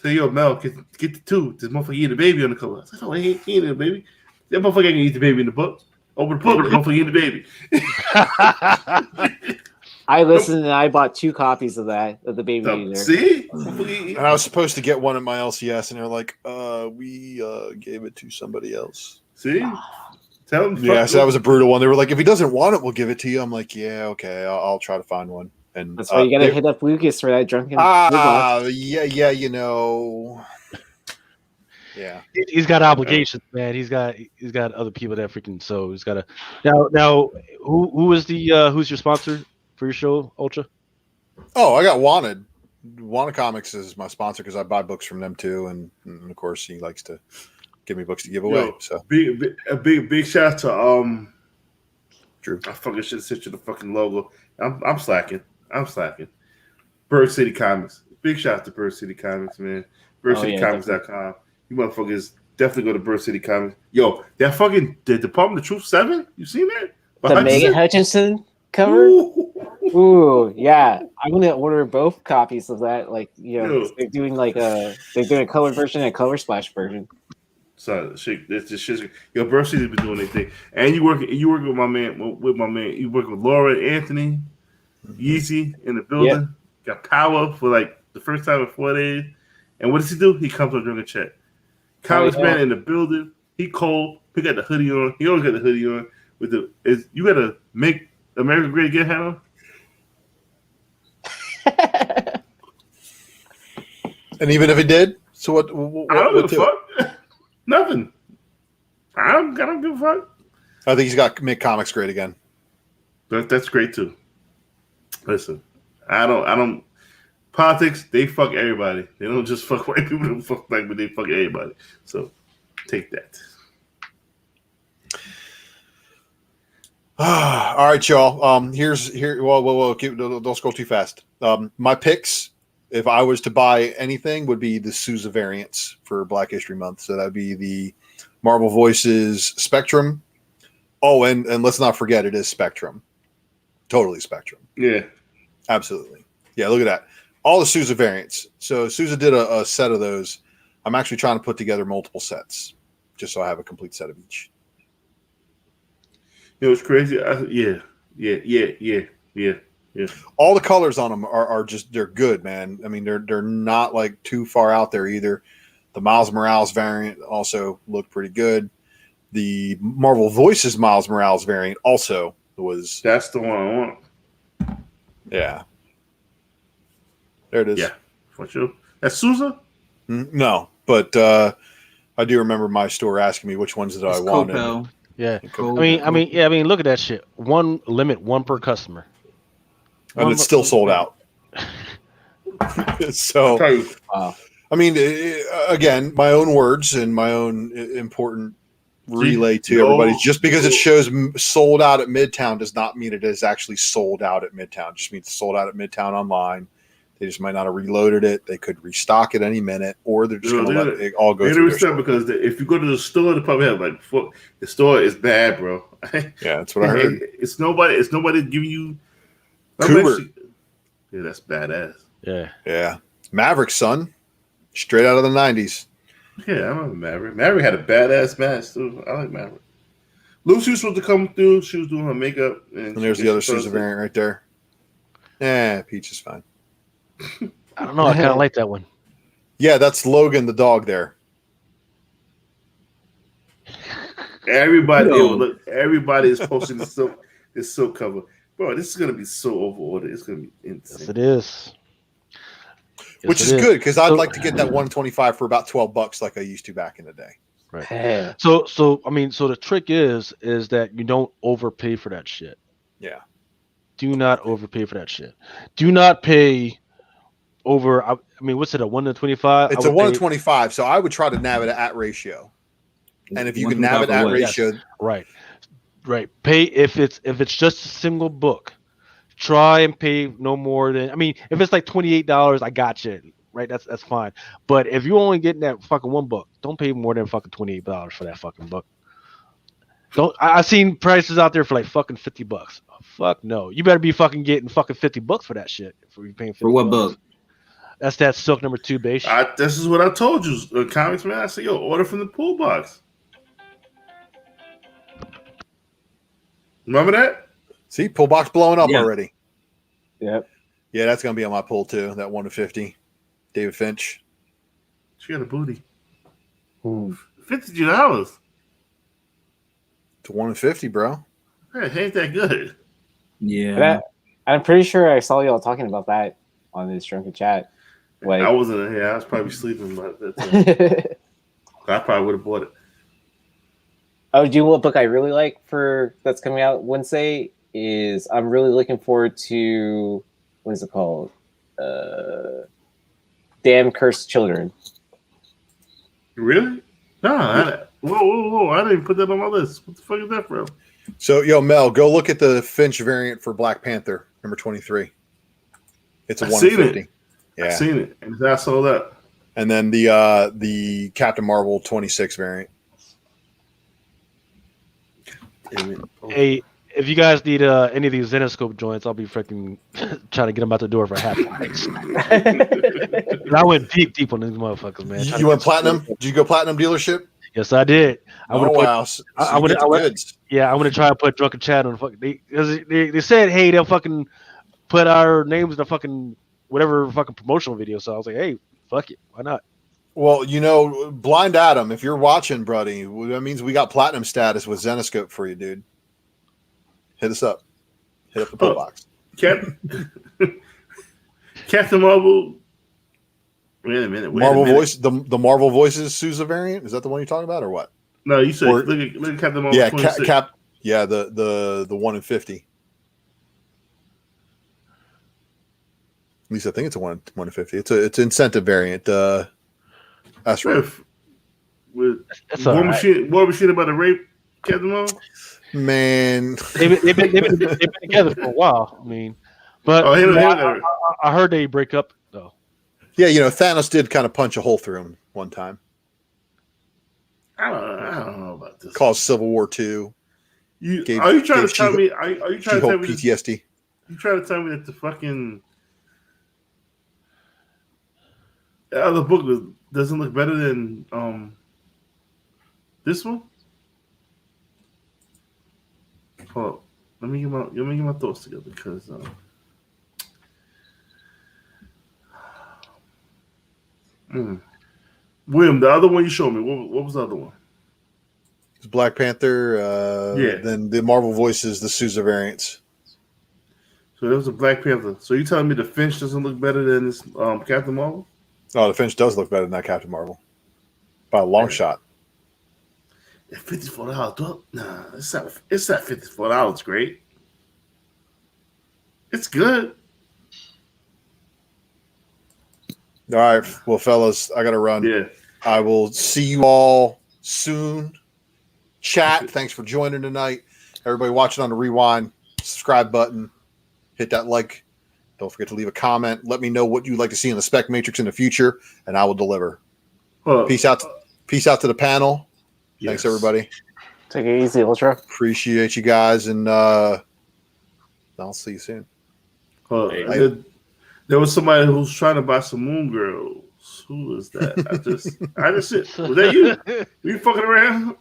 Say, yo, Mel, get the 2. This motherfucker eat the baby on the cover. I said, oh, he ain't eating the baby. That motherfucker ain't gonna eat the baby in the book. Open the book, the motherfucker eat the baby. I listened and I bought 2 copies of the baby eater. See? And I was supposed to get one at my LCS, and they're like, we gave it to somebody else. See? Tell them. Yeah, so that was a brutal one. They were like, if he doesn't want it, we'll give it to you. I'm like, yeah, okay, I'll try to find one. And that's why you gotta hit up Lucas for that Drunken. Yeah, you know. Yeah, he's got obligations, man. He's got other people that freaking. So he's got to. Now, who is the who's your sponsor for your show, Ultra? Oh, I got Wanted. Wanted Comics is my sponsor because I buy books from them too, and of course he likes to give me books to give away. So big shout out to Drew. I fucking should have sent you the fucking logo. I'm slacking. Bird City Comics. Big shout out to Bird City Comics, man. BirdCityComics.com. You motherfuckers definitely go to Bird City Comics. Yo, that fucking the Department of Truth 7. You seen that? The Megan Hutchinson cover. Ooh, yeah. I'm gonna order both copies of that. Like, they're doing a colored version and a color splash version. So this shit. Yo, Bird City's been doing their thing, and you work with my man. You work with Laura, Anthony, Yeezy in the building. Yep. Got power for like the first time in 4 days. And what does he do? He comes on Drunken Chat. Comics man in the building. He cold. He got the hoodie on. He always got the hoodie on. You gotta make America Great Again hat on. And even if he did, so what I don't give a fuck. Nothing. I don't give a fuck. I think he's got to make comics great again. That's great too. Listen, I don't. Politics, they fuck everybody. They don't just fuck white people. They don't fuck black, but they fuck everybody. So take that. All right, y'all. Whoa, don't scroll too fast. My picks, if I was to buy anything, would be the Sousa variants for Black History Month. So that'd be the Marvel Voices Spectrum. Oh, and let's not forget, it is Spectrum. Totally Spectrum. Yeah. Absolutely. Yeah, look at that. All the Sousa variants. So Sousa did a set of those. I'm actually trying to put together multiple sets just so I have a complete set of each. You know, it's crazy. Yeah. Yeah. All the colors on them are just they're good, man. I mean, they're not like too far out there either. The Miles Morales variant also looked pretty good. The Marvel Voices Miles Morales variant also was. That's the one I want. Yeah. There it is. Yeah, for sure. That's Sousa? No, but I do remember my store asking me which ones that I wanted. Coco. Yeah. Coco. I mean, look at that shit. One per customer. And it's still sold out. So, Wow. I mean, again, my own words and my own important relay to everybody. Just because it shows sold out at Midtown does not mean it is actually sold out at Midtown. It just means it's sold out at Midtown online. They just might not have reloaded it. They could restock it any minute, or they're just going to let it all go through their store. Because if you go to the store, they probably have like the store is bad, bro. Yeah, that's what I heard. It's nobody giving you. Cooper. Yeah, that's badass. Yeah. Maverick, son, straight out of the '90s. Yeah, I remember Maverick. Maverick had a badass mask too. I like Maverick. Lucy was supposed to come through. She was doing her makeup, and there's the other Sousa variant right there. Peach is fine. I don't know. I kind of like that one. Yeah, that's Logan the dog there. Everybody is posting this silk cover. Bro, this is gonna be so overordered. It's gonna be insane. Yes, it is. Which is good because I'd like to get that 125 for about $12 like I used to back in the day. Right. Yeah. So I mean, so the trick is that you don't overpay for that shit. Yeah. Do not overpay for that shit. Do not pay over. I mean, what's it? A 1 to 25? It's a 1 to 25. So I would try to nab it at ratio. And if you can nab it at ratio, right. Pay if it's just a single book. Try and pay no more than. I mean, if it's like $28, I got you. Right, that's fine. But if you're only getting that fucking one book, don't pay more than fucking $28 for that fucking book. I've seen prices out there for like fucking $50. Oh, fuck no. You better be fucking getting fucking $50 for that shit. If you're paying $50. For what book? That's that Silk #2 base. This is what I told you, comics man. I said, yo, order from the pool box. Remember that? See, pull box blowing up already. Yep. Yeah, that's gonna be on my pull too. That 1 to 50. David Finch. She got a booty. Ooh. $52. To 1 to 50, bro. Hey, ain't that good? Yeah. I'm pretty sure I saw y'all talking about that on this Drunken chat. Like I wasn't here. I was probably sleeping by that time. I probably would have bought it. Oh, do you know what book I really like that's coming out Wednesday? Is I'm really looking forward to what is it called? Damn Cursed Children. Really? No. Whoa! I didn't even put that on my list. What the fuck is that from? So, yo, Mel, go look at the Finch variant for Black Panther, number 23. It's a 1 to 50. Yeah, I've seen it, and I saw that. And then the Captain Marvel 26 variant. Hey, if you guys need any of these Zenoscope joints, I'll be freaking trying to get them out the door for half price. I went deep on these motherfuckers, man. You went platinum? Did you go platinum dealership? Yes, I did. I would Yeah, I'm gonna try to put Drunken Chat on fucking. They said, hey, they'll fucking put our names in the fucking whatever fucking promotional video. So I was like, hey, fuck it, why not? Well, you know, Blind Adam, if you're watching, buddy, that means we got platinum status with Zenoscope for you, dude. Hit us up. Hit up the pull box. Captain Marvel. Wait a minute. Voice, the Marvel Voices Sousa variant. Is that the one you're talking about, or what? No, you said look at Captain Marvel. Yeah, the 1 in 50. At least I think it's a 1 in 50. It's an incentive variant. That's right. With War Machine about to rape Captain Marvel. Man, they've been together for a while. I mean, but I heard they break up though. Yeah, you know, Thanos did kind of punch a hole through him one time. I don't know about this. Caused Civil War II. Are you trying to tell me? Are you trying to tell me PTSD? You trying to tell me that the fucking other book doesn't look better than this one? Hold up. Let me get my thoughts together because William, the other one you showed me. What was the other one? It's Black Panther. Yeah. Then the Marvel voices, the Sousa variants. So there was a Black Panther. So you telling me the Finch doesn't look better than this Captain Marvel? Oh, the Finch does look better than that Captain Marvel by a long shot. At $54, nah, it's not $54. Great. It's good. All right, well, fellas, I gotta run. Yeah. I will see you all soon. Chat, thanks for joining tonight. Everybody watching on the rewind, subscribe button, hit that like. Don't forget to leave a comment. Let me know what you'd like to see in the Spec Matrix in the future, and I will deliver. Peace out. Peace out to the panel. Yes. Thanks, everybody. Take it easy, Ultra. Appreciate you guys, and I'll see you soon. There was somebody who was trying to buy some Moon Girls. Who was that? I just was that you? Were you fucking around?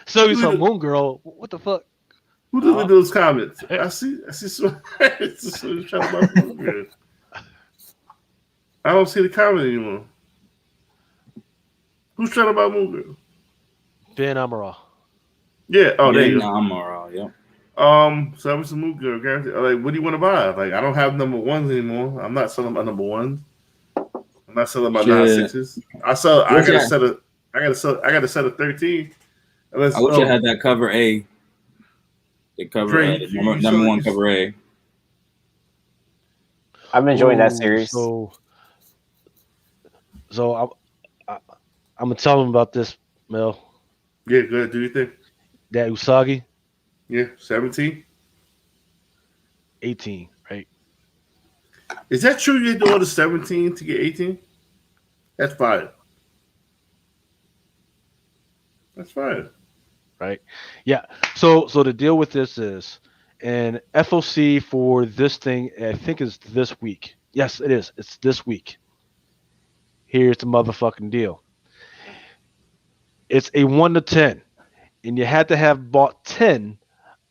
So you some Moon Girl. What the fuck? Who did those comments? I see someone trying to buy Moon Girl. I don't see the comment anymore. Who's trying to buy Moon Girl? Ben Amaral. Yeah. Oh, there you go. Amaral. Yeah. So that was some Moon Girl. Like, what do you want to buy? Like, I don't have number ones anymore. I'm not selling my number ones. I'm not selling my 9.6s. I got a set of 13. I wish I had that cover A. The cover A, number one cover A. I'm enjoying that series. So I'm gonna tell them about this, Mel. Yeah, go ahead. Do you think that Usagi? Yeah, 17, 18, right? Is that true? You had to order 17 to get 18? That's fire. That's fire. Right? Yeah. So the deal with this is, and FOC for this thing, I think is this week. Yes, it is. It's this week. Here's the motherfucking deal. It's a 1 to 10, and you had to have bought 10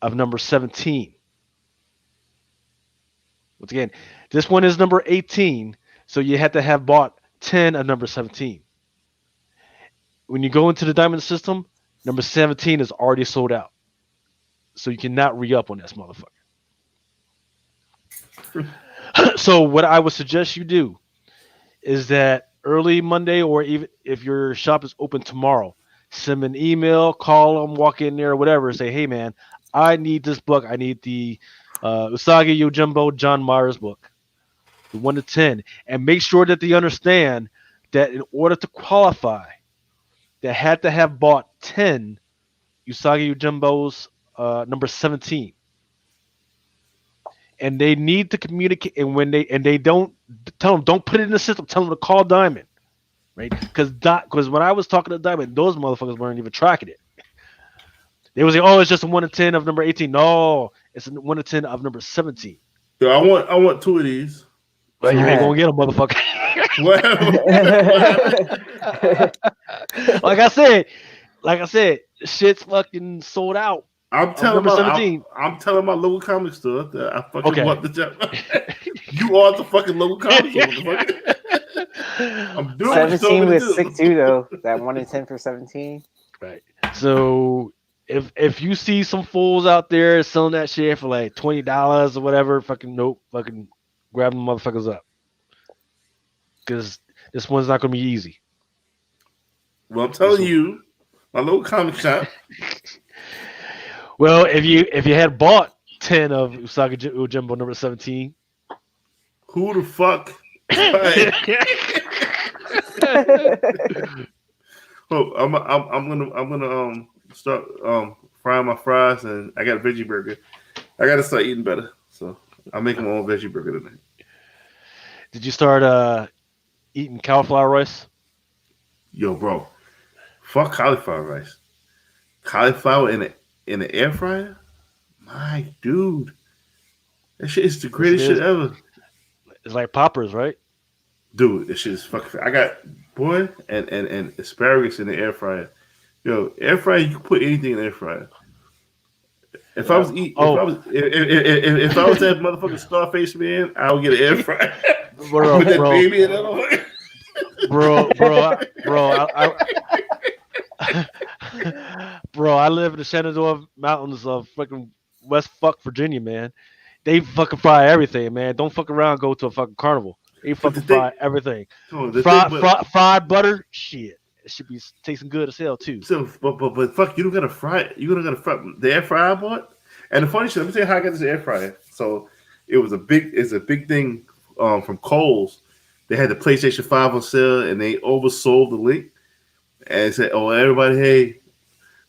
of number 17. Once again, this one is number 18, so you had to have bought 10 of number 17. When you go into the diamond system, number 17 is already sold out. So you cannot re-up on this motherfucker. So what I would suggest you do is that early Monday, or even if your shop is open tomorrow, send an email, call them, walk in there, whatever, and say, hey, man, I need this book. I need the Usagi Yojimbo John Myers book, the 1 to 10. And make sure that they understand that in order to qualify, they had to have bought 10 Usagi Yojimbo's number 17. And they need to communicate. And when they don't tell them, don't put it in the system, tell them to call Diamond. Right? Because when I was talking to Diamond, those motherfuckers weren't even tracking it. They was like, oh, it's just a 1 to 10 of number 18. No, it's a 1 to 10 of number 17. So I want 2 of these. But you ain't gonna get them, motherfucker. Like I said, shit's fucking sold out. I'm telling my local comic store that I fucking want the job. You are the fucking local comic store. I'm doing 17 was sick too, though. That 1 in 10 for 17. Right. So if you see some fools out there selling that shit for like $20 or whatever, fucking grab them motherfuckers up. Because this one's not gonna be easy. Well, I'm telling you, my local comic shop. Well, if you had bought 10 of Usagi Yojimbo number 17, who the fuck? Oh, I'm gonna start frying my fries, and I got a veggie burger. I gotta start eating better, so I'm making my own veggie burger tonight. Did you start eating cauliflower rice? Yo, bro, fuck cauliflower rice. Cauliflower in the air fryer, my dude, that shit is the greatest shit ever. It's like poppers, right? Dude, this shit is fucking. I got and asparagus in the air fryer. Yo, air fryer, you can put anything in the air fryer. If I was that motherfucking Starface man, I would get an air fryer. Bro, with that baby in it. bro. Bro, I live in the Shenandoah Mountains of fucking West Virginia, man. They fucking fry everything, man. Don't fuck around. Go to a fucking carnival. They fucking fry everything. Fried butter, shit. It should be tasting good as hell too. So, but fuck, you don't gotta fry it. You don't gotta fry the air fryer I bought. And the funny shit, let me tell you how I got this air fryer. So it's a big thing from Kohl's. They had the PlayStation 5 on sale, and they oversold the link and said, "Oh, everybody, hey,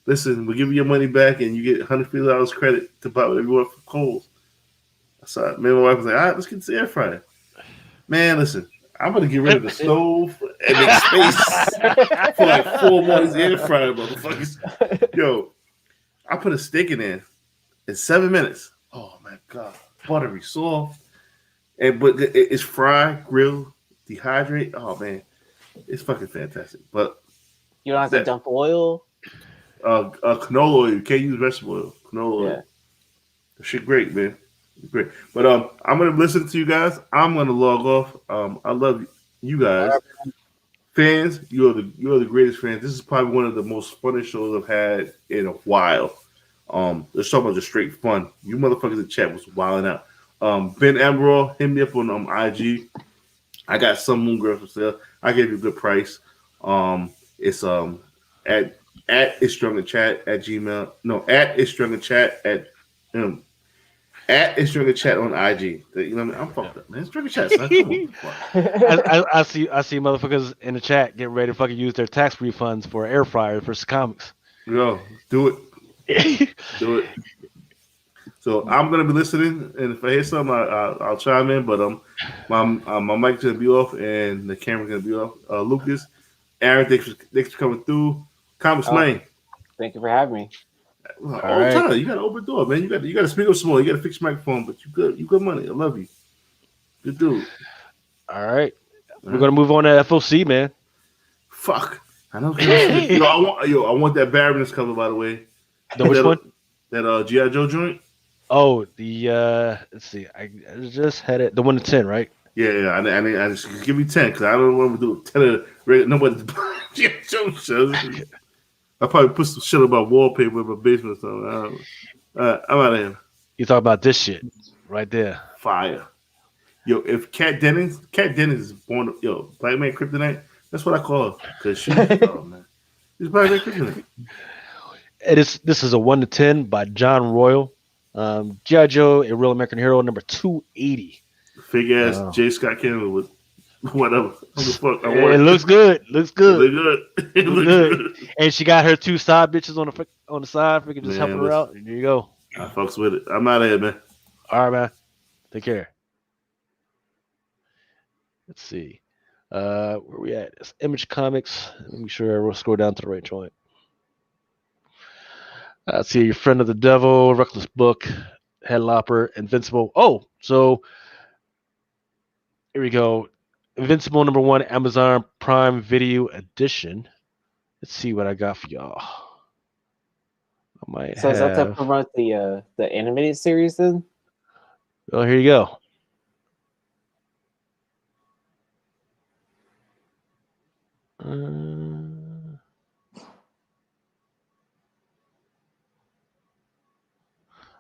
listen, we'll give you your money back, and you get $150 credit to buy whatever you want from Kohl's." So me and my wife was like, "All right, let's get this air fryer." Man, listen, I'm gonna get rid of the stove and make space for like 4 more of these air fryer motherfuckers. Yo, I put a steak in there in 7 minutes. Oh my god, buttery soft, but it's fried, grilled, dehydrate. Oh man, it's fucking fantastic. But you don't have to dump oil. Canola oil. You can't use vegetable oil. Canola oil. Yeah. That shit great, man. Great. But I'm gonna listen to you guys. I'm gonna log off. I love you guys. Fans, you're the greatest fans. This is probably one of the most funnest shows I've had in a while. Let's talk about just straight fun. You motherfuckers in the chat was wilding out. Ben Amaral, hit me up on IG. I got some Moon Girls for sale. I gave you a good price. It's at It's Drunken Chat at Gmail. No, at It's Drunken Chat at It's Drunken Chat on IG. You know what I mean? I'm fucked up, man. It's Drunken Chat, son. Come on. I see motherfuckers in the chat getting ready to fucking use their tax refunds for air fryer versus comics. Yo, do it. Do it. So I'm gonna be listening, and if I hear something, I'll chime in. But my mic's gonna be off, and the camera's gonna be off. Lucas, Aaron, thanks for coming through. Comics Lane. Thank you for having me. All the time. You got to open the door, man. You got to speak up small. You got to fix your microphone, but you good money. I love you. Good dude. All right. We're gonna move on to FOC, man. Fuck. I know. I want that Baroness cover, by the way. Which one? That G.I. Joe joint. Oh, the let's see. I just had it. The 1 to 10, right? Yeah. I just give me 10 because I don't want to do 10 of nobody. G.I. Joe shows. I probably put some shit about wallpaper in my basement or something. I'm out of here. You talk about this shit right there. Fire. Yo, if Kat Dennings is born, Black Man Kryptonite, that's what I call her. Because she's, oh man. She's Black Man Kryptonite. This is a 1 to 10 by John Royal. G.I. Joe, A Real American Hero, number 280. Fake ass J. Scott Campbell with whatever. It looks good. Looks good. It looks good. And she got her 2 side bitches on the side. Freaking just helping her out. And there you go. I fucks with it. I'm out of here, man. All right, man. Take care. Let's see. Where we at? It's Image Comics. Let me make sure we'll scroll down to the right joint. Let's see. Your Friend of the Devil, Reckless Book, Headlopper, Invincible. Oh, so here we go. Invincible number 1, Amazon Prime Video Edition. Let's see what I got for y'all. I might so have... is that to promote the animated series then? Well, here you go.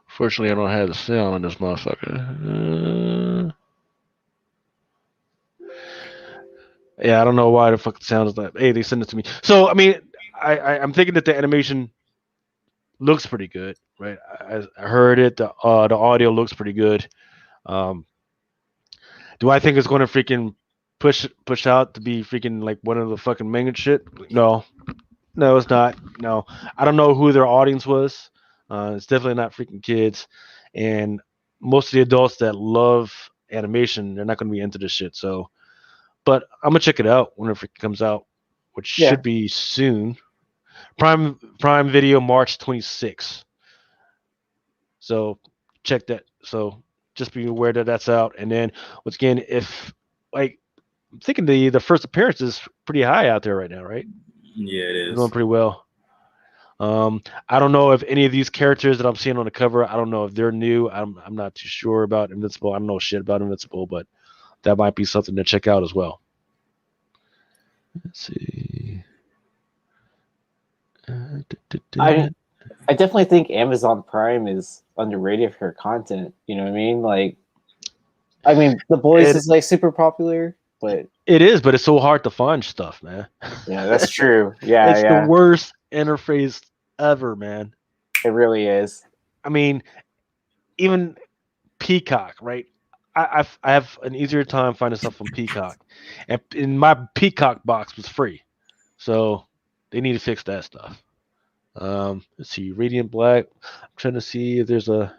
Fortunately, I don't have the sound on this motherfucker. Yeah, I don't know why the fuck the sound is like. Hey, they sent it to me. So, I mean, I'm thinking that the animation looks pretty good, right? I heard it. The audio looks pretty good. Do I think it's going to freaking push out to be freaking like one of the fucking manga shit? No, it's not. No, I don't know who their audience was. It's definitely not freaking kids, and most of the adults that love animation, they're not going to be into this shit. So, but I'm gonna check it out whenever it comes out, which should be soon. Prime Video March 26th. So check that. So just be aware that that's out. And then once again, if like I'm thinking the first appearance is pretty high out there right now, right? Yeah, it is. It's going pretty well. I don't know if any of these characters that I'm seeing on the cover, I don't know if they're new. I'm not too sure about Invincible. I don't know shit about Invincible, but that might be something to check out as well. Let's see. I definitely think Amazon Prime is underrated for content. You know what I mean? Like, I mean, The Boys is like super popular, but it is, but it's so hard to find stuff, man. yeah, that's true. Yeah, It's the worst interface ever, man. It really is. I mean, even Peacock, right? I have an easier time finding stuff on Peacock, and in my Peacock box was free, so they need to fix that stuff. Let's see, Radiant Black. I'm trying to see if there's a.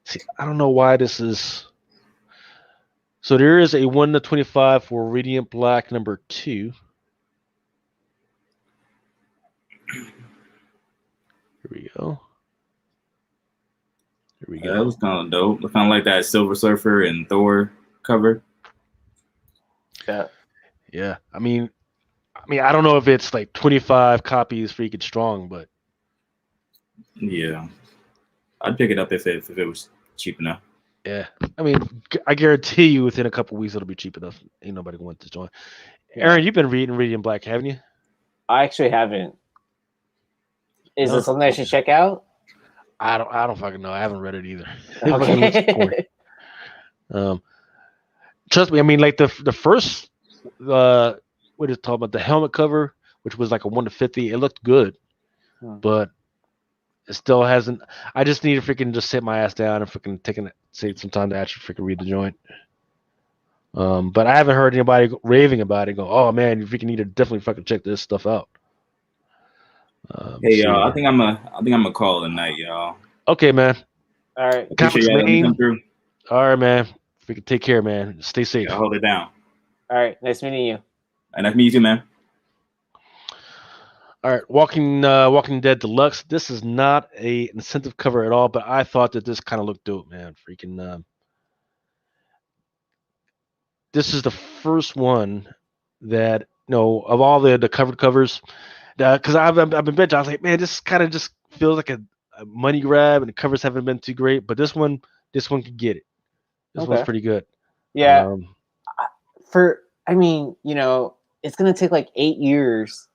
See, I don't know why this is. So there is a 1/25 for Radiant Black number 2. Here we go. Here we go. That was kind of dope. Kind of like that Silver Surfer and Thor cover. Yeah. Yeah. I mean, I don't know if it's like 25 copies freaking strong, but yeah, I'd pick it up if it was cheap enough. yeah. I mean, I guarantee you within a couple weeks it'll be cheap enough. Ain't nobody going to join. Yeah. Aaron, you've been reading Radiant Black, haven't you? I actually haven't. Is it something I should check out? I don't fucking know. I haven't read it either. Okay. Trust me. I mean, like the first, what is it talking about? The helmet cover, which was like a 1/50. It looked good, but it still hasn't. I just need to freaking just sit my ass down and freaking take some time to actually freaking read the joint. But I haven't heard anybody raving about it. Go, oh man, you freaking need to definitely fucking check this stuff out. Hey y'all, I think I'm gonna call it a night, y'all. Okay, man. All right. Appreciate y'all letting me come through. All right, man. Freaking take care, man. Stay safe. Yeah, hold it down. All right. Nice meeting you. And nice meeting you too, man. All right, Walking Dead Deluxe. This is not a incentive cover at all, but I thought that this kind of looked dope, man. Freaking. This is the first one that of all the covered covers, because I've been bitching. I was like, man, this kind of just feels like a money grab, and the covers haven't been too great. But this one can get it. This one's pretty good. Yeah. I mean, it's gonna take like 8 years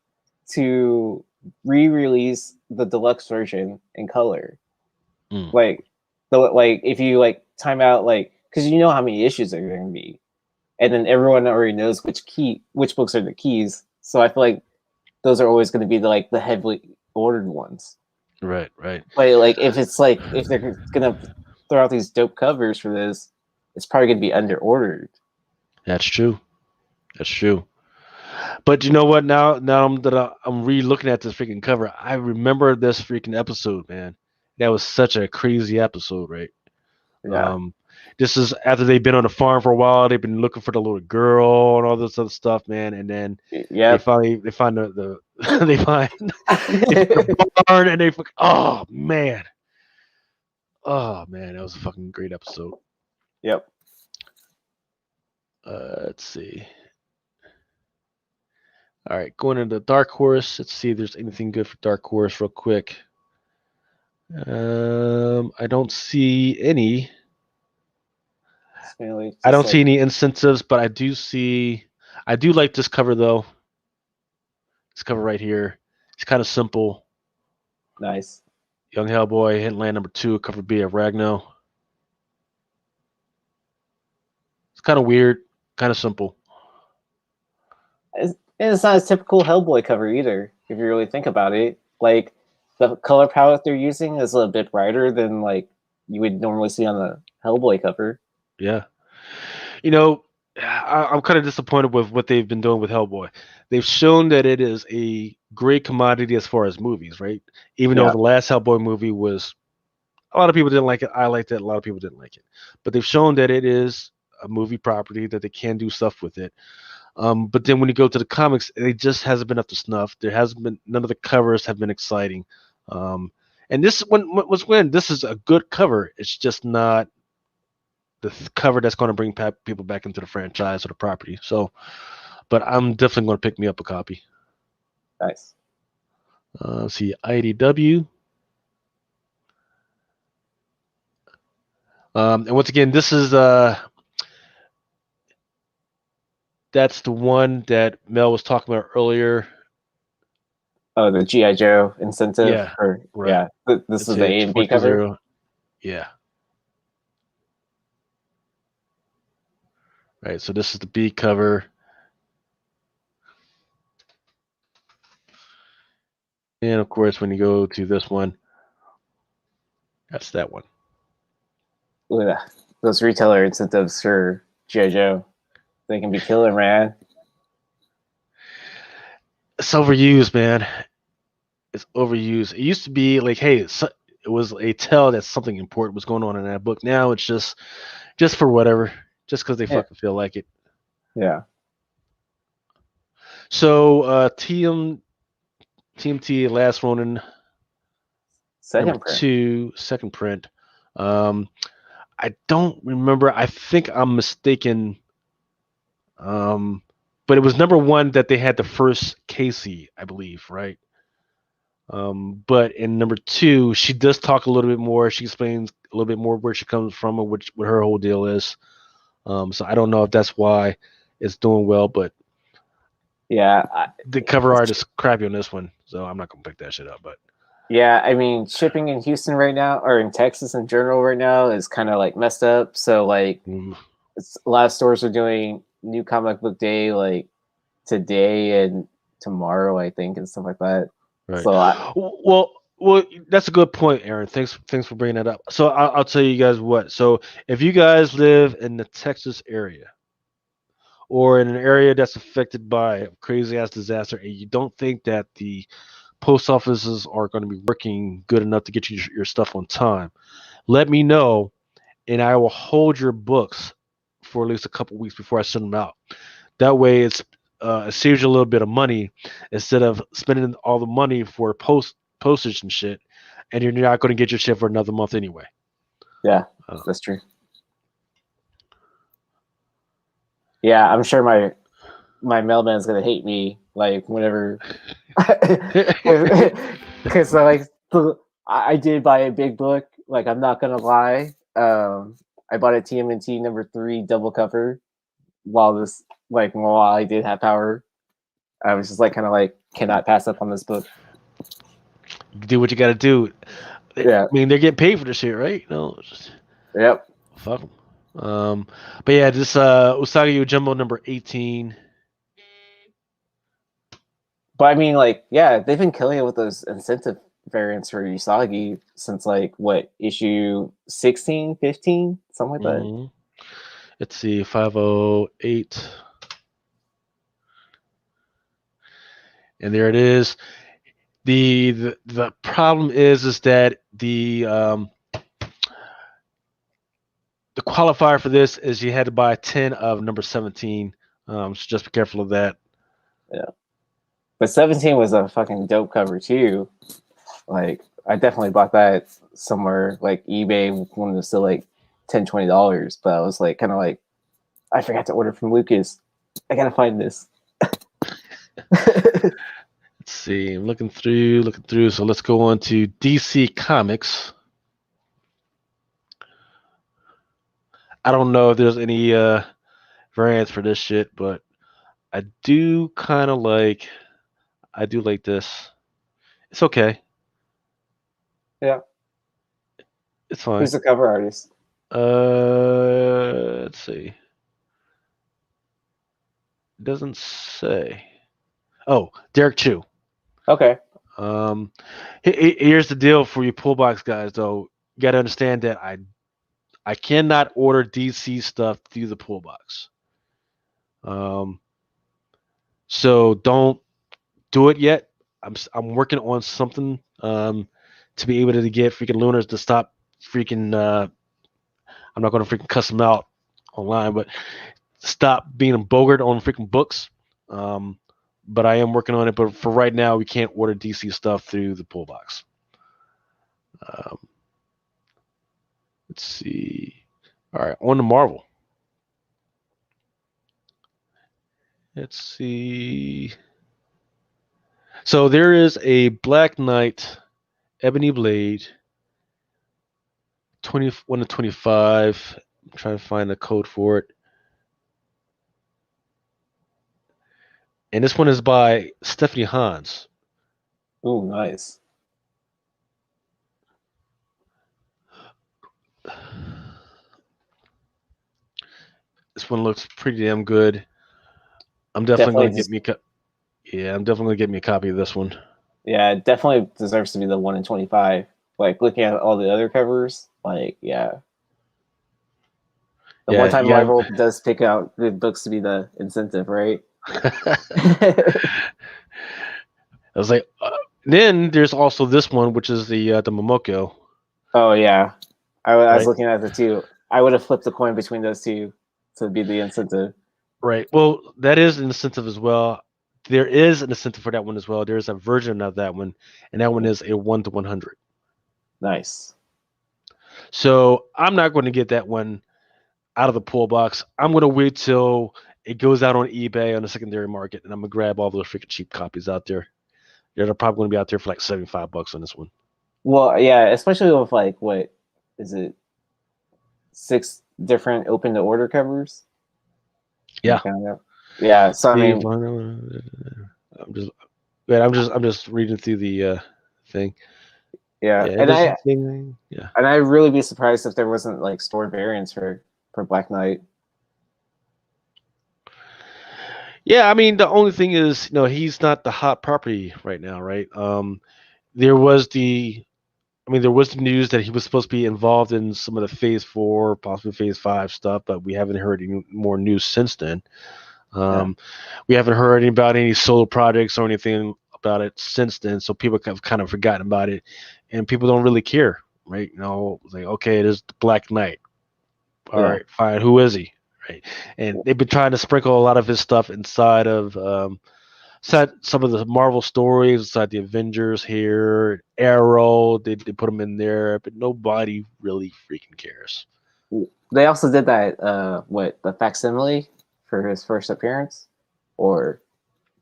to re-release the deluxe version in color. Like if you like time out, like, because you know how many issues there are going to be, and then everyone already knows which books are the keys. So I feel like those are always going to be the heavily ordered ones. Right. But like if they're going to throw out these dope covers for this, it's probably going to be under ordered. That's true. But you know what? Now I'm re-looking at this freaking cover, I remember this freaking episode, man. That was such a crazy episode, right? Yeah. This is after they've been on the farm for a while. They've been looking for the little girl and all this other stuff, man. And then they find the they find the barn, and oh man, that was a fucking great episode. Yep. Let's see. All right, going into Dark Horse. Let's see if there's anything good for Dark Horse real quick. I don't see any. I don't see any incentives, but I do like this cover though. This cover right here. It's kind of simple. Nice. Young Hellboy, Hitland number 2, cover B of Ragno. It's kind of weird, kind of simple. And it's not a typical Hellboy cover either, if you really think about it. Like, the color palette they're using is a bit brighter than like you would normally see on the Hellboy cover. Yeah. I'm kind of disappointed with what they've been doing with Hellboy. They've shown that it is a great commodity as far as movies, right? Even though the last Hellboy movie was, a lot of people didn't like it. I liked it. A lot of people didn't like it. But they've shown that it is a movie property, that they can do stuff with it. But then when you go to the comics, it just hasn't been up to snuff. There hasn't been, none of the covers have been exciting. And this one, this is a good cover. It's just not the cover that's going to bring people back into the franchise or the property. So, but I'm definitely going to pick me up a copy. Nice. Let's see, IDW. And once again, this is that that's the one that Mel was talking about earlier. Oh, the GI Joe incentive. Yeah, right. This is the A and B 420. cover. Yeah. Right. So this is the B cover. And of course, when you go to this one, that's that one. Look at that. Those retailer incentives for GI Joe, they can be killer, man. It's overused, man. It's overused. It used to be like, hey, it was a tell that something important was going on in that book. Now it's just for whatever, just because they fucking feel like it. Yeah. So TMT Last Ronin Second print. 2, second print. I don't remember. I think I'm mistaken. But it was number 1 that they had the first Casey, I believe, right? But in number 2, she does talk a little bit more. She explains a little bit more where she comes from or what her whole deal is. So I don't know if that's why it's doing well, but yeah, the cover art is crappy on this one, so I'm not gonna pick that shit up. But yeah, I mean, shipping in Houston right now, or in Texas in general right now, is kind of like messed up. So like, a lot of stores are doing new comic book day like today and tomorrow, I think, and stuff like that. right. So well, that's a good point, Aaron. Thanks for bringing that up. So I'll tell you guys what. So if you guys live in the Texas area, or in an area that's affected by a crazy ass disaster, and you don't think that the post offices are going to be working good enough to get you your stuff on time, let me know, and I will hold your books for at least a couple weeks before I send them out. That way, it saves you a little bit of money instead of spending all the money for postage and shit, and you're not going to get your shit for another month anyway. yeah, that's true. Yeah, I'm sure my mailman's gonna hate me like whenever, because like I did buy a big book. Like I'm not gonna lie, I bought a TMNT number 3 double cover while I did have power. I was just like kind of like cannot pass up on this book. Do what you got to do. Yeah, I mean they're getting paid for this shit, right? No, yep. fuck them. But yeah, this Usagi Jumbo number 18. But I mean, like, yeah, they've been killing it with those incentive variants for Usagi since like what, issue 16, 15, something like that. Mm-hmm. Let's see, 508. And there it is. The problem is that the qualifier for this is you had to buy 10 of number 17. So just be careful of that. Yeah. But 17 was a fucking dope cover too. Like I definitely bought that somewhere like eBay when it was still like $10, $20. But I was like kind of like, I forgot to order from Lucas. I gotta find this. Let's see. I'm looking through. So let's go on to DC Comics. I don't know if there's any variants for this shit, but I do like this. It's okay. Yeah. It's fine. Who's the cover artist? Let's see. It doesn't say. Oh, Derek Chu. Okay. Here's the deal for you pullbox guys, though. You got to understand that I cannot order DC stuff through the pullbox. So don't do it yet. I'm working on something to be able to get freaking Lunars to stop freaking. I'm not going to freaking cuss them out online, but stop being a bogart on freaking books. But I am working on it. But for right now, we can't order DC stuff through the pull box. Let's see. All right, on to Marvel. Let's see. So there is a Black Knight Ebony Blade 21 to 25. I'm trying to find the code for it. And this one is by Stephanie Hans. Ooh, nice. This one looks pretty damn good. I'm definitely going to Definitely get me. I'm definitely going to get me a copy of this one. Yeah, it definitely deserves to be the 1 in 25. Like looking at all the other covers, like yeah. The one time Marvel does pick out good books to be the incentive, right? I was like, then there's also this one, which is the Momoko. Oh yeah, I was looking at the two. I would have flipped the coin between those two to be the incentive. Right. Well, that is an incentive as well. There is an incentive for that one as well. There's a version of that one, and that one is a 1 to 100. Nice. So I'm not going to get that one out of the pull box. I'm going to wait till it goes out on eBay on the secondary market, and I'm going to grab all those freaking cheap copies out there. They're probably going to be out there for like $75 on this one. Well, yeah, especially with like what is it, 6 different open to order covers? Yeah. Yeah. So I mean, I'm just reading through the thing. Yeah, and I'd really be surprised if there wasn't like store variants for Black Knight. Yeah, I mean the only thing is, he's not the hot property right now, right? There was the news that he was supposed to be involved in some of the Phase 4, possibly Phase 5 stuff, but we haven't heard any more news since then. We haven't heard about any solo projects or anything about it since then, so people have kind of forgotten about it, and people don't really care, right? Like, okay, it is the Black Knight. All right, fine. Who is he? Right, and they've been trying to sprinkle a lot of his stuff inside of some of the Marvel stories, inside the Avengers here, Arrow. They put them in there, but nobody really freaking cares. They also did that the facsimile for his first appearance, or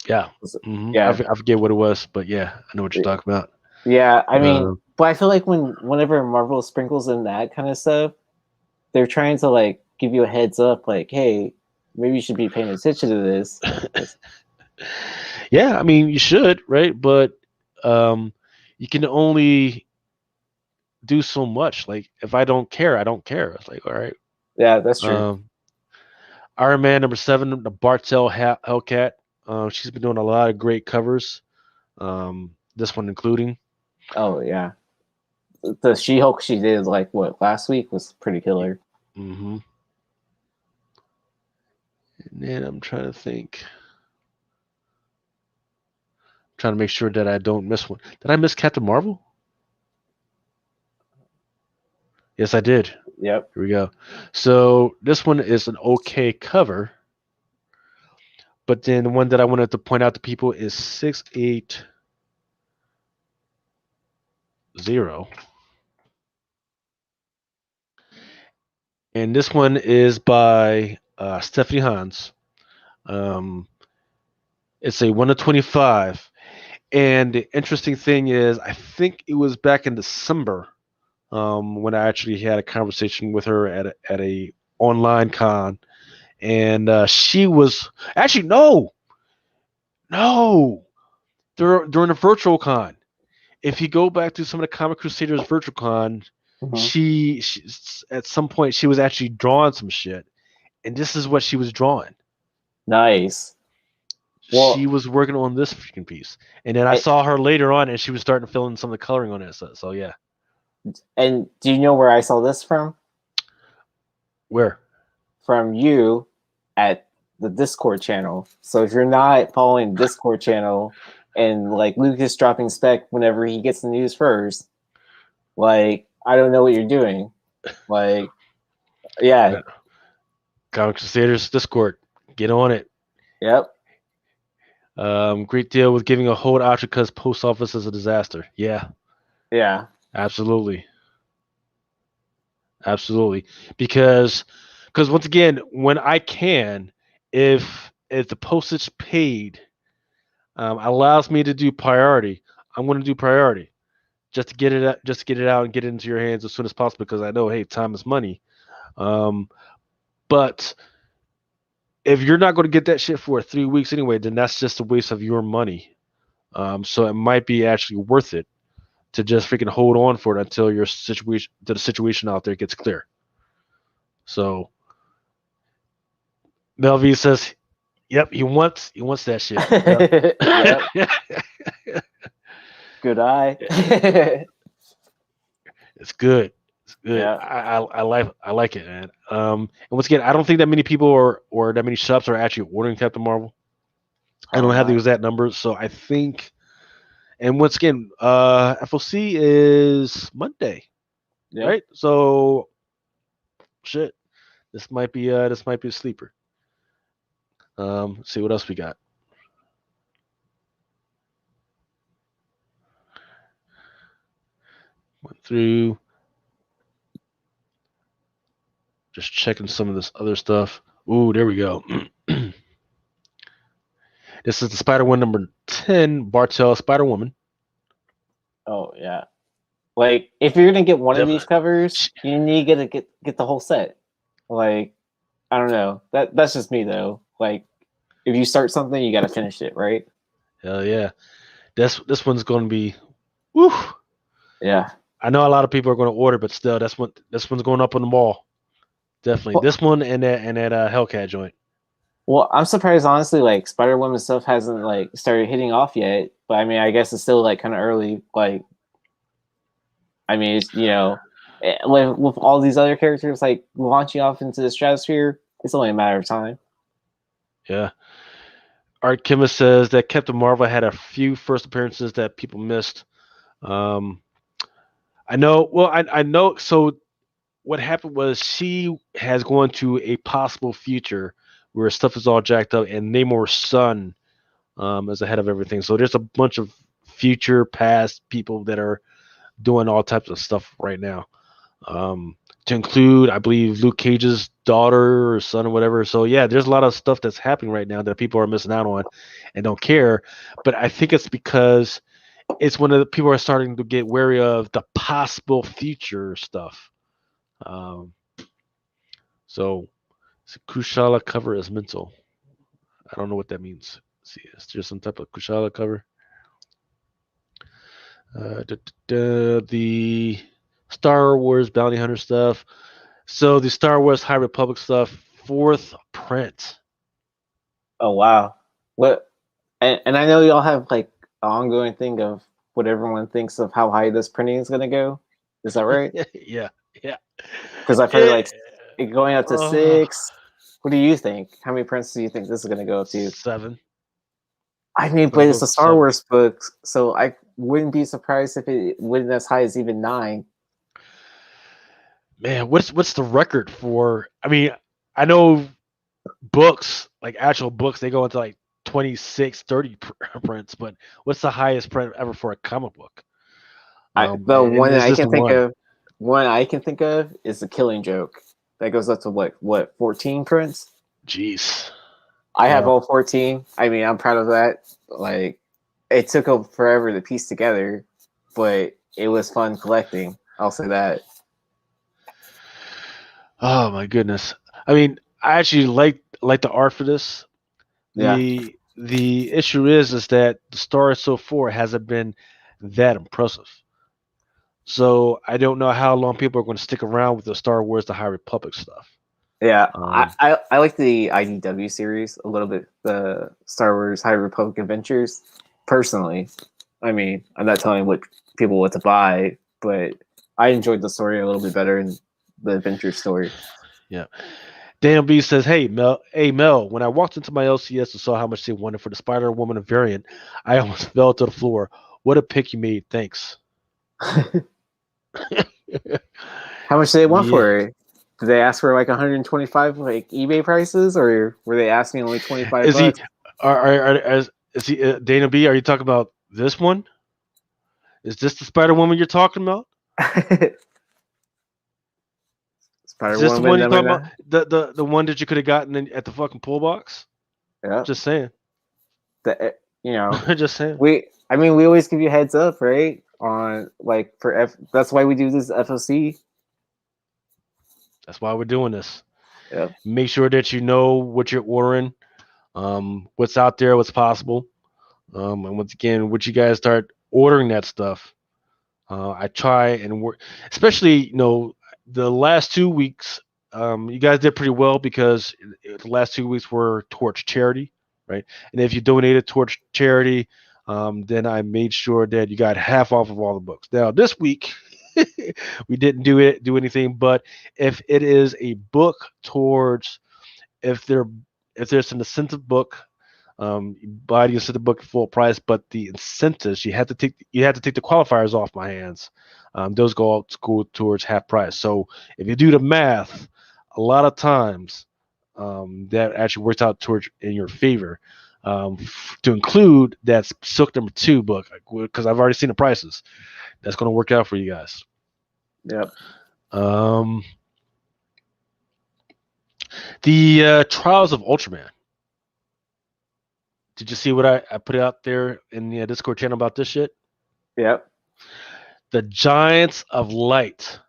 yeah, I forget what it was, but yeah, I know what you're talking about. Yeah, I mean, but I feel like whenever Marvel sprinkles in that kind of stuff, they're trying to like give you a heads up, like, hey, maybe you should be paying attention to this. Yeah, I mean, you should, right? But you can only do so much. Like, if I don't care, I don't care. It's like, all right. Yeah, that's true. Iron Man #7, the Bartel Hellcat. She's been doing a lot of great covers. This one including. Oh yeah, the She-Hulk she did like last week was pretty killer. Mm-hmm. And then I'm trying to think. I'm trying to make sure that I don't miss one. Did I miss Captain Marvel? Yes, I did. Yep. Here we go. So this one is an okay cover. But then the one that I wanted to point out to people is 680. And this one is by Stephanie Hans. It's a 1 to 25. And the interesting thing is, I think it was back in December when I actually had a conversation with her at a online con. And she was actually no, during a virtual con. If you go back to some of the Comic Crusaders virtual con, she at some point she was actually drawing some shit, and this is what she was drawing. Nice. Well, she was working on this freaking piece, and then I saw her later on, and she was starting to fill in some of the coloring on it. So yeah. And do you know where I saw this from? Where? From you at the Discord channel. So if you're not following Discord channel and like Lucas dropping spec whenever he gets the news first, like I don't know what you're doing. Like, yeah. Comic Crusaders Discord, get on it. Yep. Great deal with giving a hold option because post office is a disaster. Yeah. Yeah. Absolutely. Because once again, when I can, if the postage paid allows me to do priority, I'm going to do priority just to get it out, and get it into your hands as soon as possible because I know, hey, time is money. But if you're not going to get that shit for 3 weeks anyway, then that's just a waste of your money. So it might be actually worth it to just freaking hold on for it until the situation out there gets clear. So Melvie says, "Yep, he wants that shit." Yep. Yep. Good eye. It's good. It's good. Yeah. I like it, man. And once again, I don't think that many people or that many shops are actually ordering Captain Marvel. I don't have the exact numbers, so I think. And once again, FOC is Monday, right? So, shit, this might be a sleeper. See what else we got. Went through, just checking some of this other stuff. Ooh, there we go. This is the Spider-Woman number 10, Bartel Spider-Woman. Oh yeah. Like if you're gonna get one of these covers, you need to get the whole set. Like, I don't know. That's just me though. Like, if you start something, you gotta finish it, right? Hell yeah. This one's gonna be woo. Yeah. I know a lot of people are gonna order, but still this one's going up on the wall. Definitely. Well, this one and that Hellcat joint. Well, I'm surprised honestly, like Spider-Woman stuff hasn't like started hitting off yet. But I mean, I guess it's still like kind of early. Like, I mean, it's, you know, with all these other characters like launching off into the stratosphere, it's only a matter of time. Yeah. Art Chemist says that Captain Marvel had a few first appearances that people missed. I know. Well, I know. So what happened was she has gone to a possible future where stuff is all jacked up, and Namor's son is ahead of everything. So there's a bunch of future, past people that are doing all types of stuff right now. To include, I believe, Luke Cage's daughter or son or whatever. So yeah, there's a lot of stuff that's happening right now that people are missing out on and don't care. But I think it's because it's when the people are starting to get wary of the possible future stuff. So Kushala cover is mental. I don't know what that means. Let's see, is there some type of Kushala cover? The Star Wars Bounty Hunter stuff. So the Star Wars High Republic stuff, 4th print. Oh wow! What? And I know y'all have like an ongoing thing of what everyone thinks of how high this printing is gonna go. Is that right? Yeah. Because I've heard like it going up to 6. What do you think? How many prints do you think this is gonna go up to? 7. I mean, but it's a Star Wars book, so I wouldn't be surprised if it went as high as even 9. Man, what's the record for? I mean, I know books, like actual books, they go into like 26, 30 prints, but what's the highest print ever for a comic book? The one I can think of is The Killing Joke. That goes up to what 14 prints? Jeez. I have all 14. I mean, I'm proud of that. Like, it took them forever to piece together, but it was fun collecting. I'll say that. Oh my goodness! I mean, I actually like the art for this. Yeah. The issue is that the story so far hasn't been that impressive. So I don't know how long people are going to stick around with the Star Wars: The High Republic stuff. Yeah, I like the IDW series a little bit, the Star Wars High Republic Adventures. Personally, I mean, I'm not telling what people what to buy, but I enjoyed the story a little bit better in the adventure story. Yeah. Daniel B says, "Hey Mel, when I walked into my LCS and saw how much they wanted for the Spider-Woman variant, I almost fell to the floor. What a pick you made. Thanks." How much do they want for it? Did they ask for like 125 like eBay prices, or were they asking only 25 bucks? Is he Dana B? Are you talking about this one? Is this the Spider-Woman you're talking about? Is this the one you're talking about? The one that you could have gotten at the fucking pull box? Yeah. Just saying. Just saying. We always give you a heads up, right? On like that's why we do this FOC. That's why we're doing this. Yep. Make sure that you know what you're ordering, what's out there, what's possible. And once again, once you guys start ordering that stuff, I try and work, especially, the last 2 weeks, you guys did pretty well because the last 2 weeks were towards charity, right? And if you donated towards charity, then I made sure that you got half off of all the books. Now this week, we didn't do anything, but if it is a book towards, if there's an incentive book, you buy the incentive book at full price, but the incentives you have to take the qualifiers off my hands. Those go towards half price. So if you do the math, a lot of times that actually works out towards in your favor. To include that Silk #2 book, because I've already seen the prices. That's going to work out for you guys. Yep. The Trials of Ultraman. Did you see what I put out there in the Discord channel about this shit? Yep. The Giants of Light.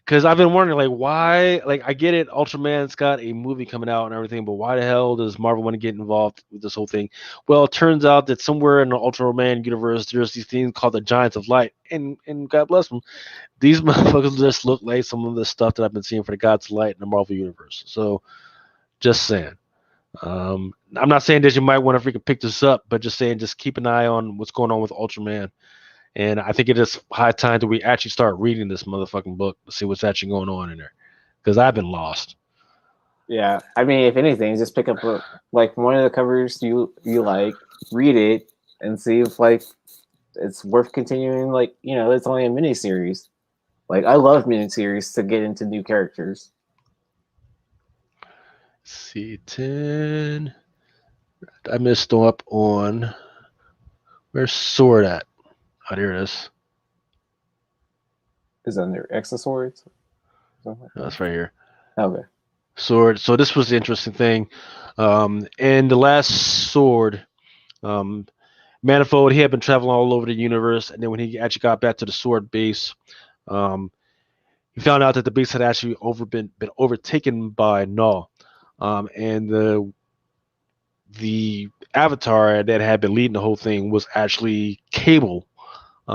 Because I've been wondering, like, why? Like, I get it, Ultraman's got a movie coming out and everything, but why the hell does Marvel want to get involved with this whole thing? Well, it turns out that somewhere in the Ultraman universe, there's these things called the Giants of Light, and God bless them, these motherfuckers just look like some of the stuff that I've been seeing for the Gods of Light in the Marvel universe. So, just saying. I'm not saying that you might want to freaking pick this up, but just saying, just keep an eye on what's going on with Ultraman. And I think it is high time that we actually start reading this motherfucking book to see what's actually going on in there, because I've been lost. Yeah, I mean, if anything, just pick up like one of the covers you like, read it, and see if like it's worth continuing. Like, it's only a mini series. Like, I love mini series to get into new characters. C10. I missed up on where's Sword at? Oh, there it is. Is it under Exoswords? That's right here. Okay. Sword. So this was the interesting thing. In the last Sword, Manifold, he had been traveling all over the universe, and then when he actually got back to the Sword base, he found out that the base had actually been overtaken by Null. And the avatar that had been leading the whole thing was actually Cable.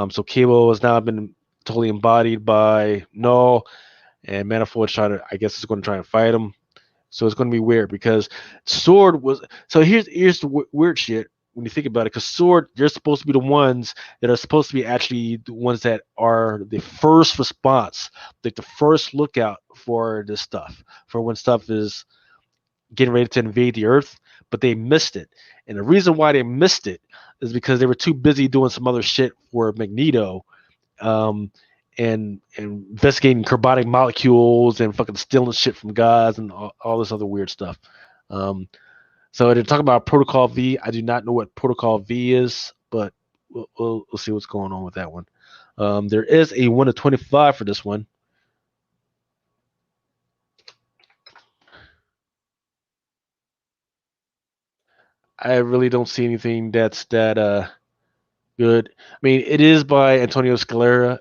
So Cable has now been totally embodied by Null, and Manifold's going to try and fight him. So it's going to be weird because Sword was. So here's the weird shit when you think about it, because Sword, they're supposed to be the ones that are supposed to be actually the ones that are the first response, like the first lookout for this stuff, for when stuff is getting ready to invade the Earth, but they missed it. And the reason why they missed it is because they were too busy doing some other shit for Magneto, and investigating carbonic molecules and fucking stealing shit from gods and all this other weird stuff. So they're talking about Protocol V. I do not know what Protocol V is, but we'll see what's going on with that one. There is a 1-25 for this one. I really don't see anything that's that good. I mean, it is by Antonio Scalera.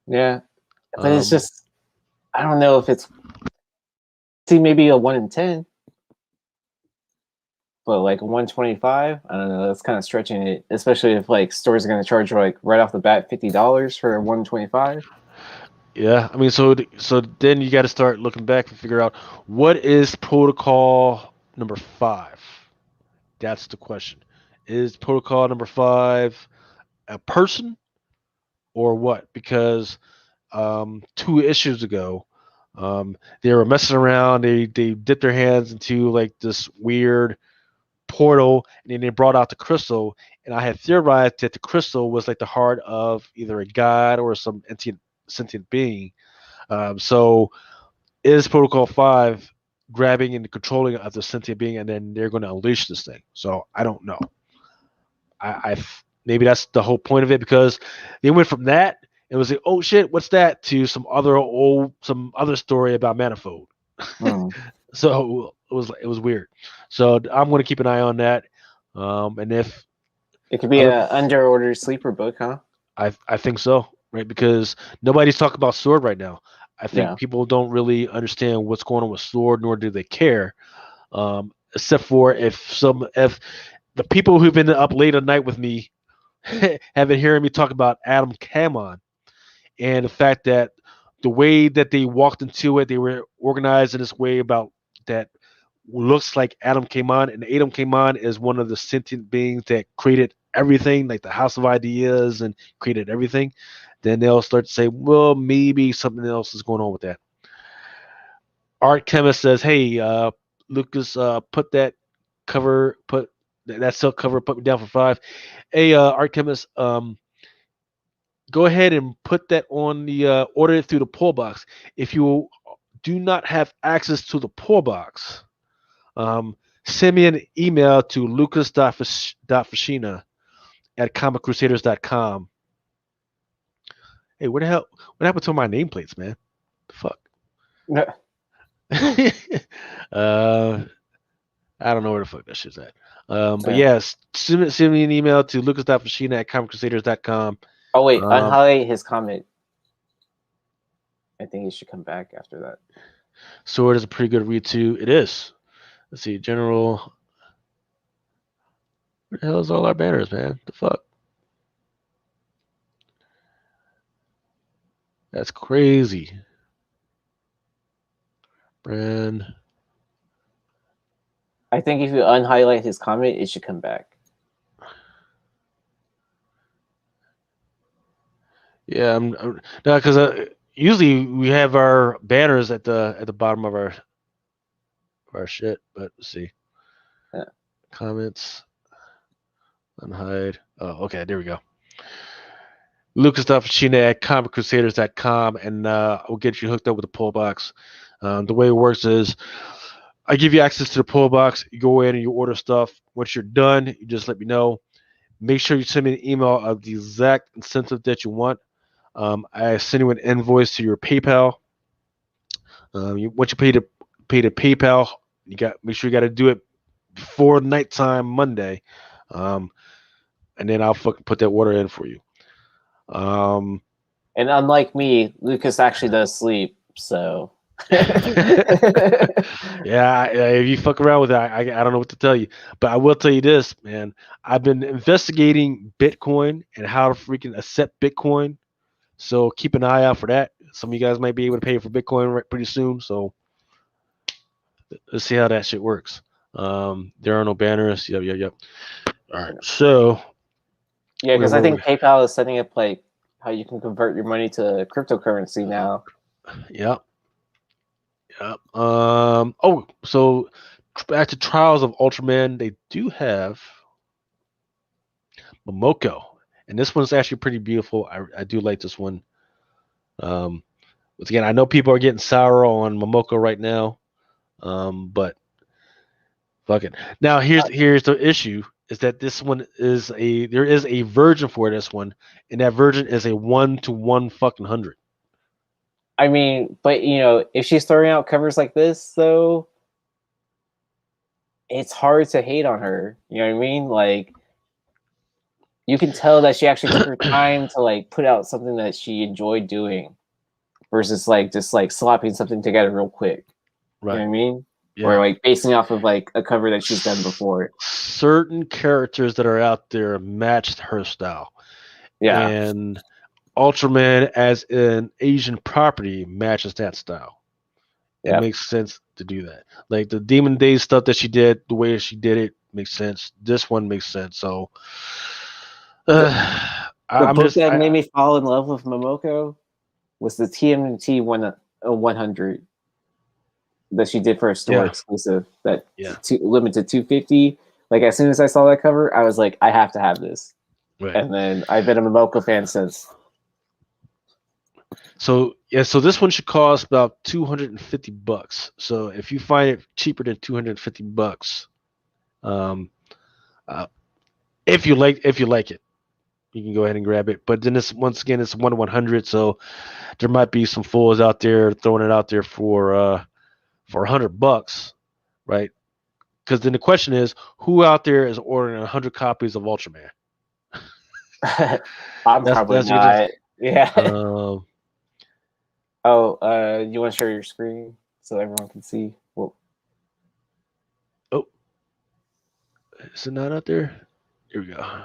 Yeah, but it's just, I don't know if it's, see, maybe a 1 in 10, but like a 125, I don't know. That's kind of stretching it, especially if like stores are going to charge like right off the bat $50 for a 125. Yeah, I mean, so then you got to start looking back and figure out what is Protocol number 5. That's the question. Is Protocol number 5 a person or what? Because 2 issues ago, they were messing around. They dipped their hands into like this weird portal, and then they brought out the crystal. And I had theorized that the crystal was like the heart of either a god or some sentient being. So is Protocol 5 grabbing and controlling of the sentient being, and then they're going to unleash this thing? So I don't know. I maybe that's the whole point of it, because they went from that, it was like, oh shit, what's that, to some other story about Manifold. So it was weird. So I'm going to keep an eye on that. And if it could be an underordered sleeper book, huh? I think so, right? Because nobody's talking about Sword right now. I think people don't really understand what's going on with Sword, nor do they care. Except for if the people who've been up late at night with me have been hearing me talk about Adam Camon and the fact that the way that they walked into it, they were organized in this way about that looks like Adam came on, and Adam came on is one of the sentient beings that created everything, like the House of Ideas and created everything. Then they'll start to say, well, maybe something else is going on with that. Art Chemist says, hey, Lucas, put that silk cover, put me down for 5. Hey, Art Chemist, go ahead and put that on the order it through the pull box. If you do not have access to the pull box, send me an email to lucas.fashina@comiccrusaders.com. Hey, what happened to my nameplates, man? The fuck? I don't know where the fuck that shit's at. But yes, send me an email to lucas.fashina@comiccrusaders.com. Oh wait, unhighlight his comment. I think he should come back after that. Sword is a pretty good read too. It is. Let's see, General. Where the hell is all our banners, man? The fuck? That's crazy. Brand. I think if you unhighlight his comment, it should come back. Yeah, no, because usually we have our banners at the bottom of our shit. But let's see. Yeah. Comments. Unhide. Oh, okay. There we go. Lucas.fashina@comiccrusaders.com, and we'll get you hooked up with the pull box. The way it works is I give you access to the pull box. You go in and you order stuff. Once you're done, you just let me know. Make sure you send me an email of the exact incentive that you want. I send you an invoice to your PayPal. Once you pay the PayPal, make sure you got to do it before nighttime Monday, and then I'll fucking put that order in for you. And unlike me, Lucas actually does sleep, so. Yeah, if you fuck around with that, I don't know what to tell you. But I will tell you this, man. I've been investigating Bitcoin and how to freaking accept Bitcoin. So keep an eye out for that. Some of you guys might be able to pay for Bitcoin pretty soon. So let's see how that shit works. There are no banners. Yep. All right. So yeah, because I think PayPal is setting up like how you can convert your money to cryptocurrency now. Yep. Oh, so back to Trials of Ultraman, they do have Momoko, and this one's actually pretty beautiful. I do like this one. Once again, I know people are getting sour on Momoko right now, but fuck it. Now here's the issue: is that this one there is a version for this one, and that version is a 1-to-1 fucking 100. I mean, but if she's throwing out covers like this, though, it's hard to hate on her. You know what I mean? Like, you can tell that she actually took her time to like put out something that she enjoyed doing, versus like just like slapping something together real quick. Right. You know what I mean? Yeah. Or like basing off of like a cover that she's done before. Certain characters that are out there matched her style. Yeah. And Ultraman as an Asian property matches that style. It makes sense to do that. Like the Demon Days stuff that she did, the way she did it makes sense. This one makes sense. So the book that made me fall in love with Momoko was the TMNT 100 that she did for a store exclusive that limited 250. Like as soon as I saw that cover, I was like, I have to have this. Right. And then I've been a Momoko fan since. So this one should cost about $250. So if you find it cheaper than $250, if you like it, you can go ahead and grab it. But then once again it's 1-to-100, so there might be some fools out there throwing it out there for $100, right? Because then the question is, who out there is ordering 100 copies of Ultraman? I'm probably not. Yeah. you want to share your screen so everyone can see? Well, Oh, is it not out there? Here we go.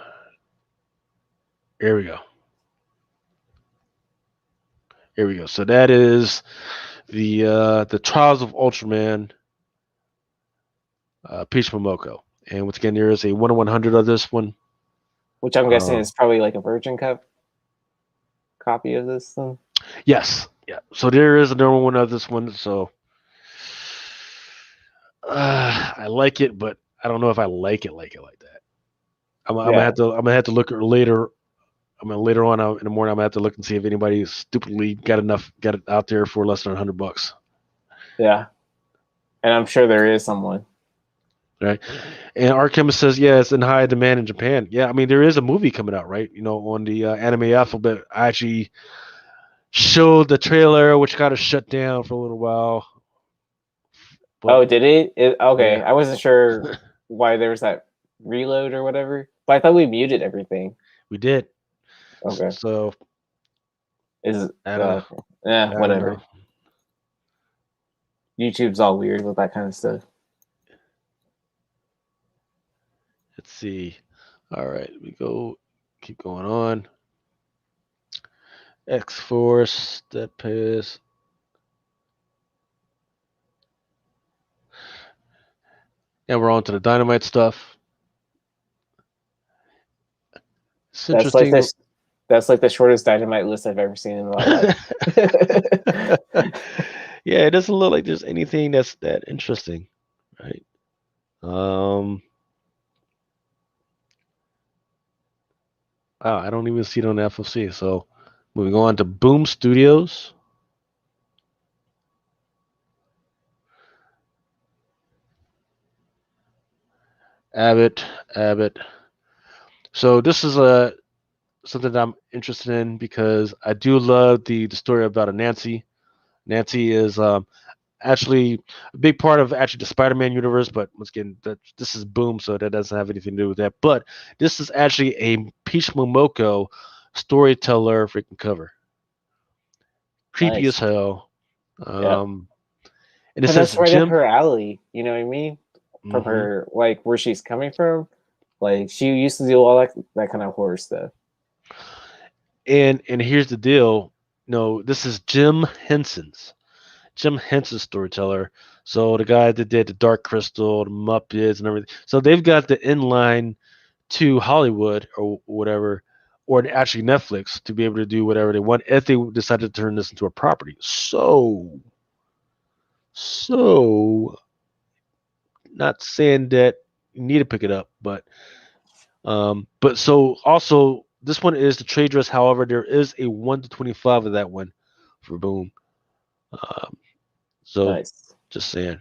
Here we go. Here we go. So that is the Trials of Ultraman, Peach Momoko. And once again, there is a 1/100 of this one. which I'm guessing is probably like a Virgin Cup copy of this thing. Yes. Yeah. So there is another one of this one. So I like it, but I don't know if I like it like that. I'm gonna have to look at later. Later on in the morning, I'm gonna have to look and see if anybody stupidly got it out there for less than $100. Yeah, and I'm sure there is someone. Right. And Art Chemist says, yeah, it's in high demand in Japan. Yeah, I mean, there is a movie coming out, right? On the Anime Alphabet. I actually showed the trailer, which got us shut down for a little while. But, did it? Okay, yeah. I wasn't sure why there was that reload or whatever, but I thought we muted everything. We did. Okay. So Is I don't know. whatever. Don't know. YouTube's all weird with that kind of stuff. Let's see. All right, keep going on. X-Force, that pass. And we're on to the Dynamite stuff. It's interesting. That's like the shortest Dynamite list I've ever seen in my life. Yeah, it doesn't look like there's anything that's that interesting, right? I don't even see it on the FOC. So moving on to Boom Studios. Abbott. So this is something that I'm interested in because I do love the story about a Nancy. Nancy is actually a big part of the Spider-Man universe, but once again, this is Boom, so that doesn't have anything to do with that. But this is actually a Peach Momoko storyteller freaking cover. Creepy as hell. And it says that's right Jim, up her alley. You know what I mean? From her, like where she's coming from. Like she used to do all that kind of horror stuff. And here's the deal. No, this is Jim Henson's storyteller. So the guy that did the Dark Crystal, the Muppets, and everything. So they've got the inline to Hollywood or whatever, or actually Netflix to be able to do whatever they want if they decide to turn this into a property. So not saying that you need to pick it up, but so also this one is the trade dress. However, there is a 1/25 of that one for Boom. So nice. Just saying.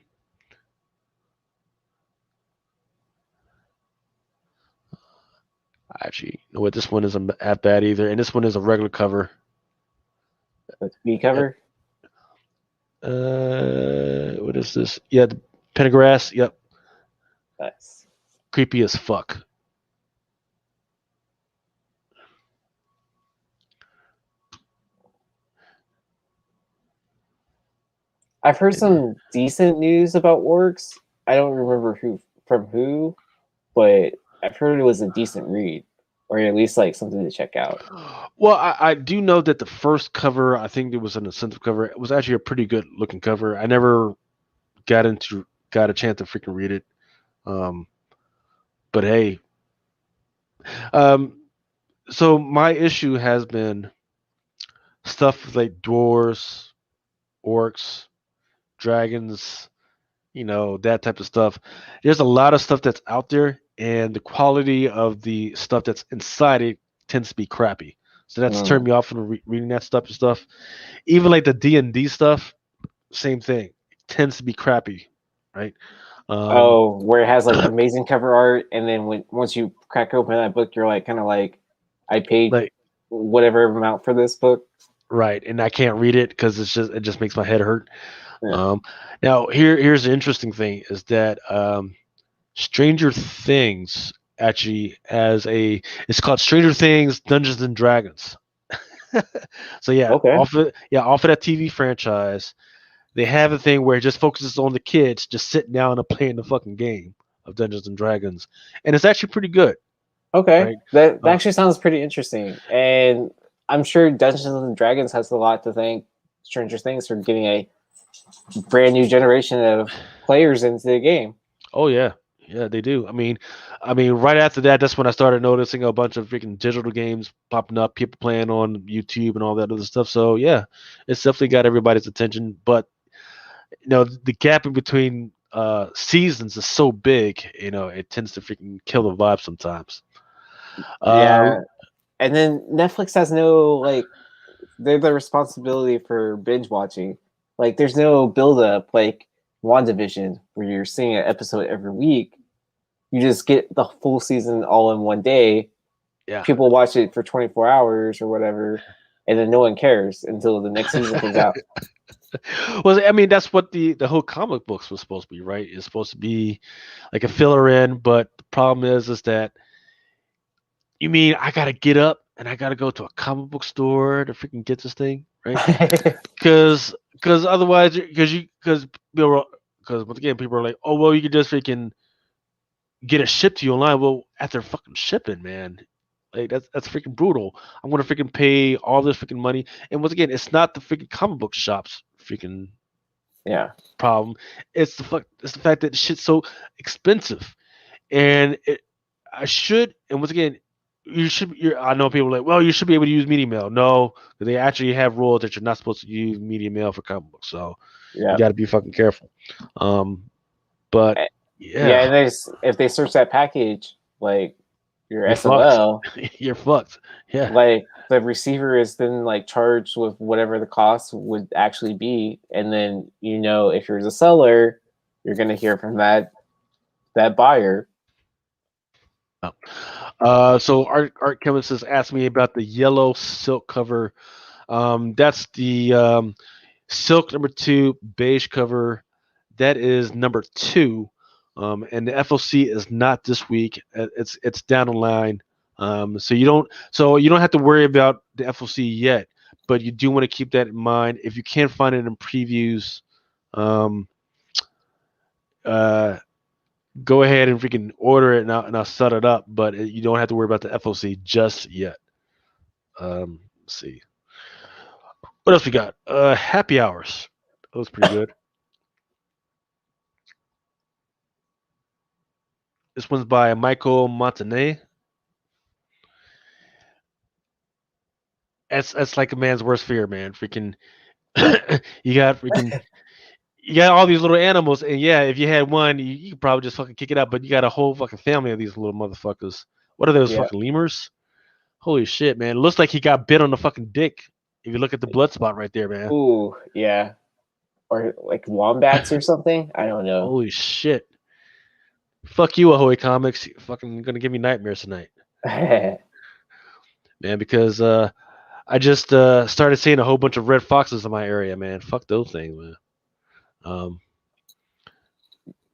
Actually, you know what? This one isn't that bad either, and this one is a regular cover. B cover. Yep. What is this? Yeah, the Pentagrass. Yep. Nice. Creepy as fuck. I've heard some decent news about Orcs. I don't remember who, but I've heard it was a decent read, or at least like something to check out. Well, I do know that the first cover, I think it was an incentive cover, it was actually a pretty good looking cover. I never got a chance to freaking read it. But hey. So my issue has been stuff like dwarves, orcs, dragons, that type of stuff. There's a lot of stuff that's out there, and the quality of the stuff that's inside it tends to be crappy. So that's turned me off from reading that stuff. Even like the D&D stuff, same thing. It tends to be crappy, right? Where it has like amazing cover art, and then once you crack open that book, you're like kind of like, I paid like whatever amount for this book, right? And I can't read it because it just makes my head hurt. Yeah. Now here's the interesting thing is that Stranger Things actually it's called Stranger Things Dungeons and Dragons. So yeah, off of that TV franchise, they have a thing where it just focuses on the kids just sitting down and playing the fucking game of Dungeons and Dragons, and it's actually pretty good. Okay, right? that actually sounds pretty interesting, and I'm sure Dungeons and Dragons has a lot to thank Stranger Things for getting a brand new generation of players into the game. Oh yeah, yeah, they do. I mean, right after that, that's when I started noticing a bunch of freaking digital games popping up, people playing on YouTube and all that other stuff. So yeah, it's definitely got everybody's attention. But the gap in between seasons is so big. It tends to freaking kill the vibe sometimes. Yeah, and then Netflix has no they're the responsibility for binge watching. Like, there's no build up like WandaVision where you're seeing an episode every week. You just get the full season all in one day. Yeah. People watch it for 24 hours or whatever, and then no one cares until the next season comes out. Well, I mean, that's what the whole comic books was supposed to be, right? It's supposed to be like a filler in, but the problem is that you mean I gotta get up and I gotta go to a comic book store to freaking get this thing, right? Because otherwise, because once again, people are like, oh well, you can just freaking get it shipped to you online. Well, after fucking shipping, man, like that's freaking brutal. I'm gonna freaking pay all this freaking money, and once again, it's not the freaking comic book shops freaking problem. It's the fact that the shit's so expensive, and and once again, I know people are like, well, you should be able to use media mail. No, they actually have rules that you're not supposed to use media mail for comic books. So you got to be fucking careful. But yeah, and if they search that package, like your you're SOL, fucked. You're fucked. Yeah, like the receiver is then like charged with whatever the cost would actually be, and then if you're the seller, you're gonna hear from that buyer. So Art Kevin says, ask me about the yellow silk cover. That's the silk number 2 beige cover. That is number 2. And the FOC is not this week. It's down the line. So you don't have to worry about the FOC yet, but you do want to keep that in mind. If you can't find it in previews, go ahead and freaking order it and I'll set it up, but you don't have to worry about the FOC just yet. Let's see. What else we got? Happy Hours. That was pretty good. This one's by Michael Montané. That's like a man's worst fear, man. Freaking you got all these little animals, and yeah, if you had one, you could probably just fucking kick it out, but you got a whole fucking family of these little motherfuckers. What are those fucking lemurs? Holy shit, man. It looks like he got bit on the fucking dick. If you look at the blood spot right there, man. Ooh, yeah. Or like wombats or something. I don't know. Holy shit. Fuck you, Ahoy Comics. You're fucking gonna give me nightmares tonight. Man, because I just started seeing a whole bunch of red foxes in my area, man. Fuck those things, man.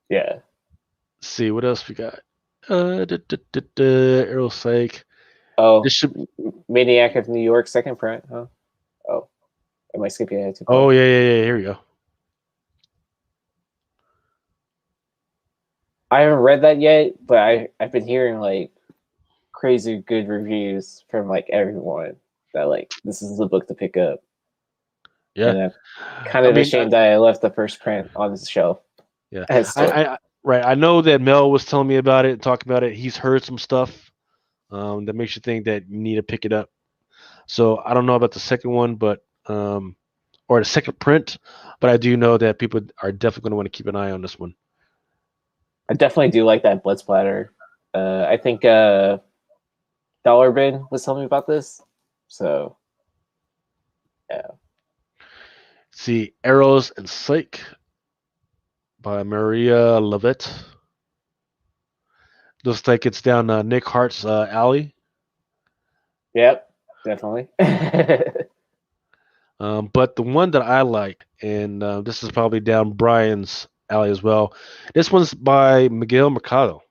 Yeah. Let's see what else we got. Arrow Psych. Oh, Maniac of New York second print, huh? Oh, am I skipping ahead too far? Oh yeah. Here we go. I haven't read that yet, but I've been hearing like crazy good reviews from like everyone that like this is the book to pick up. Yeah, and I'm kind of ashamed that I left the first print on the shelf. Yeah, I know that Mel was telling me about it, talking about it. He's heard some stuff that makes you think that you need to pick it up. So I don't know about the second one, but or the second print, but I do know that people are definitely going to want to keep an eye on this one. I definitely do like that blood splatter. I think Dollar Bin was telling me about this. So yeah. See, Arrows and Psych by Maria Levitt. Looks like it's down Nick Hart's alley. Yep, definitely. But the one that I like, and this is probably down Brian's alley as well. This one's by Miguel Mercado.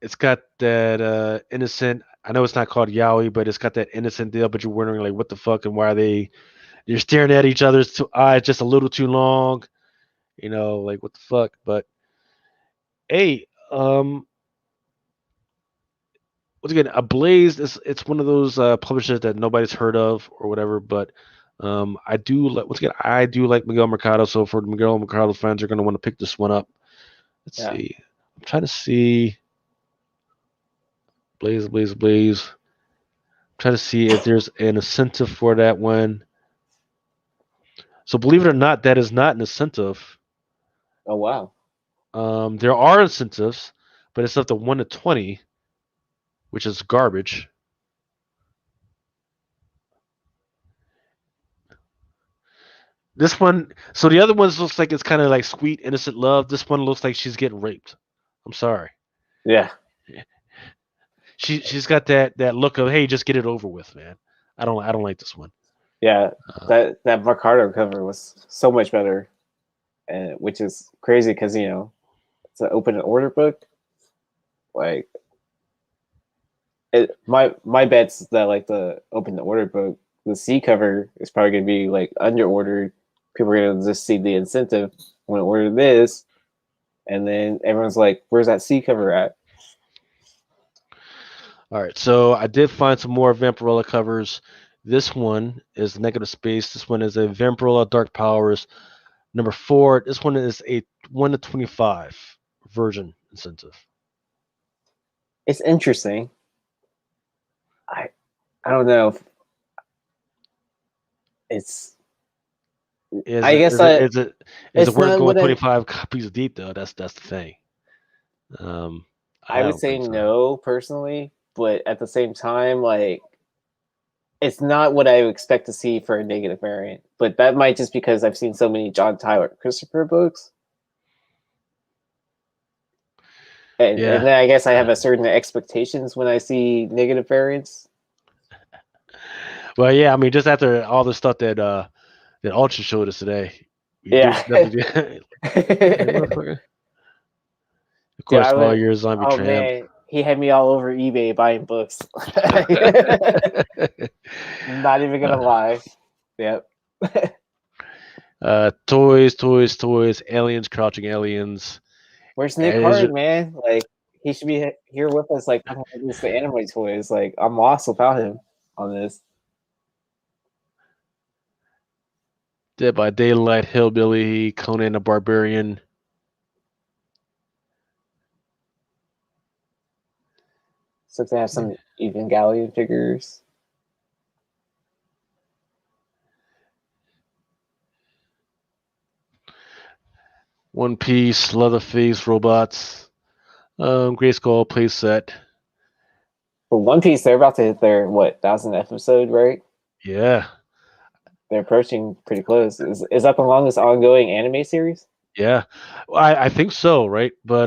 It's got that innocent. I know it's not called yaoi, but it's got that innocent deal. But you're wondering like, what the fuck, and why are they You're staring at each other's eyes just a little too long. Like what the fuck? But hey, once again, Ablaze it's one of those publishers that nobody's heard of or whatever. But I do like Miguel Mercado. So for the Miguel Mercado fans, are going to want to pick this one up. Let's see. I'm trying to see. Blaze. I'm trying to see if there's an incentive for that one. So believe it or not, that is not an incentive. Oh wow. There are incentives, but it's up to 1 to 20, which is garbage. This one, so the other ones looks like it's kind of like sweet, innocent love. This one looks like she's getting raped. I'm sorry. Yeah. She's got that look of, hey, just get it over with, man. I don't like this one. Yeah, that Mercado cover was so much better, and which is crazy because it's an open order book. Like, my bet's that like the open order book, the C cover is probably gonna be like under ordered. People are gonna just see the incentive when I order this, and then everyone's like, "Where's that C cover at?" All right, so I did find some more Vampirella covers. This one is Negative Space. This one is a Vampirella Dark Powers number 4. This one is a 1 to 25 version incentive. It's interesting. I don't know. Is it worth not going what 25 copies deep though? That's the thing. I would say no personally, but at the same time, like, it's not what I would expect to see for a negative variant. But that might just because I've seen so many John Tyler Christopher books. And then I guess I have a certain expectations when I see negative variants. Well, yeah, I mean, just after all the stuff that Ultra showed us today. Yeah. Of course, all your zombie tramp. Man, he had me all over eBay buying books. Not even gonna lie. Yep. Toys, aliens, crouching aliens. Where's Nick Hard, man? Like, he should be here with us, like, this the anime toys. Like, I'm lost without him on this. Dead by Daylight, Hillbilly, Conan the Barbarian. So they have some Evangelion figures. One Piece, Leatherface, robots, Grayskull playset. For One Piece, they're about to hit their 1,000th episode, right? Yeah, they're approaching pretty close. Is that the longest ongoing anime series? Yeah, I think so, right? But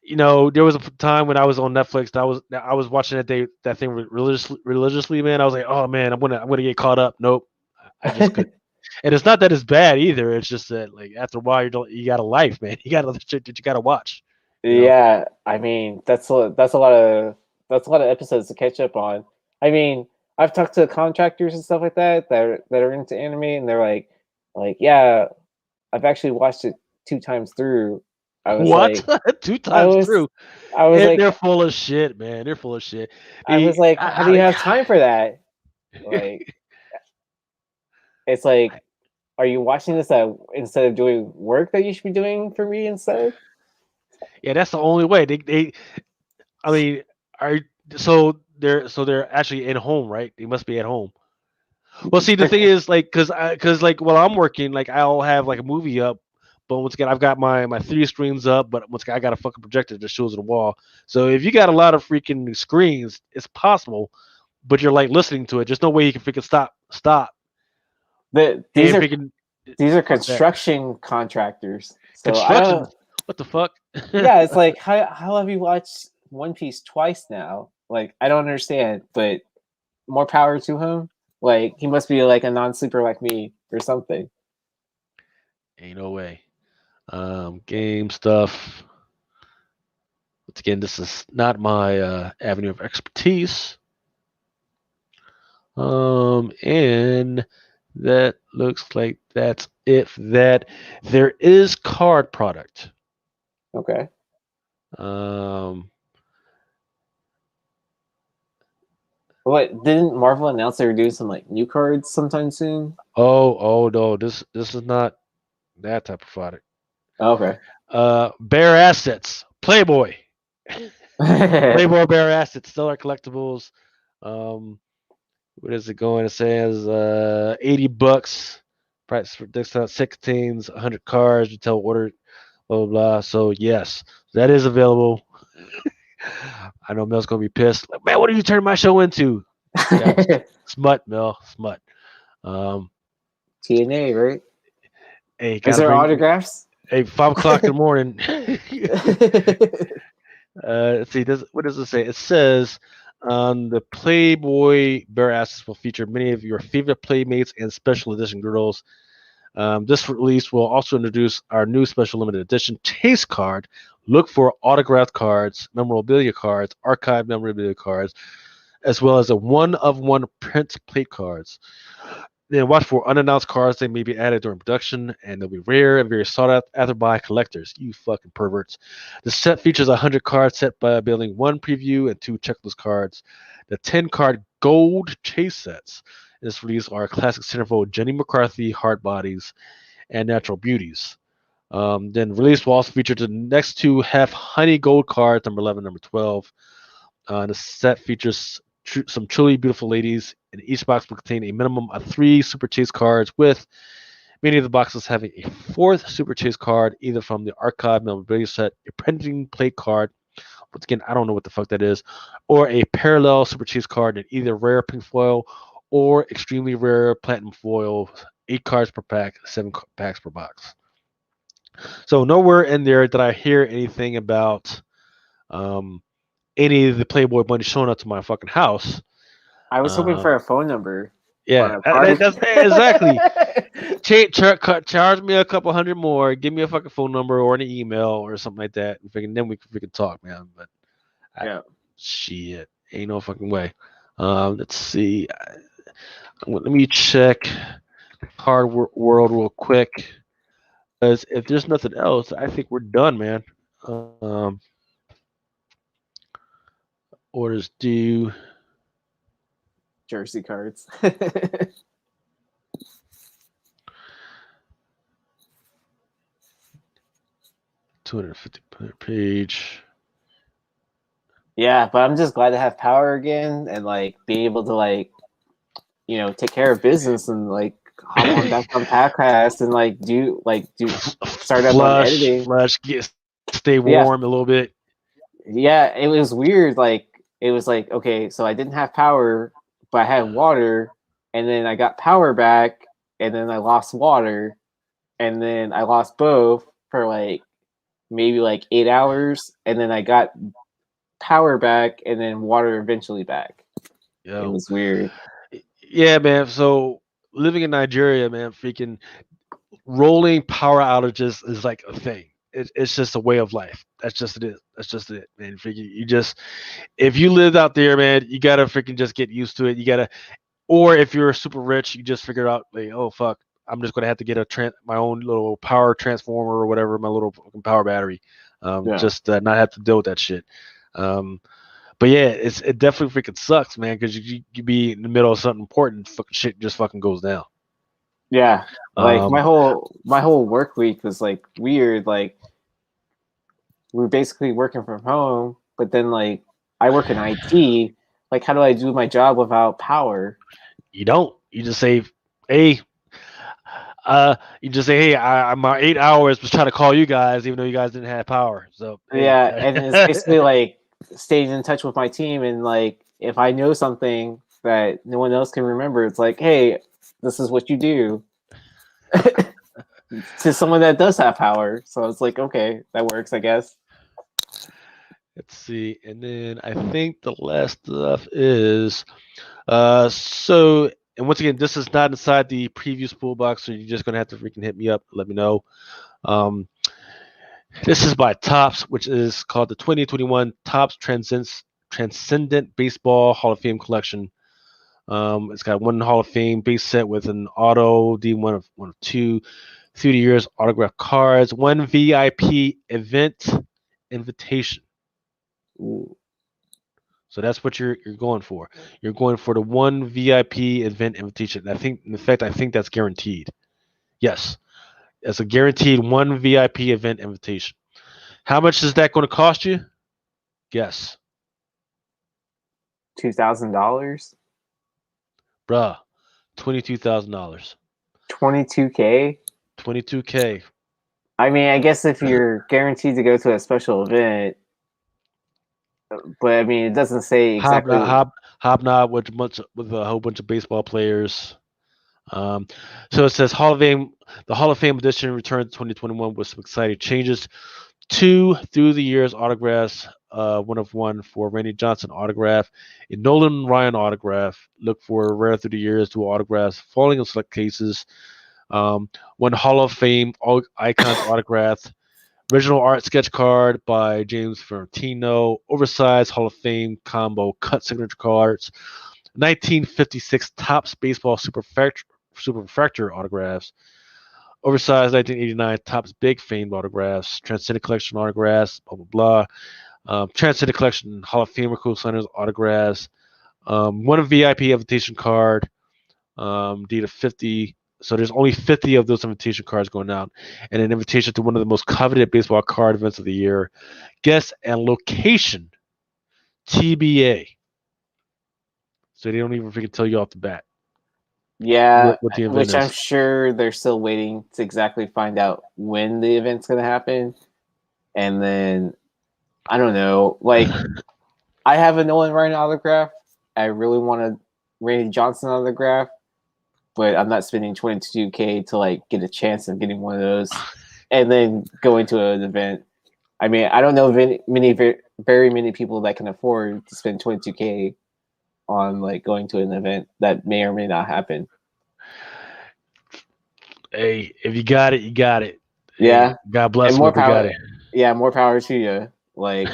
there was a time when I was on Netflix. That I was watching that thing religiously, man. I was like, oh man, I'm gonna get caught up. Nope, I just couldn't. And it's not that it's bad either. It's just that like after a while you got a life, man. You got other shit that you got to watch. Yeah, I mean that's a lot of episodes to catch up on. I mean, I've talked to contractors and stuff like that are into anime, and they're like yeah, I've actually watched it 2 times through. I was what? Like, 2 times through? I was like, they're full of shit, man. They're full of shit. I was like, how do you have time for that? Like, it's like, are you watching this instead of doing work that you should be doing for me instead? Yeah, that's the only way. They're actually at home, right? They must be at home. Well, see, the thing is, like, cause while I'm working, like, I'll have like a movie up, but once again, I've got my 3 screens up, but once again, I got a fucking projector that shows the wall. So if you got a lot of freaking screens, it's possible, but you're like listening to it. There's no way you can freaking stop. These are construction contractors. So construction. What the fuck? Yeah, it's like how have you watched One Piece twice now? Like, I don't understand, but more power to him. Like, he must be like a non-sleeper like me or something. Ain't no way. Game stuff. Once again, this is not my avenue of expertise. And That looks like that's it for that. There is card product. Okay. What didn't Marvel announce they were doing some like new cards sometime soon? Oh no, this is not that type of product. Okay. Bear assets, Playboy. Playboy Bear assets still are collectibles. What is it going? It says $80. Price for discount 16s, 100 cards, retail order, blah blah blah. So yes, that is available. I know Mel's gonna be pissed. Like, man, what are you turning my show into? Yeah, smut, Mel, smut. Um, TNA, right? hey, Is gotta there bring. autographs? Hey, 5 o'clock in the morning. Let's see. What does it say? It says the Playboy Bear Assets will feature many of your favorite playmates and special edition girls. This release will also introduce our new special limited edition Chase card. Look for autographed cards, memorabilia cards, archive memorabilia cards, as well as a one-of-one print plate cards. Then watch for unannounced cards that may be added during production, and they'll be rare and very sought after by collectors. You fucking perverts. The set features a 100 card set by building 1 preview and 2 checklist cards. The 10 card gold chase sets in this release are classic centerfold Jenny McCarthy hard bodies and natural beauties. Then release will also feature the next 2 half honey gold cards, number 11, number 12. The set features some truly beautiful ladies, and each box will contain a minimum of 3 Super Chase cards, with many of the boxes having a 4th Super Chase card, either from the archive memorabilia set, a printing plate card, once again, I don't know what the fuck that is, or a parallel Super Chase card in either rare pink foil or extremely rare platinum foil, 8 cards per pack, 7 packs per box. So nowhere in there did I hear anything about any of the Playboy bunny showing up to my fucking house. I was hoping for a phone number. Yeah, that's exactly. Charge me a couple hundred more. Give me a fucking phone number or an email or something like that. And then we can talk, man. But shit, ain't no fucking way. Let's see. Let me check Card World real quick. Because if there's nothing else, I think we're done, man. Orders due. Jersey cards. 250 per page. Yeah, but I'm just glad to have power again and like be able to like, you know, take care of business and like hop on back on podcast and like do start up on editing. Stay warm a little bit. Yeah, it was weird. Like it was like, okay, so I didn't have power, but I had water, and then I got power back, and then I lost water, and then I lost both for like maybe like 8 hours, and then I got power back, and then water eventually back. It was weird. Yeah, man. So living in Nigeria, man, freaking rolling power outages is like a thing. It's just a way of life. That's just it. That's just it, man. Freaking, if you lived out there, man, you gotta freaking just get used to it. You gotta, or if you're super rich, you just figure out like, oh fuck, I'm just gonna have to get my own little power transformer or whatever, my little power battery. Just not have to deal with that shit. But yeah, it definitely freaking sucks, man, because you be in the middle of something important, fucking shit just fucking goes down. Yeah, like my whole work week was like weird. Like we were basically working from home, but then like I work in IT. Like, how do I do my job without power? You don't. You just say, hey. I'm my 8 hours was trying to call you guys, even though you guys didn't have power. So yeah, and it's basically like staying in touch with my team, and like if I know something that no one else can remember, it's like, hey, this is what you do to someone that does have power. So it's like, okay, that works, I guess. Let's see, and then I think the last stuff is so. And once again, this is not inside the preview spool box, so you're just gonna have to freaking hit me up, let me know. This is by Topps, which is called the 2021 Topps Transcendent Baseball Hall of Fame Collection. It's got one Hall of Fame base set with an auto D1 of 2 through the years autograph cards, one VIP event invitation. Ooh. So that's what you're going for. You're going for the one VIP event invitation. I think that's guaranteed. Yes, it's a guaranteed one VIP event invitation. How much is that going to cost you? Guess. $2,000. Bruh, $22,000. $22K. $22K. I mean, I guess if you're guaranteed to go to a special event, but I mean, it doesn't say exactly. Hobnob with a whole bunch of baseball players. So it says Hall of Fame. The Hall of Fame edition returned in 2021 with some exciting changes. 2 through the years autographs, 1 of 1 for Randy Johnson autograph, a Nolan Ryan autograph. Look for rare through the years dual autographs, falling in select cases. 1 Hall of Fame icons autograph, original art sketch card by James Ferrantino, oversized Hall of Fame combo cut signature cards, 1956 Topps Baseball Super Refractor autographs, oversized 1989 Topps Big Fame autographs, Transcendent Collection autographs, blah, blah, blah. Transcendent Collection Hall of Famer co-signers autographs, 1 VIP invitation card, D to 50. So there's only 50 of those invitation cards going out, and an invitation to one of the most coveted baseball card events of the year. Guest and location, TBA. So they don't even freaking tell you off the bat. Yeah, what the event which is. I'm sure they're still waiting to exactly find out when the event's going to happen. And then, I don't know, like, I have a Nolan Ryan autograph. I really want a Randy Johnson autograph, but I'm not spending $22K to, like, get a chance of getting one of those and then going to an event. I mean, I don't know very many people that can afford to spend $22K on, like, going to an event that may or may not happen. Hey, if you got it, you got it. Yeah. Hey, God bless And you more if you got it. Yeah, more power to you. Like,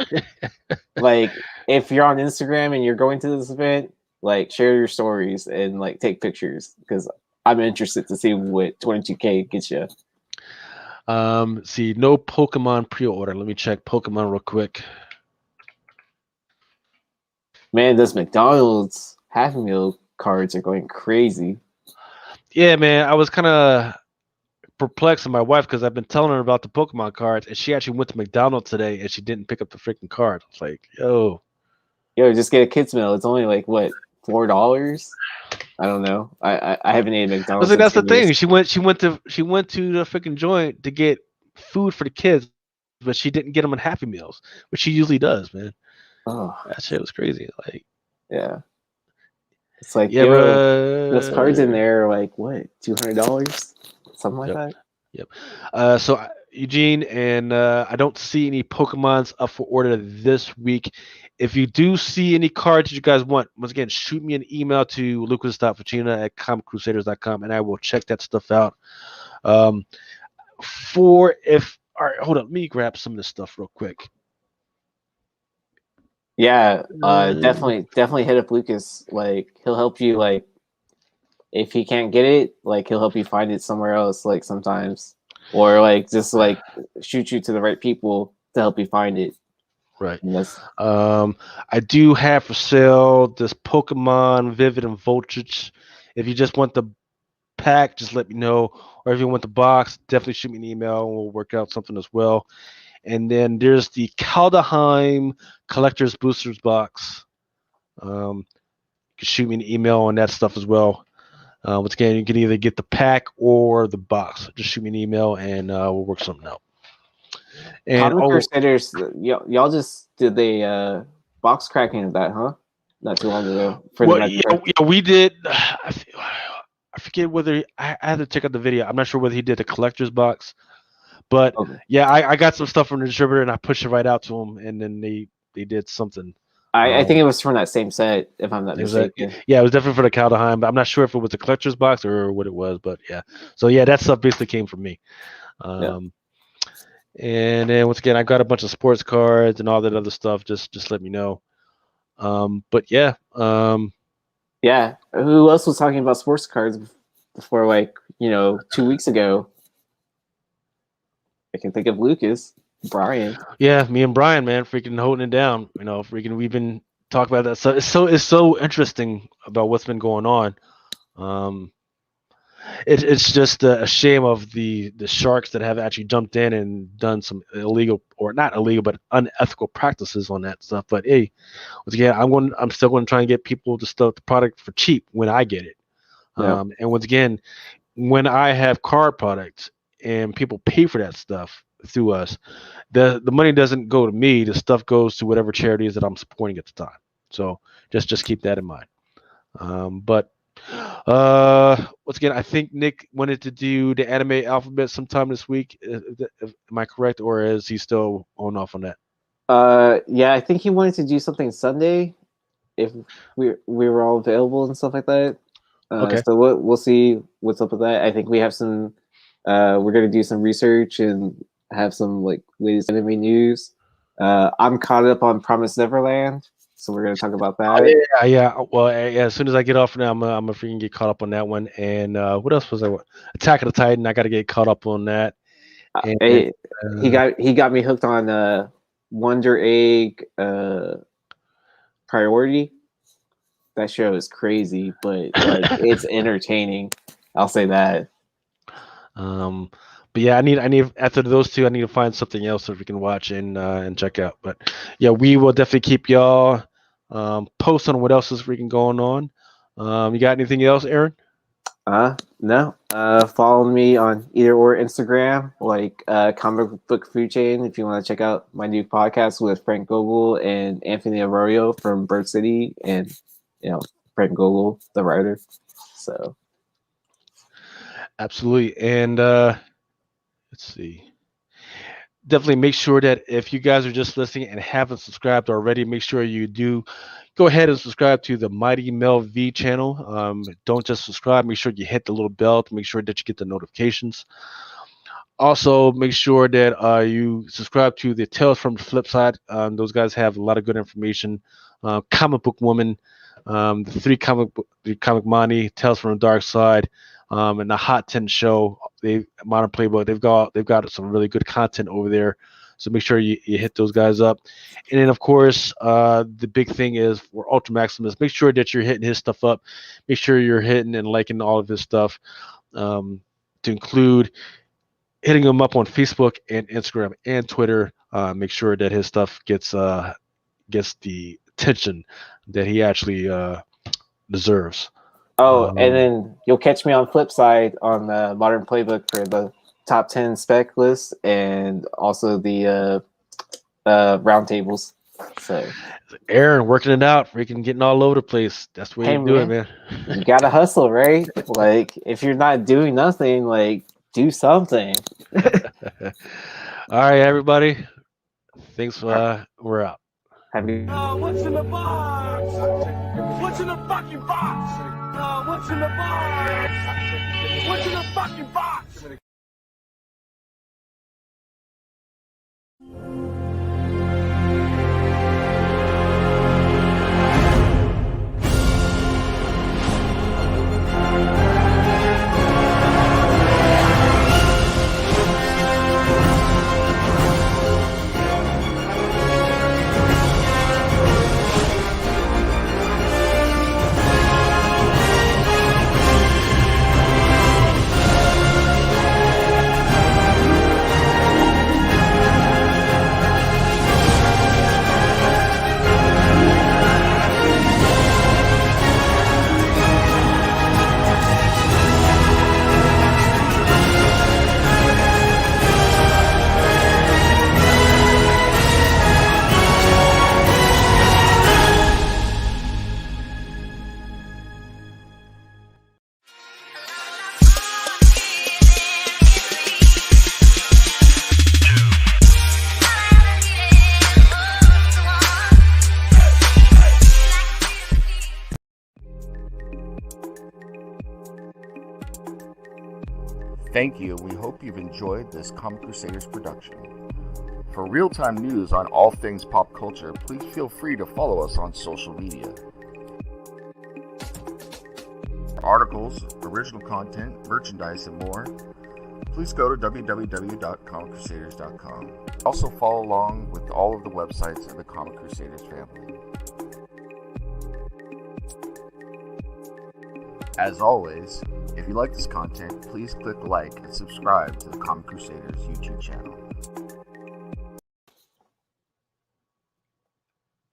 like if you're on Instagram and you're going to this event, like, share your stories and, like, take pictures, because I'm interested to see what 22K gets you. See, no Pokemon pre-order. Let me check Pokemon real quick. Man, those McDonald's Happy Meal cards are going crazy. Yeah, man, I was kind of perplexed with my wife because I've been telling her about the Pokemon cards, and she actually went to McDonald's today and she didn't pick up the freaking card. I was like, yo, just get a kids meal. It's only like what, $4? I don't know. I haven't eaten I McDonald's. was like, that's the thing. Years. She went to the freaking joint to get food for the kids, but she didn't get them in Happy Meals, which she usually does, man. Oh, that shit was crazy. Like, yeah, it's like, yeah, those cards in there are like what, $200, something like that. Yep. So Eugene, and I don't see any Pokemons up for order this week. If you do see any cards that you guys want, once again, shoot me an email to lucas.ficina@comiccrusaders.com, and I will check that stuff out. All right, hold up, let me grab some of this stuff real quick. Yeah, definitely hit up Lucas. Like, he'll help you. Like, if he can't get it, like, he'll help you find it somewhere else. Like, sometimes, or like just like shoot you to the right people to help you find it. Right. Yes. I do have for sale this Pokemon Vivid and Voltage. If you just want the pack, just let me know. Or if you want the box, definitely shoot me an email and we'll work out something as well. And then there's the Kaldheim Collector's Boosters box. You can shoot me an email on that stuff as well. Once again, you can either get the pack or the box. Just shoot me an email and we'll work something out. And Comic Crusaders, y'all just did the box cracking of that, huh? Not too long ago. We did. I forget whether I had to check out the video. I'm not sure whether he did the collector's box, but okay. Yeah, I got some stuff from the distributor and I pushed it right out to him, and then they did something. I think it was from that same set, if I'm not mistaken. It was definitely for the Kaldheim, but I'm not sure if it was a collector's box or what it was. But yeah, so yeah, that stuff basically came from me. And then once again, I got a bunch of sports cards and all that other stuff. Just let me know. But yeah. Yeah. Who else was talking about sports cards before, like, 2 weeks ago? I can think of Lucas, Brian. Yeah, me and Brian, man, freaking holding it down. We've been talking about that. So it's so interesting about what's been going on. It's just a shame of the sharks that have actually jumped in and done some illegal, or not illegal, but unethical practices on that stuff. But hey, once again, I'm still going to try and get people to sell the product for cheap when I get it. Yeah. And once again, when I have card products and people pay for that stuff through us, the money doesn't go to me. The stuff goes to whatever charities that I'm supporting at the time. So just keep that in mind. But once again, I think Nick wanted to do the anime alphabet sometime this week. Am I correct, or is he still on off on that? Yeah, I think he wanted to do something Sunday if we were all available and stuff like that. Okay. So we'll see what's up with that. I think we have some. We're gonna do some research and have some like latest anime news. I'm caught up on Promised Neverland, so we're gonna talk about that. Oh, yeah. Well, as soon as I get off now, I'm gonna freaking get caught up on that one. And what else was I? Attack of the Titan. I got to get caught up on that. And, he got me hooked on Wonder Egg Priority. That show is crazy, but like it's entertaining. I'll say that. But yeah, I need after those two, I need to find something else that we can watch and check out. But yeah, we will definitely keep y'all post on what else is freaking going on. You got anything else, Aaron? No. Follow me on either or Instagram, like Comic Book Food Chain, if you want to check out my new podcast with Frank Gogol and Anthony Arroyo from Bird City, and Frank Gogol, the writer. So absolutely. And let's see. Definitely make sure that if you guys are just listening and haven't subscribed already, make sure you do go ahead and subscribe to the Mighty Mel V channel. Don't just subscribe. Make sure you hit the little bell to make sure that you get the notifications. Also, make sure that you subscribe to the Tales from the Flip Side. Those guys have a lot of good information. Comic Book Woman, the Comic Money, Tales from the Dark Side, and the Hot 10 Show. Modern Playbook. They've got some really good content over there. So make sure you hit those guys up. And then, of course, the big thing is for Ultra Maximus, make sure that you're hitting his stuff up. Make sure you're hitting and liking all of his stuff, to include hitting him up on Facebook and Instagram and Twitter. Make sure that his stuff gets the attention that he actually deserves. Oh, and then you'll catch me on Flipside on the Modern Playbook for the top 10 spec list and also the roundtables. So Aaron working it out, freaking getting all over the place. That's the way you do it, man. You gotta hustle, right? Like if you're not doing nothing, like do something. All right, everybody. Thanks. We're out. What's in the box? What's in the fucking box? What's in the box? What's in the fucking box? Thank you. We hope you've enjoyed this Comic Crusaders production. For real-time news on all things pop culture, please feel free to follow us on social media. articles, original content, merchandise, and more, please go to www.comiccrusaders.com. Also follow along with all of the websites of the Comic Crusaders family. As always, if you like this content, please click like and subscribe to the Comic Crusaders YouTube channel.